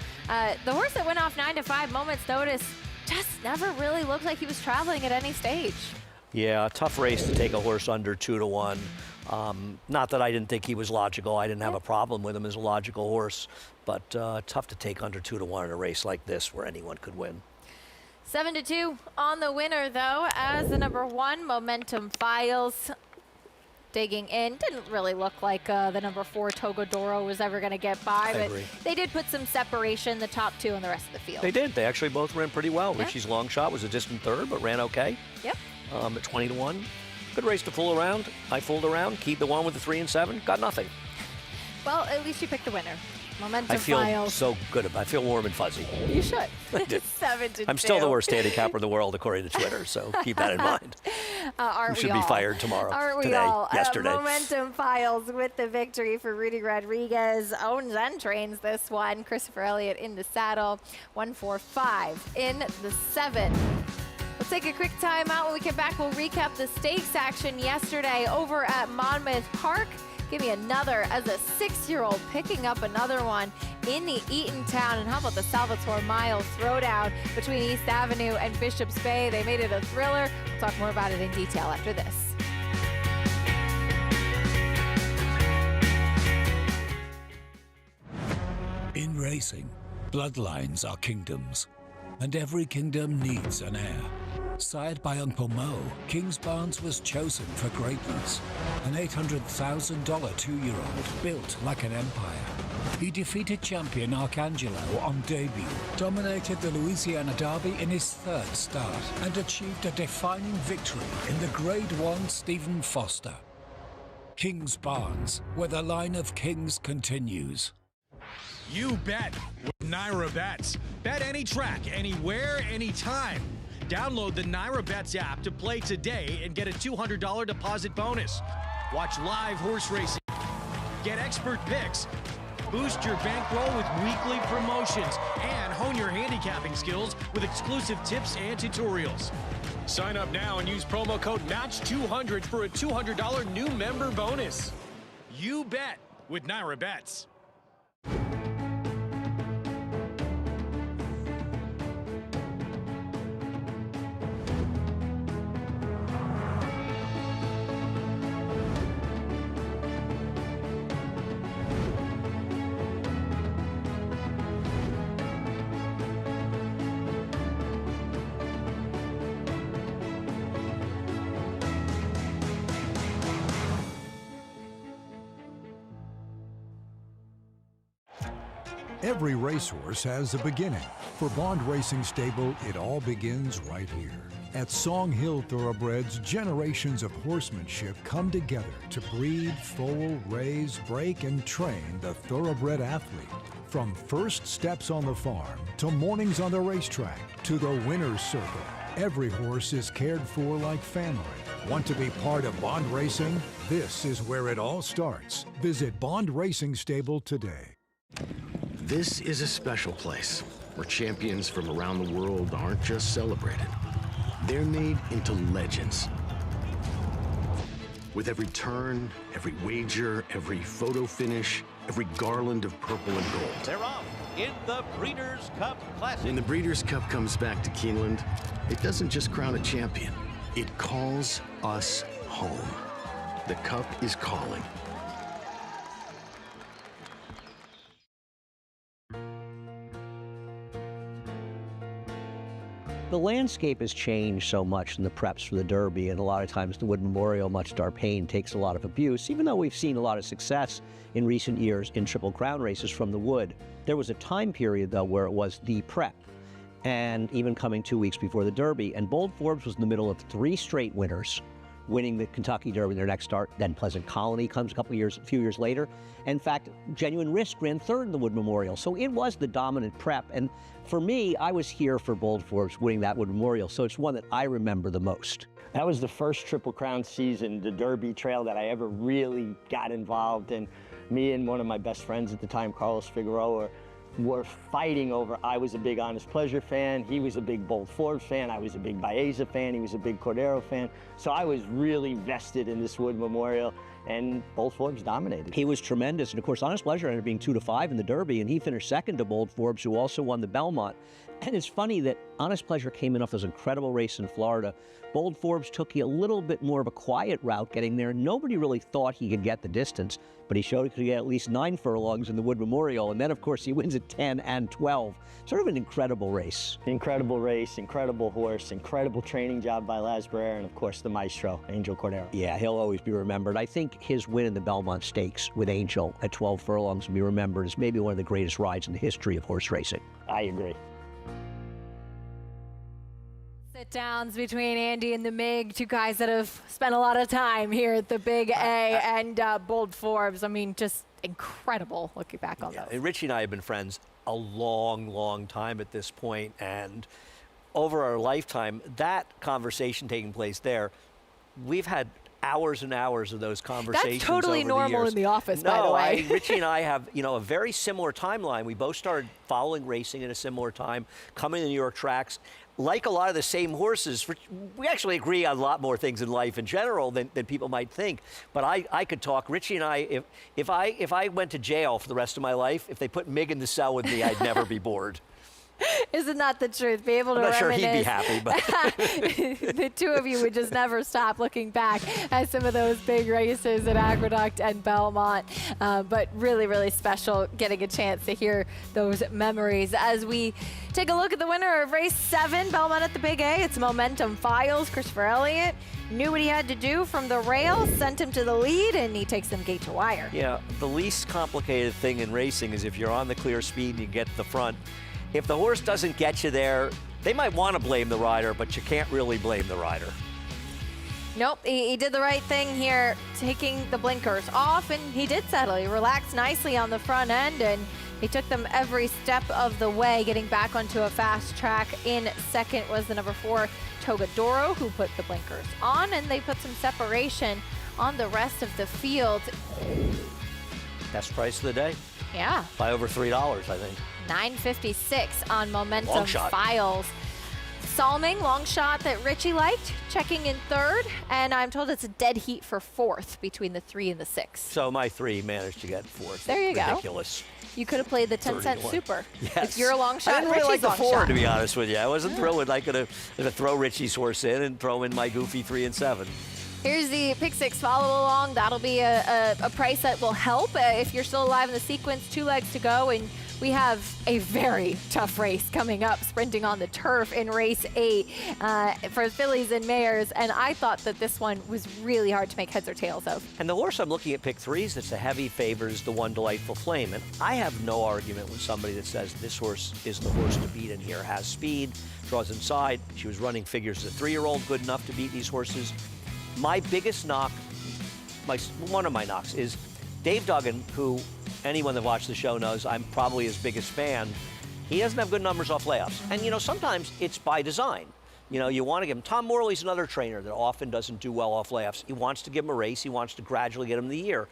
The horse that went off 9 to 5 moments notice just never really looked like he was traveling at any stage. Yeah, tough race to take a horse under 2 to 1. Not that I didn't think he was logical. I didn't have a problem with him as a logical horse, but tough to take under 2 to 1 in a race like this where anyone could win. 7-2 on the winner, though, as the number 1, Momentum Files. Digging in, didn't really look like the number 4, Togodoro, was ever going to get by, but they did put some separation, the top 2 and the rest of the field. They did. They actually both ran pretty well. Yeah. Richie's long shot was a distant third, but ran okay. Yep. At 20 to 1. Good race to fool around. I fooled around. Keyed the one with the 3 and 7. Got nothing. Well, at least you picked the winner. Momentum I feel Files. so good about it. I feel warm and fuzzy. You should. I do. 7-2. I'm still the worst handicapper in the world, according to Twitter, so keep that in mind. Aren't You should we be all? fired tomorrow. Aren't we today, all? yesterday. Momentum Files with the victory for Rudy Rodriguez. Owns and trains this one. Christopher Elliott in the saddle. 1-4-5 in the 7. Let's take a quick timeout. When we get back, we'll recap the stakes action yesterday over at Monmouth Park. Give me another as a 6-year-old picking up another one in the Eatontown. And how about the Salvatore Miles throwdown between East Avenue and Bishop's Bay? They made it a thriller. We'll talk more about it in detail after this. In racing, bloodlines are kingdoms, and every kingdom needs an heir. Sired by Uncle Mo, Kingsbarns was chosen for greatness. An $800,000 2-year-old built like an empire. He defeated champion Arcangelo on debut, dominated the Louisiana Derby in his 3rd start, and achieved a defining victory in the Grade 1 Stephen Foster. Kingsbarns, where the line of kings continues. You bet with Naira Bets. Bet any track, anywhere, anytime. Download the Naira Bets app to play today and get a $200 deposit bonus. Watch live horse racing, get expert picks, boost your bankroll with weekly promotions, and hone your handicapping skills with exclusive tips and tutorials. Sign up now and use promo code MATCH200 for a $200 new member bonus. You bet with Naira Bets. Every racehorse has a beginning. For Bond Racing Stable, it all begins right here. At Song Hill Thoroughbreds, generations of horsemanship come together to breed, foal, raise, break, and train the thoroughbred athlete. From first steps on the farm, to mornings on the racetrack, to the winner's circle, every horse is cared for like family. Want to be part of Bond Racing? This is where it all starts. Visit Bond Racing Stable today. This is a special place where champions from around the world aren't just celebrated. They're made into legends. With every turn, every wager, every photo finish, every garland of purple and gold. They're off in the Breeders' Cup Classic. When the Breeders' Cup comes back to Keeneland, it doesn't just crown a champion. It calls us home. The Cup is calling. The landscape has changed so much in the preps for the Derby, and a lot of times the Wood Memorial, much to our pain, takes a lot of abuse, even though we've seen a lot of success in recent years in Triple Crown races from the Wood. There was a time period, though, where it was the prep, and even coming 2 weeks before the Derby, and Bold Forbes was in the middle of 3 straight winners, winning the Kentucky Derby in their next start. Then Pleasant Colony comes a few years later. In fact, Genuine Risk ran 3rd in the Wood Memorial. So it was the dominant prep. And for me, I was here for Bold Forbes winning that Wood Memorial. So it's one that I remember the most. That was the first Triple Crown season, the Derby Trail, that I ever really got involved in. Me and one of my best friends at the time, Carlos Figueroa, were fighting over. I was a big Honest Pleasure fan. He was a big Bold Forbes fan. I was a big Baeza fan. He was a big Cordero fan. So I was really vested in this Wood Memorial. and Bold Forbes dominated. He was tremendous, and of course, Honest Pleasure ended up being 2-5 in the Derby, and he finished second to Bold Forbes, who also won the Belmont. And it's funny that Honest Pleasure came in off this incredible race in Florida. Bold Forbes took a little bit more of a quiet route getting there. Nobody really thought he could get the distance, but he showed he could get at least 9 furlongs in the Wood Memorial, and then, of course, he wins at 10 and 12. Sort of an incredible race. Incredible race, incredible horse, incredible training job by Laz Barrera, and of course the maestro, Angel Cordero. Yeah, he'll always be remembered. I think his win in the Belmont Stakes with Angel at 12 furlongs will be remembered as maybe one of the greatest rides in the history of horse racing. I agree. Sit-downs between Andy and the Mig, two guys that have spent a lot of time here at the Big A, and Bold Forbes. I mean, just incredible looking back on those. And Richie and I have been friends a long, long time at this point, and over our lifetime, that conversation taking place there, we've had hours and hours of those conversations. That's totally over normal the years. in the office, no, by the way. Richie and I have, a very similar timeline. We both started following racing at a similar time, coming to the New York tracks. Like a lot of the same horses, we actually agree on a lot more things in life in general than people might think. But I could talk. Richie and I, if I went to jail for the rest of my life, if they put Mig in the cell with me, I'd never be bored. Isn't that the truth? Be able to I'm not sure reminisce. he'd be happy, but The two of you would just never stop looking back at some of those big races at Aqueduct and Belmont. But really, really special getting a chance to hear those memories. As we take a look at the winner of race 7, Belmont at the Big A, it's Momentum Files. Christopher Elliott knew what he had to do from the rail, sent him to the lead, and he takes them gate to wire. Yeah, the least complicated thing in racing is if you're on the clear speed and you get to the front. If the horse doesn't get you there, they might want to blame the rider, but you can't really blame the rider. Nope, he did the right thing here, taking the blinkers off, and he did settle. He relaxed nicely on the front end, and he took them every step of the way, getting back onto a fast track. In second was the number 4, Togadoro, who put the blinkers on, and they put some separation on the rest of the field. Best price of the day. Yeah. By over $3, I think. $9.56 on Momentum Long shot. Files. Salming, long shot that Richie liked, checking in third, and I'm told it's a dead heat for 4th between the 3 and the 6. So my 3 managed to get 4th. There you go. Ridiculous. You could have played the 10-cent 31. super. Yes. If you're a long shot, I didn't really Richie's like the long 4, shot. to be honest with you. I wasn't thrilled. I could have throw Richie's horse in and throw in my goofy 3 and 7. Here's the pick 6 follow along. That'll be a price that will help if you're still alive in the sequence. 2 legs to go, and we have a very tough race coming up, sprinting on the turf in race 8 for fillies and mares. And I thought that this one was really hard to make heads or tails of. And the horse I'm looking at pick 3 that's a heavy favor is the One Delightful Flame. And I have no argument with somebody that says this horse is the horse to beat in here. Has speed, draws inside. She was running figures as a 3-year-old, good enough to beat these horses. My biggest knock, one of my knocks, is Dave Duggan, who anyone that watched the show knows I'm probably his biggest fan. He doesn't have good numbers off layoffs. And, sometimes it's by design. You want to give him. Tom Morley's another trainer that often doesn't do well off layoffs. He wants to give him a race. He wants to gradually get him the year.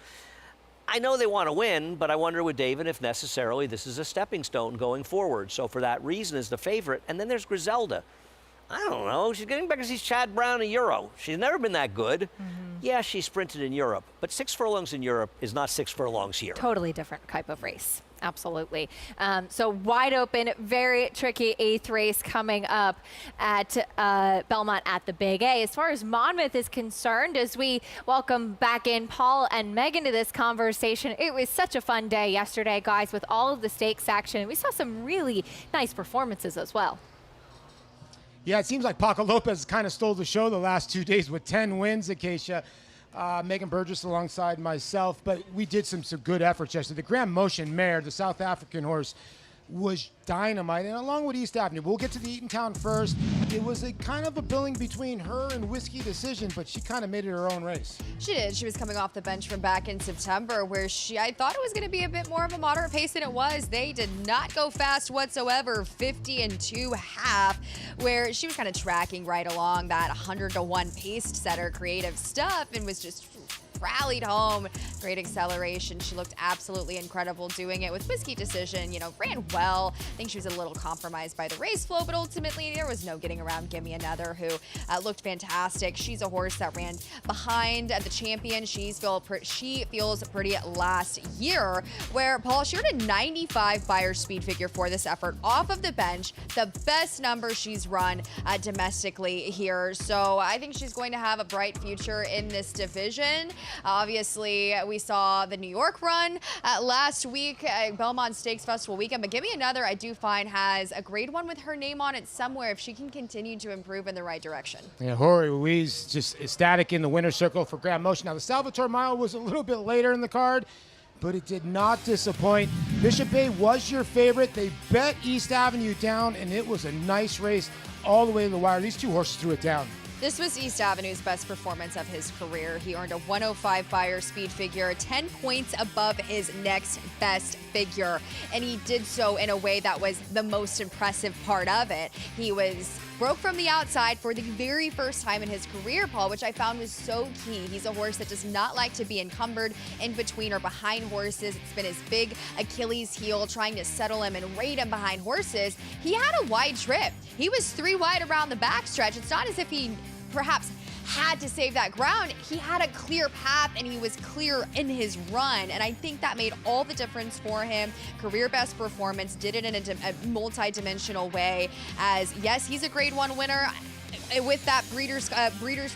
I know they want to win, but I wonder with David if necessarily this is a stepping stone going forward. So for that reason is the favorite. And then there's Griselda. I don't know. She's getting back because she's Chad Brown a Euro. She's never been that good. Yeah, she sprinted in Europe, but 6 furlongs in Europe is not 6 furlongs here. Totally different type of race. Absolutely. So wide open, very tricky 8th race coming up at Belmont at the Big A. As far as Monmouth is concerned, as we welcome back in Paul and Megan to this conversation, it was such a fun day yesterday, guys, with all of the stakes action. We saw some really nice performances as well. Yeah, it seems like Paco Lopez kind of stole the show the last 2 days with 10 wins, Acacia. Megan Burgess alongside myself, but we did some good efforts yesterday. The Grand Motion Mare, the South African horse, was dynamite, and along with East Avenue. We'll get to the Eatontown first. It was a kind of a billing between her and Whiskey Decision, but she kind of made it her own race. She did. She was coming off the bench from back in September, where I thought it was going to be a bit more of a moderate pace than it was. They did not go fast whatsoever, 50 and 2.5, where she was kind of tracking right along that 100-to-1 pace setter creative stuff and was just rallied home. Great acceleration. She looked absolutely incredible doing it with Whiskey Decision. You know, ran well. I think she was a little compromised by the race flow, but ultimately there was no getting around Gimme Another, who looked fantastic. She's a horse that ran behind the champion. She feels pretty last year, where Paul, she earned a 95 Beyer speed figure for this effort off of the bench. The best number she's run domestically here. So I think she's going to have a bright future in this division. Obviously, we saw the New York run last week, Belmont Stakes Festival weekend, but Gimme Another, I do find, has a grade 1 with her name on it somewhere if she can continue to improve in the right direction. Yeah, Jorge Ruiz just ecstatic in the winner's circle for Grand Motion. Now, the Salvatore Mile was a little bit later in the card, but it did not disappoint. Bishop Bay was your favorite. They bet East Avenue down, and it was a nice race all the way to the wire. These two horses threw it down. This was East Avenue's best performance of his career. He earned a 105 Beyer speed figure, 10 points above his next best figure. And he did so in a way that was the most impressive part of it. He broke from the outside for the very first time in his career, Paul, which I found was so key. He's a horse that does not like to be encumbered in between or behind horses. It's been his big Achilles heel, trying to settle him and rate him behind horses. He had a wide trip. He was 3 wide around the backstretch. It's not as if he perhaps had to save that ground. He had a clear path and he was clear in his run, and I think that made all the difference for him. Career best performance, did it in a multi-dimensional way, as yes, he's a grade 1 winner with that breeder's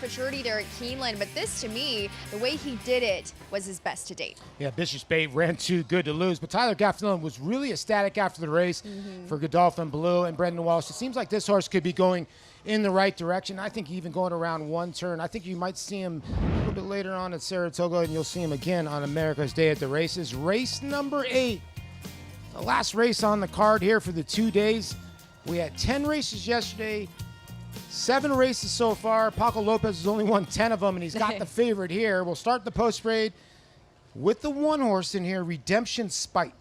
maturity there at Keeneland, but this, to me, the way he did it was his best to date. Yeah, Bishop's Bay ran too good to lose, but Tyler Gaffney was really ecstatic after the race for Godolphin Blue and Brendan Walsh. It seems like this horse could be going in the right direction. I think even going around one turn. I think you might see him a little bit later on at Saratoga, and you'll see him again on America's Day at the Races. Race number 8, the last race on the card here for the 2 days. We had 10 races yesterday, 7 races so far. Paco Lopez has only won 10 of them, and he's got the favorite here. We'll start the post parade with the one horse in here, Redemption Spite.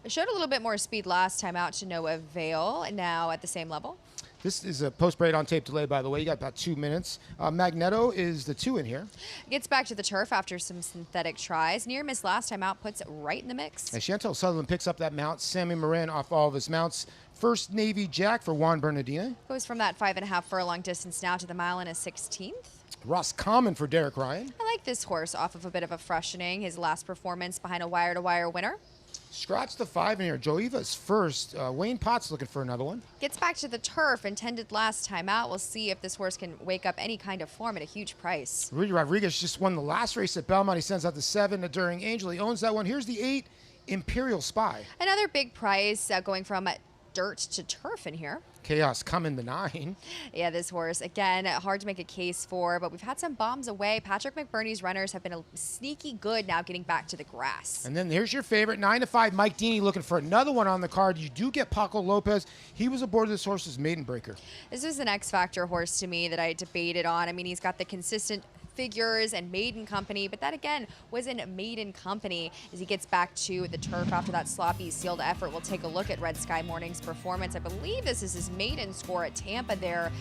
It showed a little bit more speed last time out to no avail, now at the same level. This is a post parade on tape delay, by the way. You got about 2 minutes. Magneto is the 2 in here. Gets back to the turf after some synthetic tries. Near miss last time out, puts it right in the mix. And Chantel Sutherland picks up that mount. Sammy Morin off all of his mounts. First Navy Jack for Juan Bernardina. Goes from that 5.5 furlong distance now to the mile and a 16th. Ross Common for Derek Ryan. I like this horse off of a bit of a freshening. His last performance behind a wire-to-wire winner. Scratch the 5 in here. Joeva's first. Wayne Potts looking for another one. Gets back to the turf, intended last time out. We'll see if this horse can wake up any kind of form at a huge price. Rudy Rodriguez just won the last race at Belmont. He sends out the 7 Enduring Angel. He owns that one. Here's the 8 Imperial Spy. Another big price going from dirt to turf in here. Chaos Coming the 9. Yeah, this horse, again, hard to make a case for, but we've had some bombs away. Patrick McBurney's runners have been sneaky good now getting back to the grass. And then here's your favorite, 9-5, Mike Deeney looking for another one on the card. You do get Paco Lopez. He was aboard this horse's maiden breaker. This is an X-Factor horse to me that I debated on. I mean, he's got the consistent figures and maiden company, but that again was in maiden company. As he gets back to the turf after that sloppy sealed effort, we'll take a look at Red Sky Morning's performance. I believe this is his maiden score at Tampa there,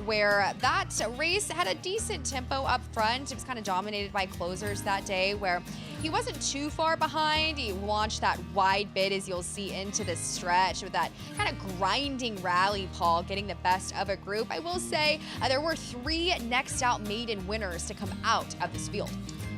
where that race had a decent tempo up front. It was kind of dominated by closers that day, where he wasn't too far behind. He launched that wide bid, as you'll see, into the stretch with that kind of grinding rally, Paul, getting the best of a group. I will say there were 3 next out maiden winners to come out of this field.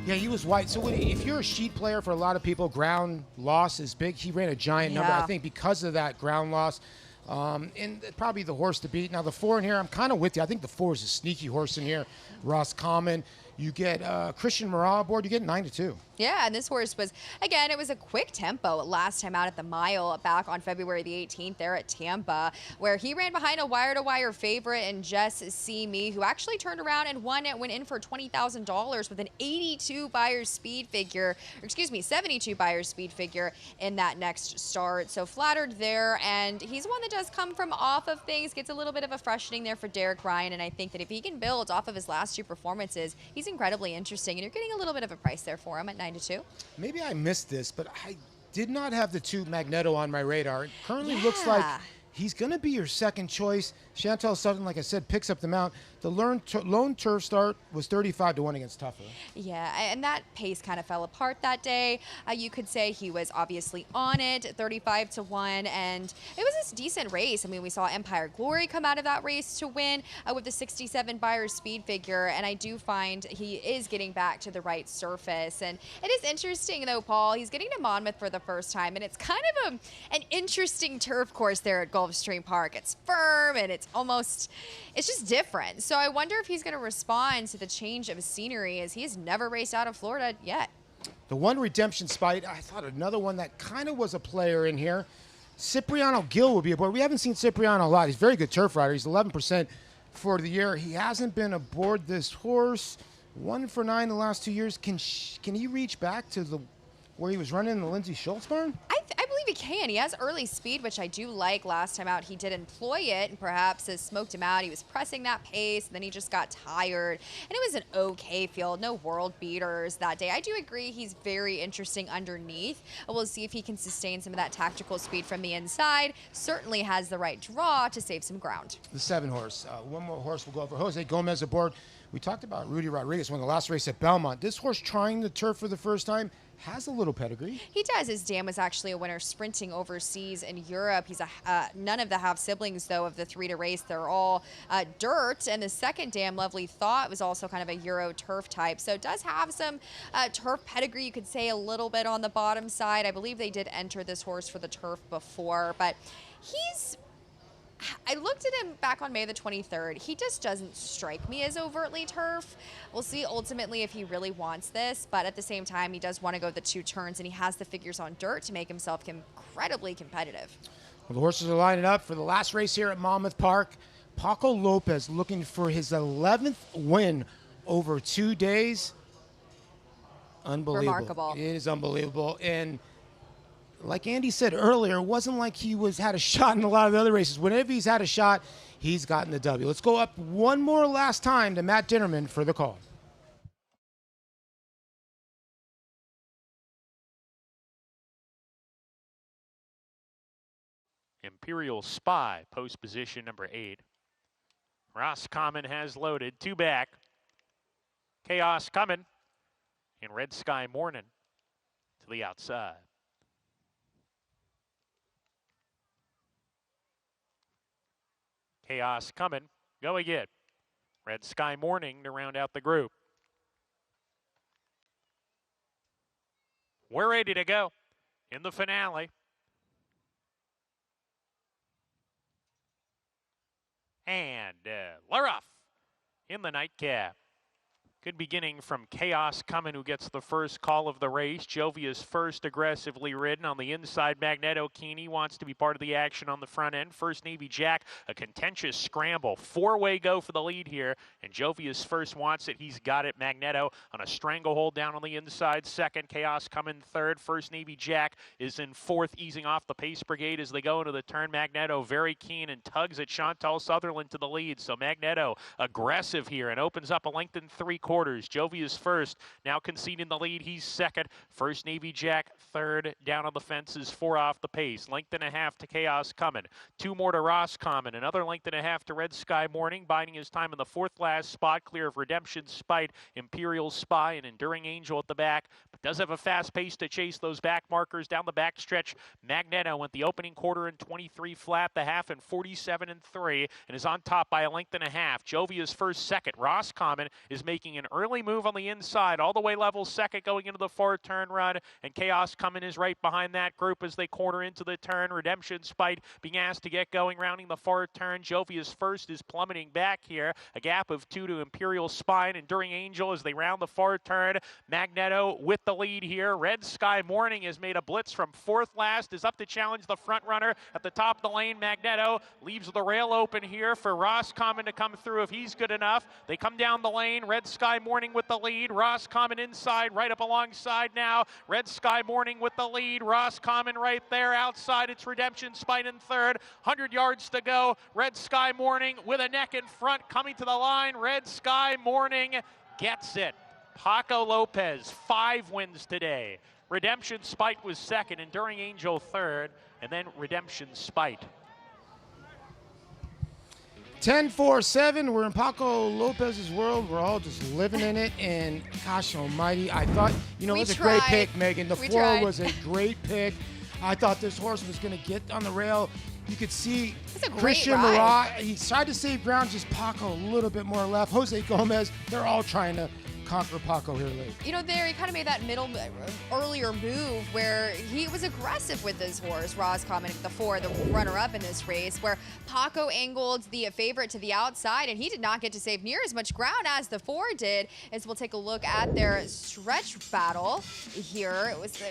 Yeah, he was white. So if you're a sheet player, for a lot of people, ground loss is big. He ran a giant number, I think, because of that ground loss. And probably the horse to beat. Now, the 4 in here, I'm kind of with you. I think the 4 is a sneaky horse in here. Ross Common. You get Christian Morat aboard. You get 9-2. Yeah, and this horse was, again, it was a quick tempo last time out at the mile back on February the 18th there at Tampa, where he ran behind a wire-to-wire favorite and Just See Me, who actually turned around and won it, went in for $20,000 with an 82 Beyer speed figure, or excuse me, 72 Beyer speed figure in that next start. So flattered there, and he's one that does come from off of things, gets a little bit of a freshening there for Derek Ryan, and I think that if he can build off of his last 2 performances, he's incredibly interesting, and you're getting a little bit of a price there for him at 9-2. Maybe I missed this, but I did not have the 2 Magneto on my radar. It currently looks like he's going to be your second choice. Chantel Sutton, like I said, picks up the mount. The lone turf start was 35-1 against Tougher. Yeah, and that pace kind of fell apart that day. You could say he was obviously on it, 35-1, and it was a decent race. I mean, we saw Empire Glory come out of that race to win with the 67 Beyer speed figure, and I do find he is getting back to the right surface. And it is interesting, though, Paul. He's getting to Monmouth for the first time, and it's kind of an interesting turf course there at Gulfstream Park. It's firm, and it's just different. So I wonder if he's going to respond to the change of scenery, as he has never raced out of Florida yet. The one Redemption Spite, I thought another one that kind of was a player in here. Cipriano Gill will be aboard. We haven't seen Cipriano a lot. He's a very good turf rider. He's 11% for the year. He hasn't been aboard this horse. 1 for 9 the last 2 years. Can he reach back to where he was running in the Lindsey Schultz barn? I believe he can. He has early speed, which I do like. Last time out, he did employ it, and perhaps has smoked him out. He was pressing that pace, and then he just got tired. And it was an okay field, no world beaters that day. I do agree he's very interesting underneath. We'll see if he can sustain some of that tactical speed from the inside. Certainly has the right draw to save some ground. The 7 horse. One more horse will go over. Jose Gomez aboard. We talked about Rudy Rodriguez won the last race at Belmont. This horse trying the turf for the first time has a little pedigree. He does. His dam was actually a winner sprinting overseas in Europe. He's none of the half siblings, though, of the 3 to race. They're all dirt. And the second dam, Lovely Thought, was also kind of a Euro turf type. So it does have some turf pedigree, you could say, a little bit on the bottom side. I believe they did enter this horse for the turf before, but I looked at him back on May the 23rd. He just doesn't strike me as overtly turf. We'll see ultimately if he really wants this, but at the same time, he does want to go the 2 turns, and he has the figures on dirt to make himself incredibly competitive. Well, the horses are lining up for the last race here at Monmouth Park. Paco Lopez looking for his 11th win over 2 days. Unbelievable. Remarkable. It is unbelievable. And like Andy said earlier, it wasn't like he had a shot in a lot of the other races. Whenever he's had a shot, he's gotten the W. Let's go up one more last time to Matt Dinnerman for the call. Imperial Spy, post position number 8. Roscommon has loaded, 2 back. Chaos coming in Red Sky Morning to the outside. Chaos coming, go again. Red Sky Morning to round out the group. We're ready to go in the finale. And Laroff in the nightcap. Good beginning from Chaos Coming, who gets the first call of the race. Jovia's first, aggressively ridden. On the inside, Magneto Keeney wants to be part of the action on the front end. First Navy Jack, a contentious scramble. 4-way go for the lead here, and Jovia's first wants it. He's got it. Magneto on a stranglehold down on the inside. Second, Chaos Coming third. First Navy Jack is in fourth, easing off the Pace Brigade as they go into the turn. Magneto very keen and tugs at Chantal Sutherland to the lead. So Magneto aggressive here and opens up a length and 3/4. Jovia's first, now conceding the lead. He's second. First Navy Jack third. Down on the fences, 4 off the pace. Length and a half to Chaos Coming. 2 more to Roscommon. Another length and a half to Red Sky Morning. Biding his time in the 4th last spot, clear of Redemption Spite, Imperial Spy, and Enduring Angel at the back. But does have a fast pace to chase those back markers down the back stretch. Magneto went the opening quarter in 23 flat, the half in 47 and 3, and is on top by a length and a half. Jovia's first, second. Roscommon is making an early move on the inside, all the way level second going into the 4-turn run, and Chaos Coming is right behind that group as they corner into the turn. Redemption Spite being asked to get going, rounding the 4-turn. Jovia's first is plummeting back here, a gap of 2 to Imperial Spine. Enduring Angel as they round the 4-turn. Magneto with the lead here. Red Sky Morning has made a blitz from 4th last, is up to challenge the front runner at the top of the lane. Magneto leaves the rail open here for Roscommon to come through if he's good enough. They come down the lane. Red Sky Morning with the lead. Roscommon inside, right up alongside now. Red Sky Morning with the lead. Roscommon right there outside. It's Redemption Spite in third. 100 yards to go. Red Sky Morning with a neck in front coming to the line. Red Sky Morning gets it. Paco Lopez, 5 wins today. Redemption Spite was second. Enduring Angel third. And then Redemption Spite. 10-4-7. We're in Paco Lopez's world. We're all just living in it. And gosh almighty, I thought, it was a great pick, Megan. The 4 was a great pick. I thought this horse was going to get on the rail. You could see Christian Marat. He tried to save ground, just Paco a little bit more left. Jose Gomez, they're all trying to conquer Paco here late. He kind of made that earlier move where he was aggressive with his horse, Roscommon, the 4, the runner-up in this race, where Paco angled the favorite to the outside, and he did not get to save near as much ground as the 4 did. As we'll take a look at their stretch battle here. It was the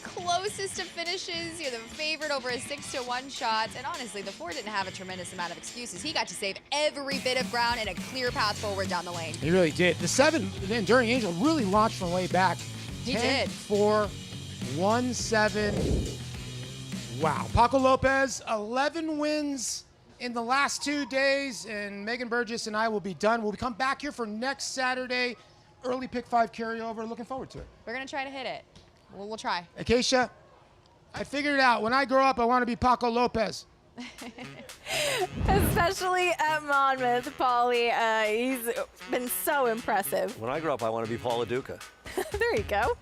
closest of finishes, the favorite over a 6-1 shot, and honestly, the 4 didn't have a tremendous amount of excuses. He got to save every bit of ground and a clear path forward down the lane. He really did. The 7, the Enduring Angel, really launched from the way back. He did. 10-4-1-7. Wow. Paco Lopez, 11 wins in the last 2 days, and Megan Burgess and I will be done. We'll come back here for next Saturday, early Pick 5 carryover. Looking forward to it. We're going to try to hit it. We'll try. Acacia, I figured it out. When I grow up, I want to be Paco Lopez. Especially at Monmouth, Paulie. He's been so impressive. When I grow up, I want to be Paula Duca. There you go.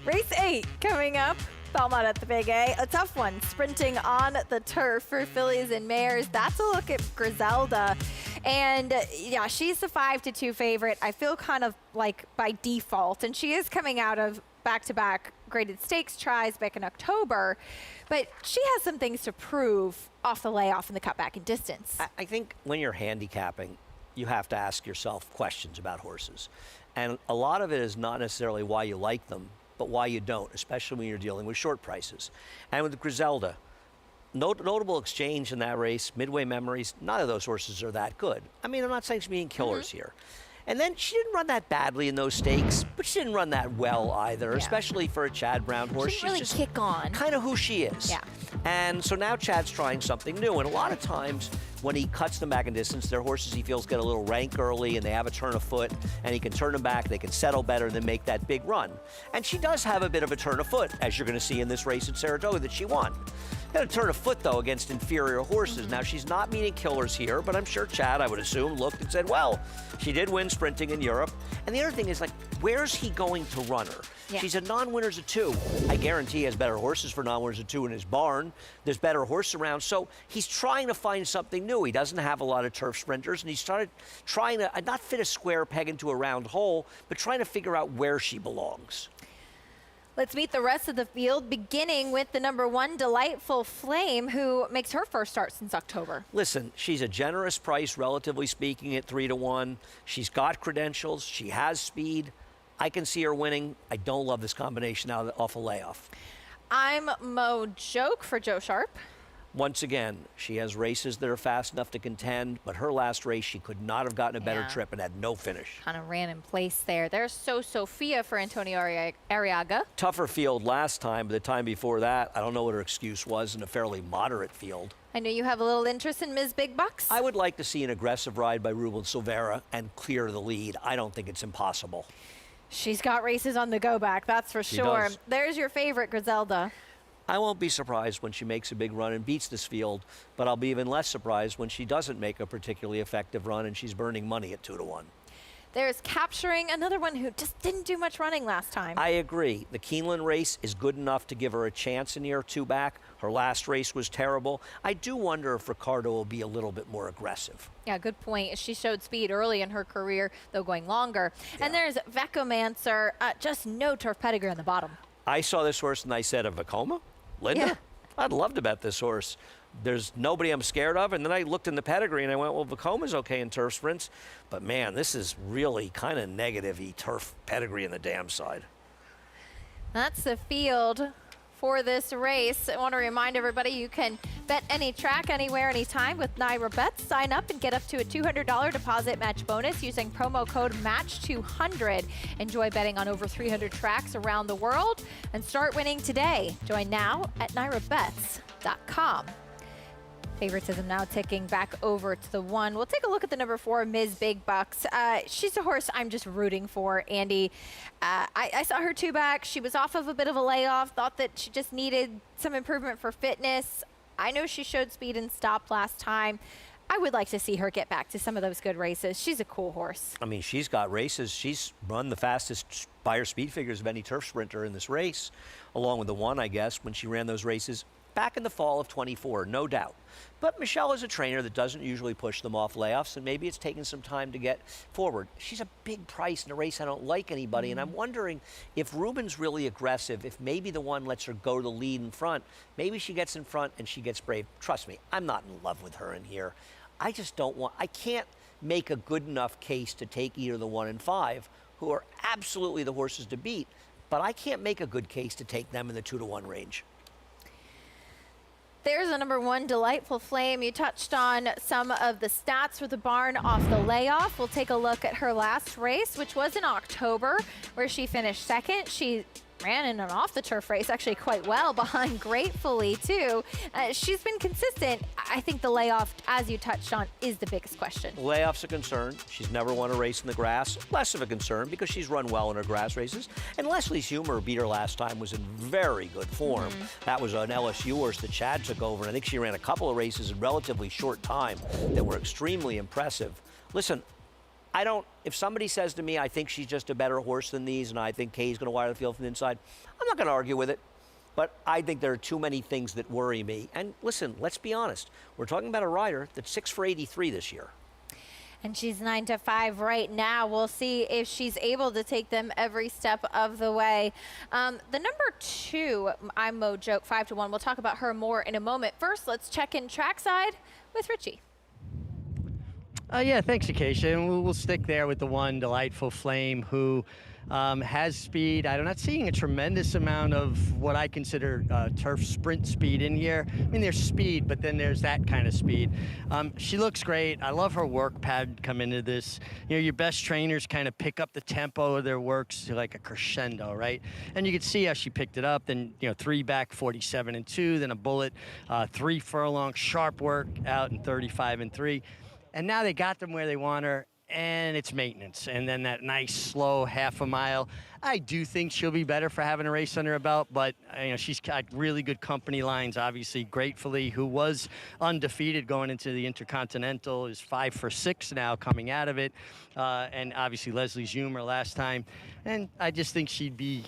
Race 8 coming up. Belmont at the Big A. A tough one. Sprinting on the turf for fillies and mares. That's a look at Griselda. And yeah, she's the 5-2 favorite. I feel kind of like by default. And she is coming out of back-to-back graded stakes tries back in October, but she has some things to prove off the layoff in the cutback and distance. I think when you're handicapping, you have to ask yourself questions about horses. And a lot of it is not necessarily why you like them, but why you don't, especially when you're dealing with short prices. And with Griselda, notable exchange in that race, Midway Memories, none of those horses are that good. I mean, I'm not saying she's being killers here. And then she didn't run that badly in those stakes, but she didn't run that well either, especially for a Chad Brown horse. She didn't really kick on. Kind of who she is. Yeah. And so now Chad's trying something new. And a lot of times when he cuts them back in distance, their horses he feels get a little rank early and they have a turn of foot and he can turn them back, they can settle better and then make that big run. And she does have a bit of a turn of foot, as you're going to see in this race at Saratoga that she won. Had a turn of foot, though, against inferior horses. Now, she's not meeting killers here, but I'm sure Chad, I would assume, looked and said, well, she did win sprinting in Europe. And the other thing is, like, where's he going to run her? Yeah. She's a non-winners of 2. I guarantee he has better horses for non-winners of 2 in his barn. There's better horse around. So he's trying to find something new. He doesn't have a lot of turf sprinters, and he started trying to not fit a square peg into a round hole, but trying to figure out where she belongs. Let's meet the rest of the field, beginning with the number 1, Delightful Flame, who makes her first start since October. Listen, she's a generous price, relatively speaking, at 3-1. She's got credentials. She has speed. I can see her winning. I don't love this combination off a layoff. I'm Mo Joke for Joe Sharp. Once again, she has races that are fast enough to contend, but her last race, she could not have gotten a better trip and had no finish. Kind of ran in place there. There's Sophia for Antonio Arriaga. Tougher field last time, but the time before that, I don't know what her excuse was in a fairly moderate field. I know you have a little interest in Ms. Big Bucks. I would like to see an aggressive ride by Ruben Silvera and clear the lead. I don't think it's impossible. She's got races on the go back, that's for sure. Does. There's your favorite, Griselda. I won't be surprised when she makes a big run and beats this field, but I'll be even less surprised when she doesn't make a particularly effective run and she's burning money at 2-1. There's Capturing, another one who just didn't do much running last time. I agree. The Keeneland race is good enough to give her a chance in year 2 back. Her last race was terrible. I do wonder if Ricardo will be a little bit more aggressive. Yeah, good point. She showed speed early in her career, though going longer. Yeah. And there's Vecomancer, just no turf pedigree on the bottom. I saw this horse and I said, a Vekoma? Linda? Yeah. I'd love to bet this horse. There's nobody I'm scared of. And then I looked in the pedigree and I went, well, Vekoma's okay in turf sprints. But man, this is really kind of negative-y turf pedigree in the dam side. That's the field for this race. I want to remind everybody you can bet any track, anywhere, anytime with NYRA Bets. Sign up and get up to a $200 deposit match bonus using promo code MATCH200. Enjoy betting on over 300 tracks around the world and start winning today. Join now at NYRABets.com. Favoritism now ticking back over to the 1. We'll take a look at the number 4, Ms. Big Bucks. She's a horse I'm just rooting for, Andy. I saw her 2 back. She was off of a bit of a layoff, thought that she just needed some improvement for fitness. I know she showed speed and stopped last time. I would like to see her get back to some of those good races. She's a cool horse. I mean, she's got races. She's run the fastest by her speed figures of any turf sprinter in this race, along with the one, I guess, when she ran those races back in the fall of 24, no doubt. But Michelle is a trainer that doesn't usually push them off layoffs, and maybe it's taken some time to get forward. She's a big price in a race I don't like anybody, and I'm wondering if Ruben's really aggressive, if maybe the one lets her go to the lead in front. Maybe she gets in front and she gets brave. Trust me, I'm not in love with her in here. I just don't want, I can't make a good enough case to take either the 1 and 5, who are absolutely the horses to beat, but I can't make a good case to take them in the 2-to-1 range. There's a number 1, Delightful Flame. You touched on some of the stats for the barn off the layoff. We'll take a look at her last race, which was in October, where she finished second. She ran in an off-the-turf race actually quite well behind Gratefully, too. She's been consistent. I think the layoff, as you touched on, is the biggest question. Layoff's a concern. She's never won a race in the grass. Less of a concern because she's run well in her grass races. And Leslie's Humor beat her last time, was in very good form. That was an LSU horse that Chad took over. And I think she ran a couple of races in relatively short time that were extremely impressive. Listen, if somebody says to me, I think she's just a better horse than these, and I think Kay's going to wire the field from the inside, I'm not going to argue with it. But I think there are too many things that worry me. And listen, let's be honest. We're talking about a rider that's 6 for 83 this year. And she's 9 to 5 right now. We'll see if she's able to take them every step of the way. The number 2, I'm Mo Joke, 5 to 1. We'll talk about her more in a moment. First, let's check in trackside with Richie. Yeah, thanks, Acacia. And we'll stick there with the 1, Delightful Flame, who has speed. I'm not seeing a tremendous amount of what I consider turf sprint speed in here. I mean, there's speed, but then there's that kind of speed. She looks great. I love her work pad come into this. You know, your best trainers kind of pick up the tempo of their works to like a crescendo, right? And you can see how she picked it up. Then, 3 back, 47 and 2, then a bullet, 3 furlong, sharp work out in 35 and 3. And now they got them where they want her, and it's maintenance. And then that nice, slow half a mile. I do think she'll be better for having a race under her belt, but she's got really good company lines, obviously. Gratefully, who was undefeated going into the Intercontinental, is 5 for 6 now coming out of it. And obviously Leslie's Humor last time. And I just think she'd be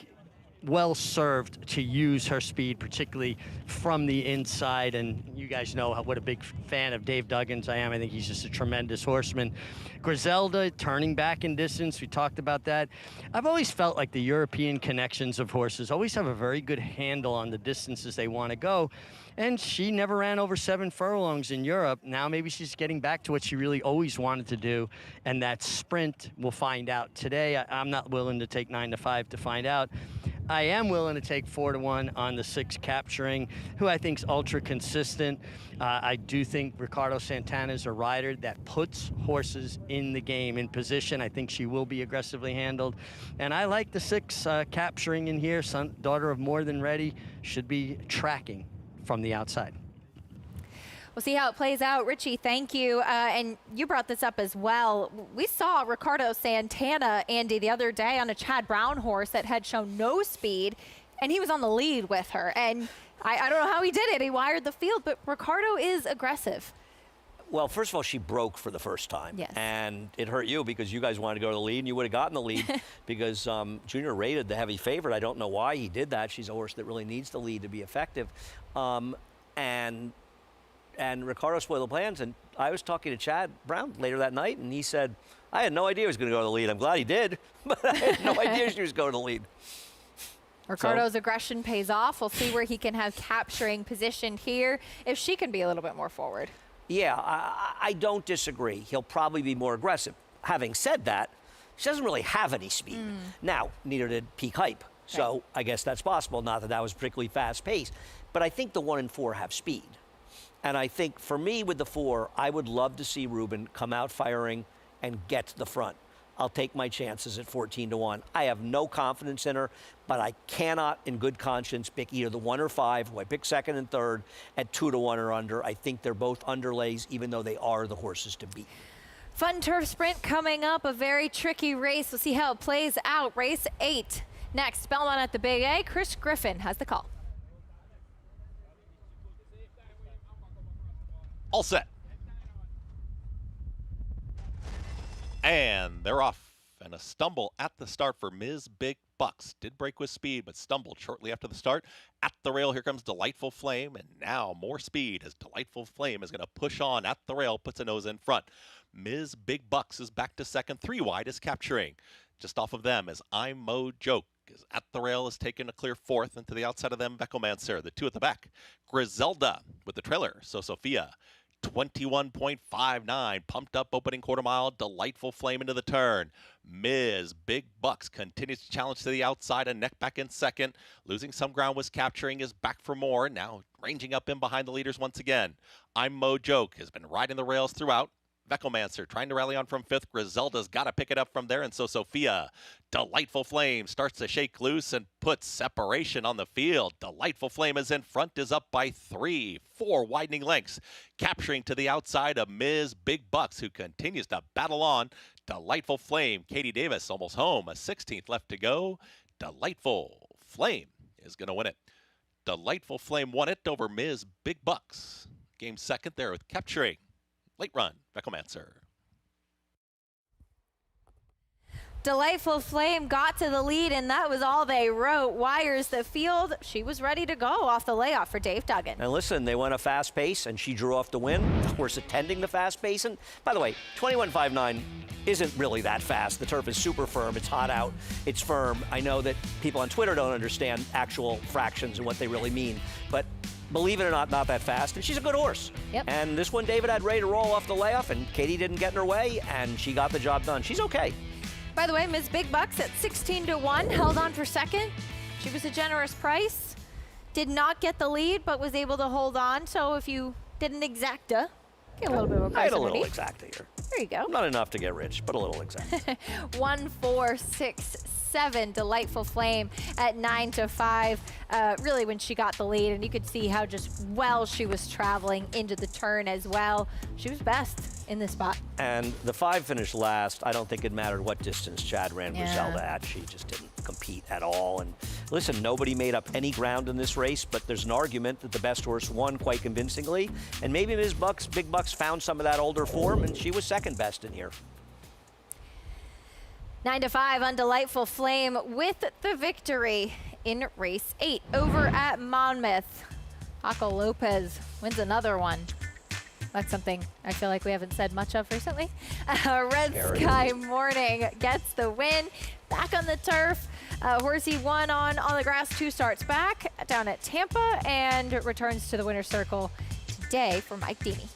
well served to use her speed, particularly from the inside. And you guys know what a big fan of Dave Duggins I am. I think he's just a tremendous horseman. Griselda turning back in distance, we talked about that. I've always felt like the European connections of horses always have a very good handle on the distances they want to go. And she never ran over 7 furlongs in Europe. Now maybe she's getting back to what she really always wanted to do, and that sprint, we'll find out today. I'm not willing to take 9 to 5 to find out. I am willing to take 4 to 1 on the 6 Capturing, who I think is ultra consistent. I do think Ricardo Santana is a rider that puts horses in the game, in position. I think she will be aggressively handled. And I like the 6 Capturing in here. Daughter of More Than Ready should be tracking from the outside. We'll see how it plays out. Richie, thank you. And you brought this up as well. We saw Ricardo Santana, Andy, the other day on a Chad Brown horse that had shown no speed, and he was on the lead with her. And I don't know how he did it. He wired the field, but Ricardo is aggressive. Well, first of all, she broke for the first time. Yes. And it hurt you because you guys wanted to go to the lead, and you would have gotten the lead because Junior rated the heavy favorite. I don't know why he did that. She's a horse that really needs the lead to be effective. And Ricardo spoiled the plans, and I was talking to Chad Brown later that night, and he said, I had no idea he was going to go to the lead. I'm glad he did, but I had no idea she was going to the lead. Ricardo's aggression pays off. We'll see where he can have Capturing positioned here, if she can be a little bit more forward. Yeah, I don't disagree. He'll probably be more aggressive. Having said that, she doesn't really have any speed. Now, neither did Peak Hype, so I guess that's possible. Not that that was particularly fast paced, but I think the 1 and 4 have speed. And I think for me with the 4, I would love to see Ruben come out firing and get to the front. I'll take my chances at 14 to 1. I have no confidence in her, but I cannot in good conscience pick either the 1 or 5, who I pick 2nd and 3rd, at 2 to 1 or under. I think they're both underlays, even though they are the horses to beat. Fun turf sprint coming up, a very tricky race. We'll see how it plays out. Race 8. Next, Belmont at the Big A. Chris Griffin has the call. All set. And they're off. And a stumble at the start for Ms. Big Bucks. Did break with speed, but stumbled shortly after the start. At the rail, here comes Delightful Flame, and now more speed as Delightful Flame is going to push on at the rail, puts a nose in front. Ms. Big Bucks is back to second. 3 wide is capturing. Just off of them is I'm Mo Joke. Is at the rail, is taken a clear fourth, and to the outside of them, Veckelmancer, the 2 at the back. Griselda with the trailer, so Sophia. 21.59, pumped up opening quarter mile, Delightful Flame into the turn. Ms. Big Bucks continues to challenge to the outside, and neck back in second. Losing some ground, was capturing, is back for more, now ranging up in behind the leaders once again. I'm Mo Joke has been riding the rails throughout. Veckelmancer trying to rally on from 5th. Griselda's got to pick it up from there, and so Sophia. Delightful Flame starts to shake loose and puts separation on the field. Delightful Flame is in front, is up by 3. 4 widening lengths. Capturing to the outside of Ms. Big Bucks, who continues to battle on. Delightful Flame, Katie Davis almost home. A 16th left to go. Delightful Flame is going to win it. Delightful Flame won it over Ms. Big Bucks. Game second there with capturing. Late run, Veckelmancer. Delightful Flame got to the lead, and that was all they wrote. Wires the field. She was ready to go off the layoff for Dave Duggan. And listen, they went a fast pace, and she drew off the win. Of course, attending the fast pace. And by the way, 21.59 isn't really that fast. The turf is super firm. It's hot out. It's firm. I know that people on Twitter don't understand actual fractions and what they really mean, but believe it or not that fast, and she's a good horse. Yep. And this one, David had ready to roll off the layoff, and Katie didn't get in her way, and she got the job done. She's okay. By the way, Ms. Big Bucks at 16-1 held on for second. She was a generous price. Did not get the lead, but was able to hold on. So if you did an exacta, get a little bit of a price. I had a little underneath. exacta here. There you go. Not enough to get rich, but a little exacta. 1, 4, 6, 7. Delightful Flame at 9-5. Really, when she got the lead, and you could see how just well she was traveling into the turn as well. She was best in this spot. And the 5 finished last. I don't think it mattered what distance Chad ran Griselda at. She just didn't compete at all. And listen, nobody made up any ground in this race, but there's an argument that the best horse won quite convincingly. And maybe Ms. Big Bucks found some of that older form, and she was second best in here. 9-5 on Delightful Flame with the victory in race 8 over at Monmouth. Paco Lopez wins another one. That's something I feel like we haven't said much of recently. Red Sky Morning gets the win. Back on the turf. Horsey won on the grass 2 starts back down at Tampa and returns to the winner's circle today for Mike Deeney.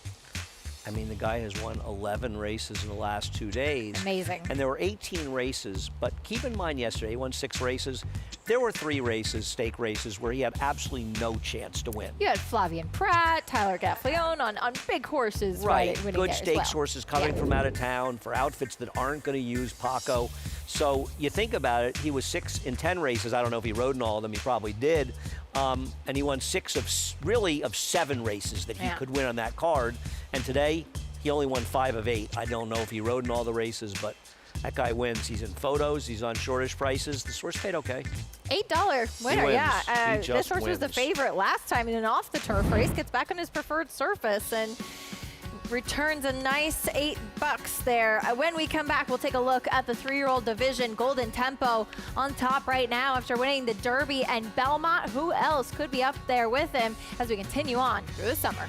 I mean, the guy has won 11 races in the last 2 days. Amazing. And there were 18 races, but keep in mind yesterday, he won 6 races. There were 3 races, stake races, where he had absolutely no chance to win. You had Flavian Pratt, Tyler Gaffleone on big horses. Right, winning good there stakes as well. horses coming from out of town for outfits that aren't going to use Paco. So you think about it, he was 6 in 10 races. I don't know if he rode in all of them, he probably did. And he won 6 of 7 races that he could win on that card. And today, he only won 5 of 8. I don't know if he rode in all the races, but that guy wins. He's in photos, he's on shortish prices. This horse paid okay. $8 winner, wins. yeah. He just this horse was the wins. favorite last time in an off-the-turf race. Gets back on his preferred surface and returns a nice $8 there. When we come back, we'll take a look at the 3-year-old division. Golden Tempo on top right now after winning the Derby and Belmont. Who else could be up there with him as we continue on through the summer?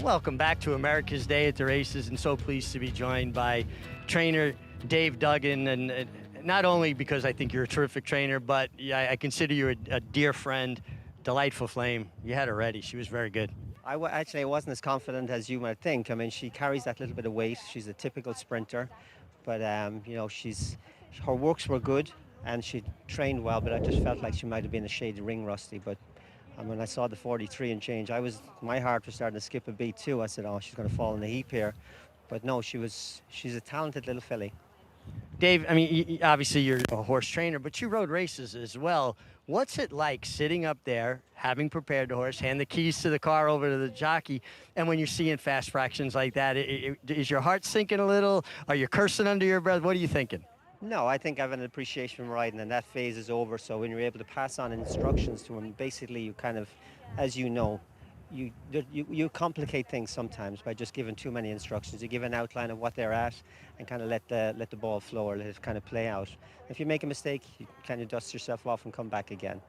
Welcome back to America's Day at the Races, and so pleased to be joined by trainer Dave Duggan, and not only because I think you're a terrific trainer, but I consider you a dear friend. Delightful Flame, you had her ready. She was very good. Actually, I wasn't as confident as you might think. I mean, she carries that little bit of weight. She's a typical sprinter, but you know, her works were good, and she trained well. But I just felt like she might have been a shade ring rusty. But when I saw the 43 and change, my heart was starting to skip a beat too. I said, "Oh, she's going to fall in the heap here," but no, she's a talented little filly. Dave, I mean, obviously you're a horse trainer, but you rode races as well. What's it like sitting up there, having prepared the horse, hand the keys to the car over to the jockey, and when you're seeing fast fractions like that, is your heart sinking a little? Are you cursing under your breath? What are you thinking? No, I think I have an appreciation for riding, and that phase is over. So when you're able to pass on instructions to him, basically you kind of, as you know, you complicate things sometimes by just giving too many instructions. You give an outline of what they're at and kind of let the ball flow, or let it kind of play out. If you make a mistake, you kind of dust yourself off and come back again.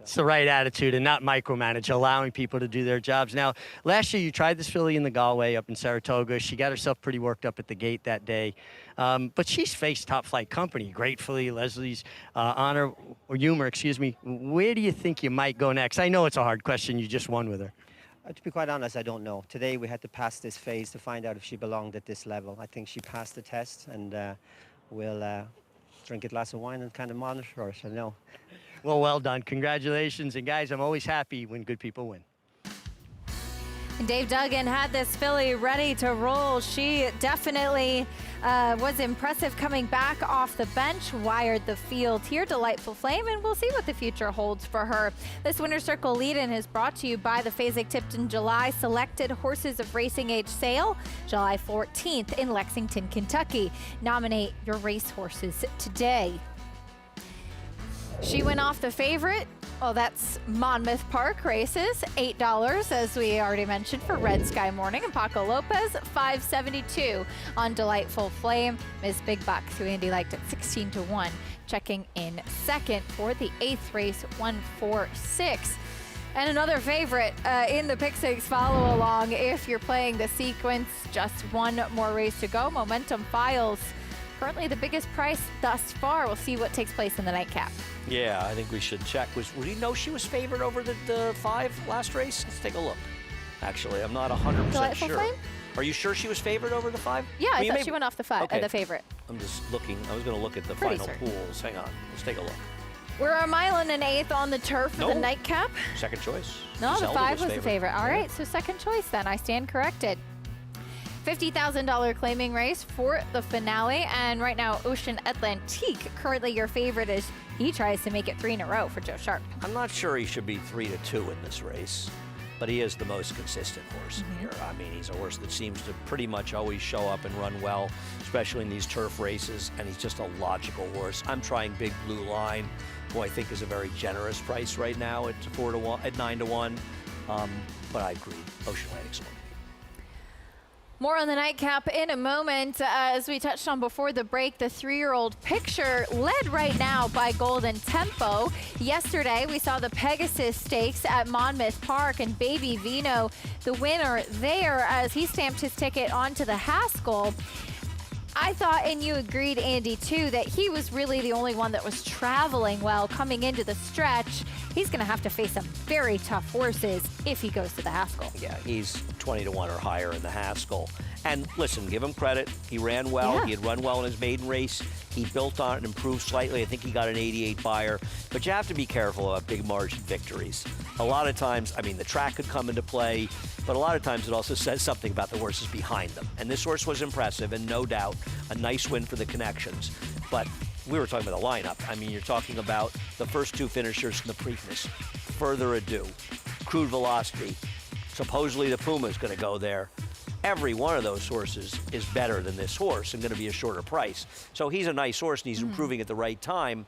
It's the right attitude and not micromanage, allowing people to do their jobs. Now, last year you tried this filly in the Galway up in Saratoga. She got herself pretty worked up at the gate that day. But she's faced top flight company, Gratefully, Leslie's Honor, or Humor, excuse me. Where do you think you might go next? I know it's a hard question. You just won with her. To be quite honest, I don't know. Today we had to pass this phase to find out if she belonged at this level. I think she passed the test, and we'll drink a glass of wine and kind of monitor her. So no. Well done. Congratulations. And guys, I'm always happy when good people win. And Dave Duggan had this filly ready to roll. She definitely was impressive coming back off the bench, wired the field here. Delightful Flame, and we'll see what the future holds for her. This Winner's Circle lead-in is brought to you by the Fasig-Tipton July Selected Horses of Racing Age sale, July 14th in Lexington, Kentucky. Nominate your racehorses today. She went off the favorite. Oh, that's Monmouth Park Races, $8, as we already mentioned, for Red Sky Morning. And Paco Lopez, $5.72 on Delightful Flame. Ms. Big Bucks, who Andy liked at 16-1, checking in second for the 8th race, 146. And another favorite in the Pick Six follow along. If you're playing the sequence, just one more race to go. Momentum Files, currently the biggest price thus far. We'll see what takes place in the nightcap. Yeah, I think we should check. Would you know she was favored over the 5 last race? Let's take a look. Actually, I'm not 100% Delightful sure. Flame? Are you sure she was favored over the 5? Yeah, I thought she went off the 5, Okay. the favorite. I'm just looking. I was going to look at the Pretty final certain. pools. Hang on. Let's take a look. We're a mile and an eighth on the turf for the nipcap. Second choice. No, the Zelda 5 was the favored. favorite. All Yeah. right, so second choice then. I stand corrected. $50,000 claiming race for the finale. And right now, Ocean Atlantique, currently your favorite, as he tries to make it 3 in a row for Joe Sharp. I'm not sure he should be 3-2 in this race, but he is the most consistent horse in here. I mean, he's a horse that seems to pretty much always show up and run well, especially in these turf races, and he's just a logical horse. I'm trying Big Blue Line, who I think is a very generous price right now at 9-1. But I agree, Ocean Atlantique's one. More on the nightcap in a moment. As we touched on before the break, the 3-year-old Picture led right now by Golden Tempo. Yesterday, we saw the Pegasus Stakes at Monmouth Park, and Baby Vino, the winner there, as he stamped his ticket onto the Haskell. I thought, and you agreed, Andy, too, that he was really the only one that was traveling well coming into the stretch. He's going to have to face some very tough horses if he goes to the Haskell. Yeah, he's 20-1 or higher in the Haskell. And listen, give him credit. He ran well. Yeah. He had run well in his maiden race. He built on it and improved slightly. I think he got an 88 buyer. But you have to be careful about big margin victories. A lot of times, I mean, the track could come into play, but a lot of times it also says something about the horses behind them. And this horse was impressive, and no doubt a nice win for the Connections. But we were talking about the lineup. I mean, you're talking about the first 2 finishers from the Preakness. Further Ado, Crude Velocity. Supposedly the Puma is going to go there. Every one of those horses is better than this horse and going to be a shorter price. So he's a nice horse, and he's improving at the right time.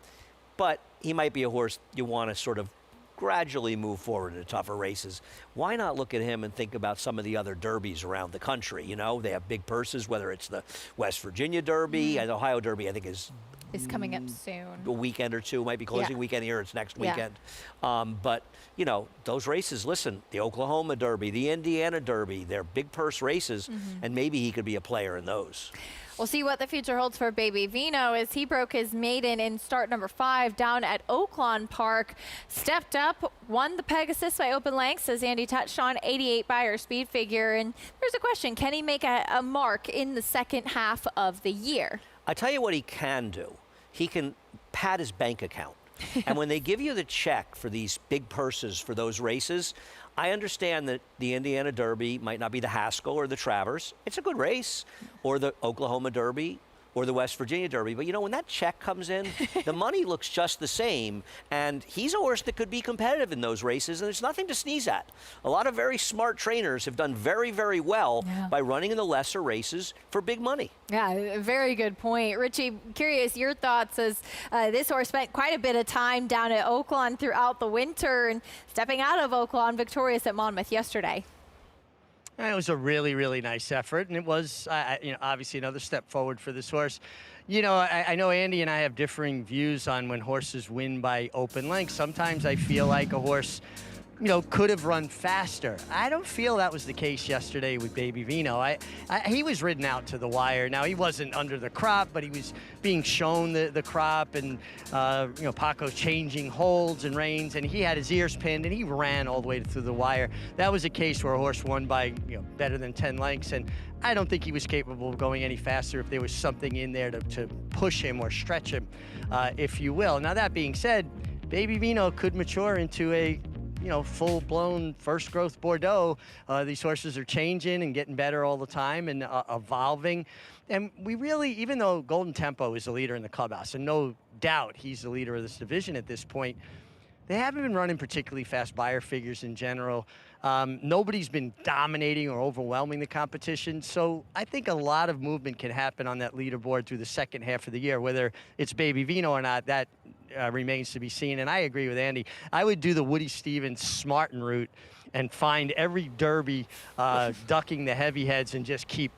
But he might be a horse you want to sort of gradually move forward into tougher races. Why not look at him and think about some of the other derbies around the country? You know, they have big purses, whether it's the West Virginia Derby, and the Ohio Derby, I think, is is coming up soon. A weekend or two, might be closing weekend here. It's next weekend. But, you know, those races, listen, the Oklahoma Derby, the Indiana Derby, they're big purse races, and maybe he could be a player in those. We'll see what the future holds for Baby Vino as he broke his maiden in start number 5 down at Oaklawn Park. Stepped up, won the Pegasus by open lengths, as Andy touched on, 88 Beyer speed figure. And there's a question, can he make a mark in the second half of the year? I tell you what he can do. He can pad his bank account. And when they give you the check for these big purses for those races, I understand that the Indiana Derby might not be the Haskell or the Travers. It's a good race. Or the Oklahoma Derby or the West Virginia Derby. But, you know, when that check comes in, the money looks just the same. And he's a horse that could be competitive in those races, and there's nothing to sneeze at. A lot of very smart trainers have done very, very well by running in the lesser races for big money. Yeah, very good point. Richie, curious your thoughts as this horse spent quite a bit of time down at Oaklawn throughout the winter and stepping out of Oaklawn victorious at Monmouth yesterday. It was a really, really nice effort, and it was, you know, obviously another step forward for this horse. You know, I know Andy and I have differing views on when horses win by open length. Sometimes I feel like a horse, you know, could have run faster. I don't feel that was the case yesterday with Baby Vino. He was ridden out to the wire. Now, he wasn't under the crop, but he was being shown the crop, and, you know, Paco changing holds and reins, and he had his ears pinned, and he ran all the way through the wire. That was a case where a horse won by, you know, better than 10 lengths, and I don't think he was capable of going any faster if there was something in there to push him or stretch him, if you will. Now, that being said, Baby Vino could mature into a, you know, full-blown first-growth Bordeaux. These horses are changing and getting better all the time and evolving. And we really, even though Golden Tempo is the leader in the clubhouse, and no doubt he's the leader of this division at this point, they haven't been running particularly fast Beyer figures in general. Nobody's been dominating or overwhelming the competition. So I think a lot of movement can happen on that leaderboard through the second half of the year. Whether it's Baby Vino or not, that remains to be seen. And I agree with Andy. I would do the Woody Stevens Smartin route and find every Derby ducking the heavy heads and just keep,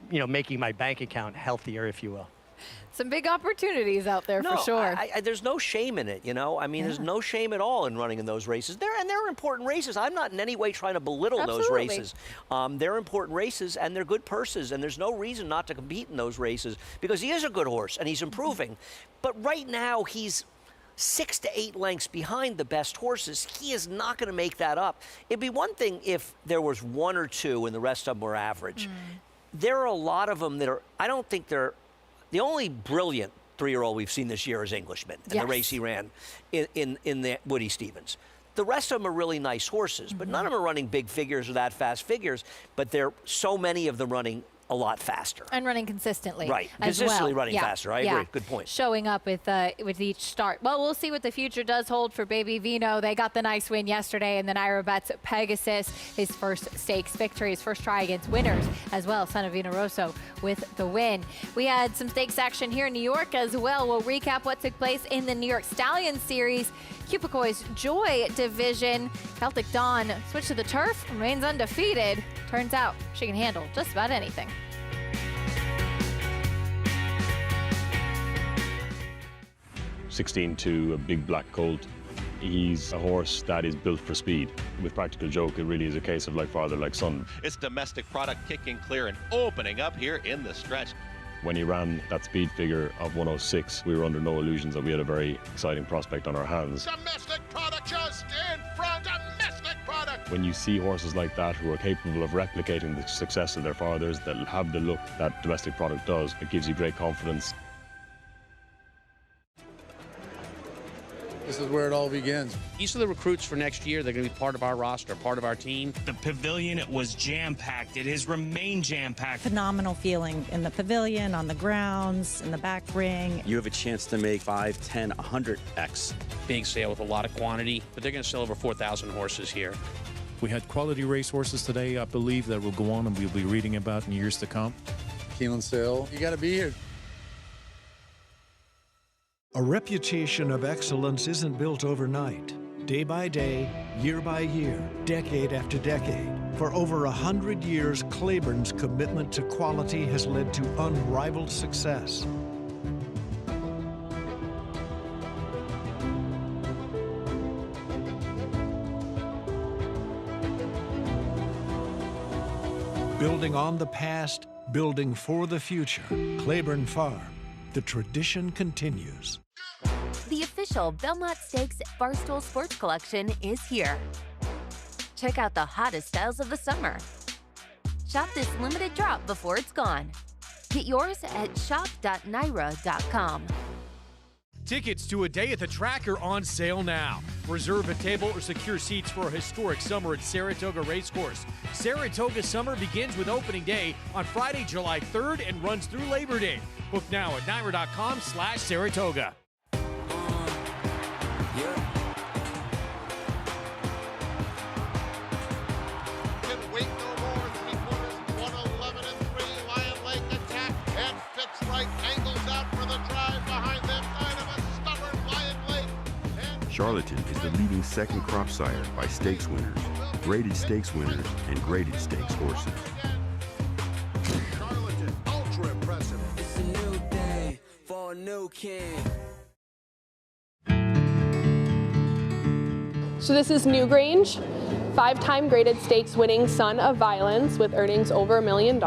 you know, making my bank account healthier, if you will. Some big opportunities out there for sure. There's no shame in it, you know. I mean, there's no shame at all in running in those races. They're important races. I'm not in any way trying to belittle those races. They're important races, and they're good purses, and there's no reason not to compete in those races because he is a good horse, and he's improving. But right now, he's 6 to 8 lengths behind the best horses. He is not going to make that up. It'd be one thing if there was 1 or 2 and the rest of them were average. There are a lot of them that are, I don't think they're, the only brilliant 3-year-old we've seen this year is Englishman, and the race he ran in the Woody Stevens. The rest of them are really nice horses, but none of them are running big figures or that fast figures, but there are so many of them running a lot faster. And running consistently. Right, as consistently well. running faster. I agree. Good point. Showing up with each start. Well, we'll see what the future does hold for Baby Vino. They got the nice win yesterday in the Naira Bets Pegasus. His first stakes victory, his first try against winners as well. Son of Vino Rosso with the win. We had some stakes action here in New York as well. We'll recap what took place in the New York Stallion Series. Cupicoy's Joy division. Celtic Dawn switched to the turf, remains undefeated. Turns out she can handle just about anything. (16-2), a big black colt. He's a horse that is built for speed. With Practical Joke, it really is a case of like father, like son. It's Domestic Product kicking clear and opening up here in the stretch. When he ran that speed figure of 106, we were under no illusions that we had a very exciting prospect on our hands. Domestic Product just in front. Domestic Product. When you see horses like that who are capable of replicating the success of their fathers, that have the look that Domestic Product does, it gives you great confidence. This is where it all begins. These are the recruits for next year. They're going to be part of our roster, part of our team. The pavilion, it was jam-packed. It has remained jam-packed. Phenomenal feeling in the pavilion, on the grounds, in the back ring. You have a chance to make 5, 10, 100x. Big sale with a lot of quantity, but they're going to sell over 4,000 horses here. We had quality racehorses today, I believe, that will go on and we'll be reading about in years to come. Keeneland sale. You got to be here. A reputation of excellence isn't built overnight. Day by day, year by year, decade after decade. For over 100 years, Claiborne's commitment to quality has led to unrivaled success. Building on the past, building for the future. Claiborne Farm. The tradition continues. The official Belmont Stakes Barstool Sports Collection is here. Check out the hottest styles of the summer. Shop this limited drop before it's gone. Get yours at shop.naira.com. Tickets to A Day at the Track are on sale now. Reserve a table or secure seats for a historic summer at Saratoga Racecourse. Saratoga Summer begins with opening day on Friday, July 3rd and runs through Labor Day. Book now at naira.com/Saratoga. Wait no more. 3/4, 111-3. Lion Lake attack and fits right. Angles out for the drive behind them. Kind of a stubborn Lion Lake. Charlatan is the leading second crop sire by stakes winners, graded stakes winners, and graded stakes horses. Charlatan, ultra impressive. It's a new day for a new king. So this is Newgrange, 5-time graded stakes winning Son of Violence with earnings over $1 million.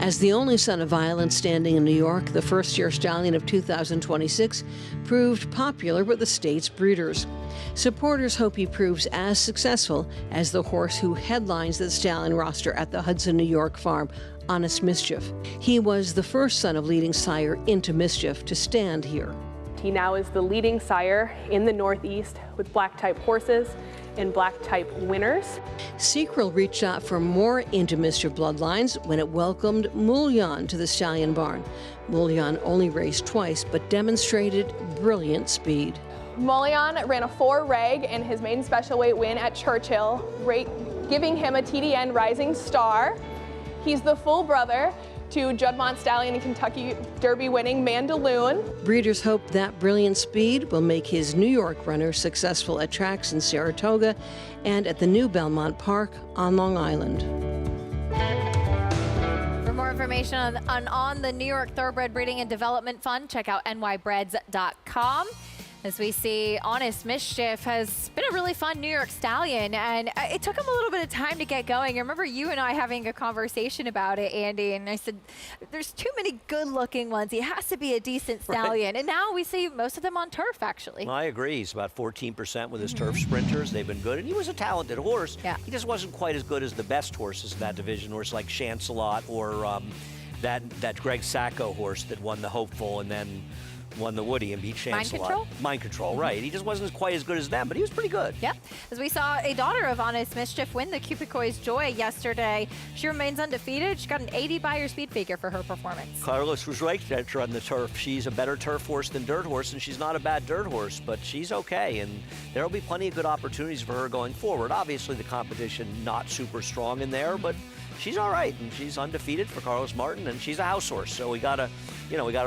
As the only Son of Violence standing in New York, the first-year stallion of 2026 proved popular with the state's breeders. Supporters hope he proves as successful as the horse who headlines the stallion roster at the Hudson, New York farm, Honest Mischief. He was the first son of leading sire Into Mischief to stand here. He now is the leading sire in the Northeast with black-type horses and black-type winners. Sequel reached out for more Into Mischief bloodlines when it welcomed Mullion to the stallion barn. Mullion only raced twice, but demonstrated brilliant speed. Mullion ran a 4 reg in his maiden special weight win at Churchill, giving him a TDN Rising Star. He's the full brother to Juddmonte Stallion and Kentucky Derby winning Mandaloon. Breeders hope that brilliant speed will make his New York runner successful at tracks in Saratoga and at the new Belmont Park on Long Island. For more information on the New York Thoroughbred Breeding and Development Fund, check out nybreds.com. As we see, Honest Mischief has been a really fun New York stallion, and it took him a little bit of time to get going. I remember you and I having a conversation about it, Andy, and I said, there's too many good-looking ones. He has to be a decent stallion. Right. And now we see most of them on turf, actually. Well, I agree. He's about 14% with his turf sprinters. They've been good, and he was a talented horse. Yeah. He just wasn't quite as good as the best horses in that division, horses like Chancelot or that Greg Sacco horse that won the Hopeful and then won the Woody and beat Chancelot. Mind Control? Mind Control, right. He just wasn't quite as good as them, but he was pretty good. Yep. As we saw a daughter of Honest Mischief win the Cupicoy's Joy yesterday. She remains undefeated. She got an 80 by her speed figure for her performance. Carlos was right to enter on the turf. She's a better turf horse than dirt horse, and she's not a bad dirt horse, but she's okay, and there will be plenty of good opportunities for her going forward. Obviously, the competition not super strong in there, but she's all right, and she's undefeated for Carlos Martin, and she's a house horse, so we gotta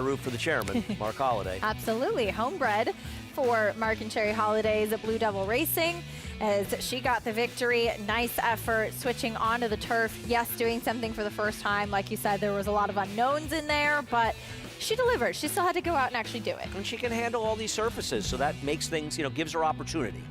root for the chairman, Mark Holliday. Absolutely, homebred for Mark and Cherry Holliday's at Blue Devil Racing, as she got the victory. Nice effort switching onto the turf. Yes, doing something for the first time. Like you said, there was a lot of unknowns in there, but she delivered. She still had to go out and actually do it. And she can handle all these surfaces, so that makes things, gives her opportunity.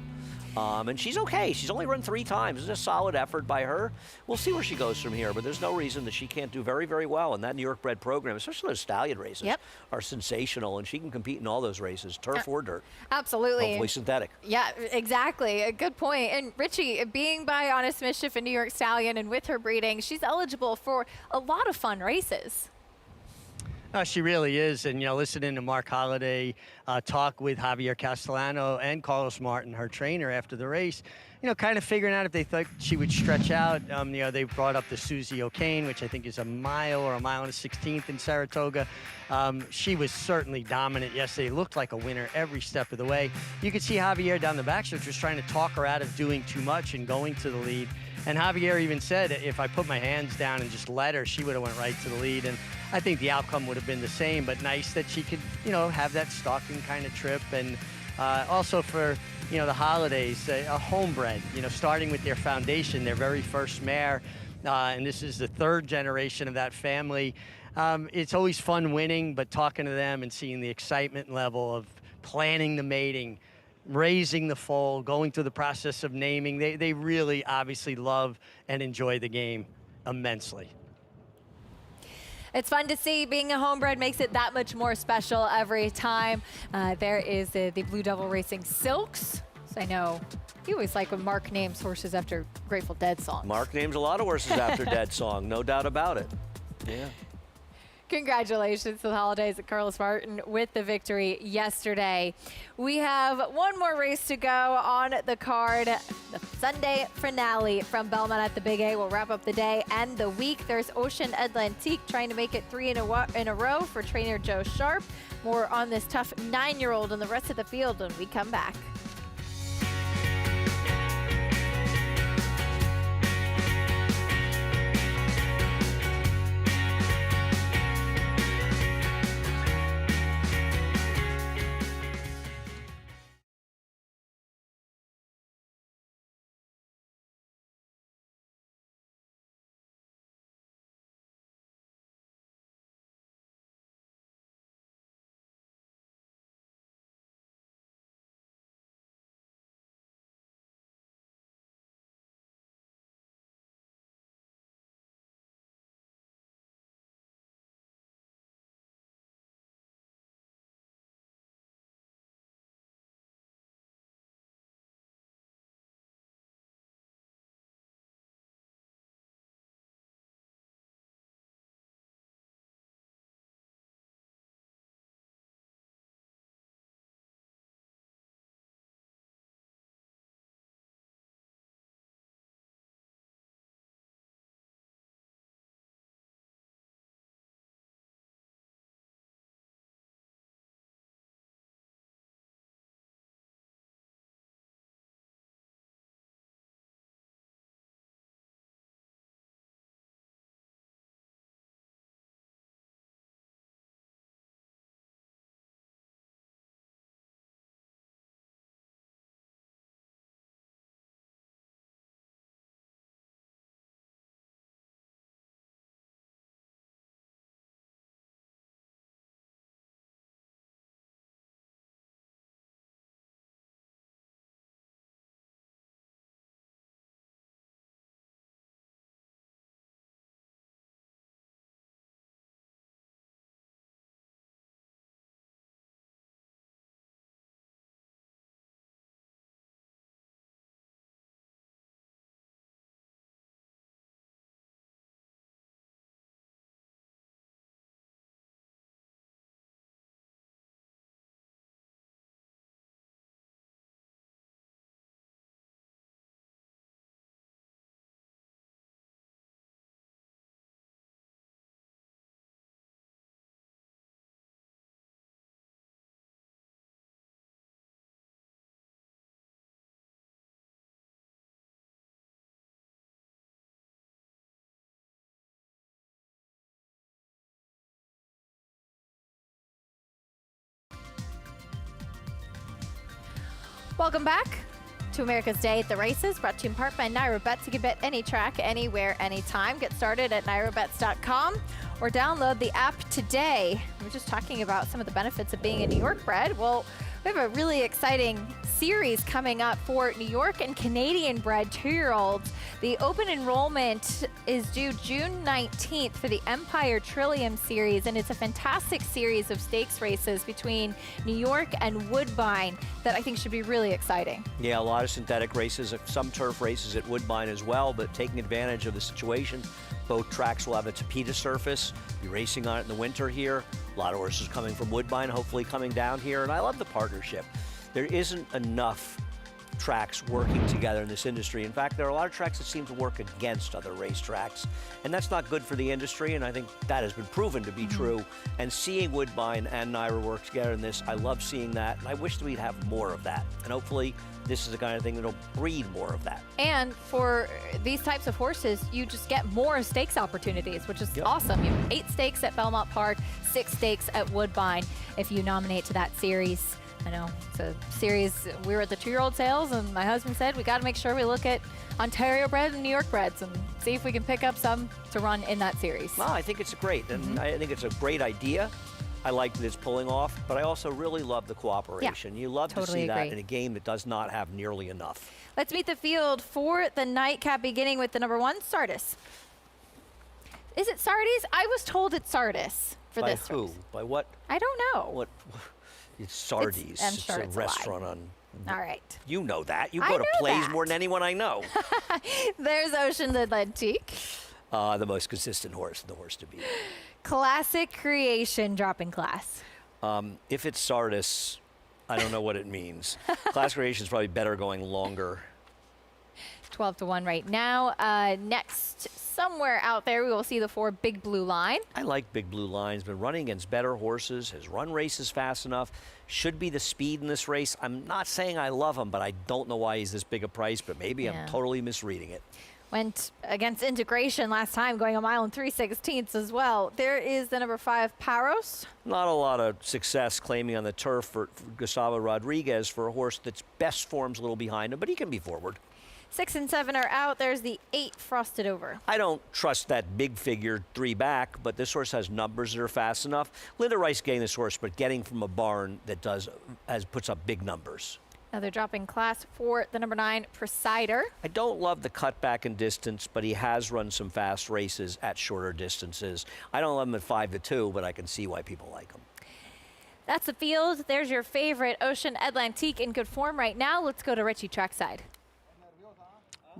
And she's okay. She's only run 3 times. It's a solid effort by her. We'll see where she goes from here, but there's no reason that she can't do very, very well. And that New York bred program, especially those stallion races, are sensational, and she can compete in all those races, turf or dirt. Absolutely. Hopefully synthetic. Yeah, exactly. A good point. And Richie, being by Honest Mischief and New York Stallion and with her breeding, she's eligible for a lot of fun races. She really is, and listening to Mark Holliday talk with Javier Castellano and Carlos Martin, her trainer, after the race, kind of figuring out if they thought she would stretch out. They brought up the Susie O'Kane, which I think is a mile or a mile and a 16th in Saratoga. She was certainly dominant yesterday. Looked like a winner every step of the way. You could see Javier down the backstretch just trying to talk her out of doing too much and going to the lead. And Javier even said, if I put my hands down and just let her, she would have went right to the lead. And I think the outcome would have been the same, but nice that she could, have that stalking kind of trip. And also for, the Holidays, a homebred, starting with their foundation, their very first mare. And this is the 3rd generation of that family. It's always fun winning, but talking to them and seeing the excitement level of planning the mating, raising the foal, going through the process of naming. They really obviously love and enjoy the game immensely. It's fun to see. Being a homebred makes it that much more special every time. There is the Blue Devil Racing Silks. So I know you always like when Mark names horses after Grateful Dead songs. Mark names a lot of horses after Dead song, no doubt about it. Yeah. Congratulations to the Holidays at Carlos Martin with the victory yesterday. We have one more race to go on the card. The Sunday finale from Belmont at the Big A will wrap up the day and the week. There's Ocean Atlantique trying to make it 3 in a row for trainer Joe Sharp. More on this tough 9-year-old and the rest of the field when we come back. Welcome back to America's Day at the Races, brought to you in part by NYRA You can bet any track, anywhere, anytime. Get started at nyrabets.com or download the app today. We were just talking about some of the benefits of being a New York bred. Well, we have a really exciting series coming up for New York and Canadian bred 2-year-olds. The open enrollment is due June 19th for the Empire Trillium Series, and it's a fantastic series of stakes races between New York and Woodbine that I think should be really exciting. Yeah, a lot of synthetic races, some turf races at Woodbine as well, but taking advantage of the situation. Both tracks will have a Tapeta surface. Be racing on it in the winter here. A lot of horses coming from Woodbine, hopefully coming down here, and I love the partnership. There isn't enough tracks working together in this industry. In fact, there are a lot of tracks that seem to work against other racetracks, and that's not good for the industry, and I think that has been proven to be true. And seeing Woodbine and NYRA work together in this, I love seeing that, and I wish that we'd have more of that. And hopefully this is the kind of thing that'll breed more of that. And for these types of horses, you just get more stakes opportunities, which is awesome. You have 8 stakes at Belmont Park, 6 stakes at Woodbine if you nominate to that series. I know it's a series. We were at the 2-year-old sales, and my husband said we got to make sure we look at Ontario bred and New York breds and see if we can pick up some to run in that series. Well, I think it's great, and I think it's a great idea. I like that it's pulling off, but I also really love the cooperation. You love to see that in a game that does not have nearly enough. Let's meet the field for the nightcap, beginning with the number 1, Stardust. Is it Sardis? I was told it's Sardis for By this who? race. By what? I don't know. What? It's Sardis. I'm sure a it's a lie. restaurant on. All right. You know that. You I go to know plays that. more than anyone I know. There's Ocean Atlantique. The most consistent horse, the horse to beat. Classic Creation dropping class. If it's Sardis, I don't know what it means. Class Creation is probably better going longer. 12-1 right now. Next, somewhere out there, we will see the 4 Big Blue Line. I like Big Blue Line's been running against better horses, has run races fast enough, should be the speed in this race. I'm not saying I love him, but I don't know why he's this big a price, but maybe I'm totally misreading it. Went against Integration last time, going 1 mile and 3/16 as well. There is the number 5 Paros. Not a lot of success claiming on the turf for Gustavo Rodriguez for a horse that's best form's a little behind him, but he can be forward. 6 and 7 are out. There's the 8 Frosted Over. I don't trust that big figure 3 back, but this horse has numbers that are fast enough. Linda Rice getting this horse, but getting from a barn that puts up big numbers. Another dropping class for the number 9 Presider. I don't love the cutback in distance, but he has run some fast races at shorter distances. I don't love him at 5-2, but I can see why people like him. That's the field. There's your favorite Ocean Atlantique in good form right now. Let's go to Richie trackside.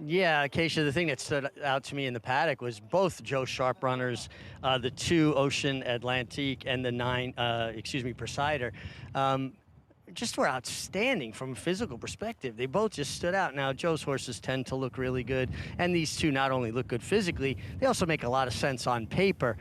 Yeah, Acacia, the thing that stood out to me in the paddock was both Joe Sharp runners, the 2 Ocean Atlantique and the 9, Presider. Just were outstanding from a physical perspective. They both just stood out. Now, Joe's horses tend to look really good, and these 2 not only look good physically, they also make a lot of sense on paper.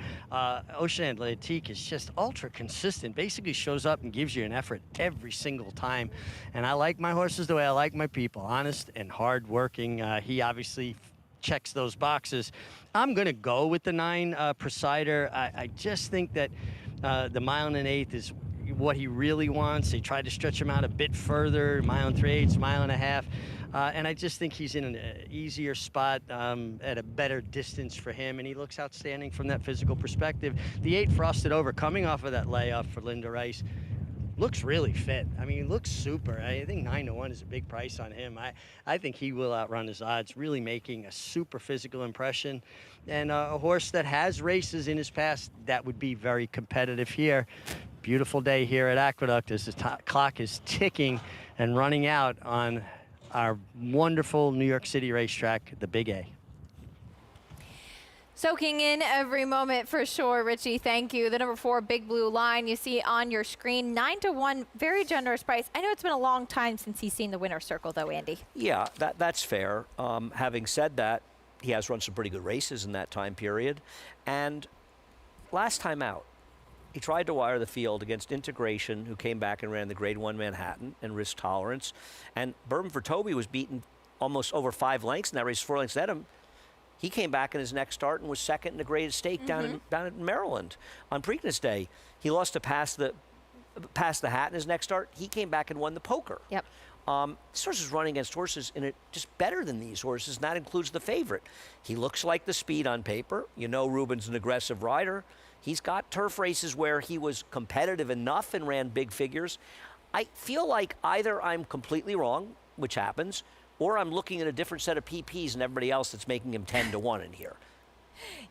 Ocean Atlantique is just ultra consistent, basically shows up and gives you an effort every single time. And I like my horses the way I like my people, honest and hardworking. He obviously checks those boxes. I'm going to go with the 9 Presider. I just think that the 1 1/8 is what he really wants. They tried to stretch him out a bit further, 1 3/8, 1.5 miles. And I just think he's in an easier spot at a better distance for him, and he looks outstanding from that physical perspective. The 8 Frosted Over, coming off of that layoff for Linda Rice, looks really fit. I mean, he looks super. I think 9-1 is a big price on him. I think he will outrun his odds, really making a super physical impression. And a horse that has races in his past that would be very competitive here. Beautiful day here at Aqueduct as the clock is ticking and running out on our wonderful New York City racetrack, the Big A. Soaking in every moment for sure, Richie. Thank you. The number 4 Big Blue Line you see on your screen, 9-1, very generous price. I know it's been a long time since he's seen the winner's circle, though, Andy. Yeah, that's fair. Having said that, he has run some pretty good races in that time period. And last time out, he tried to wire the field against Integration, who came back and ran the Grade 1 Manhattan and Risk Tolerance. And Bourbon for Toby was beaten almost over 5 lengths in that race, 4 lengths ahead of him. He came back in his next start and was second in the graded stake down in Maryland on Preakness Day. He lost to Pass the Hat in his next start. He came back and won the poker. Yep. This horse is running against horses in it just better than these horses, and that includes the favorite. He looks like the speed on paper. You know Ruben's an aggressive rider. He's got turf races where he was competitive enough and ran big figures. I feel like either I'm completely wrong, which happens, or I'm looking at a different set of PPs and everybody else that's making him 10-1 in here.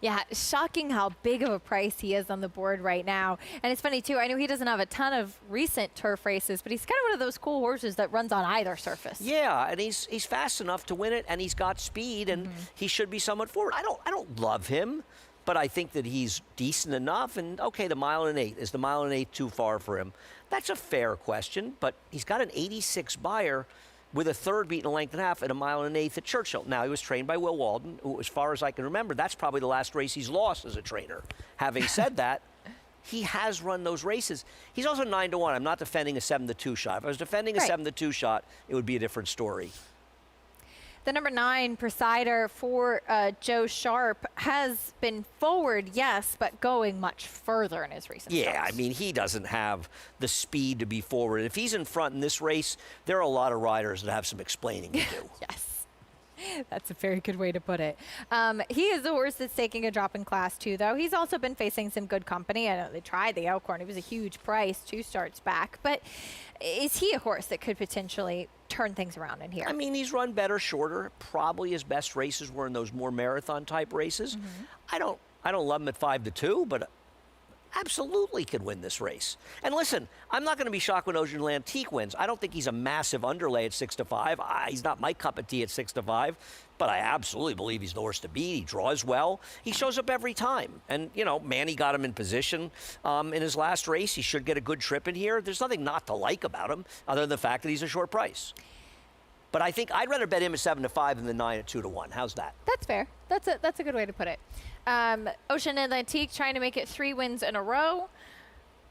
Yeah, shocking how big of a price he is on the board right now. And it's funny, too, I know he doesn't have a ton of recent turf races, but he's kind of one of those cool horses that runs on either surface. Yeah, and he's fast enough to win it, and he's got speed, and he should be somewhat forward. I don't love him, but I think that he's decent enough. And, okay, the 1 1/8. Is the 1 1/8 too far for him? That's a fair question, but he's got an 86 buyer with a third beaten a length and a half at 1 1/8 at Churchill. Now, he was trained by Will Walden, who, as far as I can remember, that's probably the last race he's lost as a trainer. Having said that, he has run those races. He's also 9-1. I'm not defending a 7-2 shot. If I was defending a 7-2 shot, it would be a different story. The number 9 Presider for Joe Sharp has been forward, yes, but going much further in his recent starts. I mean, he doesn't have the speed to be forward. If he's in front in this race, there are a lot of riders that have some explaining to do. Yes. That's a very good way to put it. He is a horse that's taking a drop in class, too, though. He's also been facing some good company. I know they tried the Elkhorn. It was a huge price 2 starts back. But is he a horse that could potentially turn things around in here? I mean, he's run better, shorter. Probably his best races were in those more marathon-type races. I don't I don't love him at 5-2, but absolutely could win this race. And listen, I'm not going to be shocked when Ocean Atlantique wins. I don't think he's a massive underlay at 6-5. He's not my cup of tea at 6-5, but I absolutely believe he's the horse to beat. He draws well. He shows up every time. And, you know, Manny got him in position in his last race. He should get a good trip in here. There's nothing not to like about him other than the fact that he's a short price. But I think I'd rather bet him at 7-5 than the 9 at 2-1. How's that? That's fair. That's a good way to put it. Ocean Atlantique trying to make it 3 wins in a row.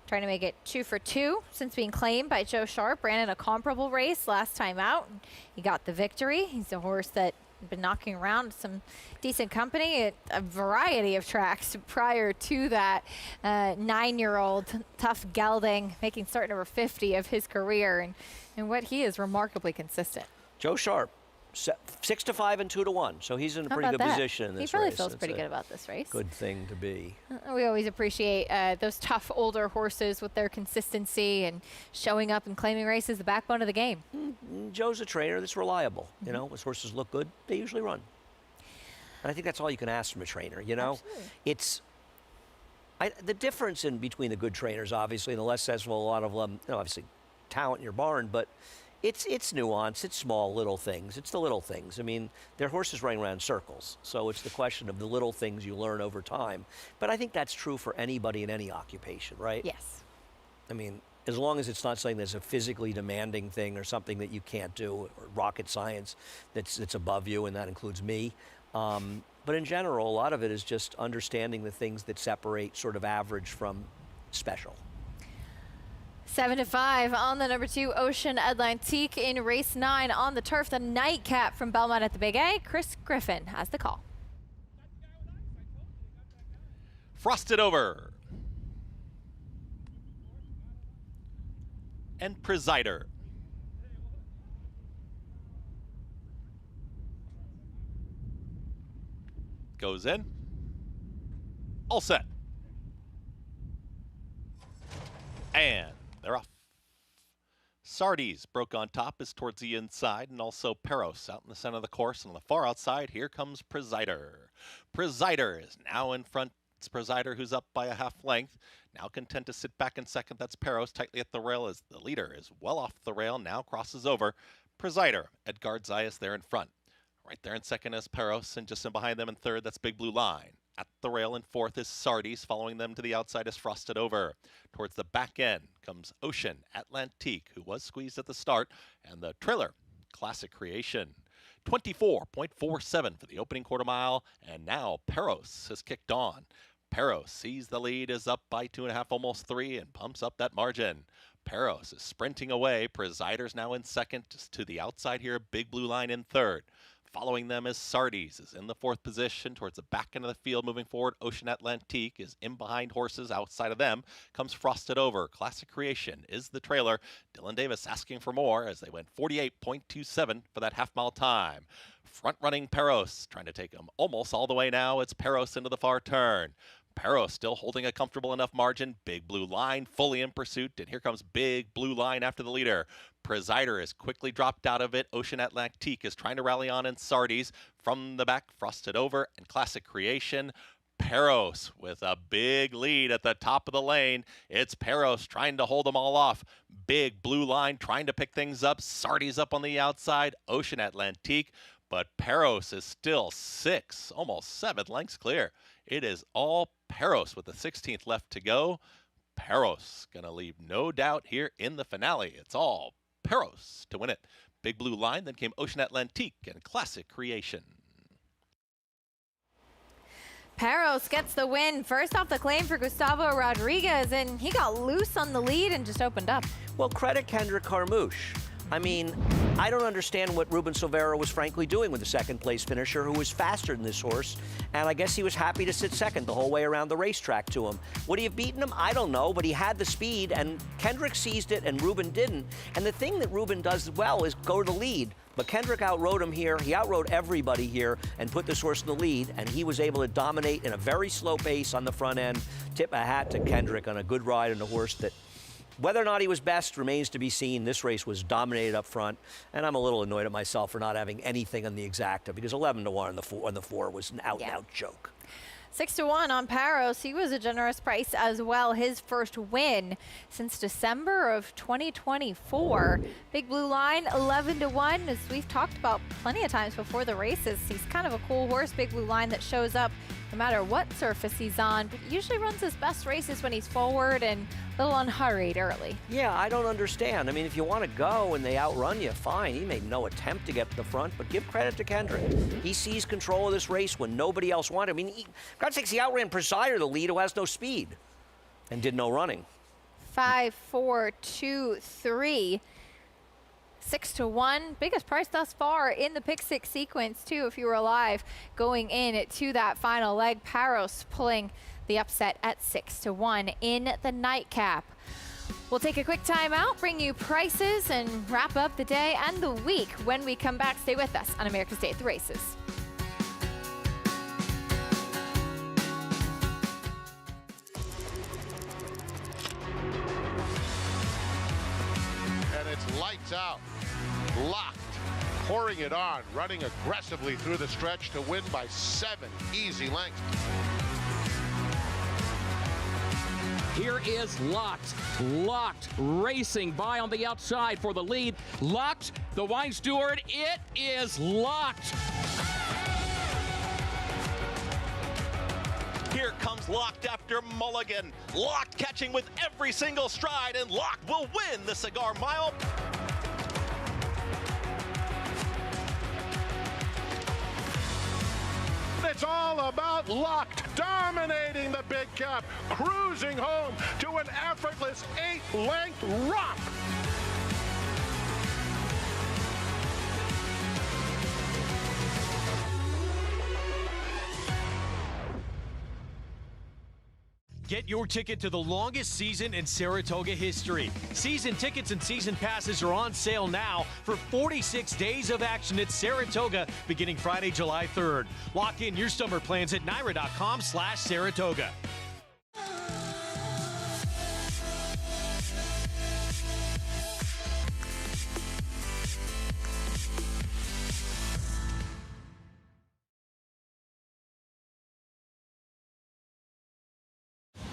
Trying to make it 2 for 2 since being claimed by Joe Sharp. Ran in a comparable race last time out. He got the victory. He's a horse that been knocking around some decent company at a variety of tracks prior to that. 9-year-old tough gelding making start number 50 of his career, and what he is remarkably consistent. Joe Sharp, 6-5 and 2-1, so he's in a pretty good position in this race. He probably feels pretty good about this race. Good thing to be. We always appreciate those tough older horses with their consistency and showing up and claiming races, the backbone of the game. Joe's a trainer that's reliable. You know, his horses look good, they usually run. And I think that's all you can ask from a trainer, you know? Absolutely. It's the difference in between the good trainers, obviously, and the less successful, a lot of them, you know, obviously talent in your barn, but it's nuance, it's small little things, it's the little things. I mean, their horses running around in circles, so it's the question of the little things you learn over time. But I think that's true for anybody in any occupation, right? Yes. I mean, as long as it's not something that's a physically demanding thing or something that you can't do, or rocket science that's above you, and that includes me. But in general, a lot of it is just understanding the things that separate sort of average from special. 7-5 on the number 2 Ocean Atlantique in race 9 on the turf. The nightcap from Belmont at the Big A. Chris Griffin has the call. Frosted Over. And Presider. Goes in. All set. And they're off. Sardes broke on top, is towards the inside, and also Peros out in the center of the course. And on the far outside, here comes Presider. Presider is now in front. It's Presider who's up by a half length. Now content to sit back in second. That's Peros tightly at the rail as the leader is well off the rail. Now crosses over. Presider, Edgard Zayas there in front. Right there in second is Peros, and just in behind them in third, that's Big Blue Line. At the rail in fourth is Sardes. Following them to the outside is Frosted Over. Towards the back end comes Ocean Atlantique, who was squeezed at the start, and the trailer, Classic Creation. 24.47 for the opening quarter mile, and now Peros has kicked on. Peros sees the lead, is up by 2.5, almost 3, and pumps up that margin. Peros is sprinting away. Presider's now in second, just to the outside here, Big Blue Line in third. Following them is Sardes, is in the fourth position towards the back end of the field. Moving forward, Ocean Atlantique is in behind horses. Outside of them comes Frosted Over. Classic Creation is the trailer. Dylan Davis asking for more as they went 48.27 for that half-mile time. Front-running Peros, trying to take him almost all the way now. It's Peros into the far turn. Peros still holding a comfortable enough margin. Big Blue Line fully in pursuit, and here comes Big Blue Line after the leader. Presider is quickly dropped out of it. Ocean Atlantique is trying to rally on in Sardes. From the back, Frosted Over and Classic Creation. Peros with a big lead at the top of the lane. It's Peros trying to hold them all off. Big Blue Line trying to pick things up. Sardes up on the outside. Ocean Atlantique. But Peros is still 6, almost 7 lengths clear. It is all Peros with the 16th left to go. Peros going to leave no doubt here in the finale. It's all Peros to win it. Big Blue Line, then came Ocean Atlantique and Classic Creation. Peros gets the win. First off the claim for Gustavo Rodriguez, and he got loose on the lead and just opened up. Well, credit Kendrick Carmouche. I mean, I don't understand what Ruben Silvera was frankly doing with the second place finisher who was faster than this horse, and I guess he was happy to sit second the whole way around the racetrack to him. Would he have beaten him? I don't know, but he had the speed, and Kendrick seized it and Ruben didn't. And the thing that Ruben does well is go to the lead. But Kendrick outrode him here. He outrode everybody here and put this horse in the lead, and he was able to dominate in a very slow pace on the front end. Tip a hat to Kendrick on a good ride on a horse that, whether or not he was best remains to be seen. This race was dominated up front, and I'm a little annoyed at myself for not having anything on the exacta because 11-1 on the four was an out-and-out joke. 6-1 on Paros. He was a generous price as well. His first win since December of 2024. Big Blue Line 11-1. As we've talked about plenty of times before the races, he's kind of a cool horse, Big Blue Line, that shows up no matter what surface he's on, but usually runs his best races when he's forward and a little unhurried early. Yeah, I don't understand. I mean, if you want to go and they outrun you, fine. He made no attempt to get to the front, but give credit to Kendrick. He seized control of this race when nobody else wanted. I mean, God's sakes, he outran Presider, the lead, who has no speed, and did no running. 5, 4, 2, 3. 6-1, biggest price thus far in the pick six sequence too, if you were alive going in to that final leg. Paros pulling the upset at 6-1 in the nightcap. We'll take a quick time out, bring you prices, and wrap up the day and the week. When we come back, stay with us on America's Day at the Races. And it's lights out. Locked, pouring it on, running aggressively through the stretch to win by 7 easy lengths. Here is Locked. Locked racing by on the outside for the lead. Locked, the wine steward, it is Locked. Here comes Locked after Mulligan. Locked catching with every single stride, and Locked will win the Cigar Mile. It's all about Locked, dominating the big cap, cruising home to an effortless 8-length romp. Get your ticket to the longest season in Saratoga history. Season tickets and season passes are on sale now for 46 days of action at Saratoga beginning Friday, July 3rd. Lock in your summer plans at NYRA.com/Saratoga.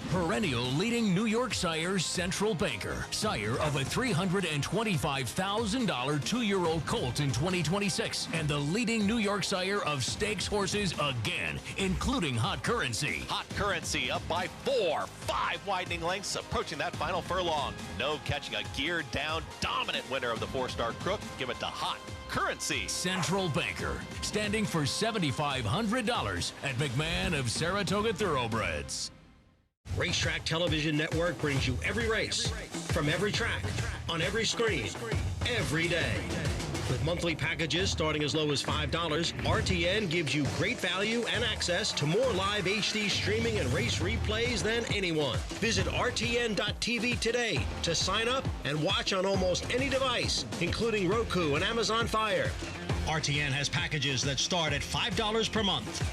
Perennial leading New York Sire Central Banker, sire of a $325,000 two-year-old colt in 2026, and the leading New York Sire of stakes horses again, including Hot Currency. Hot Currency up by 4, 5 widening lengths, approaching that final furlong. No catching a geared down, dominant winner of the 4-star Crook. Give it to Hot Currency. Central Banker, standing for $7,500 at McMahon of Saratoga Thoroughbreds. Racetrack Television Network brings you every race, from every track, on every screen, every day. With monthly packages starting as low as $5, RTN gives you great value and access to more live HD streaming and race replays than anyone. Visit RTN.tv today to sign up and watch on almost any device, including Roku and Amazon Fire. RTN has packages that start at $5 per month.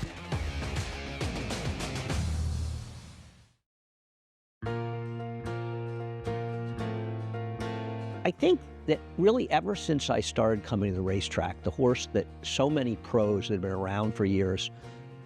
I think that really ever since I started coming to the racetrack, the horse that so many pros that had been around for years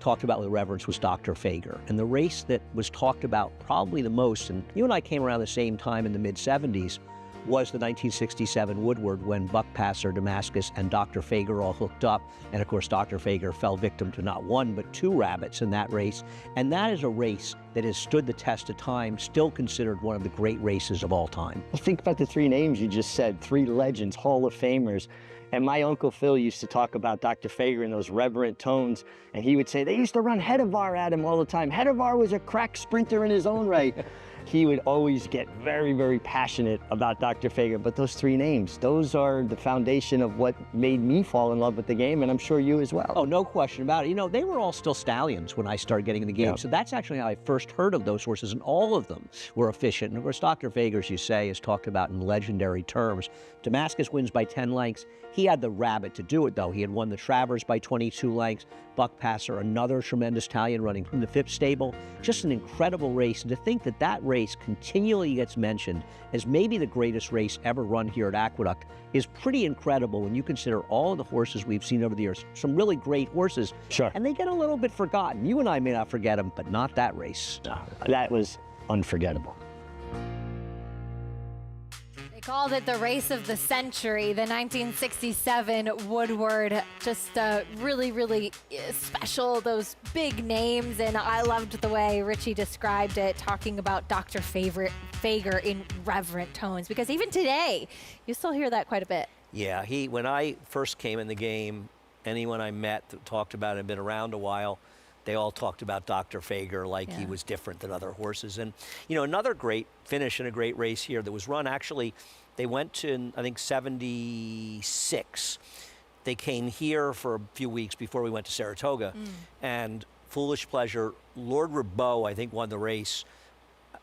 talked about with reverence was Dr. Fager. And the race that was talked about probably the most, and you and I came around the same time in the mid-'70s, was the 1967 Woodward, when Buck Passer, Damascus, and Dr. Fager all hooked up. And of course, Dr. Fager fell victim to not one, but 2 rabbits in that race. And that is a race that has stood the test of time, still considered one of the great races of all time. Well, think about the 3 names you just said, 3 legends, Hall of Famers. And my Uncle Phil used to talk about Dr. Fager in those reverent tones, and he would say, they used to run Hedivar at him all the time. Hedivar was a crack sprinter in his own right. He would always get very, very passionate about Dr. Fager. But those 3 names, those are the foundation of what made me fall in love with the game, and I'm sure you as well. Oh, no question about it. You know, they were all still stallions when I started getting in the game. Yeah. So that's actually how I first heard of those horses, and all of them were efficient. And of course, Dr. Fager, as you say, is talked about in legendary terms. Damascus wins by 10 lengths. He had the rabbit to do it, though. He had won the Travers by 22 lengths. Buck Passer, another tremendous stallion running from the 5th stable. Just an incredible race. And to think that that race race continually gets mentioned as maybe the greatest race ever run here at Aqueduct is pretty incredible when you consider all of the horses we've seen over the years. Some really great horses. Sure. And they get a little bit forgotten. You and I may not forget them, but not that race. No, that was unforgettable. They called it the race of the century, the 1967 Woodward. Just really, really special, those big names. And I loved the way Richie described it, talking about Dr. Fager in reverent tones, because even today, you still hear that quite a bit. Yeah, when I first came in the game, anyone I met that talked about it had been around a while, they all talked about Dr. Fager like he was different than other horses. And, you know, another great finish in a great race here that was run, actually, they went to, I think, 76. They came here for a few weeks before we went to Saratoga. And Foolish Pleasure, Lord Ribot, I think, won the race.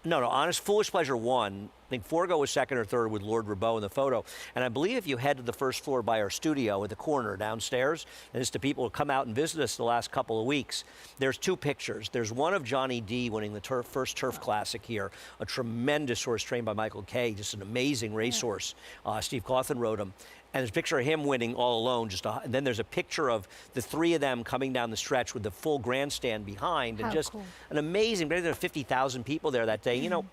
No, Honest Foolish Pleasure won. I think Forgo was second or third with Lord Ribot in the photo. And I believe if you head to the first floor by our studio at the corner downstairs, and it's to people who come out and visit us the last couple of weeks, there's two pictures. There's one of Johnny D winning the first Turf Classic here, a tremendous horse trained by Michael Kay, just an amazing racehorse. Steve Cawthon rode him. And there's a picture of him winning all alone. And then there's a picture of the three of them coming down the stretch with the full grandstand behind. And just an amazing, there were 50,000 people there that day. You know,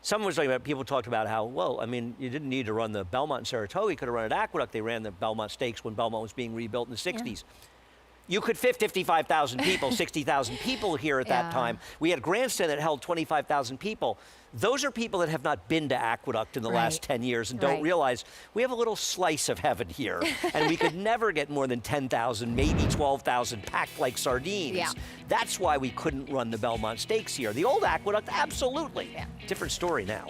someone was talking about, people talked about how, well, I mean, you didn't need to run the Belmont in Saratoga. You could have run at Aqueduct. They ran the Belmont Stakes when Belmont was being rebuilt in the 60s. You could fit 55,000 people, 60,000 people here at that time. We had a grandstand that held 25,000 people. Those are people that have not been to Aqueduct in the last 10 years and don't realize we have a little slice of heaven here. And we could never get more than 10,000, maybe 12,000 packed like sardines. That's why we couldn't run the Belmont Stakes here. The old Aqueduct, absolutely. Different story now.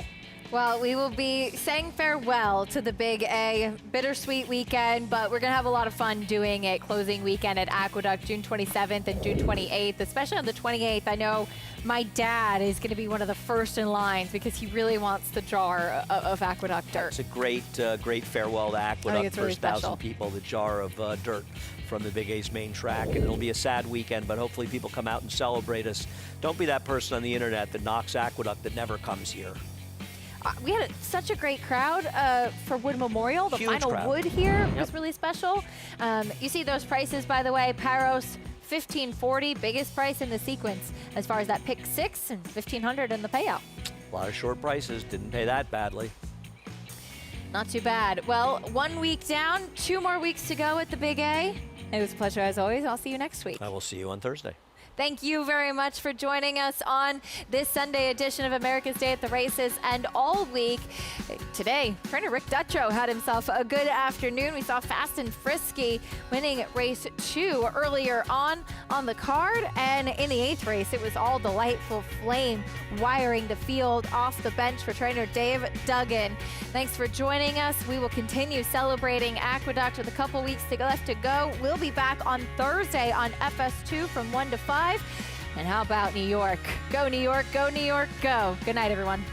Well, we will be saying farewell to the Big A. Bittersweet weekend, but we're going to have a lot of fun doing it. Closing weekend at Aqueduct, June 27th and June 28th, especially on the 28th. I know my dad is going to be one of the first in lines because he really wants the jar of Aqueduct dirt. It's a great, great farewell to Aqueduct. It's really First 1,000 special. people, the jar of dirt from the Big A's main track. And it'll be a sad weekend, but hopefully people come out and celebrate us. Don't be that person on the internet that knocks Aqueduct that never comes here. We had such a great crowd for Wood Memorial. The Huge final crowd. Wood here was really special. You see those prices, by the way. Paros, $1,540, biggest price in the sequence as far as that pick 6, and $1,500 in the payout. A lot of short prices, didn't pay that badly. Not too bad. Well, 1 week down, 2 more weeks to go at the Big A. It was a pleasure as always. I'll see you next week. I will see you on Thursday. Thank you very much for joining us on this Sunday edition of America's Day at the Races and all week. Today, trainer Rick Dutrow had himself a good afternoon. We saw Fast and Frisky winning race 2 earlier on the card. And in the 8th race, it was all Delightful Flame wiring the field off the bench for trainer Dave Duggan. Thanks for joining us. We will continue celebrating Aqueduct with a couple weeks left to go. We'll be back on Thursday on FS2 from 1 to 5. And how about New York? Go New York, go New York, go. Good night, everyone.